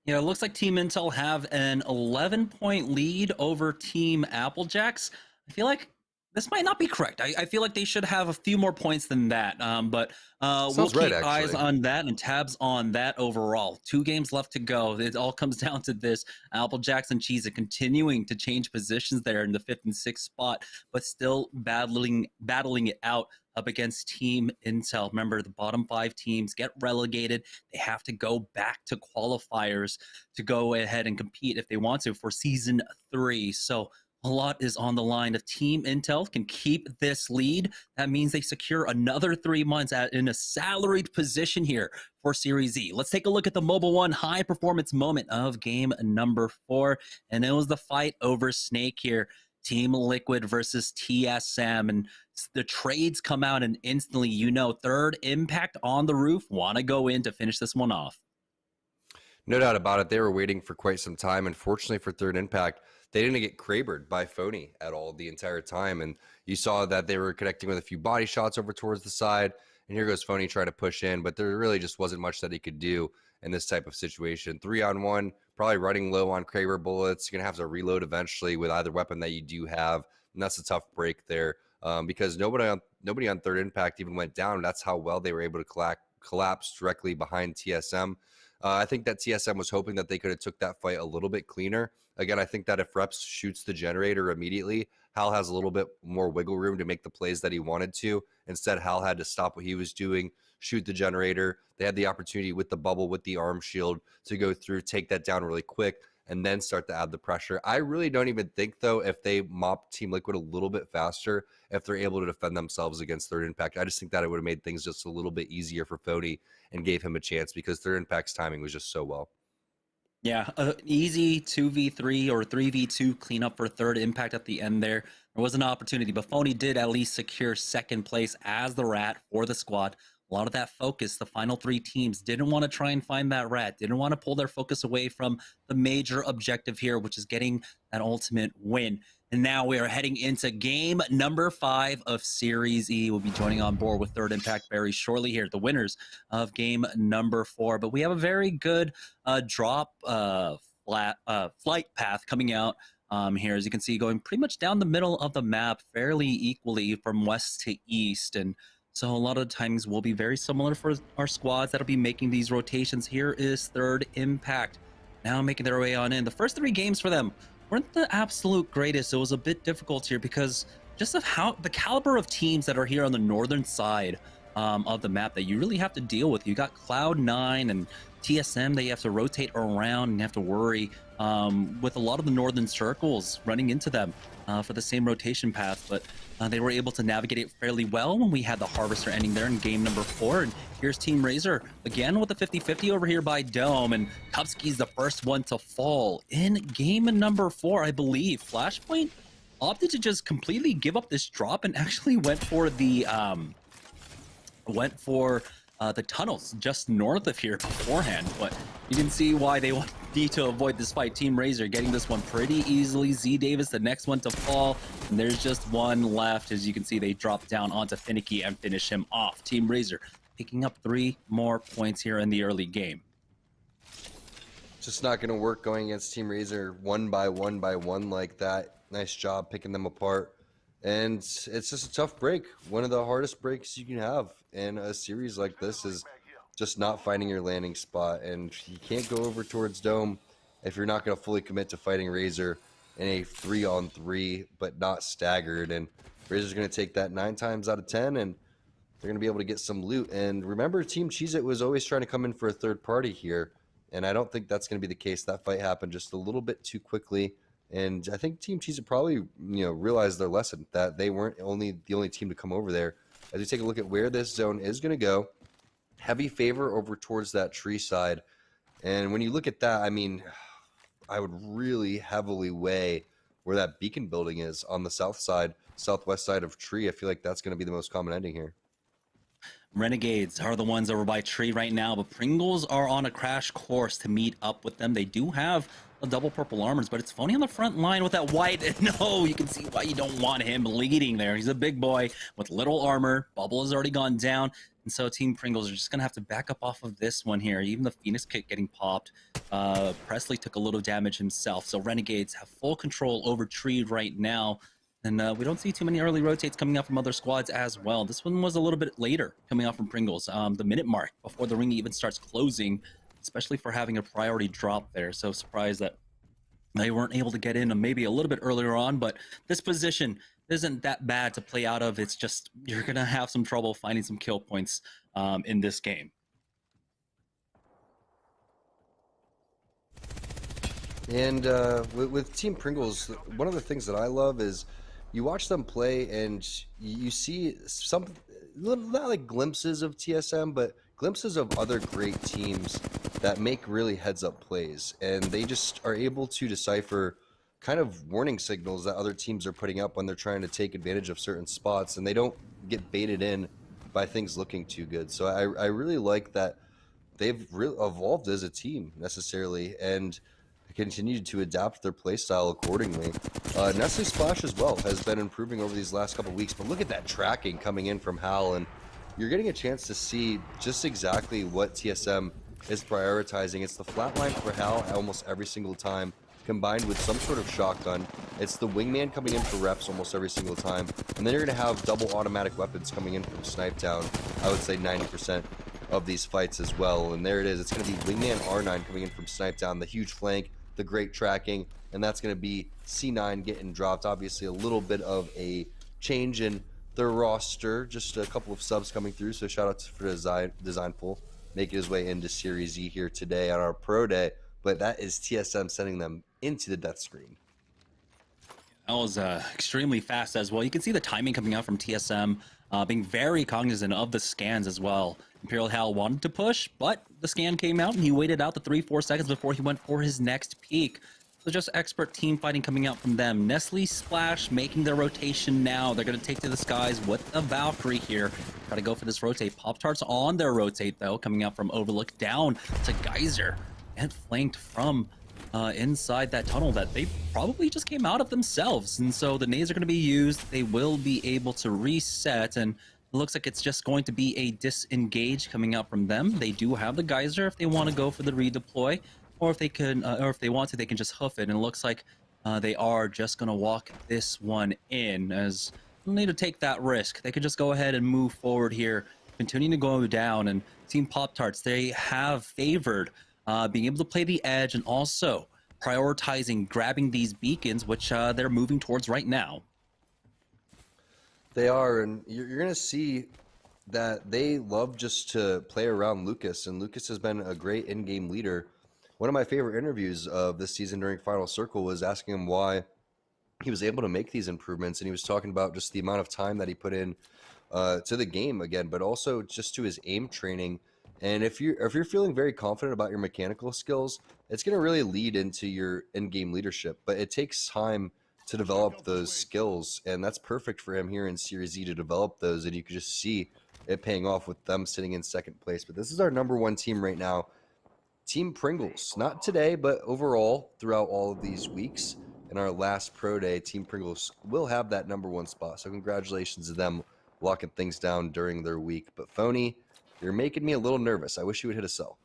Yeah, it looks like Team Intel have an 11-point lead over Team Applejacks. I feel like this might not be correct. I feel like they should have a few more points than that. But we'll keep eyes on that and tabs on that overall. 2 games left to go. It all comes down to this. Applejacks and Cheez-It continuing to change positions there in the 5th and 6th spot, but still battling it out up against Team Intel. Remember, the bottom 5 teams get relegated. They have to go back to qualifiers to go ahead and compete if they want to for Season 3. So a lot is on the line. If Team Intel can keep this lead, that means they secure another 3 months in a salaried position here for Series E. Let's take a look at the Mobile One high performance moment of game number 4. And it was the fight over Snake here. Team Liquid versus TSM. And the trades come out and instantly, Third Impact on the roof want to go in to finish this one off. No doubt about it. They were waiting for quite some time. Unfortunately for Third Impact, they didn't get Krabered by Phony at all the entire time. And you saw that they were connecting with a few body shots over towards the side. And here goes Phony trying to push in, but there really just wasn't much that he could do in this type of situation. 3-on-1, probably running low on Kraber bullets. You're going to have to reload eventually with either weapon that you do have. And that's a tough break there because nobody on Third Impact even went down. That's how well they were able to collapse directly behind TSM. I think that TSM was hoping that they could have took that fight a little bit cleaner. Again, I think that if Reps shoots the generator immediately, Hal has a little bit more wiggle room to make the plays that he wanted to. Instead, Hal had to stop what he was doing, shoot the generator. They had the opportunity with the bubble, with the arm shield to go through, take that down really quick, and then start to add the pressure. I really don't even think, though, if they mop Team Liquid a little bit faster, if they're able to defend themselves against Third Impact, I just think that it would have made things just a little bit easier for Phony and gave him a chance because Third Impact's timing was just so well. Yeah, easy 2v3 or 3v2 cleanup for Third Impact at the end there. There was an opportunity, but Phony did at least secure second place as the rat for the squad. A lot of that focus, the final 3 teams didn't want to try and find that rat, didn't want to pull their focus away from the major objective here, which is getting that ultimate win. And now we are heading into game number 5 of Series E. We'll be joining on board with Third Impact very shortly here, the winners of game number 4. But we have a very good flight path coming out here, as you can see, going pretty much down the middle of the map, fairly equally from west to east. And So a lot of the timings will be very similar for our squads that'll be making these rotations. Here is Third Impact, now making their way on in. The first 3 games for them weren't the absolute greatest. It was a bit difficult here because just of how the caliber of teams that are here on the northern side of the map that you really have to deal with. You got Cloud9 and TSM that you have to rotate around and you have to worry with a lot of the northern circles running into them for the same rotation path, but they were able to navigate it fairly well when we had the Harvester ending there in game number 4. And here's Team Razor again with the 50-50 over here by Dome, and Kupski's the first one to fall in game number 4, I believe. Flashpoint opted to just completely give up this drop and actually went for the tunnels just north of here beforehand, but you can see why they need to avoid this fight. Team Razor getting this one pretty easily. Z Davis, the next one to fall, and there's just one left. As you can see, they drop down onto Finicky and finish him off. Team Razor picking up 3 more points here in the early game. Just not going to work going against Team Razor one by one like that. Nice job picking them apart. And it's just a tough break. One of the hardest breaks you can have in a series like this is just not finding your landing spot. And you can't go over towards Dome if you're not going to fully commit to fighting Razor in a 3-on-3, but not staggered. And Razor's going to take that 9 times out of 10, and they're going to be able to get some loot. And remember, Team Cheez-It was always trying to come in for a third party here, and I don't think that's going to be the case. That fight happened just a little bit too quickly. And I think Team Cheez-It probably, realized their lesson, that they weren't the only team to come over there. As we take a look at where this zone is going to go, heavy favor over towards that tree side. And when you look at that, I mean, I would really heavily weigh where that beacon building is on the southwest side of tree. I feel like that's going to be the most common ending here. Renegades are the ones over by tree right now, but Pringles are on a crash course to meet up with them. They do have a double purple armors, but it's Phony on the front line with that white. No, you can see why you don't want him leading there. He's a big boy with little armor. Bubble has already gone down, and so Team Pringles are just going to have to back up off of this one here. Even the Phoenix kit getting popped. Presley took a little damage himself, so Renegades have full control over tree right now. And we don't see too many early rotates coming out from other squads as well. This one was a little bit later coming out from Pringles. The minute mark before the ring even starts closing, especially for having a priority drop there. So surprised that they weren't able to get in maybe a little bit earlier on. But this position isn't that bad to play out of. It's just you're going to have some trouble finding some kill points in this game. And with Team Pringles, one of the things that I love is you watch them play and you see some, not like glimpses of TSM, but glimpses of other great teams that make really heads-up plays. And they just are able to decipher kind of warning signals that other teams are putting up when they're trying to take advantage of certain spots, and they don't get baited in by things looking too good. So I really like that they've really evolved as a team necessarily, and continued to adapt their playstyle accordingly. Nestle Splash as well has been improving over these last couple weeks, but look at that tracking coming in from Hal, and you're getting a chance to see just exactly what TSM is prioritizing. It's the flatline for Hal almost every single time, combined with some sort of shotgun. It's the wingman coming in for reps almost every single time, and then you're going to have double automatic weapons coming in from Snipe Down. I would say 90% of these fights as well, and there it is. It's going to be wingman R9 coming in from Snipe Down, the huge flank, the great tracking, and that's going to be C9 getting dropped. Obviously a little bit of a change in their roster, just a couple of subs coming through, so shout out for Designful making his way into SeriesE here today on our pro day. But that is TSM sending them into the death screen. That was extremely fast as well. You can see the timing coming out from TSM, being very cognizant of the scans as well. Imperial Hal wanted to push, but the scan came out and he waited out the 3-4 seconds before he went for his next peek. So just expert team fighting coming out from them. Nestle Splash making their rotation now. They're going to take to the skies with the Valkyrie here. Try to go for this rotate. Pop-Tarts on their rotate though, coming out from Overlook down to Geyser and flanked from inside that tunnel that they probably just came out of themselves. And so the nades are going to be used. They will be able to reset, and it looks like it's just going to be a disengage coming out from them. They do have the Geyser if they want to go for the redeploy, or if they can, or if they want to, they can just hoof it. And it looks like they are just going to walk this one in, as don't need to take that risk. They could just go ahead and move forward here, continuing to go down. And Team Pop-Tarts, they have favored being able to play the edge and also prioritizing grabbing these beacons, which they're moving towards right now. They are, and you're going to see that they love just to play around Lucas, and Lucas has been a great in-game leader. One of my favorite interviews of this season during Final Circle was asking him why he was able to make these improvements, and he was talking about just the amount of time that he put in to the game again, but also just to his aim training. And if you're feeling very confident about your mechanical skills, it's going to really lead into your in-game leadership. But it takes time to develop those skills, and that's perfect for him here in SeriesE to develop those, and you can just see it paying off with them sitting in second place. But this is our #1 team right now, Team Pringles. Not today, but overall throughout all of these weeks. In our last pro day, Team Pringles will have that #1 spot. So congratulations to them locking things down during their week. But Phony, you're making me a little nervous. I wish you would hit a cell.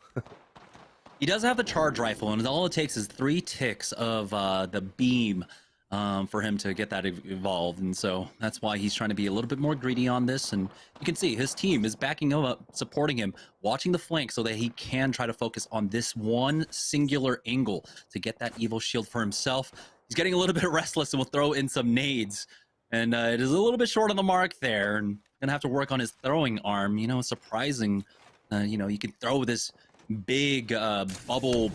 He does have the charge rifle, and all it takes is 3 ticks of the beam for him to get that evolved. And so that's why he's trying to be a little bit more greedy on this. And you can see his team is backing him up, supporting him, watching the flank so that he can try to focus on this one singular angle to get that evil shield for himself. He's getting a little bit restless and will throw in some nades. And it is a little bit short on the mark there. And gonna have to work on his throwing arm. You know, it's surprising. You know, you can throw this big bubble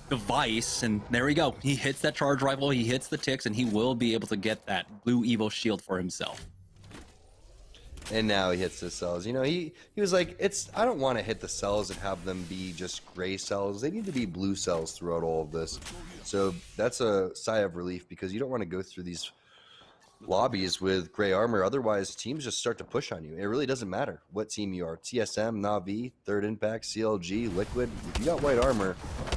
device, and there we go. He hits that charge rifle, he hits the ticks, and he will be able to get that blue evil shield for himself. And now he hits the cells. You know, he was like, I don't want to hit the cells and have them be just gray cells. They need to be blue cells throughout all of this. So that's a sigh of relief, because you don't want to go through these lobbies with gray armor. Otherwise, teams just start to push on you. It really doesn't matter what team you are. TSM, Na'Vi, Third Impact, CLG, Liquid. If you got white armor,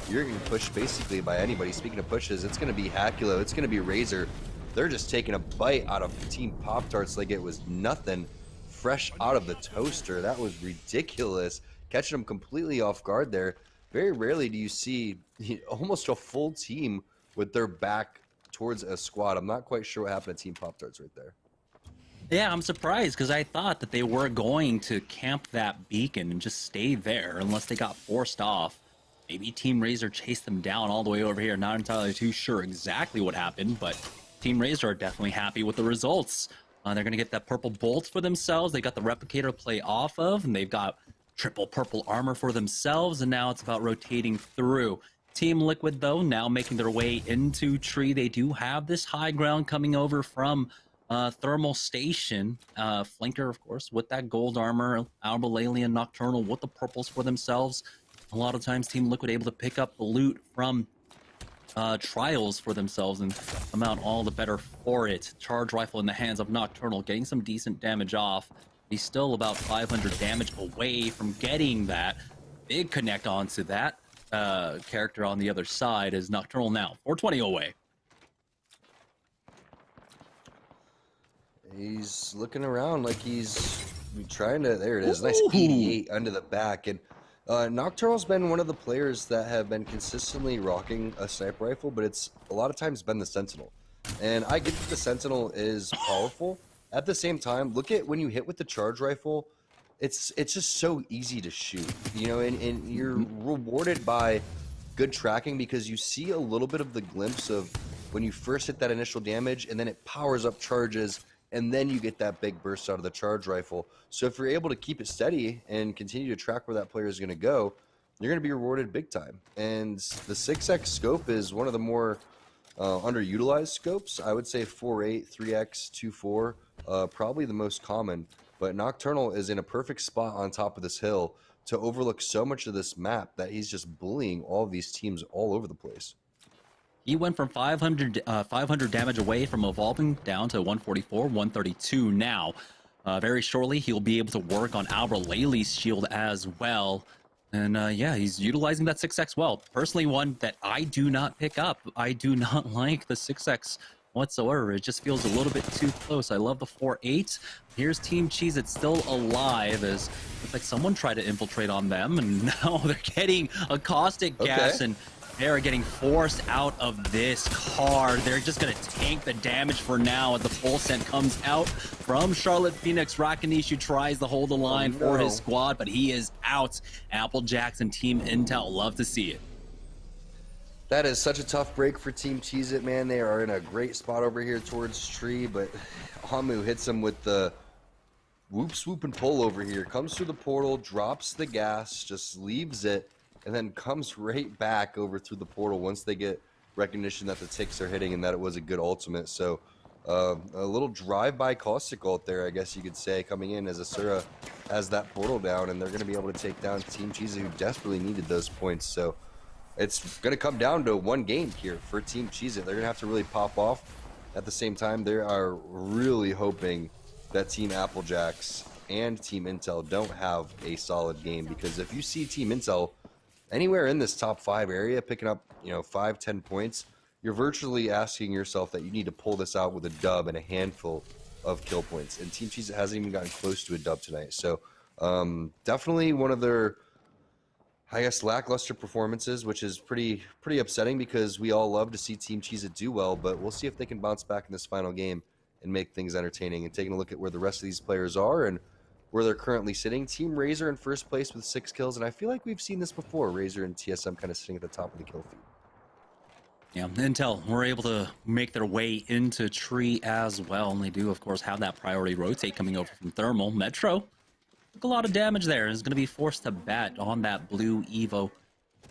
you're getting pushed basically by anybody. Speaking of pushes, it's going to be Hakulo. It's going to be Razor. They're just taking a bite out of Team Pop-Tarts like it was nothing. Fresh out of the toaster. That was ridiculous. Catching them completely off guard there. Very rarely do you see almost a full team with their back towards a squad. I'm not quite sure what happened to Team Pop-Tarts right there. Yeah, I'm surprised, because I thought that they were going to camp that beacon and just stay there unless they got forced off. Maybe Team Razor chased them down all the way over here. Not entirely too sure exactly what happened, but Team Razor are definitely happy with the results. They're going to get that purple bolt for themselves. They got the replicator to play off of, and they've got triple purple armor for themselves, and now it's about rotating through. Team Liquid, though, now making their way into tree. They do have this high ground coming over from Thermal Station. Flanker, of course, with that gold armor. Albalalian Nocturnal with the purples for themselves. A lot of times, Team Liquid able to pick up the loot from Trials for themselves and come out all the better for it. Charge rifle in the hands of Nocturnal, getting some decent damage off. He's still about 500 damage away from getting that. Big connect onto that. Character on the other side is Nocturnal now. 420 away. He's looking around like he's trying to... There it is. Nice 88 under the back. And Nocturnal's been one of the players that have been consistently rocking a sniper rifle, but it's a lot of times been the Sentinel. And I get that the Sentinel is powerful. At the same time, look at when you hit with the charge rifle, it's just so easy to shoot, you know, and you're rewarded by good tracking, because you see a little bit of the glimpse of when you first hit that initial damage, and then it powers up charges, and then you get that big burst out of the charge rifle. So if you're able to keep it steady and continue to track where that player is going to go, you're going to be rewarded big time. And the 6x scope is one of the more underutilized scopes. I would say 4.8, 3x, 2.4, probably the most common. But Nocturnal is in a perfect spot on top of this hill to overlook so much of this map that he's just bullying all of these teams all over the place. He went from 500 damage away from evolving down to 144, 132 now. Very shortly, he'll be able to work on Albalali's shield as well. And yeah, he's utilizing that 6x well. Personally, one that I do not pick up. I do not like the 6x whatsoever. It just feels a little bit too close. I love the 4.8. Here's Team Cheese. It's still alive, as looks like someone tried to infiltrate on them, and now they're getting a caustic gas, and They're getting forced out of this car. They're just going to tank the damage for now as the full sent comes out from Charlotte Phoenix. Rakanishu tries to hold the line for his squad, but he is out. Applejacks and Team Intel love to see it. That is such a tough break for Team Cheez-It, man. They are in a great spot over here towards Tree, but Hamu hits him with the whoop, swoop, and pull over here. Comes through the portal, drops the gas, just leaves it, and then comes right back over through the portal once they get recognition that the ticks are hitting and that it was a good ultimate. So a little drive-by caustic ult there, I guess you could say, coming in as Asura has that portal down, and they're going to be able to take down Team Cheez-It, who desperately needed those points. So it's going to come down to one game here for Team Cheez-It. They're going to have to really pop off. At the same time, they are really hoping that Team Applejacks and Team Intel don't have a solid game, because if you see Team Intel anywhere in this top 5 area picking up 5-10 points, you're virtually asking yourself that you need to pull this out with a dub and a handful of kill points, and Team Cheez-It hasn't even gotten close to a dub tonight. So definitely one of their, I guess, lackluster performances, which is pretty upsetting, because we all love to see Team Cheez-It do well, but we'll see if they can bounce back in this final game and make things entertaining. And taking a look at where the rest of these players are and where they're currently sitting, Team Razor in first place with 6 kills, and I feel like we've seen this before, Razor and TSM kind of sitting at the top of the kill feed. Yeah, Intel were able to make their way into Tree as well, and they do, of course, have that priority rotate coming over from Thermal. Metro took a lot of damage there, and is going to be forced to bat on that blue Evo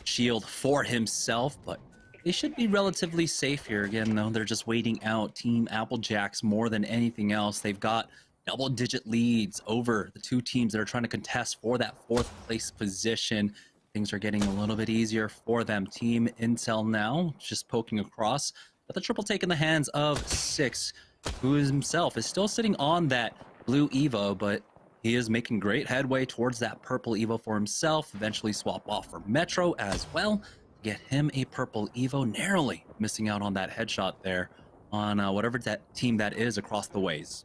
shield for himself, but they should be relatively safe here. Again, though, they're just waiting out Team Applejacks more than anything else. They've got double-digit leads over the 2 teams that are trying to contest for that 4th place position. Things are getting a little bit easier for them. Team Intel now just poking across, but the triple take in the hands of Six, who himself is still sitting on that blue Evo, but he is making great headway towards that purple Evo for himself. Eventually swap off for Metro as well. Get him a purple Evo, narrowly missing out on that headshot there on whatever that team that is across the ways.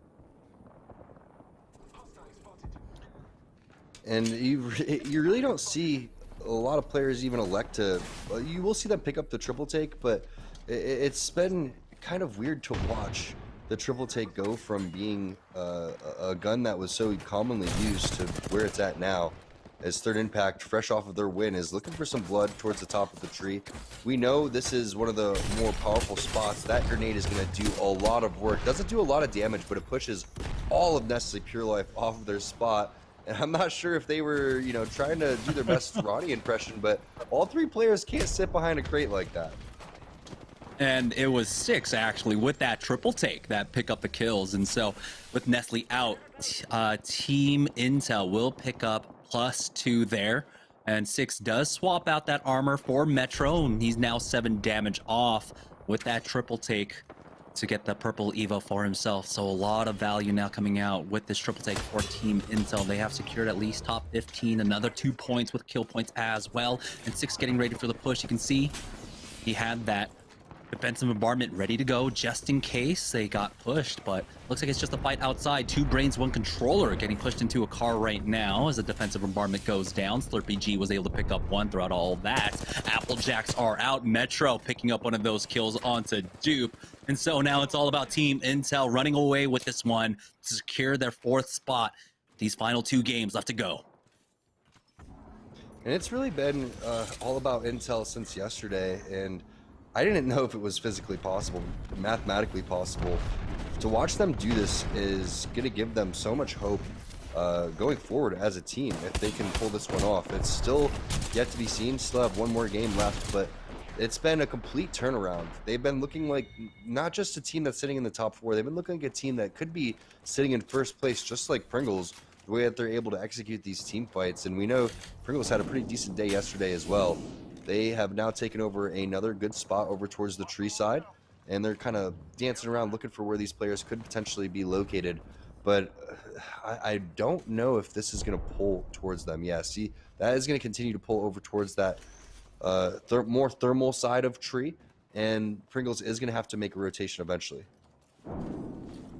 And you really don't see a lot of players even elect to, you will see them pick up the triple take, but it's been kind of weird to watch the triple take go from being a gun that was so commonly used to where it's at now, as Third Impact, fresh off of their win, is looking for some blood towards the top of the tree. We know this is one of the more powerful spots. That grenade is going to do a lot of work. Doesn't do a lot of damage, but it pushes all of Nestle Pure Life off of their spot. And I'm not sure if they were, trying to do their best Ronnie impression, but all 3 players can't sit behind a crate like that. And it was Six, actually, with that triple take that pick up the kills. And so with Nestle out, Team Intel will pick up +2 there. And Six does swap out that armor for Metro, and he's now 7 damage off with that triple take to get the purple Evo for himself. So a lot of value now coming out with this triple take for Team Intel. They have secured at least top 15, another 2 points with kill points as well. And Six getting ready for the push. You can see he had that defensive bombardment ready to go just in case they got pushed, but looks like it's just a fight outside. 2 brains, 1 controller getting pushed into a car right now as the defensive bombardment goes down. Slurpee G was able to pick up 1 throughout all that. Applejacks are out. Metro picking up one of those kills onto Dupe. And so now it's all about Team Intel running away with this one to secure their 4th spot. These final 2 games left to go. And it's really been all about Intel since yesterday, and I didn't know if it was physically possible, mathematically possible. To watch them do this is going to give them so much hope going forward as a team if they can pull this one off. It's still yet to be seen, still have 1 more game left, but it's been a complete turnaround. They've been looking like not just a team that's sitting in the top 4, they've been looking like a team that could be sitting in first place, just like Pringles, the way that they're able to execute these team fights. And we know Pringles had a pretty decent day yesterday as well. They have now taken over another good spot over towards the tree side, and they're kind of dancing around looking for where these players could potentially be located. But I don't know if this is going to pull towards them. Yeah, see, that is going to continue to pull over towards that more thermal side of tree, and Pringles is going to have to make a rotation eventually.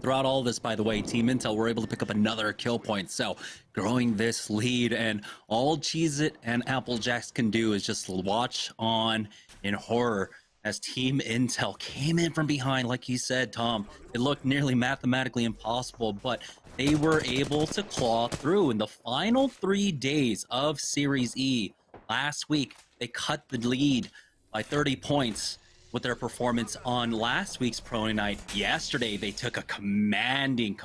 Throughout all this, by the way, Team Intel were able to pick up another kill point. So growing this lead, and all Cheez-It and Apple Jacks can do is just watch on in horror as Team Intel came in from behind. Like you said, Tom, it looked nearly mathematically impossible, but they were able to claw through. In the final 3 days of SeriesE last week, they cut the lead by 30 points with their performance on last week's Pro Night. Yesterday, they took a commanding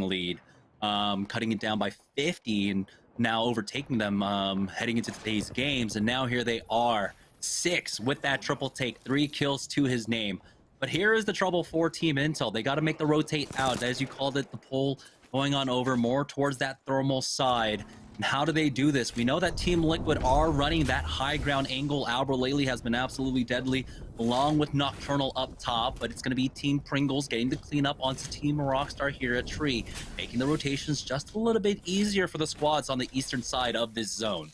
lead, cutting it down by 50 and now overtaking them heading into today's games. And now here they are, 6 with that triple take, 3 kills to his name. But here is the trouble for Team Intel. They got to make the rotate out, as you called it, the pull going on over more towards that thermal side. And how do they do this? We know that Team Liquid are running that high ground angle. Albralele has been absolutely deadly, along with Nocturnal up top, but it's going to be Team Pringles getting the cleanup onto Team Rockstar here at Tree, making the rotations just a little bit easier for the squads on the eastern side of this zone.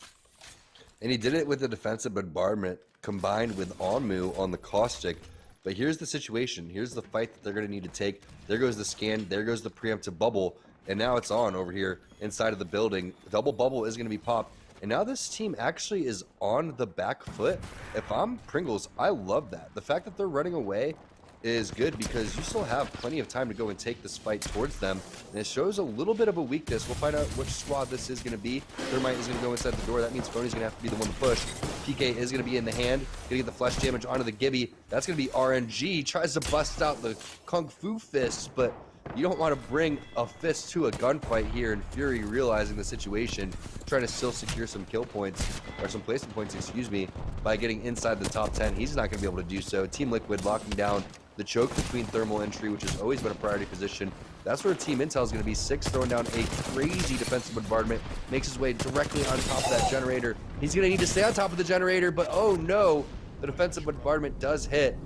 And he did it with the defensive bombardment combined with Onmu on the caustic. But here's the situation. Here's the fight that they're going to need to take. There goes the scan. There goes the preemptive bubble. And now it's on over here inside of the building. Double bubble is going to be popped. And now this team actually is on the back foot. If I'm Pringles, I love that. The fact that they're running away is good because you still have plenty of time to go and take this fight towards them. And it shows a little bit of a weakness. We'll find out which squad this is going to be. Thermite is going to go inside the door. That means Phony's going to have to be the one to push. PK is going to be in the hand. Going to get the flesh damage onto the Gibby. That's going to be RNG. Tries to bust out the Kung Fu fists, but you don't want to bring a fist to a gunfight here. And Fury, realizing the situation, trying to still secure some kill points, or some placement points, excuse me, by getting inside the top 10. He's not going to be able to do so. Team Liquid locking down the choke between thermal entry, which has always been a priority position. That's where Team Intel is going to be. 6 throwing down a crazy defensive bombardment. Makes his way directly on top of that generator. He's going to need to stay on top of the generator, but oh no, the defensive bombardment does hit.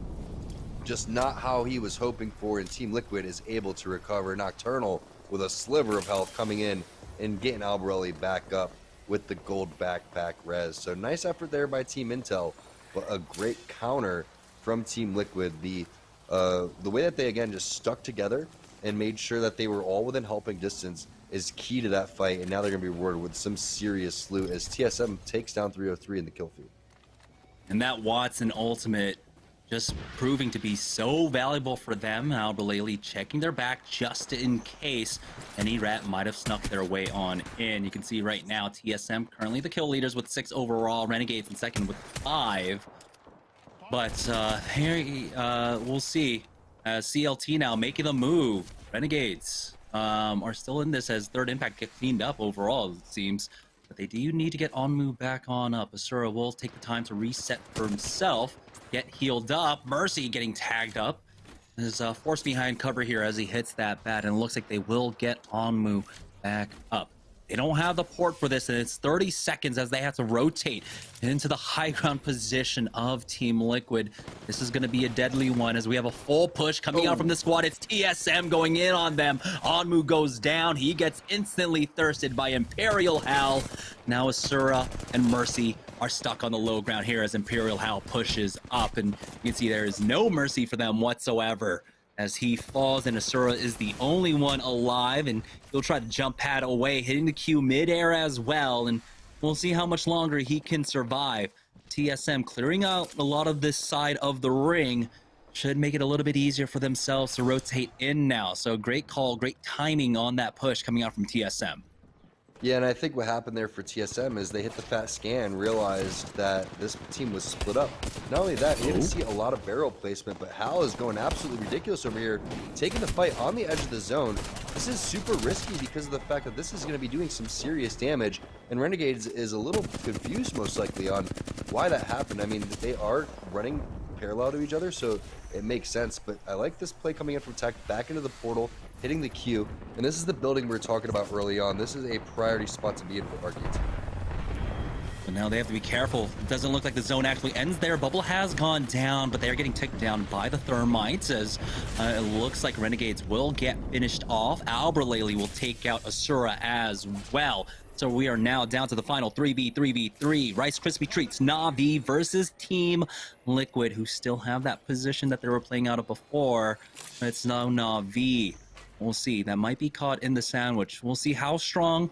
Just not how he was hoping for, and Team Liquid is able to recover. Nocturnal with a sliver of health coming in and getting Albrelli back up with the gold backpack res. So nice effort there by Team Intel, but a great counter from Team Liquid. The way that they, again, just stuck together and made sure that they were all within helping distance is key to that fight, and now they're going to be rewarded with some serious loot as TSM takes down 303 in the kill feed. And that Watson ultimate just proving to be so valuable for them. Albralele checking their back just in case any rat might have snuck their way on in. You can see right now TSM currently the kill leaders with 6 overall, Renegades in second with 5. But here we'll see. CLT now making the move. Renegades are still in this as third impact get cleaned up overall, it seems. But they do need to get Onmu back on up. Asura will take the time to reset for himself, get healed up. Mercy getting tagged up. There's force behind cover here as he hits that bat, and it looks like they will get Onmu back up. They don't have the port for this, and it's 30 seconds as they have to rotate into the high ground position of Team Liquid. This is going to be a deadly one as we have a full push coming out from the squad. It's TSM going in on them. Onmu goes down. He gets instantly thirsted by Imperial Hal. Now Asura and Mercy are stuck on the low ground here as Imperial Hal pushes up, and you can see there is no mercy for them whatsoever as he falls, and Asura is the only one alive, and he'll try to jump pad away, hitting the Q mid-air as well, and we'll see how much longer he can survive. TSM clearing out a lot of this side of the ring should make it a little bit easier for themselves to rotate in now. So great call, great timing on that push coming out from TSM. Yeah, and I think what happened there for TSM is they hit the fat scan, realized that this team was split up. Not only that, you didn't see a lot of barrel placement, but Hal is going absolutely ridiculous over here, taking the fight on the edge of the zone. This is super risky because of the fact that this is going to be doing some serious damage, and Renegades is a little confused most likely on why that happened. I mean, they are running parallel to each other, so it makes sense, but I like this play coming in from Tech back into the portal, hitting the Q, and this is the building we were talking about early on. This is a priority spot to be in for Arcades. So now they have to be careful. It doesn't look like the zone actually ends there. Bubble has gone down, but they're getting ticked down by the Thermites as it looks like Renegades will get finished off. Albralele will take out Asura as well. So we are now down to the final 3v3v3. Rice Krispie Treats, Na'Vi versus Team Liquid, who still have that position that they were playing out of before. It's now Na'Vi We'll see. That might be caught in the sandwich. We'll see how strong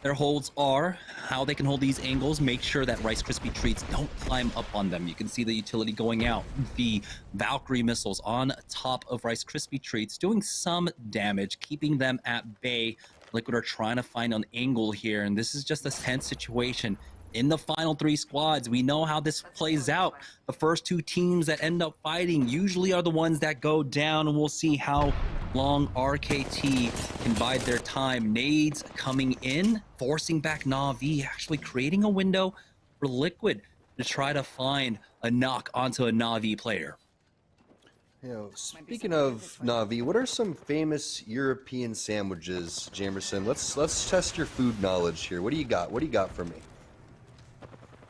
their holds are, how they can hold these angles, make sure that Rice Krispie Treats don't climb up on them. You can see the utility going out. The Valkyrie missiles on top of Rice Krispie Treats doing some damage, keeping them at bay. Liquid are trying to find an angle here, and this is just a tense situation. In the final 3 squads, we know how this plays out. The first 2 teams that end up fighting usually are the ones that go down, and we'll see how long RKT can bide their time. Nades coming in, forcing back Na'Vi, actually creating a window for Liquid to try to find a knock onto a Na'Vi player. You know, speaking of Na'Vi, what are some famous European sandwiches, Jamerson? Let's test your food knowledge here. What do you got? What do you got for me?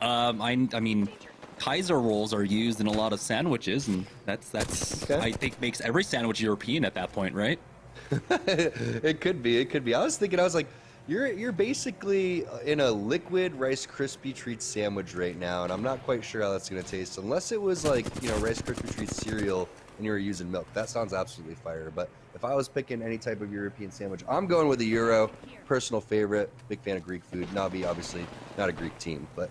I mean, Kaiser rolls are used in a lot of sandwiches, and that's okay. I think makes every sandwich European at that point, right? It could be. I was like, you're basically in a liquid Rice Krispie Treat sandwich right now, and I'm not quite sure how that's gonna taste unless it was like, you know, Rice Krispie Treat cereal and you were using milk. That sounds absolutely fire. But if I was picking any type of European sandwich, I'm going with a Euro. Personal favorite. Big fan of Greek food. Na'Vi, obviously, not a Greek team. But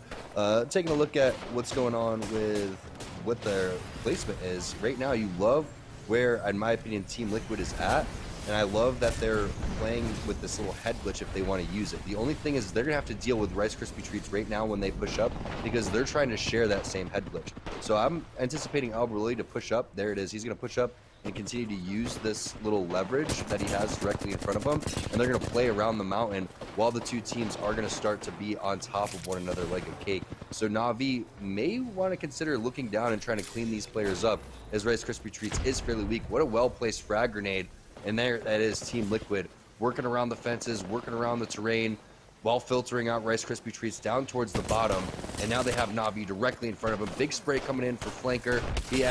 taking a look at what's going on with what their placement is, right now you love where, in my opinion, Team Liquid is at. And I love that they're playing with this little head glitch if they want to use it. The only thing is they're going to have to deal with Rice Krispie Treats right now when they push up because they're trying to share that same head glitch. So I'm anticipating Alberelli to push up. There it is. He's going to push up and continue to use this little leverage that he has directly in front of him. And they're going to play around the mountain while the 2 teams are going to start to be on top of one another like a cake. So Na'Vi may want to consider looking down and trying to clean these players up as Rice Krispie Treats is fairly weak. What a well-placed frag grenade. And there, that is Team Liquid working around the fences, working around the terrain, while filtering out Rice Krispie Treats down towards the bottom. And now they have Na'Vi directly in front of him. Big spray coming in for Flanker. He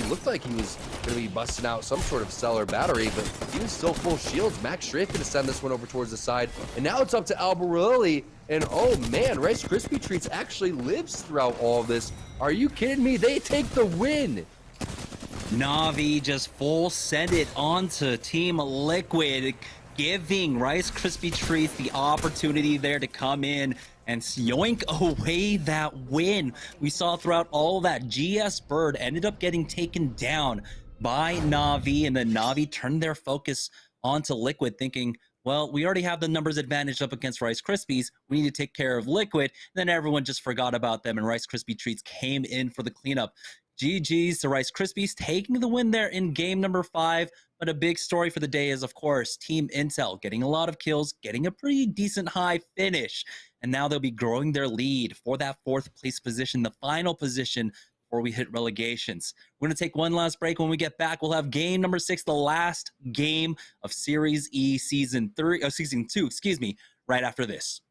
looked like he was going to be busting out some sort of cell or battery, but he was still full shields. Max Strafe going to send this one over towards the side. And now it's up to Alberelli. And oh man, Rice Krispie Treats actually lives throughout all of this. Are you kidding me? They take the win. Na'Vi just full send it onto Team Liquid, giving Rice Krispie Treats the opportunity there to come in and yoink away that win. We saw throughout all that GS Bird ended up getting taken down by Na'Vi, and then Na'Vi turned their focus onto Liquid, thinking, well, we already have the numbers advantage up against Rice Krispies. We need to take care of Liquid. And then everyone just forgot about them, and Rice Krispie Treats came in for the cleanup. GG's to Rice Krispies, taking the win there in game number 5. But a big story for the day is, of course, Team Intel getting a lot of kills, getting a pretty decent high finish. And now they'll be growing their lead for that 4th place position, the final position before we hit relegations. We're going to take one last break. When we get back, we'll have game number 6, the last game of SeriesE season 2, right after this.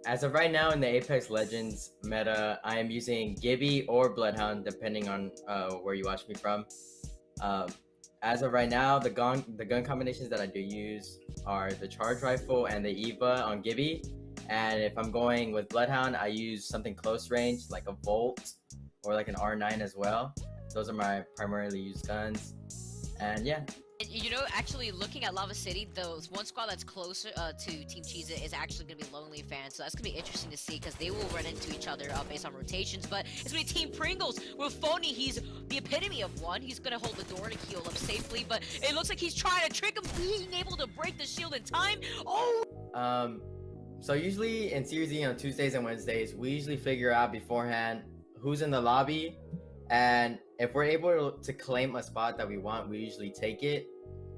As of right now in the Apex Legends meta, I am using Gibby or Bloodhound, depending on where you watch me from. As of right now, the gun combinations that I do use are the Charge Rifle and the Eva on Gibby. And if I'm going with Bloodhound, I use something close range, like a Volt or like an R9 as well. Those are my primarily used guns. And yeah. You know, actually looking at Lava City, those one squad that's closer to Team Cheese is actually going to be Lonely Fans, so that's going to be interesting to see because they will run into each other based on rotations. But it's going to be Team Pringles with Phony. He's the epitome of one. He's going to hold the door to heal up safely, but it looks like he's trying to trick him, being able to break the shield in time. Oh! So usually in SeriesE on Tuesdays and Wednesdays, we usually figure out beforehand who's in the lobby, and if we're able to claim a spot that we want, we usually take it.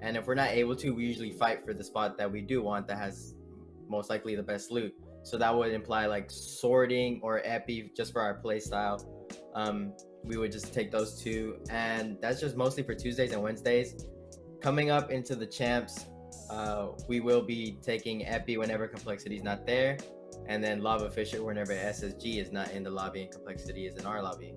And if we're not able to, we usually fight for the spot that we do want that has most likely the best loot. So that would imply like sorting or epi just for our play style. We would just take those 2, and that's just mostly for Tuesdays and Wednesdays. Coming up into the champs, we will be taking epi whenever complexity is not there, and then Lava Fisher whenever SSG is not in the lobby and complexity is in our lobby.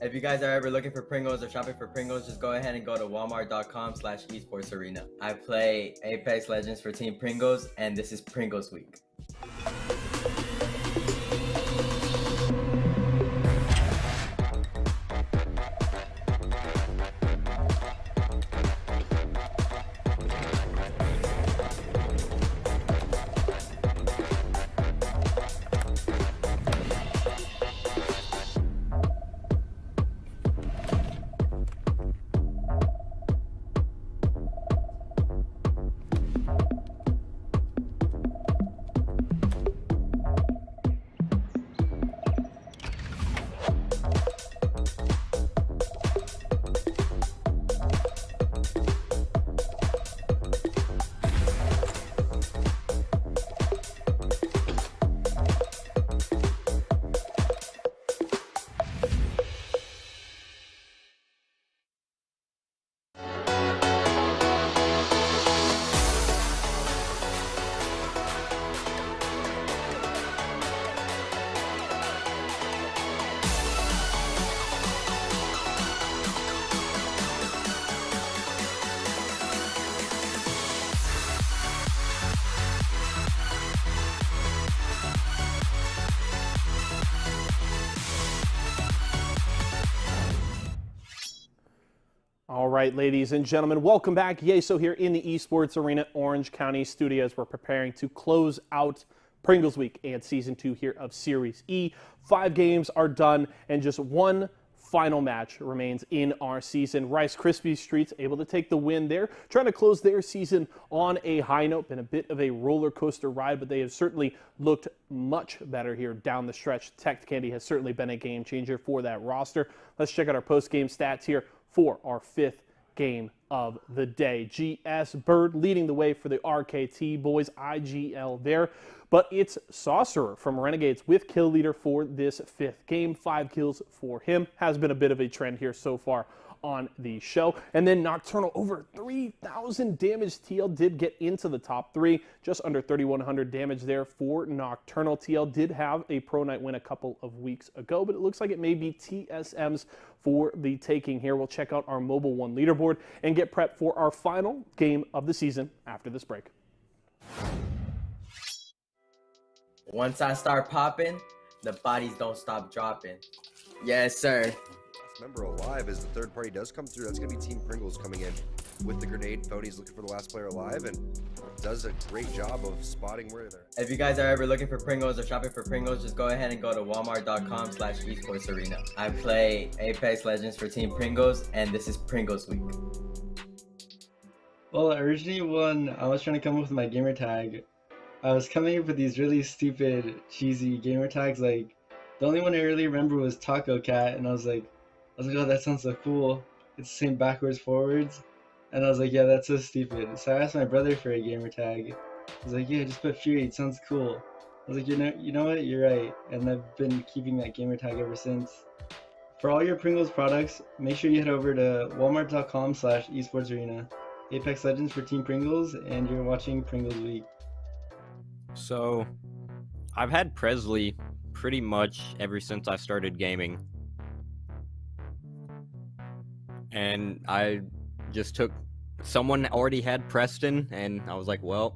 If you guys are ever looking for Pringles or shopping for Pringles, just go ahead and go to walmart.com/esportsarena. I play Apex Legends for Team Pringles, and this is Pringles Week. right, ladies and gentlemen, welcome back. Yeso here in the Esports Arena Orange County studios. We're preparing to close out Pringles Week and Season 2 here of Series E. 5 games are done, and just one final match remains in our season. Rice Krispies Treats able to take the win there, trying to close their season on a high note. Been a bit of a roller coaster ride, but they have certainly looked much better here down the stretch. Tech Candy has certainly been a game changer for that roster. Let's check out our post-game stats here for our 5th game of the day. GS Bird leading the way for the RKT boys, IGL there. But it's Sorcerer from Renegades with kill leader for this 5th game. 5 kills for him. Has been a bit of a trend here so far on the show. And then Nocturnal, over 3,000 damage. TL did get into the top 3. Just under 3,100 damage there for Nocturnal. TL did have a Pro Night win a couple of weeks ago, but it looks like it may be TSM's for the taking here. We'll check out our Mobile 1 leaderboard and get prepped for our final game of the season after this break. Once I start popping, the bodies don't stop dropping. Yes, sir. Member alive as the third party does come through. That's going to be Team Pringles coming in with the grenade. Phony's looking for the last player alive and does a great job of spotting where they're at. If you guys are ever looking for Pringles or shopping for Pringles, just go ahead and go to walmart.com/esportsarena. I play Apex Legends for Team Pringles, and this is Pringles Week. Well, originally when I was trying to come up with my gamer tag, I was coming up with these really stupid, cheesy gamer tags. Like, the only one I really remember was Taco Cat, and I was like, oh, that sounds so cool. It's the same backwards, forwards. And I was like, yeah, that's so stupid. So I asked my brother for a gamer tag. He was like, yeah, just put Fury, it sounds cool. I was like, you know what, you're right. And I've been keeping that gamer tag ever since. For all your Pringles products, make sure you head over to walmart.com/esportsarena. Apex Legends for Team Pringles, and you're watching Pringles Week. So, I've had Presley pretty much ever since I started gaming. And I just took, someone already had Preston, and I was like, well,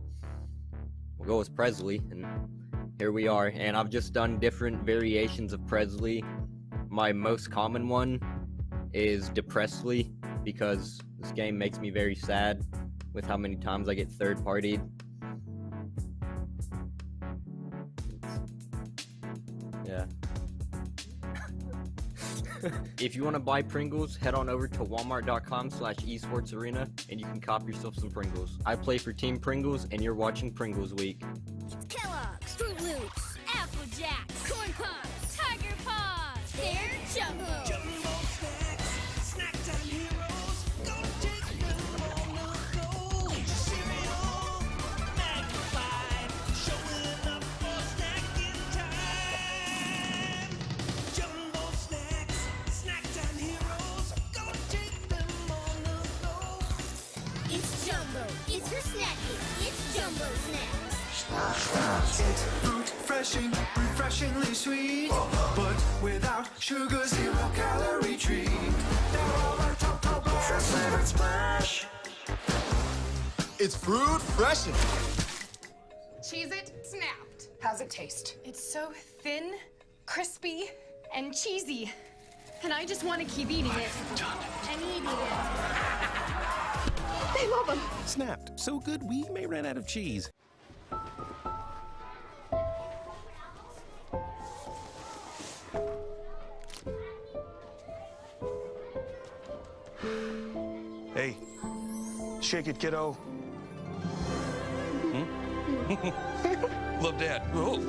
we'll go with Presley, and here we are. And I've just done different variations of Presley. My most common one is Depressly, because this game makes me very sad with how many times I get third-partied. Yeah. If you want to buy Pringles, head on over to walmart.com/esportsarena and you can cop yourself some Pringles. I play for Team Pringles and you're watching Pringles Week. Kellogg's, Fruit Loops, Apple Jacks, Corn Pops, Tiger Paws, they're Jumbo. Jumbo snacks, snack time heroes. Gonna take them on the go. Cereal, magnified, showing up for snacking time. Jumbo snacks, snack time heroes. Gonna take them on the go. It's Jumbo, it's for snacking, it's Jumbo Snacks. Fruit, refreshingly sweet, but without sugar, 0 calorie treat. They're all our top flavored splash. It's fruit freshen. Cheese it, snapped. How's it taste? It's so thin, crispy, and cheesy. And I just want to keep eating it. And eating it. They love them. Snapped. So good we may run out of cheese. Hey, shake it, kiddo. Love Dad. Oh.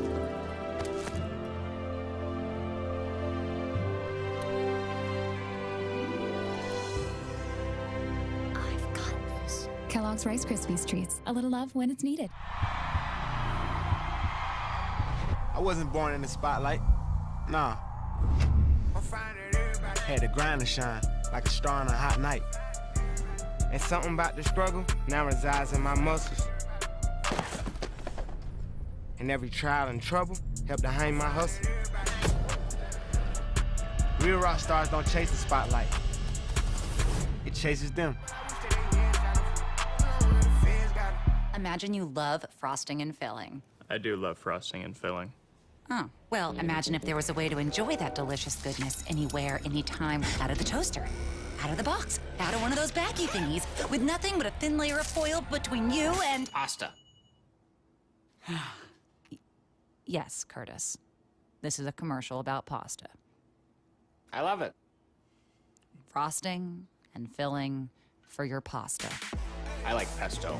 I've got this. Kellogg's Rice Krispies Treats. A little love when it's needed. I wasn't born in the spotlight. Nah. Had to grind and shine like a star on a hot night. And something about the struggle now resides in my muscles. And every trial and trouble helped to hang my hustle. Real rock stars don't chase the spotlight. It chases them. Imagine you love frosting and filling. I do love frosting and filling. Oh, well, imagine if there was a way to enjoy that delicious goodness anywhere, anytime, out of the toaster, out of the box, out of one of those baggy thingies, with nothing but a thin layer of foil between you and... Pasta. Yes, Curtis. This is a commercial about pasta. I love it. Frosting and filling for your pasta. I like pesto.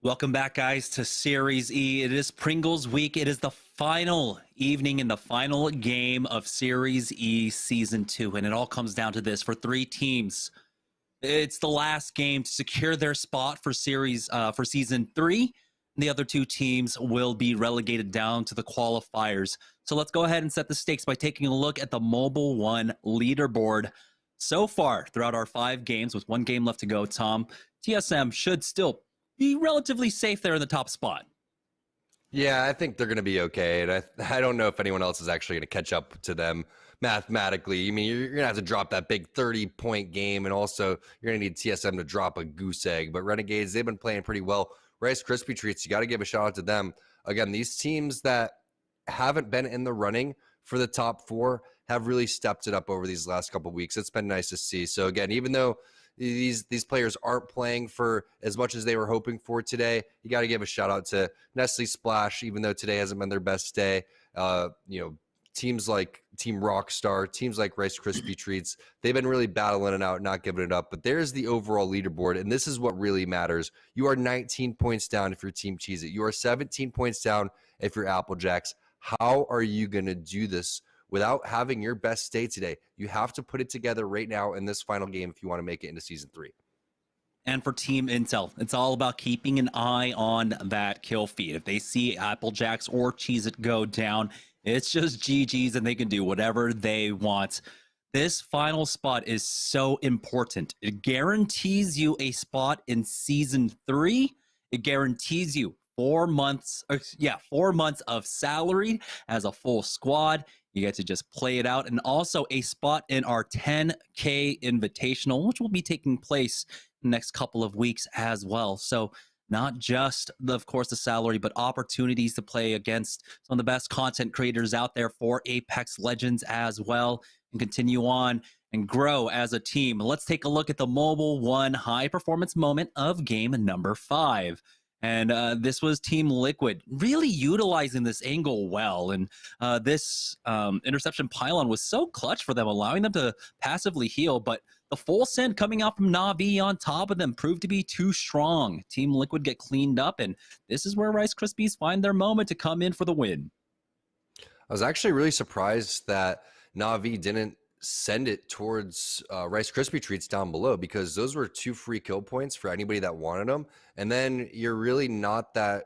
Welcome back, guys, to Series E. It is Pringles week. It is the final evening and the final game of Series E Season 2, and it all comes down to this. For 3 teams, it's the last game to secure their spot for Season 3. The other 2 teams will be relegated down to the qualifiers. So let's go ahead and set the stakes by taking a look at the Mobile One leaderboard. So far, throughout our 5 games, with 1 game left to go, Tom, TSM should still be relatively safe there in the top spot. Yeah, I think they're going to be okay. And I don't know if anyone else is actually going to catch up to them mathematically. I mean, you're going to have to drop that big 30-point game, and also you're going to need TSM to drop a goose egg. But Renegades, they've been playing pretty well. Rice Krispie Treats, you got to give a shout out to them. Again, these teams that haven't been in the running for the top 4 have really stepped it up over these last couple of weeks. It's been nice to see. So again, even though these players aren't playing for as much as they were hoping for today, you got to give a shout out to Nestle Splash, even though today hasn't been their best day. Teams like Team Rockstar, teams like Rice Krispie Treats, they've been really battling it out, not giving it up. But there's the overall leaderboard, and this is what really matters. You are 19 points down if you're Team Cheez-It. You are 17 points down if you're Apple Jacks. How are you going to do this without having your best day today? You have to put it together right now in this final game if you want to make it into Season 3. And for Team Intel, it's all about keeping an eye on that kill feed. If they see Apple Jacks or Cheez-It go down, it's just GG's and they can do whatever they want. This final spot is so important. It guarantees you a spot in Season 3. It guarantees you 4 months, 4 months of salary as a full squad. You get to just play it out, and also a spot in our 10K Invitational, which will be taking place in the next couple of weeks as well. So not just, of course, the salary, but opportunities to play against some of the best content creators out there for Apex Legends as well, and continue on and grow as a team. Let's take a look at the Mobile One high performance moment of game number 5. And this was Team Liquid really utilizing this angle well. And this interception pylon was so clutch for them, allowing them to passively heal. But the full send coming out from Na'Vi on top of them proved to be too strong. Team Liquid get cleaned up, and this is where Rice Krispies find their moment to come in for the win. I was actually really surprised that Na'Vi didn't send it towards Rice Krispie Treats down below, because those were 2 free kill points for anybody that wanted them. And then you're really not that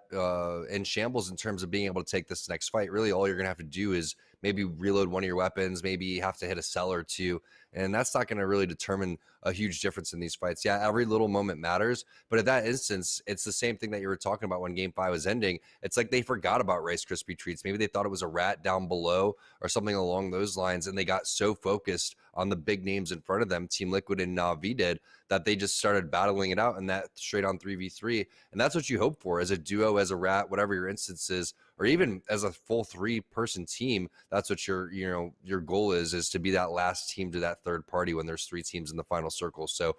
in shambles in terms of being able to take this next fight. Really, all you're going to have to do is maybe reload one of your weapons, maybe have to hit a cell or 2. And that's not going to really determine a huge difference in these fights. Yeah, every little moment matters. But at that instance, it's the same thing that you were talking about when Game 5 was ending. It's like they forgot about Rice Krispie Treats. Maybe they thought it was a rat down below or something along those lines. And they got so focused on the big names in front of them, Team Liquid and Na'Vi did, that they just started battling it out in that straight on 3v3. And that's what you hope for as a duo, as a rat, whatever your instance is, or even as a full 3-person team. That's what your goal is to be that last team to that third party when there's 3 teams in the final circle. So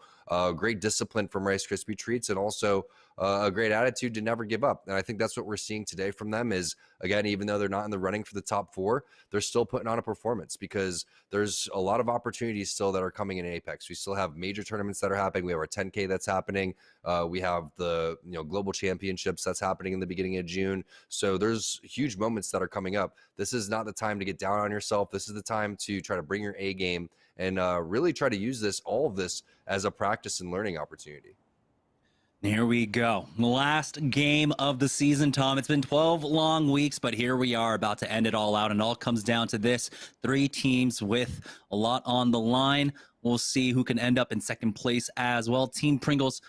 great discipline from Rice Krispie Treats, and also a great attitude to never give up. And I think that's what we're seeing today from them is, again, even though they're not in the running for the top 4, they're still putting on a performance because there's a lot of opportunities still that are coming in Apex. We still have major tournaments that are happening. We have our 10K that's happening. We have the global championships that's happening in the beginning of June. So there's huge moments that are coming up. This is not the time to get down on yourself. This is the time to try to bring your A game and really try to use all of this as a practice and learning opportunity. Here we go. Last game of the season, Tom. It's been 12 long weeks, but here we are about to end it all out, and it all comes down to this. 3 teams with a lot on the line. We'll see who can end up in second place as well. Team Pringles,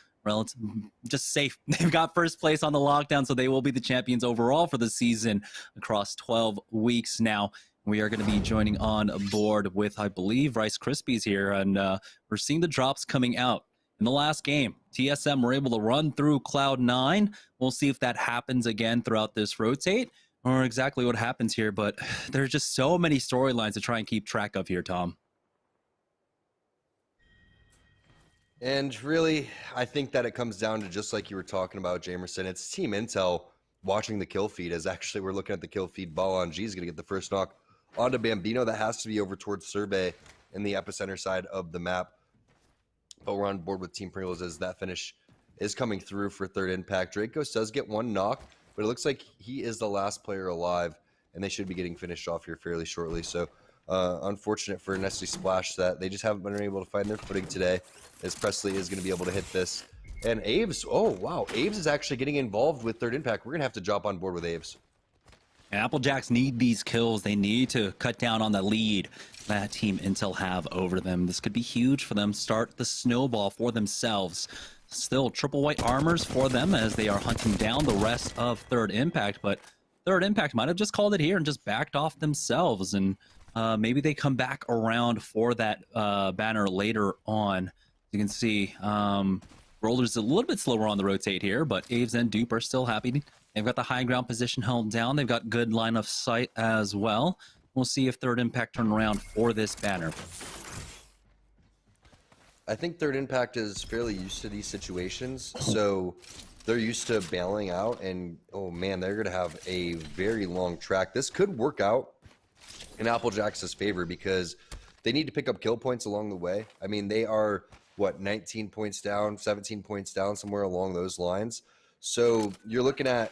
just safe. They've got first place on the lockdown, so they will be the champions overall for the season across 12 weeks now. We are going to be joining on board with, I believe, Rice Krispies here, and we're seeing the drops coming out. In the last game, TSM were able to run through Cloud9. We'll see if that happens again throughout this rotate or exactly what happens here, but there's just so many storylines to try and keep track of here, Tom. And really, I think that it comes down to just like you were talking about, Jamerson. It's Team Intel watching the kill feed as actually we're looking at the kill feed. Ball G is going to get the first knock onto Bambino. That has to be over towards SeriesE in the epicenter side of the map. But we're on board with Team Pringles as that finish is coming through for third impact. Dracos does get 1 knock, but it looks like he is the last player alive, and they should be getting finished off here fairly shortly. So unfortunate for Nestle Splash that they just haven't been able to find their footing today, as Presley is going to be able to hit this. And Aves, oh wow, Aves is actually getting involved with third impact. We're going to have to jump on board with Aves. Applejacks need these kills. They need to cut down on the lead that Team Intel have over them. This could be huge for them. Start the snowball for themselves. Still triple white armors for them as they are hunting down the rest of third impact, but third impact might have just called it here and just backed off themselves, and maybe they come back around for that banner later on. You can see Roller's a little bit slower on the rotate here, but Aves and Dupe are still happy. They've got the high ground position held down. They've got good line of sight as well. We'll see if third impact turn around for this banner. I think third impact is fairly used to these situations, so they're used to bailing out, and oh man, they're gonna have a very long track. This could work out in Applejack's favor because they need to pick up kill points along the way. I mean, they are what, 19 points down, 17 points down, somewhere along those lines. So you're looking at,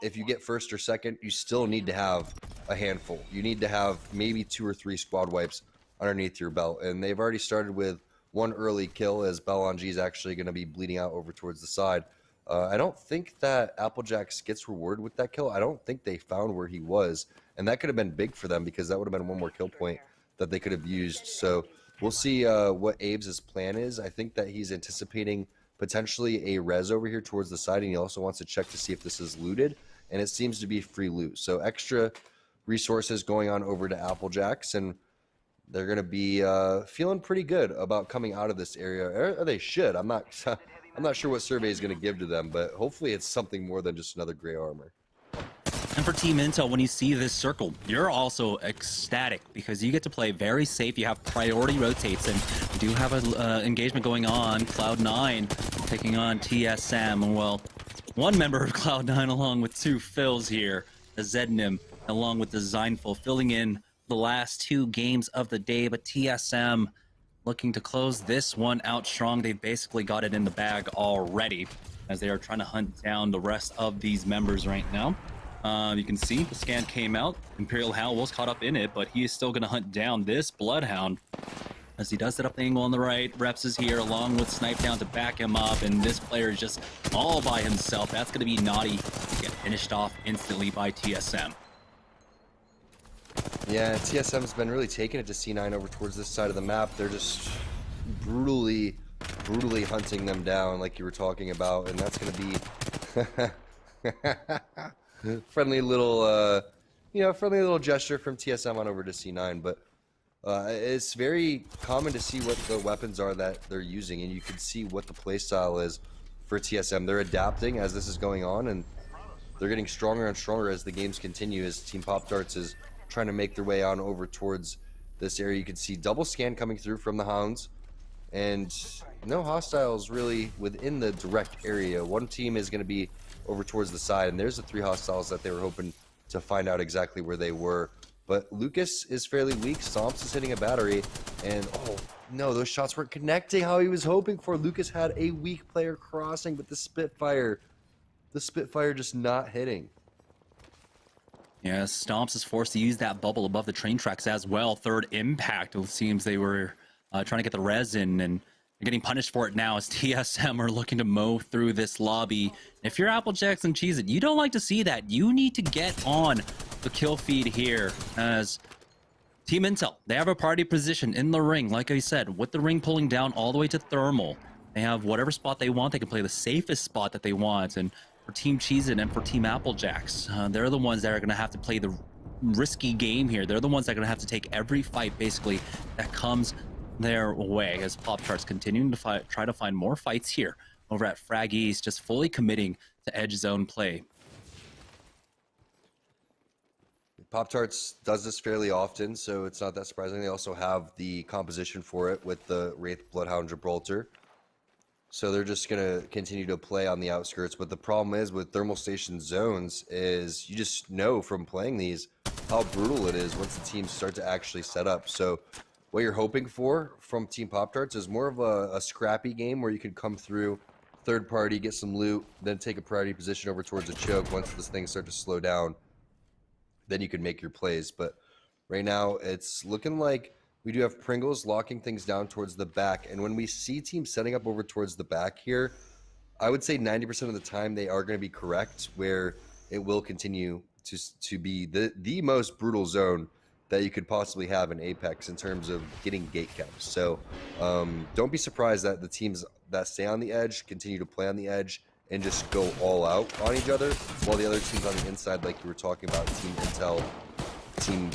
if you get first or second, you still need to have a handful. You need to have maybe 2 or 3 squad wipes underneath your belt. And they've already started with 1 early kill as Belonji is actually going to be bleeding out over towards the side. I don't think that Applejacks gets rewarded with that kill. I don't think they found where he was. And that could have been big for them because that would have been 1 more kill point that they could have used. So we'll see what Abe's plan is. I think that he's anticipating potentially a res over here towards the side, and he also wants to check to see if this is looted, and it seems to be free loot. So extra resources going on over to Applejacks, and they're going to be feeling pretty good about coming out of this area. Or they should. I'm not sure what survey is going to give to them, but hopefully it's something more than just another gray armor. And for Team Intel, when you see this circle, you're also ecstatic because you get to play very safe. You have priority rotates, and you do have an engagement going on. Cloud9 taking on TSM. Well, one member of Cloud9 along with 2 fills here, the Zednim, along with the Zeinful, filling in the last 2 games of the day. But TSM looking to close this one out strong. They've basically got it in the bag already as they are trying to hunt down the rest of these members right now. You can see the scan came out. Imperial Hound was caught up in it, but he is still going to hunt down this Bloodhound as he does set up the angle on the right. Reps is here along with Snipe Down to back him up, and this player is just all by himself. That's going to be naughty. Get finished off instantly by TSM. Yeah, TSM's been really taking it to C9 over towards this side of the map. They're just brutally hunting them down like you were talking about, and that's going to be friendly little gesture from TSM on over to C9. But it's very common to see what the weapons are that they're using, and you can see what the playstyle is for TSM. They're adapting as this is going on, and they're getting stronger and stronger as the games continue, as Team Pop Tarts is trying to make their way on over towards this area. You can see double scan coming through from the Hounds, and no hostiles really within the direct area. One team is going to be over towards the side, and there's the 3 hostiles that they were hoping to find out exactly where they were. But Lucas is fairly weak. Stomps is hitting a battery, and oh no, those shots weren't connecting how he was hoping for. Lucas had a weak player crossing, but the Spitfire just not hitting. Yeah, Stomps is forced to use that bubble above the train tracks as well. Third impact. It seems they were trying to get the res in, and they're getting punished for it now as TSM are looking to mow through this lobby. If you're Applejacks and Cheez-It, you don't like to see that. You need to get on the kill feed here as Team Intel, they have a party position in the ring, like I said, with the ring pulling down all the way to thermal. They have whatever spot they want. They can play the safest spot that they want. And for Team Cheez-It and for Team Applejacks, they're the ones that are going to have to play the risky game here. They're the ones that are going to have to take every fight, basically, that comes their way as Pop-Tarts continuing to try to find more fights here over at Frag East, just fully committing to edge zone play. Pop-Tarts does this fairly often, so it's not that surprising. They also have the composition for it with the Wraith Bloodhound Gibraltar. So they're just going to continue to play on the outskirts. But the problem is with thermal station zones is you just know from playing these how brutal it is once the teams start to actually set up. So what you're hoping for from Team Pop-Tarts is more of a scrappy game where you can come through third party, get some loot, then take a priority position over towards a choke. Once this thing starts to slow down, then you can make your plays. But right now it's looking like we do have Pringles locking things down towards the back. And when we see teams setting up over towards the back here, I would say 90% of the time they are going to be correct, where it will continue to be the most brutal zone that you could possibly have in Apex in terms of getting gate caps. So don't be surprised that the teams that stay on the edge continue to play on the edge and just go all out on each other, while the other teams on the inside, like you were talking about, Team Intel, Team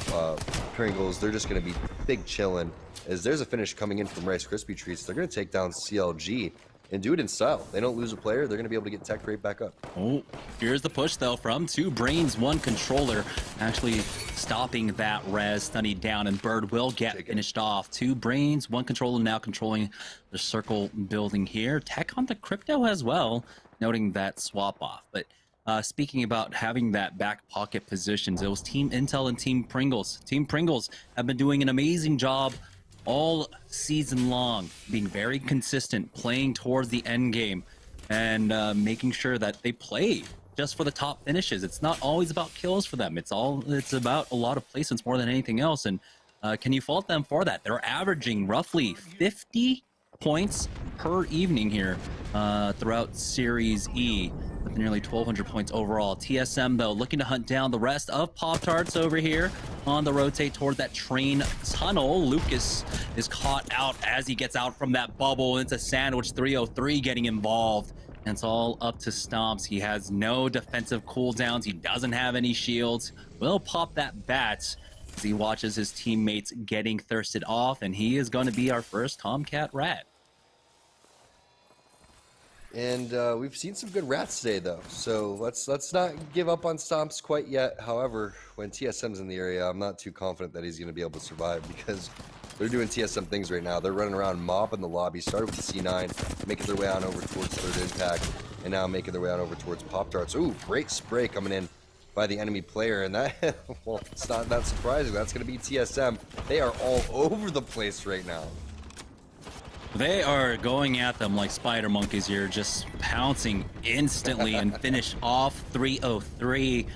Pringles, they're just going to be big chilling. As there's a finish coming in from Rice Krispie Treats, they're going to take down CLG and do it in style. They don't lose a player, they're going to be able to get tech rate back up. Oh, here's the push though from 2 brains, 1 controller, actually stopping that res, stunning down, and Bird will get finished off. 2 brains, 1 controller now controlling the circle building here. Tech on the crypto as well, noting that swap off. But speaking about having that back pocket positions, it was Team Intel and Team Pringles. Team Pringles have been doing an amazing job all season long, being very consistent, playing towards the end game, and making sure that they play just for the top finishes. It's not always about kills for them. It's about a lot of placements more than anything else. And can you fault them for that? They're averaging roughly 50 points per evening here throughout SeriesE, with nearly 1,200 points overall. TSM, though, looking to hunt down the rest of Pop-Tarts over here on the rotate toward that train tunnel. Lucas is caught out as he gets out from that bubble. It's a sandwich. 303 getting involved. And it's all up to Stomps. He has no defensive cooldowns. He doesn't have any shields. Will pop that bat as he watches his teammates getting thirsted off, and he is going to be our first Tomcat Rat. And we've seen some good rats today, though. So let's not give up on Stomps quite yet. However, when TSM's in the area, I'm not too confident that he's going to be able to survive, because they're doing TSM things right now. They're running around mopping the lobby, started with the C9, making their way on over towards Third Impact, and now making their way on over towards Pop-Tarts. Ooh, great spray coming in by the enemy player, and that, well, it's not that surprising. That's going to be TSM. They are all over the place right now. They are going at them like spider monkeys here, just pouncing instantly and finish off 303.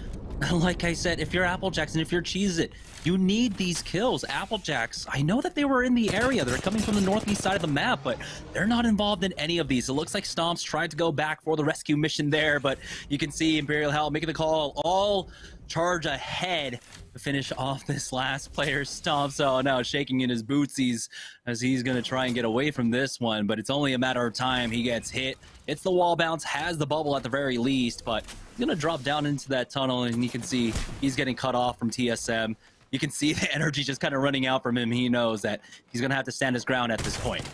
Like I said, if you're Applejacks and if you're Cheez-It, you need these kills. Applejacks, I know that they were in the area. They're coming from the northeast side of the map, but they're not involved in any of these. It looks like Stomps tried to go back for the rescue mission there, but you can see Imperial Hell making the call, all charge ahead to finish off this last player. Stomps, oh, now shaking in his bootsies as he's going to try and get away from this one, but it's only a matter of time. He gets hit. It's the wall bounce, has the bubble at the very least, but he's going to drop down into that tunnel, and you can see he's getting cut off from TSM. You can see the energy just kind of running out from him. He knows that he's going to have to stand his ground at this point.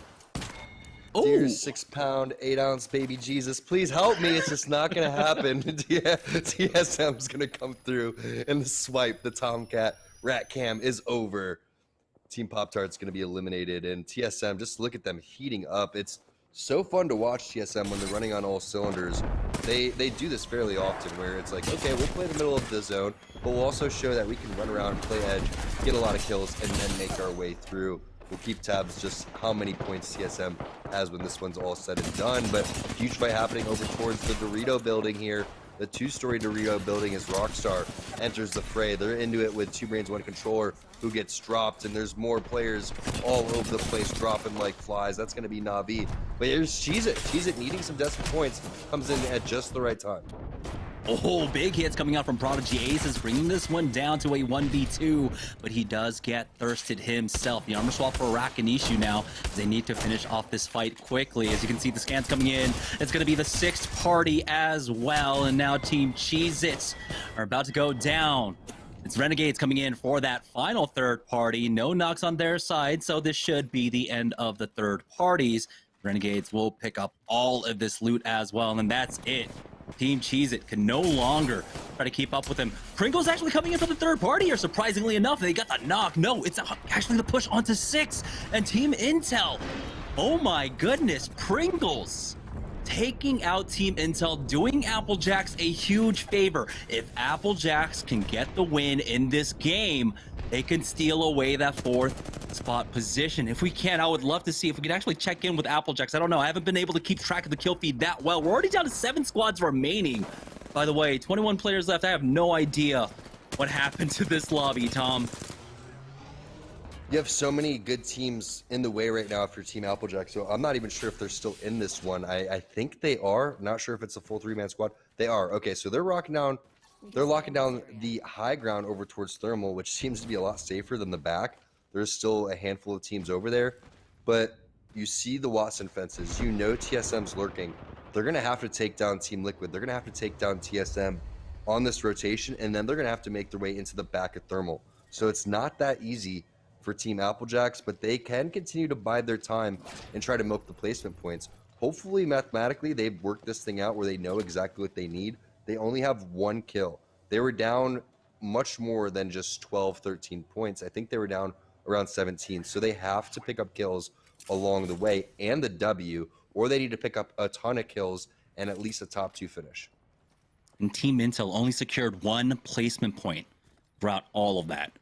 Dear 6-pound, 8-ounce baby Jesus, please help me. It's just not going to happen. TSM's going to come through, and the swipe, the Tomcat Rat Cam is over. Team Pop-Tart's going to be eliminated. And TSM, just look at them heating up. It's so fun to watch TSM when they're running on all cylinders. They do this fairly often where it's like, okay, we'll play the middle of the zone, but we'll also show that we can run around, play edge, get a lot of kills, and then make our way through. We'll keep tabs just how many points TSM has when this one's all said and done. But huge fight happening over towards the Dorito building here. The 2-story Dorito building as Rockstar enters the fray. They're into it with 2 brains, 1 controller who gets dropped, and there's more players all over the place dropping like flies. That's going to be Na'Vi. But here's SeriesE. SeriesE needing some desperate points, comes in at just the right time. Oh, big hits coming out from Prodigy Aces, bringing this one down to a 1v2, but he does get thirsted himself. The armor swap for Rakanishu now. They need to finish off this fight quickly. As you can see, the scans coming in. It's going to be the 6th party as well, and now Team Cheez-Its are about to go down. It's Renegades coming in for that final 3rd party. No knocks on their side, so this should be the end of the 3rd parties. Renegades will pick up all of this loot as well, and that's it. Team Cheez-It can no longer try to keep up with him. Pringles actually coming in for the 3rd party here, surprisingly enough. They got the knock. No, it's actually the push onto 6. And Team Intel, oh my goodness, Pringles taking out Team Intel, doing Applejacks a huge favor. If Applejacks can get the win in this game, they can steal away that 4th spot position. If we can, I would love to see if we can actually check in with Applejacks. I don't know. I haven't been able to keep track of the kill feed that well. We're already down to 7 squads remaining. By the way, 21 players left. I have no idea what happened to this lobby, Tom. You have so many good teams in the way right now for Team Applejack, so I'm not even sure if they're still in this one. I think they are. Not sure if it's a full 3-man squad. They are. Okay, so they're locking down the high ground over towards Thermal, which seems to be a lot safer than the back. There's still a handful of teams over there, but you see the Watson fences. You know TSM's lurking. They're going to have to take down Team Liquid. They're going to have to take down TSM on this rotation, and then they're going to have to make their way into the back of Thermal. So it's not that easy for Team Applejacks, but they can continue to bide their time and try to milk the placement points. Hopefully, mathematically, they've worked this thing out where they know exactly what they need. They only have 1 kill. They were down much more than just 12, 13 points. I think they were down around 17. So they have to pick up kills along the way and the W, or they need to pick up a ton of kills and at least a top 2 finish. And Team Intel only secured 1 placement point throughout all of that.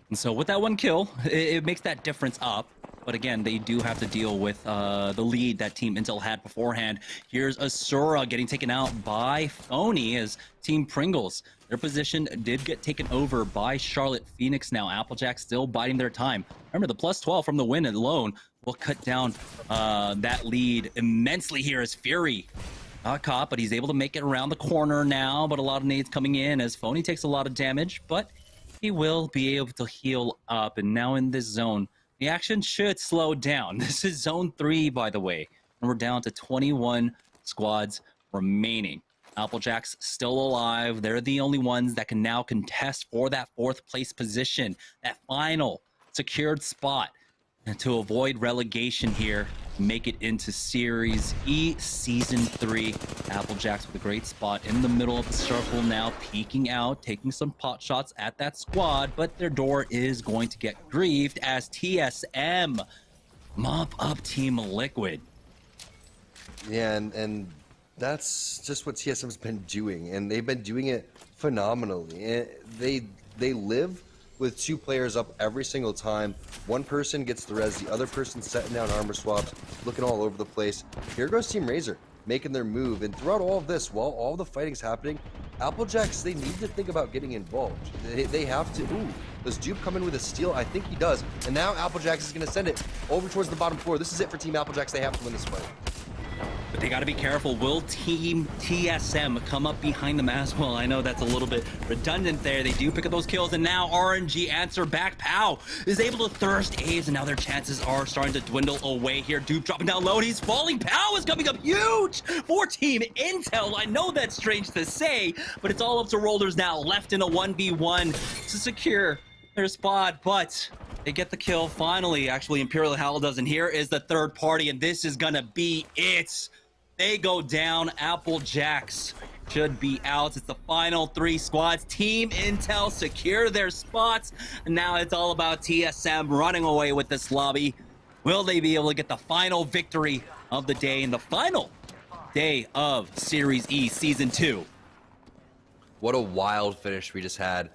And so with that 1 kill, it makes that difference up. But again, they do have to deal with the lead that Team Intel had beforehand. Here's Asura getting taken out by Phony as Team Pringles. Their position did get taken over by Charlotte Phoenix now. Applejack still biding their time. Remember, the plus 12 from the win alone will cut down that lead immensely here as Fury got caught, but he's able to make it around the corner now. But a lot of nades coming in as Phony takes a lot of damage, but he will be able to heal up. And now in this zone, the action should slow down. This is zone 3, by the way, and we're down to 21 squads remaining. Applejacks still alive. They're the only ones that can now contest for that 4th place position, that final secured spot, and to avoid relegation here, make it into Series E Season 3. Applejacks with a great spot in the middle of the circle now, peeking out, taking some pot shots at that squad, but their door is going to get grieved as TSM mop up Team Liquid. Yeah, and that's just what TSM's been doing, and they've been doing it phenomenally. And they live with 2 players up every single time. One person gets the res, the other person setting down armor swaps, looking all over the place. Here goes Team Razor, making their move. And throughout all of this, while all the fighting's happening, Applejacks, they need to think about getting involved. They have to. Ooh, does Dupe come in with a steal? I think he does. And now Applejacks is going to send it over towards the bottom floor. This is it for Team Applejacks. They have to win this fight. But they got to be careful. Will Team TSM come up behind them as well? I know that's a little bit redundant there. They do pick up those kills, and now RNG answer back. Pow is able to thirst A's, and now their chances are starting to dwindle away here. Dupe dropping down low, and he's falling. Pow is coming up huge for Team Intel. I know that's strange to say, but it's all up to Rollers now, left in a 1v1 to secure their spot, but they get the kill finally. Actually, Imperial Hell does, and here is the 3rd party, and this is gonna be it. They go down. Applejacks should be out. It's the final 3 squads. Team Intel secure their spots. And now it's all about TSM running away with this lobby. Will they be able to get the final victory of the day in the final day of Series E Season 2? What a wild finish we just had.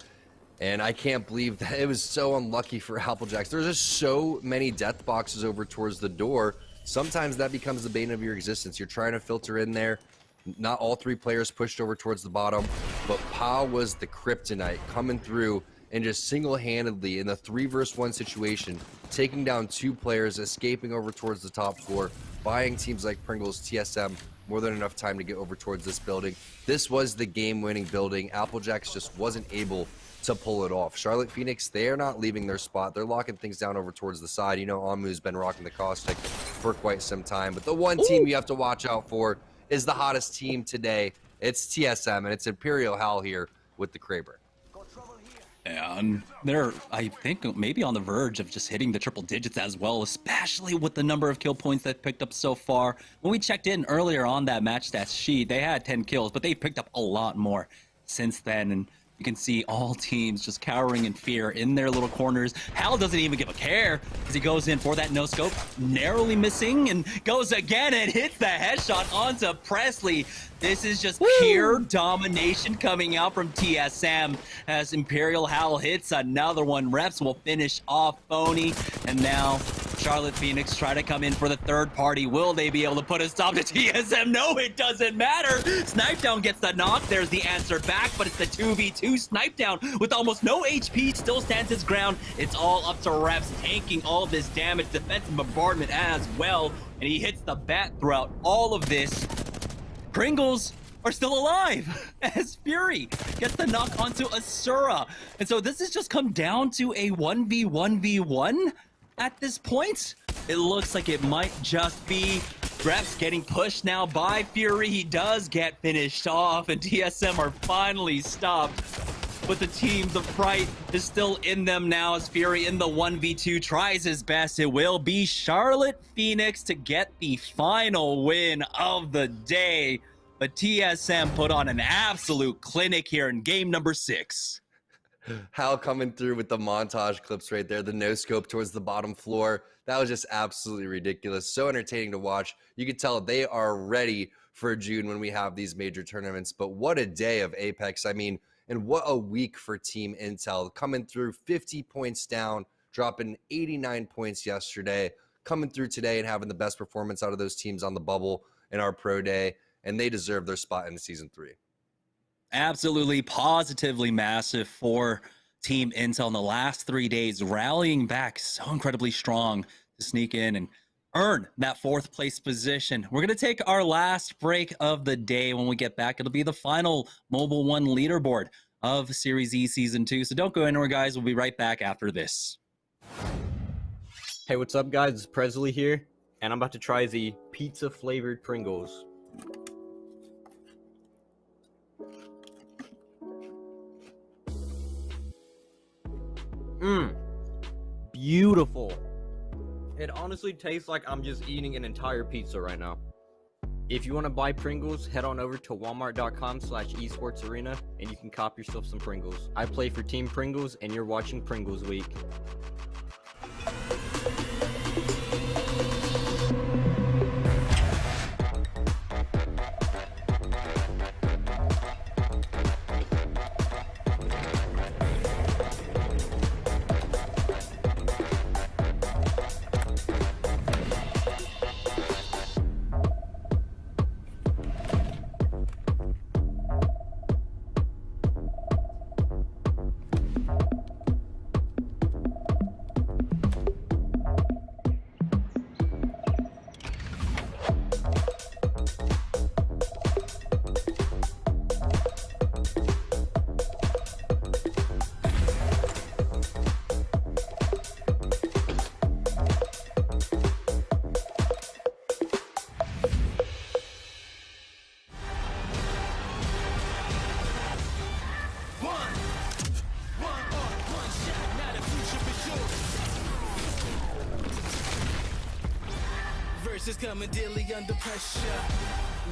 And I can't believe that it was so unlucky for Applejacks. There's just so many death boxes over towards the door. Sometimes that becomes the bane of your existence. You're trying to filter in there. Not all 3 players pushed over towards the bottom, but Pa was the kryptonite coming through and just single-handedly in the 3-versus-1 situation, taking down 2 players, escaping over towards the top floor, buying teams like Pringles, TSM, more than enough time to get over towards this building. This was the game-winning building. Applejacks just wasn't able to pull it off. Charlotte Phoenix, they're not leaving their spot. They're locking things down over towards the side. You know, Amu's been rocking the caustic for quite some time. But the one team you have to watch out for is the hottest team today. It's TSM, and it's Imperial Hal here with the Kraber. And they're, I think, maybe on the verge of just hitting the triple digits as well, especially with the number of kill points they've picked up so far. When we checked in earlier on that match stats sheet, they had 10 kills, but they picked up a lot more since then. And you can see all teams just cowering in fear in their little corners. Hal doesn't even give a care as he goes in for that no-scope, narrowly missing, and goes again and hits the headshot onto Presley. This is just pure domination coming out from TSM as Imperial Hal hits another one. Reps will finish off Phony, and now Charlotte Phoenix try to come in for the third party. Will they be able to put a stop to TSM? No, it doesn't matter. Snipedown gets the knock. There's the answer back, but it's the 2v2. Snipedown with almost no HP still stands his ground. It's all up to Reps, tanking all this damage, defensive bombardment as well, and he hits the bat throughout all of this. Pringles are still alive as Fury gets the knock onto Asura. And so this has just come down to a 1v1v1 at this point. It looks like it might just be Reps getting pushed now by Fury. He does get finished off, and TSM are finally stopped. But the team, the fright is still in them now as Fury in the 1v2 tries his best. It will be Charlotte Phoenix to get the final win of the day. But TSM put on an absolute clinic here in game number 6. Hal coming through with the montage clips right there, the no-scope towards the bottom floor. That was just absolutely ridiculous. So entertaining to watch. You can tell they are ready for June when we have these major tournaments. But what a day of Apex. I mean, and what a week for Team Intel. Coming through 50 points down, dropping 89 points yesterday, coming through today and having the best performance out of those teams on the bubble in our pro day. And they deserve their spot in Season 3. Absolutely, positively massive for Team Intel in the last 3 days, rallying back so incredibly strong to sneak in and earn that 4th place position. We're going to take our last break of the day. When we get back, it'll be the final Mobile One leaderboard of SeriesE Season 2. So don't go anywhere, guys. We'll be right back after this. Hey, what's up, guys? It's Presley here, and I'm about to try the pizza-flavored Pringles. Beautiful. It honestly tastes like I'm just eating an entire pizza right now. If you want to buy Pringles, head on over to walmart.com/esportsarena and you can cop yourself some Pringles. I play for Team Pringles and you're watching Pringles Week. Versus coming daily under pressure.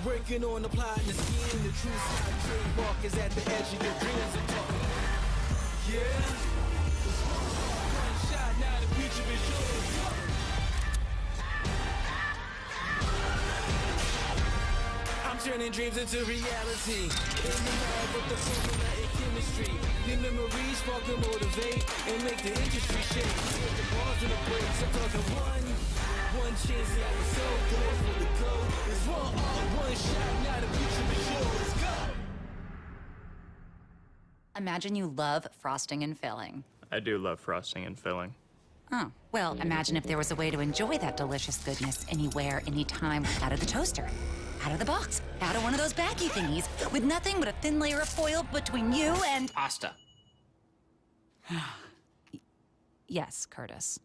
Working on applying the scheme, the true side trademark is at the edge of your dreams. I'm talking, yeah. One shot, now the future is yours. I'm turning dreams into reality. In the lab with the formula and chemistry. Your memories spark and motivate and make the industry shake. With the bars and the breaks, I'm talking one chance that was so good for the go. It's one shot, now the future is yours. Go! Imagine you love frosting and filling. I do love frosting and filling. Oh, well, imagine if there was a way to enjoy that delicious goodness anywhere, anytime, out of the toaster, out of the box, out of one of those baggy thingies, with nothing but a thin layer of foil between you and... Pasta. Yes, Curtis.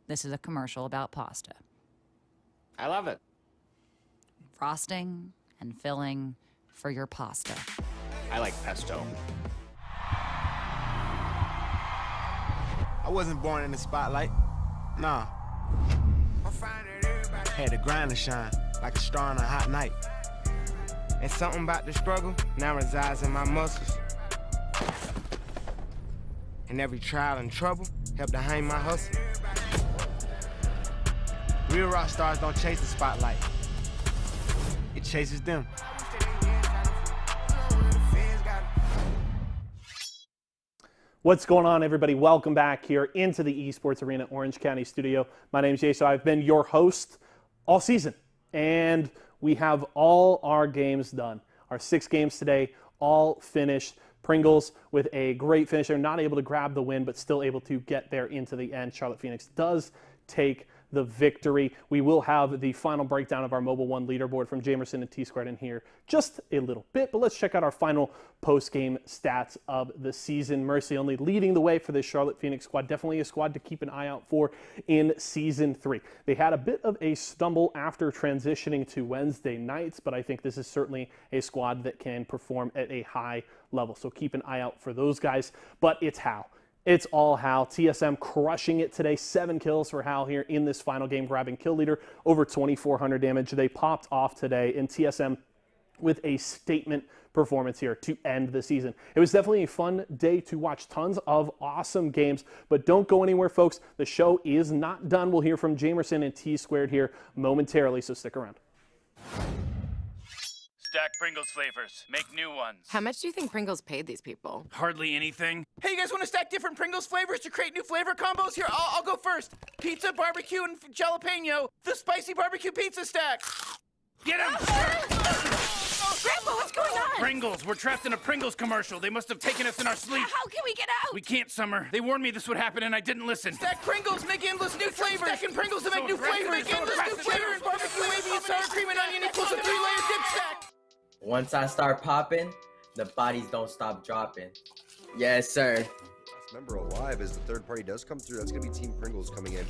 This is a commercial about pasta. I love it. Frosting and filling for your pasta. I like pesto. I wasn't born in the spotlight. Nah. Had to grind and shine like a star on a hot night. And something about the struggle now resides in my muscles. And every trial and trouble helped to hang my hustle. Real rock stars don't chase the spotlight. It chases them. What's going on, everybody? Welcome back here into the Esports Arena Orange County studio. My name's Jay, so I've been your host all season, and we have all our games done. Our 6 games today, all finished. Pringles with a great finish. They're not able to grab the win, but still able to get there into the end. Charlotte Phoenix does take the victory. We will have the final breakdown of our Mobile One leaderboard from Jamerson and T-Squared in here just a little bit, but let's check out our final post-game stats of the season. Mercy only leading the way for this Charlotte Phoenix squad. Definitely a squad to keep an eye out for in Season 3. They had a bit of a stumble after transitioning to Wednesday nights, but I think this is certainly a squad that can perform at a high level, so keep an eye out for those guys. But it's Hal. It's all Hal. TSM crushing it today. 7 kills for Hal here in this final game, grabbing kill leader, over 2,400 damage. They popped off today, and TSM with a statement performance here to end the season. It was definitely a fun day to watch. Tons of awesome games, but don't go anywhere, folks. The show is not done. We'll hear from Jamerson and T-Squared here momentarily, so stick around. Stack Pringles flavors. Make new ones. How much do you think Pringles paid these people? Hardly anything. Hey, you guys want to stack different Pringles flavors to create new flavor combos? Here, I'll go first. Pizza, barbecue, and jalapeno. The spicy barbecue pizza stack. Get him! Grandpa, what's going on? Pringles. We're trapped in a Pringles commercial. They must have taken us in our sleep. How can we get out? We can't, Summer. They warned me this would happen, and I didn't listen. Stack Pringles, make endless new flavors. Stacking Pringles to make new flavors. Make endless new flavors. Barbecue, wavy, and sour cream and onion equals a 3-layer dip stack. Once I start popping, the bodies don't stop dropping. Yes, sir. Last member alive as the third party does come through. That's going to be Team Pringles coming in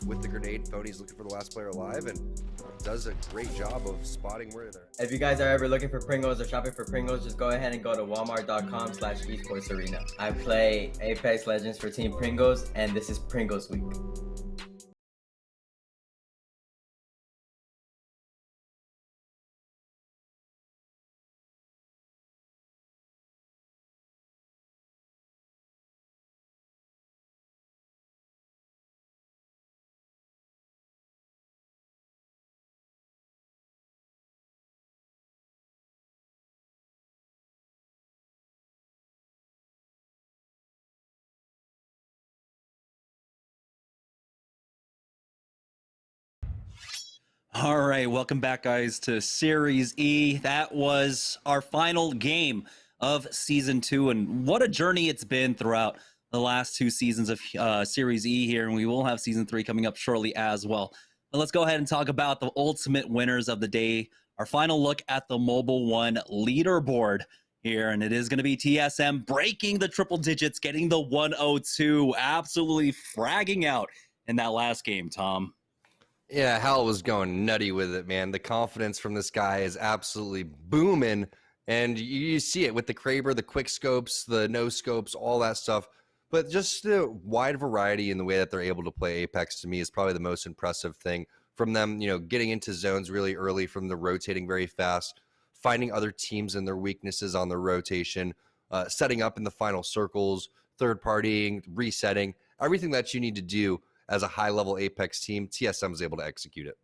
with the grenade. Phony's looking for the last player alive and does a great job of spotting where they're at. If you guys are ever looking for Pringles or shopping for Pringles, just go ahead and go to walmart.com/esportsarena. I play Apex Legends for Team Pringles, and this is Pringles Week. All right, welcome back, guys, to Series E. That was our final game of Season 2, and what a journey it's been throughout the last 2 seasons of Series E here, and we will have Season 3 coming up shortly as well. But let's go ahead and talk about the ultimate winners of the day. Our final look at the Mobile One leaderboard here, and it is going to be TSM breaking the triple digits, getting the 102, absolutely fragging out in that last game, Tom. Yeah, Hal was going nutty with it, man. The confidence from this guy is absolutely booming, and you see it with the Kraber, the quick scopes, the no scopes, all that stuff. But just the wide variety in the way that they're able to play Apex to me is probably the most impressive thing from them, getting into zones really early, from the rotating very fast, finding other teams and their weaknesses on their rotation, setting up in the final circles, third partying, resetting, everything that you need to do as a high-level Apex team. TSM was able to execute it.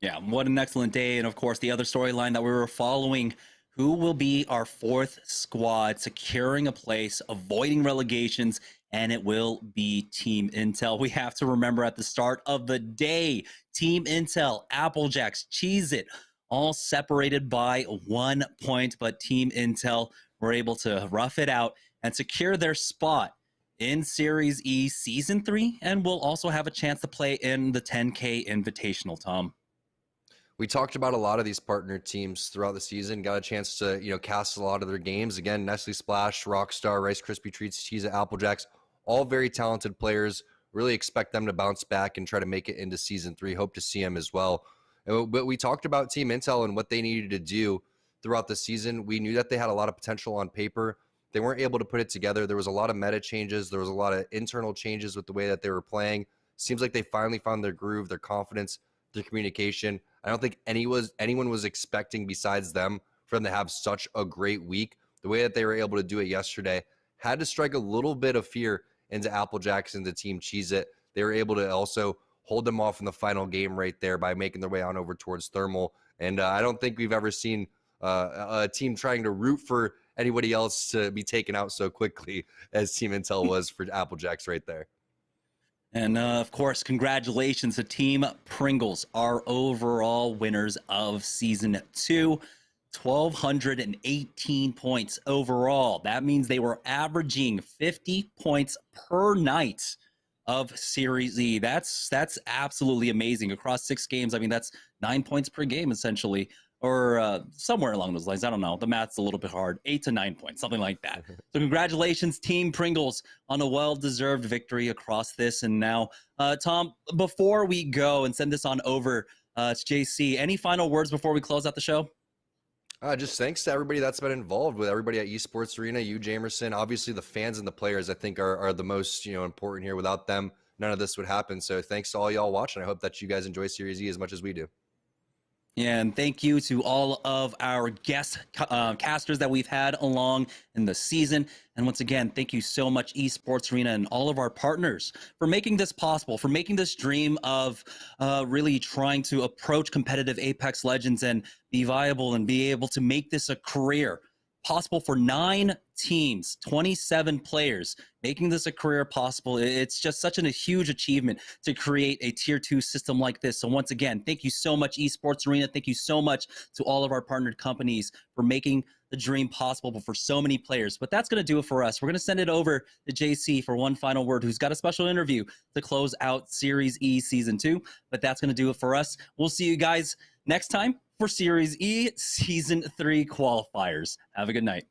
Yeah, what an excellent day. And of course, the other storyline that we were following, who will be our fourth squad securing a place, avoiding relegations, and it will be Team Intel. We have to remember at the start of the day, Team Intel, Applejacks, Cheez-It, all separated by 1 point, but Team Intel were able to rough it out and secure their spot in SeriesE Season 3, and will also have a chance to play in the 10K Invitational, Tom. We talked about a lot of these partner teams throughout the season, got a chance to, cast a lot of their games. Again, Nestle Splash, Rockstar, Rice Krispie Treats, Cheez-It, Applejacks, all very talented players. Really expect them to bounce back and try to make it into Season 3. Hope to see them as well. But we talked about Team Intel and what they needed to do throughout the season. We knew that they had a lot of potential on paper. They weren't able to put it together. There was a lot of meta changes. There was a lot of internal changes with the way that they were playing. Seems like they finally found their groove, their confidence, their communication. I don't think anyone was expecting besides them for them to have such a great week. The way that they were able to do it yesterday had to strike a little bit of fear into Applejacks and the Team Cheez-It. They were able to also hold them off in the final game right there by making their way on over towards Thermal. And I don't think we've ever seen a team trying to root for anybody else to be taken out so quickly as Team Intel was for Applejacks right there. And of course, congratulations to Team Pringles, our overall winners of Season 2. 1,218 points overall. That means they were averaging 50 points per night of SeriesE. That's absolutely amazing. Across 6 games, I mean, that's 9 points per game, essentially. Or somewhere along those lines. I don't know. The math's a little bit hard. 8 to 9 points, something like that. So congratulations, Team Pringles, on a well-deserved victory across this. And now, Tom, before we go and send this on over to JC, any final words before we close out the show? Just thanks to everybody that's been involved, with everybody at Esports Arena, you, Jamerson. Obviously, the fans and the players, I think, are the most important here. Without them, none of this would happen. So thanks to all y'all watching. I hope that you guys enjoy SeriesE as much as we do. And thank you to all of our guest casters that we've had along in the season. And once again, thank you so much, Esports Arena, and all of our partners for making this possible, for making this dream of really trying to approach competitive Apex Legends and be viable and be able to make this a career possible for 9 teams, 27 players, making this a career possible. It's just such a huge achievement to create a tier 2 system like this. So once again, thank you so much, Esports Arena. Thank you so much to all of our partnered companies for making the dream possible for so many players. But that's going to do it for us. We're going to send it over to JC for one final word, who's got a special interview to close out SeriesE Season 2. But that's going to do it for us. We'll see you guys next time for SeriesE Season 3 qualifiers. Have a good night.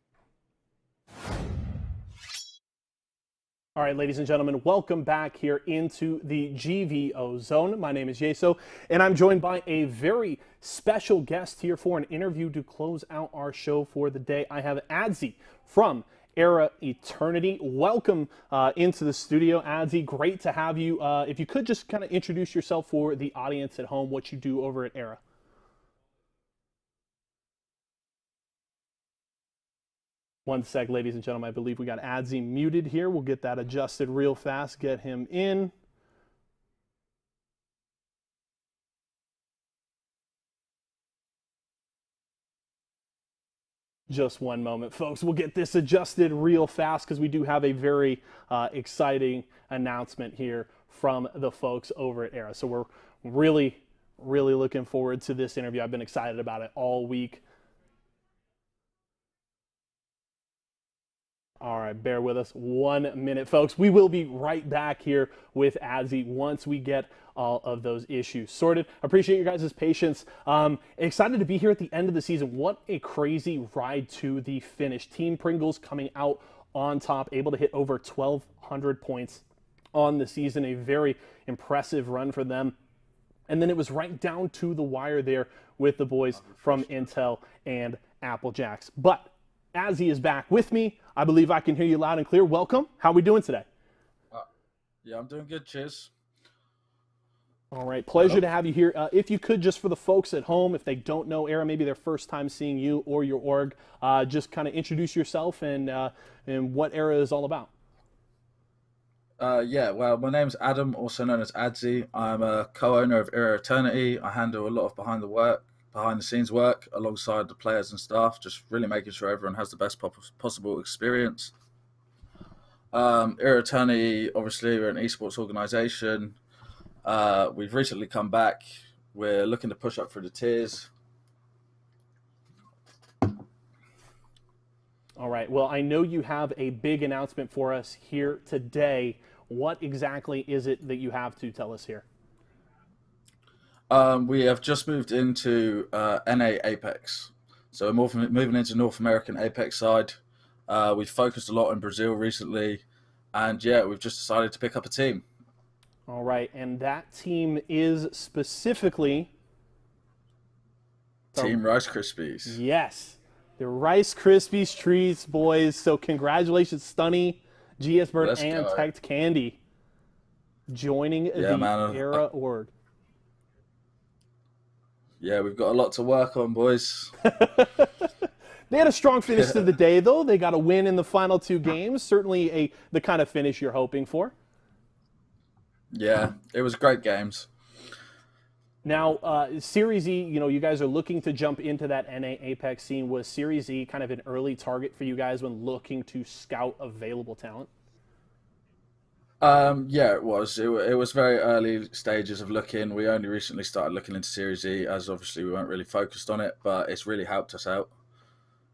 All right, ladies and gentlemen, welcome back here into the GVO zone. My name is Yeso, and I'm joined by a very special guest here for an interview to close out our show for the day. I have Adzi from Era Eternity. Welcome into the studio, Adzi. Great to have you. If you could just kind of introduce yourself for the audience at home, what you do over at Era. One sec, ladies and gentlemen. I believe we got Adzi muted here. We'll get that adjusted real fast, get him in. Just one moment, folks. We'll get this adjusted real fast because we do have a very exciting announcement here from the folks over at Era. So we're really looking forward to this interview. I've been excited about it all week. All right, bear with us 1 minute, folks. We will be right back here with Adzi once we get all of those issues sorted. Appreciate your guys' patience. Excited to be here at the end of the season. What a crazy ride to the finish. Team Pringles coming out on top, able to hit over 1,200 points on the season. A very impressive run for them. And then it was right down to the wire there with the boys from Intel and Applejacks. But Adzi is back with me. I believe I can hear you loud and clear. Welcome. How are we doing today? Yeah, I'm doing good. Cheers. All right, pleasure to have you here. If you could, just for the folks at home, if they don't know Era, maybe their first time seeing you or your org, just kind of introduce yourself and what Era is all about. Yeah, well, my name's Adam, also known as Adzi. I'm a co-owner of Era Eternity. I handle a lot of behind the scenes work alongside the players and staff, just really making sure everyone has the best possible experience. Era Eternity, obviously, we're an esports organization. We've recently come back. We're looking to push up through the tiers. All right. Well, I know you have a big announcement for us here today. What exactly is it that you have to tell us here? We have just moved into NA Apex. So we're moving into North American Apex side. We've focused a lot in Brazil recently. And yeah, we've just decided to pick up a team. All right, and that team is specifically Team Rice Krispies. Yes, the Rice Krispies treats, boys. So congratulations, Stunny, GS Bird, and Tech Candy joining the Era org. Yeah, we've got a lot to work on, boys. They had a strong finish to the day, though. They got a win in the final 2 games. Certainly the kind of finish you're hoping for. Yeah, it was great games. Now, SeriesE, you guys are looking to jump into that NA Apex scene. Was SeriesE kind of an early target for you guys when looking to scout available talent? Yeah, it was. It was very early stages of looking. We only recently started looking into SeriesE, as obviously we weren't really focused on it, but it's really helped us out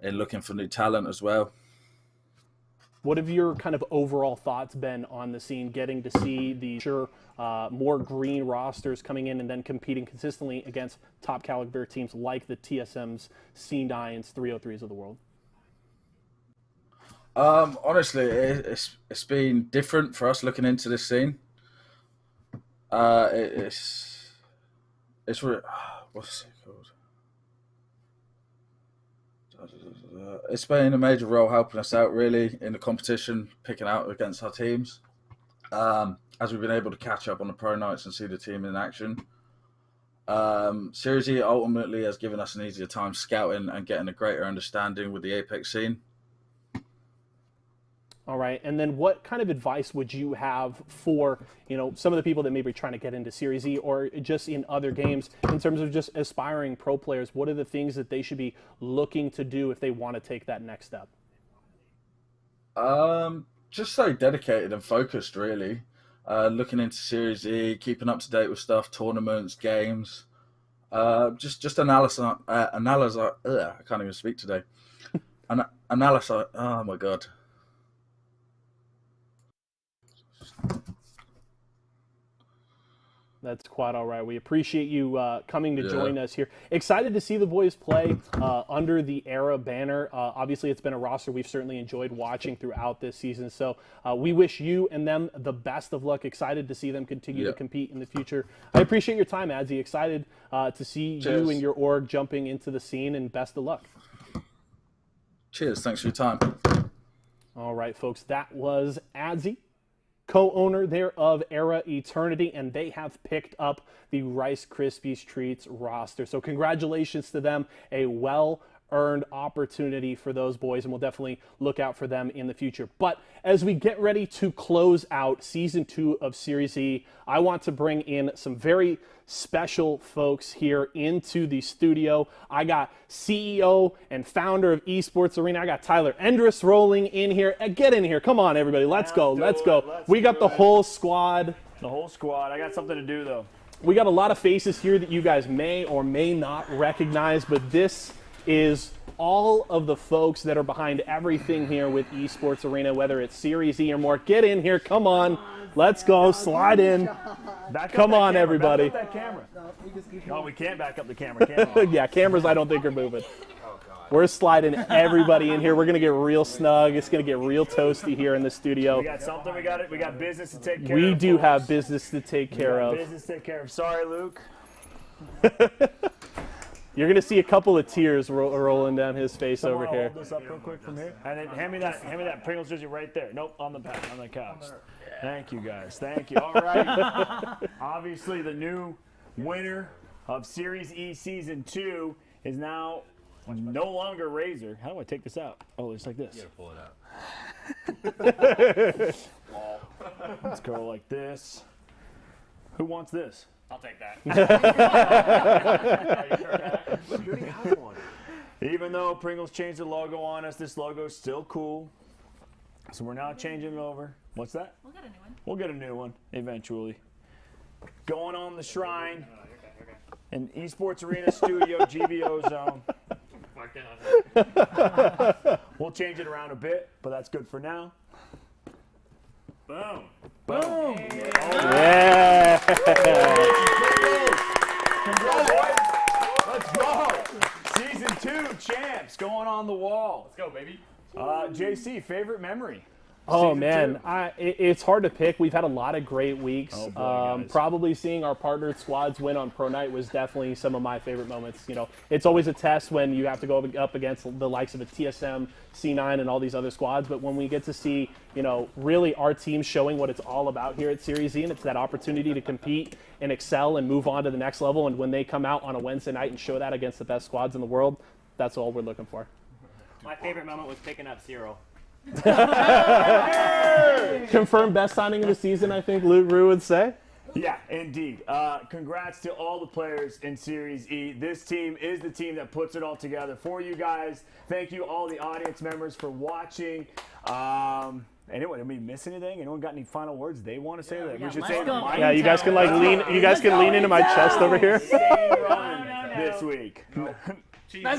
in looking for new talent as well. What have your kind of overall thoughts been on the scene, getting to see the more green rosters coming in and then competing consistently against top caliber teams like the TSMs, C9s, 303s of the world? Honestly, it's been different for us looking into this scene. What's it called? It's playing a major role helping us out really in the competition, picking out against our teams. As we've been able to catch up on the pro nights and see the team in action. SeriesE ultimately has given us an easier time scouting and getting a greater understanding with the Apex scene. All right, and then what kind of advice would you have for some of the people that maybe are trying to get into SeriesE or just in other games in terms of just aspiring pro players? What are the things that they should be looking to do if they want to take that next step? Just stay dedicated and focused, really. Looking into SeriesE, keeping up to date with stuff, tournaments, games. Just analyze. I can't even speak today. Analyze. Oh my god. That's quite all right. We appreciate you coming to join us here. Excited to see the boys play under the Era banner. Obviously, it's been a roster we've certainly enjoyed watching throughout this season. So we wish you and them the best of luck. Excited to see them continue to compete in the future. I appreciate your time, Adzi. Excited to see you and your org jumping into the scene, and best of luck. Cheers. Thanks for your time. All right, folks. That was Adzi, co-owner there of Era Eternity, and they have picked up the Rice Krispies Treats roster. So congratulations to them. A well-earned opportunity for those boys, and we'll definitely look out for them in the future. But as we get ready to close out Season 2 of SeriesE, I want to bring in some very special folks here into the studio. I got CEO and founder of Esports Arena. I got Tyler Endress rolling in here. Get in here. Come on, everybody. Let's go. Let's go. We got the whole squad. The whole squad. I got something to do, though. We got a lot of faces here that you guys may or may not recognize, but this is all of the folks that are behind everything here with Esports Arena, whether it's SeriesE or more. Get in here. Come on. Let's go. Slide in. Come on, everybody. Back up that camera. No, we can't back up the camera, can we? Yeah, cameras I don't think are moving. We're sliding everybody in here. We're going to get real snug. It's going to get real toasty here in the studio. We got something. We got business to take care of. We do have business to take care of. Business to take care of. Sorry, Luke. You're going to see a couple of tears rolling down his face over I'll here. hold this up real quick from here. And then hand me that Pringles jersey right there. Nope, on the couch. Thank you, guys. Thank you. All right. Obviously, the new winner of Series E Season 2 is now no longer Razor. How do I take this out? Oh, it's like this. You gotta pull it out. Let's go like this. Who wants this? I'll take that. Even though Pringles changed the logo on us, this logo's still cool. So we're now changing it over. What's that? We'll get a new one. We'll get a new one eventually. Going on the shrine in Esports Arena Studio GVO Zone. We'll change it around a bit, but that's good for now. Boom. Boom. Yeah. Let's go. Season 2 champs going on the wall. Let's go, baby. JC, favorite memory? Oh Season man, 2. It's hard to pick. We've had a lot of great weeks. Oh, boy, guys. Probably seeing our partnered squads win on Pro Night was definitely some of my favorite moments. You know, it's always a test when you have to go up against the likes of a TSM, C9, and all these other squads. But when we get to see, you know, really our team showing what it's all about here at SeriesE, and it's that opportunity to compete and excel and move on to the next level. And when they come out on a Wednesday night and show that against the best squads in the world, that's all we're looking for. My favorite moment was picking up Cyril. Confirmed best signing of the season, I think Rue would say. Yeah, indeed. Congrats to all the players in Series E. This team is the team that puts it all together for you guys. Thank you, all the audience members, for watching. Anyone, did we miss anything? Anyone got any final words they want to say that we should say? Yeah, you guys can like lean. You guys can lean into my chest over here. This week. Black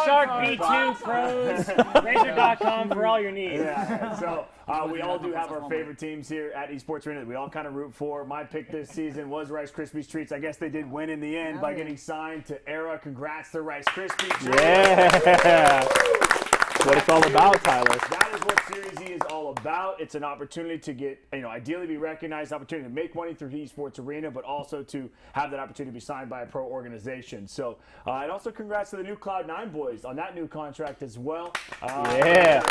Shark B2 Pros, Razor.com for all your needs. Yeah, so we all do have our favorite teams here at Esports Arena that we all kind of root for. My pick this season was Rice Krispies Treats. I guess they did win in the end by getting signed to Era. Congrats to Rice Krispies Treats. Yeah. What it's all about, Tyler. That is what Series E is all about. It's an opportunity to get, ideally be recognized, opportunity to make money through the Esports Arena, but also to have that opportunity to be signed by a pro organization. So, and also congrats to the new Cloud9 boys on that new contract as well. Yeah.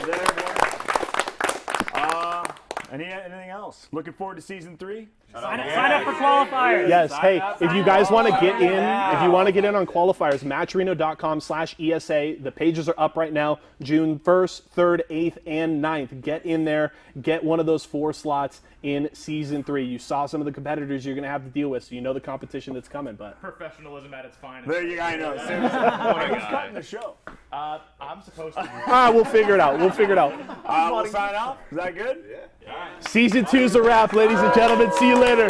Anything else? Looking forward to season 3. Sign up for qualifiers. Yes. Hey, if you guys want to get in, if you want to get in on qualifiers, matchreno.com/ESA. The pages are up right now. June 1st, 3rd, 8th, and 9th. Get in there. Get one of those 4 slots in season 3. You saw some of the competitors you're going to have to deal with, so you know the competition that's coming. But Professionalism at its finest. There you go. I know. Seriously. Who's cutting the show? I'm supposed to. We'll figure it out. We'll figure it out. We'll sign off. Is that good? Yeah. Season 2's a wrap, ladies and gentlemen. See you later.